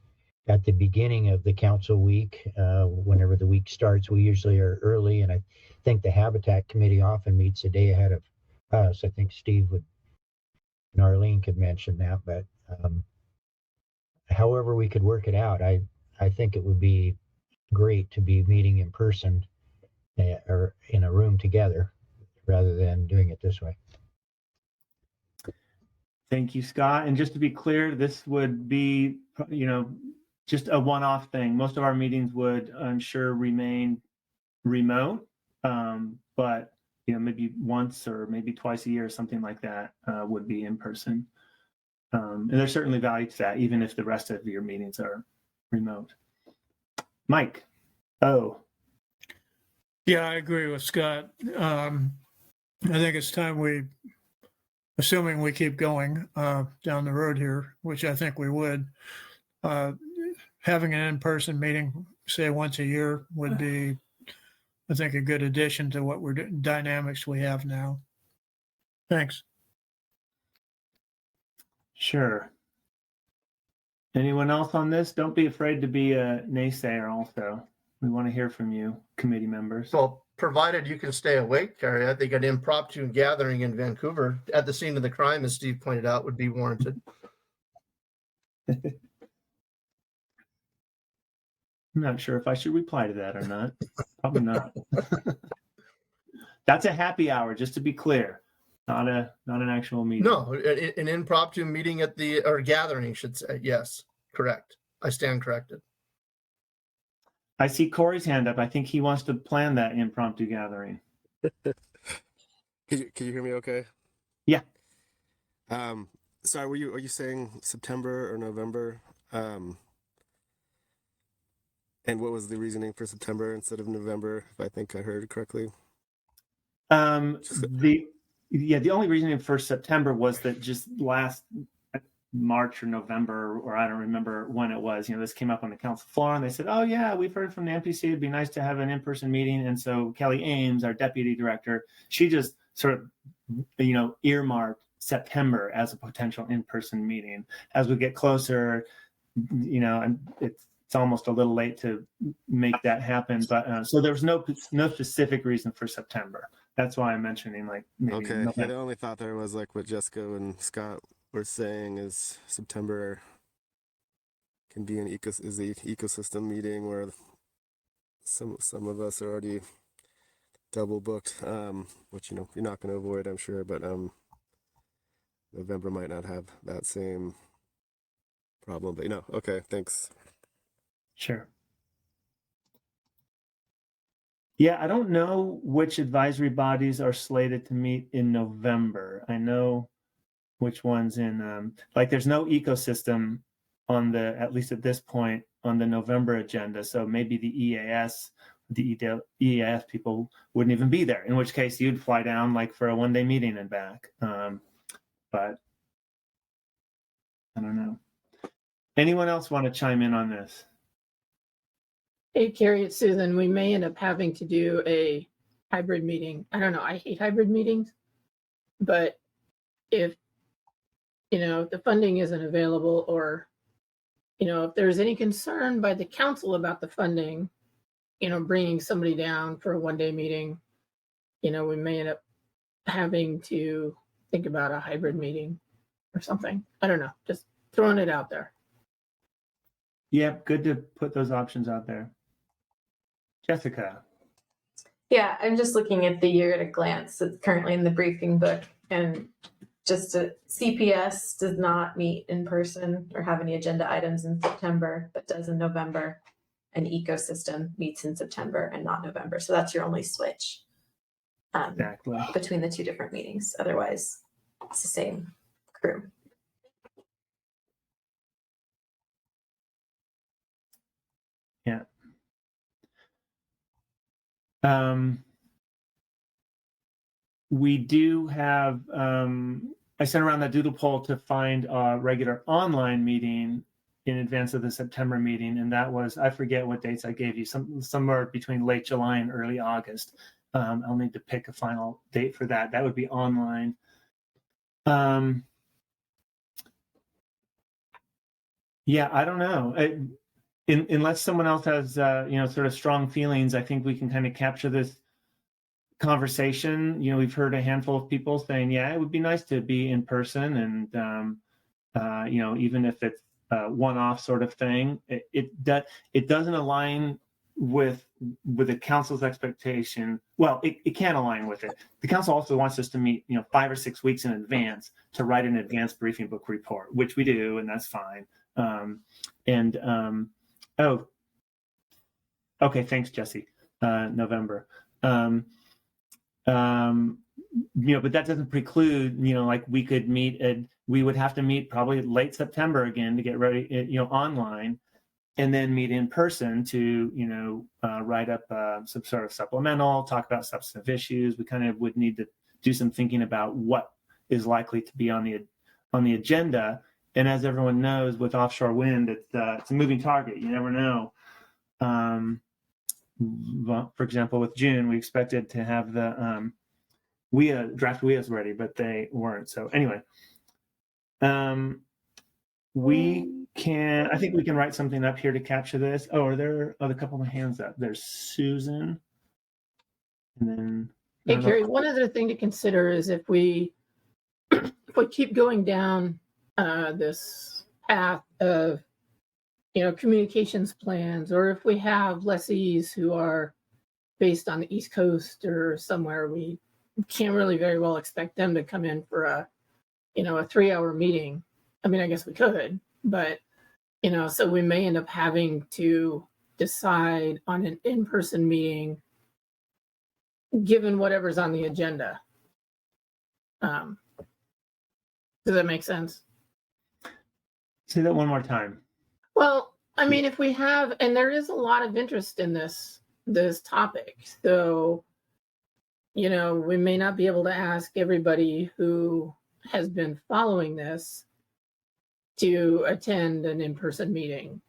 I: at the beginning of the council week. Whenever the week starts, we usually are early, and I think the Habitat Committee often meets a day ahead of us. I think Steve and Arlene could mention that, but however we could work it out, I think it would be great to be meeting in person or in a room together rather than doing it this way.
A: Thank you, Scott. And just to be clear, this would be, just a one-off thing. Most of our meetings would, I'm sure, remain remote, but maybe once or maybe twice a year, something like that, would be in person. And there's certainly value to that, even if the rest of your meetings are remote. Mike. Oh.
H: Yeah, I agree with Scott. I think it's time assuming we keep going down the road here, which I think we would, having an in-person meeting, say once a year, would be, I think, a good addition to what dynamics we have now. Thanks.
A: Sure. Anyone else on this? Don't be afraid to be a naysayer also. We want to hear from you, committee members.
D: So provided you can stay awake, Carrie, I think an impromptu gathering in Vancouver at the scene of the crime, as Steve pointed out, would be warranted.
A: I'm not sure if I should reply to that or not. Probably not. That's a happy hour, just to be clear. Not an actual meeting.
D: No, an impromptu meeting or gathering, should say. Yes, correct. I stand corrected.
A: I see Corey's hand up. I think he wants to plan that impromptu gathering.
R: Can you hear me okay?
A: Yeah.
R: Sorry, are you saying September or November? And what was the reasoning for September instead of November, if I think I heard correctly?
A: The only reasoning for September was that just last March or November, or I don't remember when it was, this came up on the council floor and they said, oh yeah, we've heard from the NPC, it'd be nice to have an in-person meeting. And so Kelly Ames, our deputy director, she just sort of, earmarked September as a potential in-person meeting. As we get closer, and it's almost a little late to make that happen. But so there was no specific reason for September. That's why I'm mentioning maybe.
R: Okay. Yeah, the only thought there was what Jessica and Scott were saying is September can be the ecosystem meeting where some of us are already double booked, which you're not going to avoid, I'm sure, but November might not have that same problem. But okay, thanks.
A: Sure. Yeah, I don't know which advisory bodies are slated to meet in November. I know which ones in, there's no ecosystem on at least at this point, on the November agenda. So maybe the EAS people wouldn't even be there, in which case you'd fly down for a one-day meeting and back. But I don't know. Anyone else want to chime in on this?
V: Hey, Carrie, it's Susan. We may end up having to do a hybrid meeting. I don't know. I hate hybrid meetings, but if, the funding isn't available or, if there's any concern by the council about the funding, bringing somebody down for a one-day meeting, we may end up having to think about a hybrid meeting or something. I don't know. Just throwing it out there.
A: Yeah, good to put those options out there. Jessica.
E: Yeah, I'm just looking at the year at a glance. It's currently in the briefing book, and CPS does not meet in person or have any agenda items in September, but does in November. And ecosystem meets in September and not November. So that's your only switch.
A: Exactly.
E: between the two different meetings. Otherwise, it's the same crew.
A: Yeah. We do have, I sent around that doodle poll to find a regular online meeting in advance of the September meeting. And that was, I forget what dates I gave you, somewhere between late July and early August. I'll need to pick a final date for that. That would be online. Yeah, I don't know. Unless someone else has, sort of strong feelings, I think we can kind of capture this conversation. We've heard a handful of people saying, yeah, it would be nice to be in person. And, even if it's a one-off sort of thing, it doesn't align with the council's expectation. Well, it can align with it. The council also wants us to meet, 5 or 6 weeks in advance to write an advanced briefing book report, which we do, and that's fine. Okay, thanks, Jesse. November. But that doesn't preclude, like we could meet we would have to meet probably late September again to get ready, online, and then meet in person to, write up some sort of supplemental, talk about substantive issues. We kind of would need to do some thinking about what is likely to be on the agenda. And as everyone knows, with offshore wind, it's a moving target. You never know. Well, for example, with June, we expected to have the draft WIAs ready, but they weren't. So anyway, I think we can write something up here to capture this. Oh, are there a couple of hands up? There's Susan. And then
V: Hey, Carrie, one other thing to consider is if we keep going down this path of, communications plans, or if we have lessees who are based on the East Coast or somewhere, we can't really very well expect them to come in for a 3-hour meeting. I mean, I guess we could, but, so we may end up having to decide on an in-person meeting given whatever's on the agenda. Does that make sense?
A: Say that one more time.
V: Well, I mean, if we have, and there is a lot of interest in this topic, so, we may not be able to ask everybody who has been following this to attend an in-person meeting,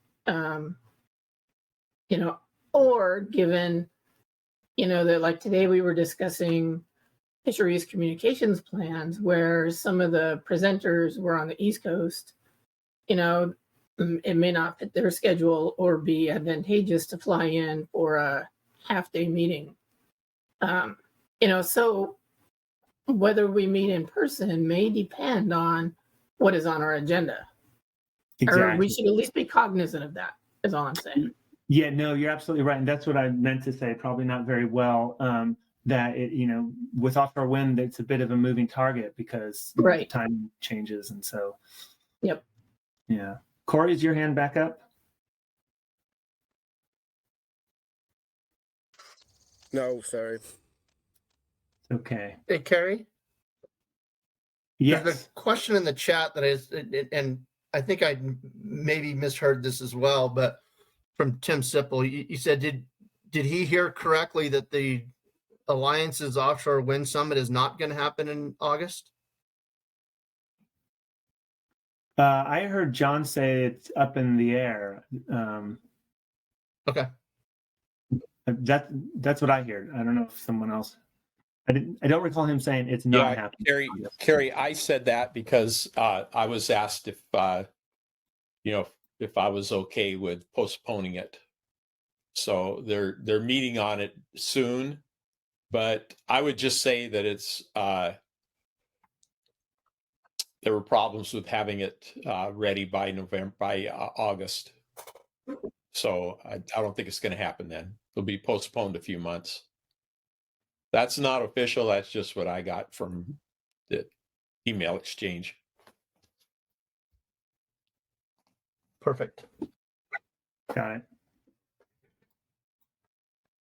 V: or given, that like today we were discussing fisheries communications plans where some of the presenters were on the East Coast, it may not fit their schedule or be advantageous to fly in for a half-day meeting. So whether we meet in person may depend on what is on our agenda.
A: Exactly.
V: Or we should at least be cognizant of that, is all I'm saying.
A: Yeah, no, you're absolutely right. And that's what I meant to say, probably not very well, that with offshore wind, it's a bit of a moving target because the time changes. And so,
V: yep.
A: Yeah. Corey, is your hand back up?
R: No, sorry.
A: Okay.
D: Hey, Carrie?
A: Yes.
D: There's a question in the chat that is, and I think I maybe misheard this as well, but from Tim Sipple, he said, did he hear correctly that the Alliance's Offshore Wind Summit is not going to happen in August?
A: I heard John say it's up in the air.
D: Okay.
A: That's what I heard. I don't know if someone else. I don't recall him saying it's not happening.
G: Carrie, I said that because I was asked if if I was okay with postponing it. So they're meeting on it soon, but I would just say that it's there were problems with having it ready by August. So I don't think it's going to happen then. It'll be postponed a few months. That's not official. That's just what I got from the email exchange.
D: Perfect.
A: Got it.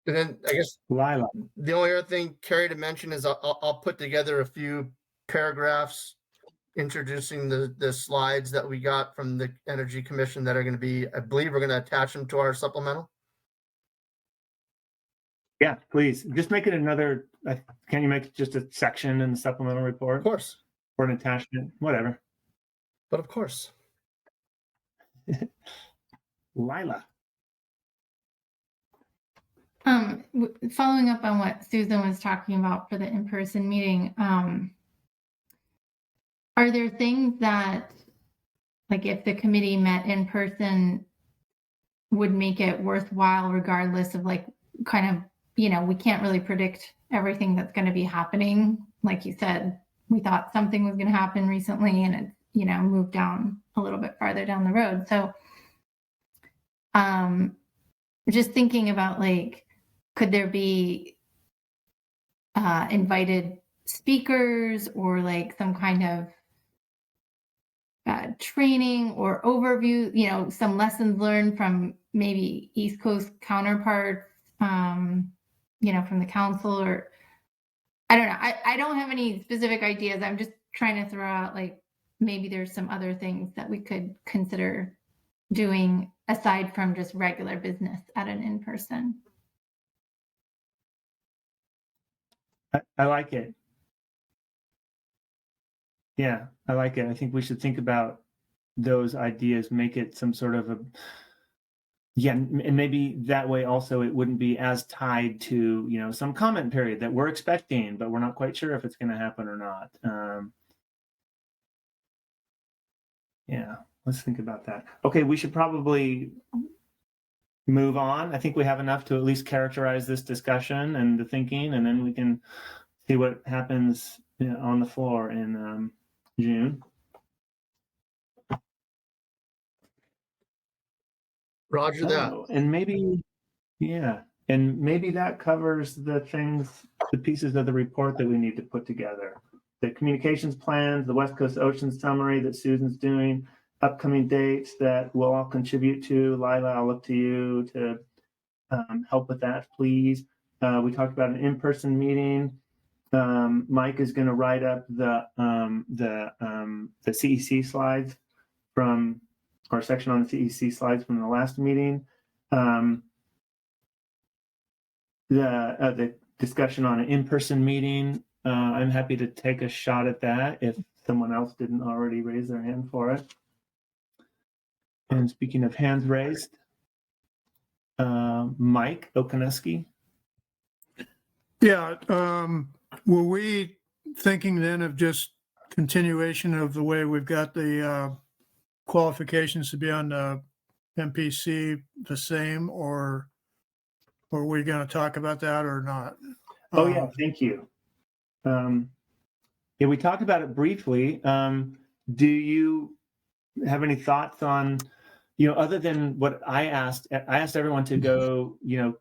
D: And then I guess
A: Lila.
D: the only other thing, Carrie, to mention is I'll put together a few paragraphs introducing the slides that we got from the Energy Commission that are going to be, I believe we're going to attach them to our supplemental.
A: Yeah, please. Just make it another, can you make it just a section in the supplemental report?
D: Of course.
A: Or an attachment, whatever.
D: But of course.
A: Lila.
F: Following up on what Susan was talking about for the in-person meeting, are there things that, like if the committee met in person, would make it worthwhile regardless of like kind of, you know, we can't really predict everything that's going to be happening. Like you said, we thought something was going to happen recently and it, you know, moved down a little bit farther down the road. So just thinking about like, could there be invited speakers or like some kind of training or overview, you know, some lessons learned from maybe East Coast counterparts, you know, from the council, or I don't know. I don't have any specific ideas. I'm just trying to throw out like maybe there's some other things that we could consider doing aside from just regular business at an in-person.
A: I like it. Yeah, I like it. I think we should think about those ideas, make it some sort of a, yeah, and maybe that way also it wouldn't be as tied to, you know, some comment period that we're expecting, but we're not quite sure if it's going to happen or not. Yeah, let's think about that. Okay, we should probably move on. I think we have enough to at least characterize this discussion and the thinking, and then we can see what happens, you know, on the floor in June.
D: Roger that.
A: And maybe, yeah, and maybe that covers the things, the pieces of the report that we need to put together. The communications plans, the West Coast Ocean summary that Susan's doing, upcoming dates that we'll all contribute to. Lila, I'll look to you to help with that, please. We talked about an in-person meeting. Mike is going to write up the CEC slides from our section on the CEC slides from the last meeting. The discussion on an in-person meeting. I'm happy to take a shot at that if someone else didn't already raise their hand for it. And speaking of hands raised, Mike Okaneski.
H: Yeah, were we thinking then of just continuation of the way we've got the qualifications to be on the MPC the same, or are we going to talk about that or not?
A: Oh yeah, thank you. Yeah, we talked about it briefly. Do you have any thoughts on, you know, other than what I asked everyone to go, you know,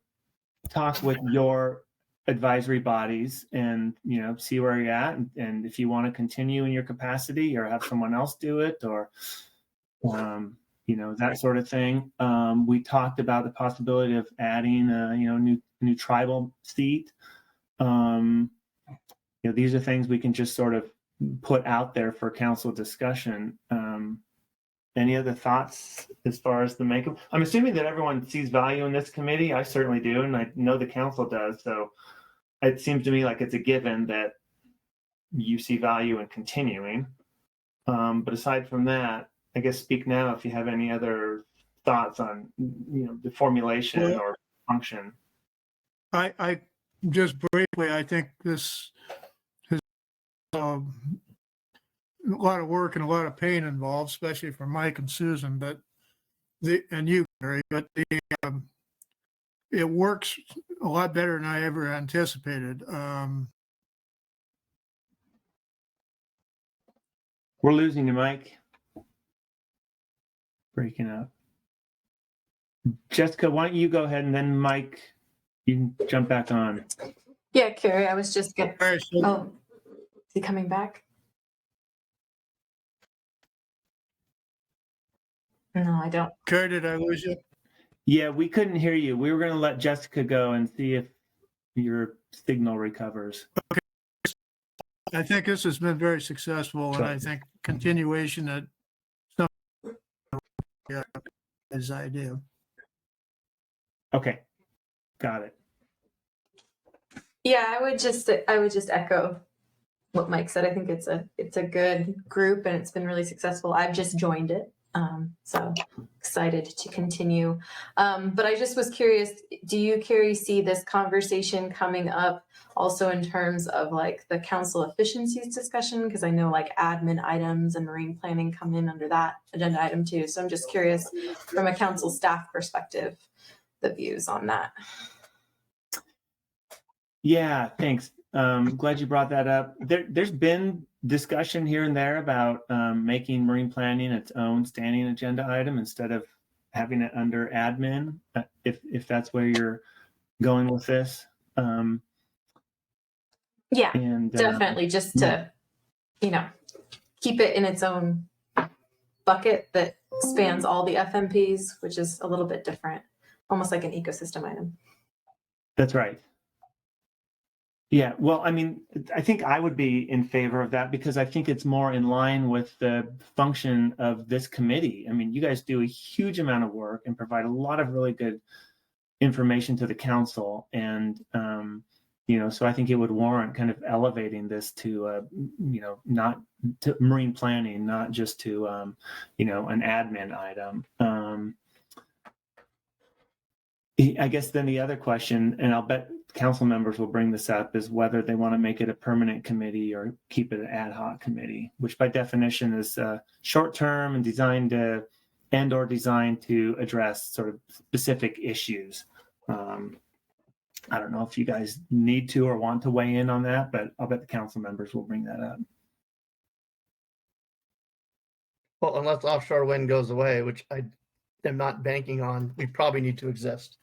A: talk with your advisory bodies and, you know, see where you're at, and if you want to continue in your capacity or have someone else do it, or you know, that sort of thing. We talked about the possibility of adding a, you know, new tribal seat. You know, these are things we can just sort of put out there for council discussion. Any other thoughts as far as the makeup? I'm assuming that everyone sees value in this committee. I certainly do, and I know the council does. So it seems to me like it's a given that you see value in continuing. But aside from that, I guess speak now if you have any other thoughts on, you know, the formulation or function.
H: I just briefly, I think this is a lot of work and a lot of pain involved, especially for Mike and Susan, but and you, Gary, but it works a lot better than I ever anticipated.
A: We're losing you, Mike. Breaking up. Jessica, why don't you go ahead, and then Mike, you can jump back on.
E: Yeah, Carrie, I was just going to. Oh, is he coming back? No, I don't.
H: Carrie, did I lose you?
A: Yeah, we couldn't hear you. We were going to let Jessica go and see if your signal recovers.
H: I think this has been very successful, and I think continuation that some is ideal.
A: Okay, got it.
E: Yeah, I would just echo what Mike said. I think it's a good group and it's been really successful. I've just joined it. So excited to continue. But I just was curious, do you, Carrie, see this conversation coming up also in terms of like the council efficiencies discussion? Because I know like admin items and marine planning come in under that agenda item too. So I'm just curious from a council staff perspective, the views on that.
A: Yeah, thanks. Glad you brought that up. There's been discussion here and there about making marine planning its own standing agenda item instead of having it under admin, if that's where you're going with this.
E: Yeah,
A: and
E: definitely just to, keep it in its own bucket that spans all the FMPs, which is a little bit different, almost like an ecosystem item.
A: That's right. Yeah, well, I mean, I think I would be in favor of that because I think it's more in line with the function of this committee. I mean, you guys do a huge amount of work and provide a lot of really good information to the council. And, so I think it would warrant kind of elevating this to, not to marine planning, not just to, an admin item. I guess then the other question, and I'll bet council members will bring this up, is whether they want to make it a permanent committee or keep it an ad hoc committee, which by definition is short-term and designed to address sort of specific issues. I don't know if you guys need to or want to weigh in on that, but I'll bet the council members will bring that up.
M: Well, unless offshore wind goes away, which I am not banking on, we probably need to exist.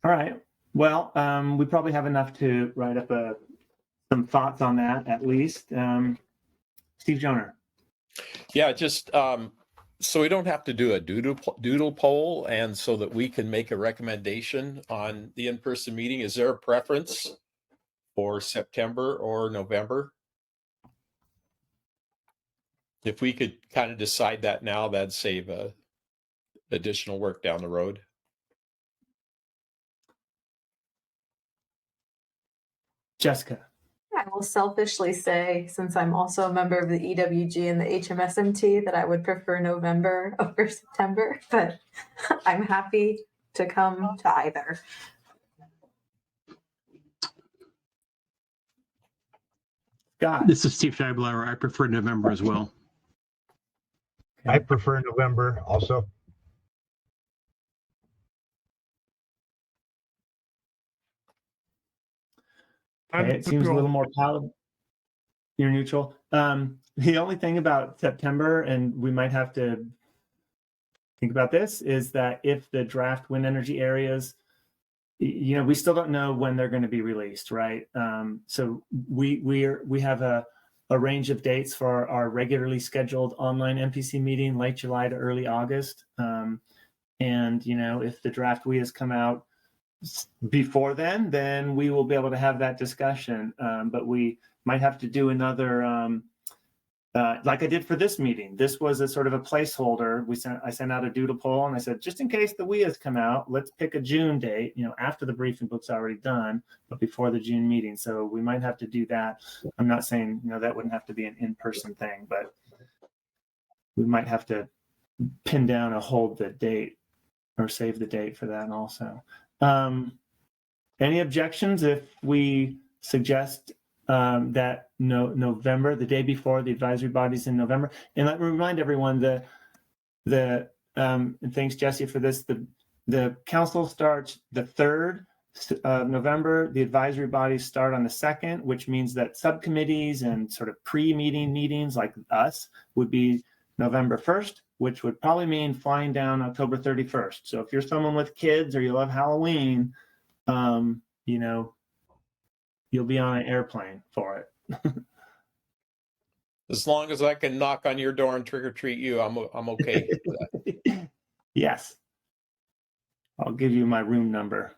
A: All right. Well, we probably have enough to write up some thoughts on that, at least. Steve Joner.
G: Yeah, just so we don't have to do a doodle poll, and so that we can make a recommendation on the in-person meeting. Is there a preference for September or November? If we could kind of decide that now, that'd save additional work down the road.
A: Jessica.
E: I will selfishly say, since I'm also a member of the EWG and the HMSMT, that I would prefer November over September, but I'm happy to come to either.
A: God.
Q: This is Steve Scheibler. I prefer November as well.
I: I prefer November also.
A: Okay, it seems a little more palatable. You're neutral. The only thing about September, and we might have to think about this, is that if the draft wind energy areas, we still don't know when they're going to be released, right? So we have a range of dates for our regularly scheduled online MPC meeting, late July to early August. And if the draft WEAs come out before then we will be able to have that discussion. But we might have to do another, like I did for this meeting. This was a sort of a placeholder. I sent out a doodle poll and I said, just in case the WEAs come out, let's pick a June date, after the briefing book's already done, but before the June meeting. So we might have to do that. I'm not saying, that wouldn't have to be an in-person thing, but we might have to pin down or hold the date or save the date for that also. Any objections if we suggest that November, the day before the advisory body's in November? And let me remind everyone and thanks Jesse for this, the council starts the 3rd of November, the advisory bodies start on the 2nd, which means that subcommittees and sort of pre-meeting meetings like us would be November 1st, which would probably mean flying down October 31st. So if you're someone with kids or you love Halloween, you'll be on an airplane for it.
G: As long as I can knock on your door and trick or treat you, I'm okay with that.
A: Yes. I'll give you my room number.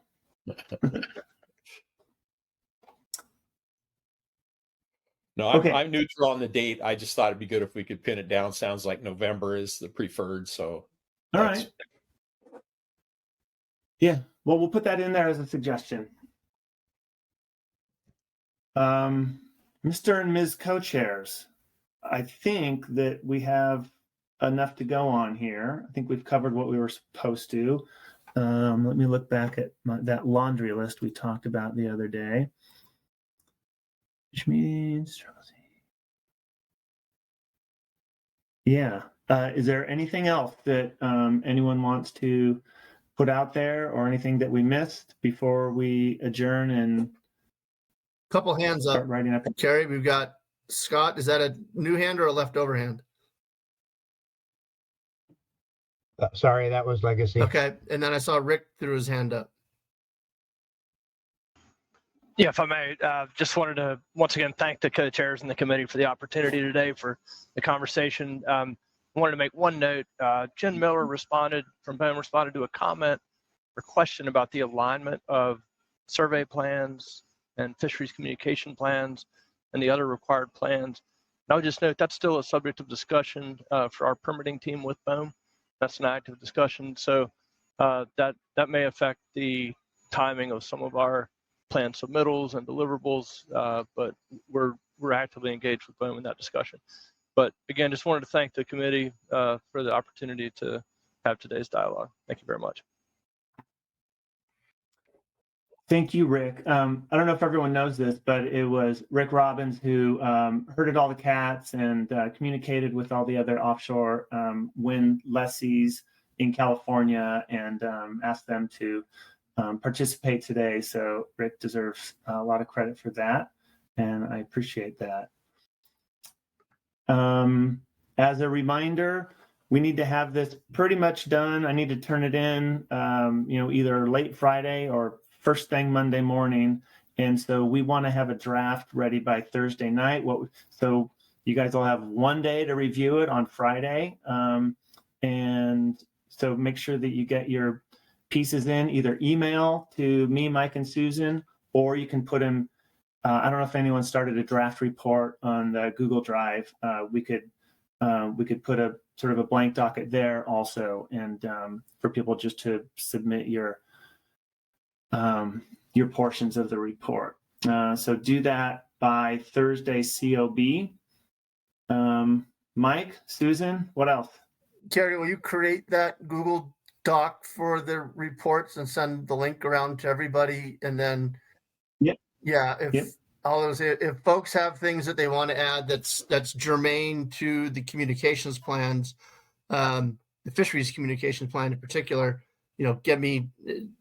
G: No,
A: Okay.
G: I'm neutral on the date. I just thought it'd be good if we could pin it down. Sounds like November is the preferred. So,
A: All right. Yeah. Well, we'll put that in there as a suggestion. Mr. and Ms. Co-chairs, I think that we have enough to go on here. I think we've covered what we were supposed to. Let me look back at that laundry list we talked about the other day. Which means, yeah. Is there anything else that anyone wants to put out there, or anything that we missed before we adjourn and
M: Couple hands up.
A: start writing up?
M: Carrie, we've got Scott. Is that a new hand or a leftover hand?
I: Sorry, that was Legacy.
M: Okay. And then I saw Rick threw his hand up.
S: Yeah, if I may, just wanted to once again thank the co-chairs and the committee for the opportunity today for the conversation. I wanted to make one note. Jen Miller responded to a comment or question about the alignment of survey plans and fisheries communication plans and the other required plans. And I would just note that's still a subject of discussion for our permitting team with BOEM. That's an active discussion. So that may affect the timing of some of our plan submittals and deliverables, but we're actively engaged with BOEM in that discussion. But again, just wanted to thank the committee for the opportunity to have today's dialogue. Thank you very much.
A: Thank you, Rick. I don't know if everyone knows this, but it was Rick Robbins who herded all the cats and communicated with all the other offshore wind lessees in California and asked them to participate today. So Rick deserves a lot of credit for that, and I appreciate that. As a reminder, we need to have this pretty much done. I need to turn it in, either late Friday or first thing Monday morning. And so we want to have a draft ready by Thursday night. So you guys will have one day to review it on Friday. And so make sure that you get your pieces in, either email to me, Mike, and Susan, or you can put them. I don't know if anyone started a draft report on the Google Drive. We could put a sort of a blank docket there also, and for people just to submit your portions of the report. So do that by Thursday COB. Mike, Susan, what else?
M: Carrie, will you create that Google Doc for the reports and send the link around to everybody? And then, if folks have things that they want to add that's germane to the communications plans, the fisheries communication plan in particular,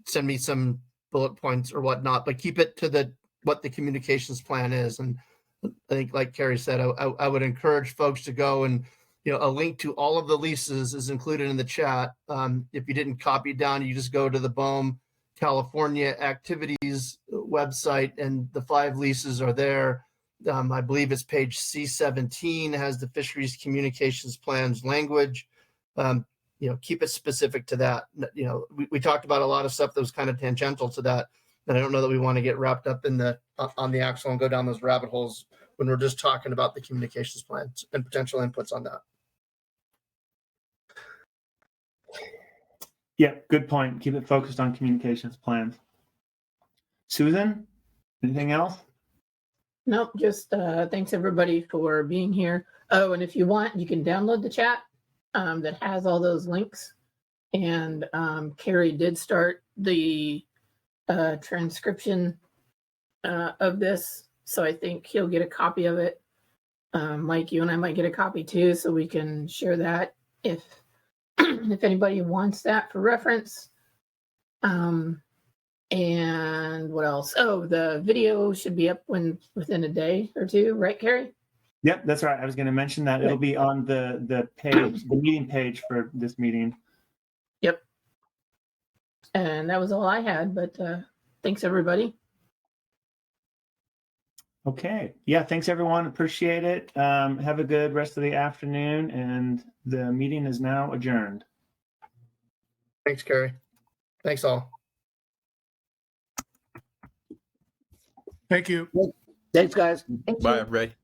M: send me some bullet points or whatnot, but keep it to what the communications plan is. And I think, like Carrie said, I would encourage folks to go and, a link to all of the leases is included in the chat. If you didn't copy it down, you just go to the BOEM California activities website and the 5 leases are there. I believe it's page C17 has the fisheries communications plans language. Keep it specific to that. We talked about a lot of stuff that was kind of tangential to that. And I don't know that we want to get wrapped up on the axle and go down those rabbit holes when we're just talking about the communications plans and potential inputs on that.
A: Yeah, good point. Keep it focused on communications plans. Susan, anything else?
V: Nope, just thanks everybody for being here. Oh, and if you want, you can download the chat that has all those links. And Carrie did start the transcription of this, so I think he'll get a copy of it. Mike, you and I might get a copy too, so we can share that if if anybody wants that for reference. And what else? Oh, the video should be up within a day or two, right, Carrie?
A: Yep, that's right. I was going to mention that. It'll be on the page, the meeting page for this meeting.
V: Yep. And that was all I had, but thanks everybody.
A: Okay. Yeah. Thanks, everyone. Appreciate it. Have a good rest of the afternoon, and the meeting is now adjourned.
M: Thanks, Carrie. Thanks all.
H: Thank you.
K: Thanks, guys.
G: Bye, everybody.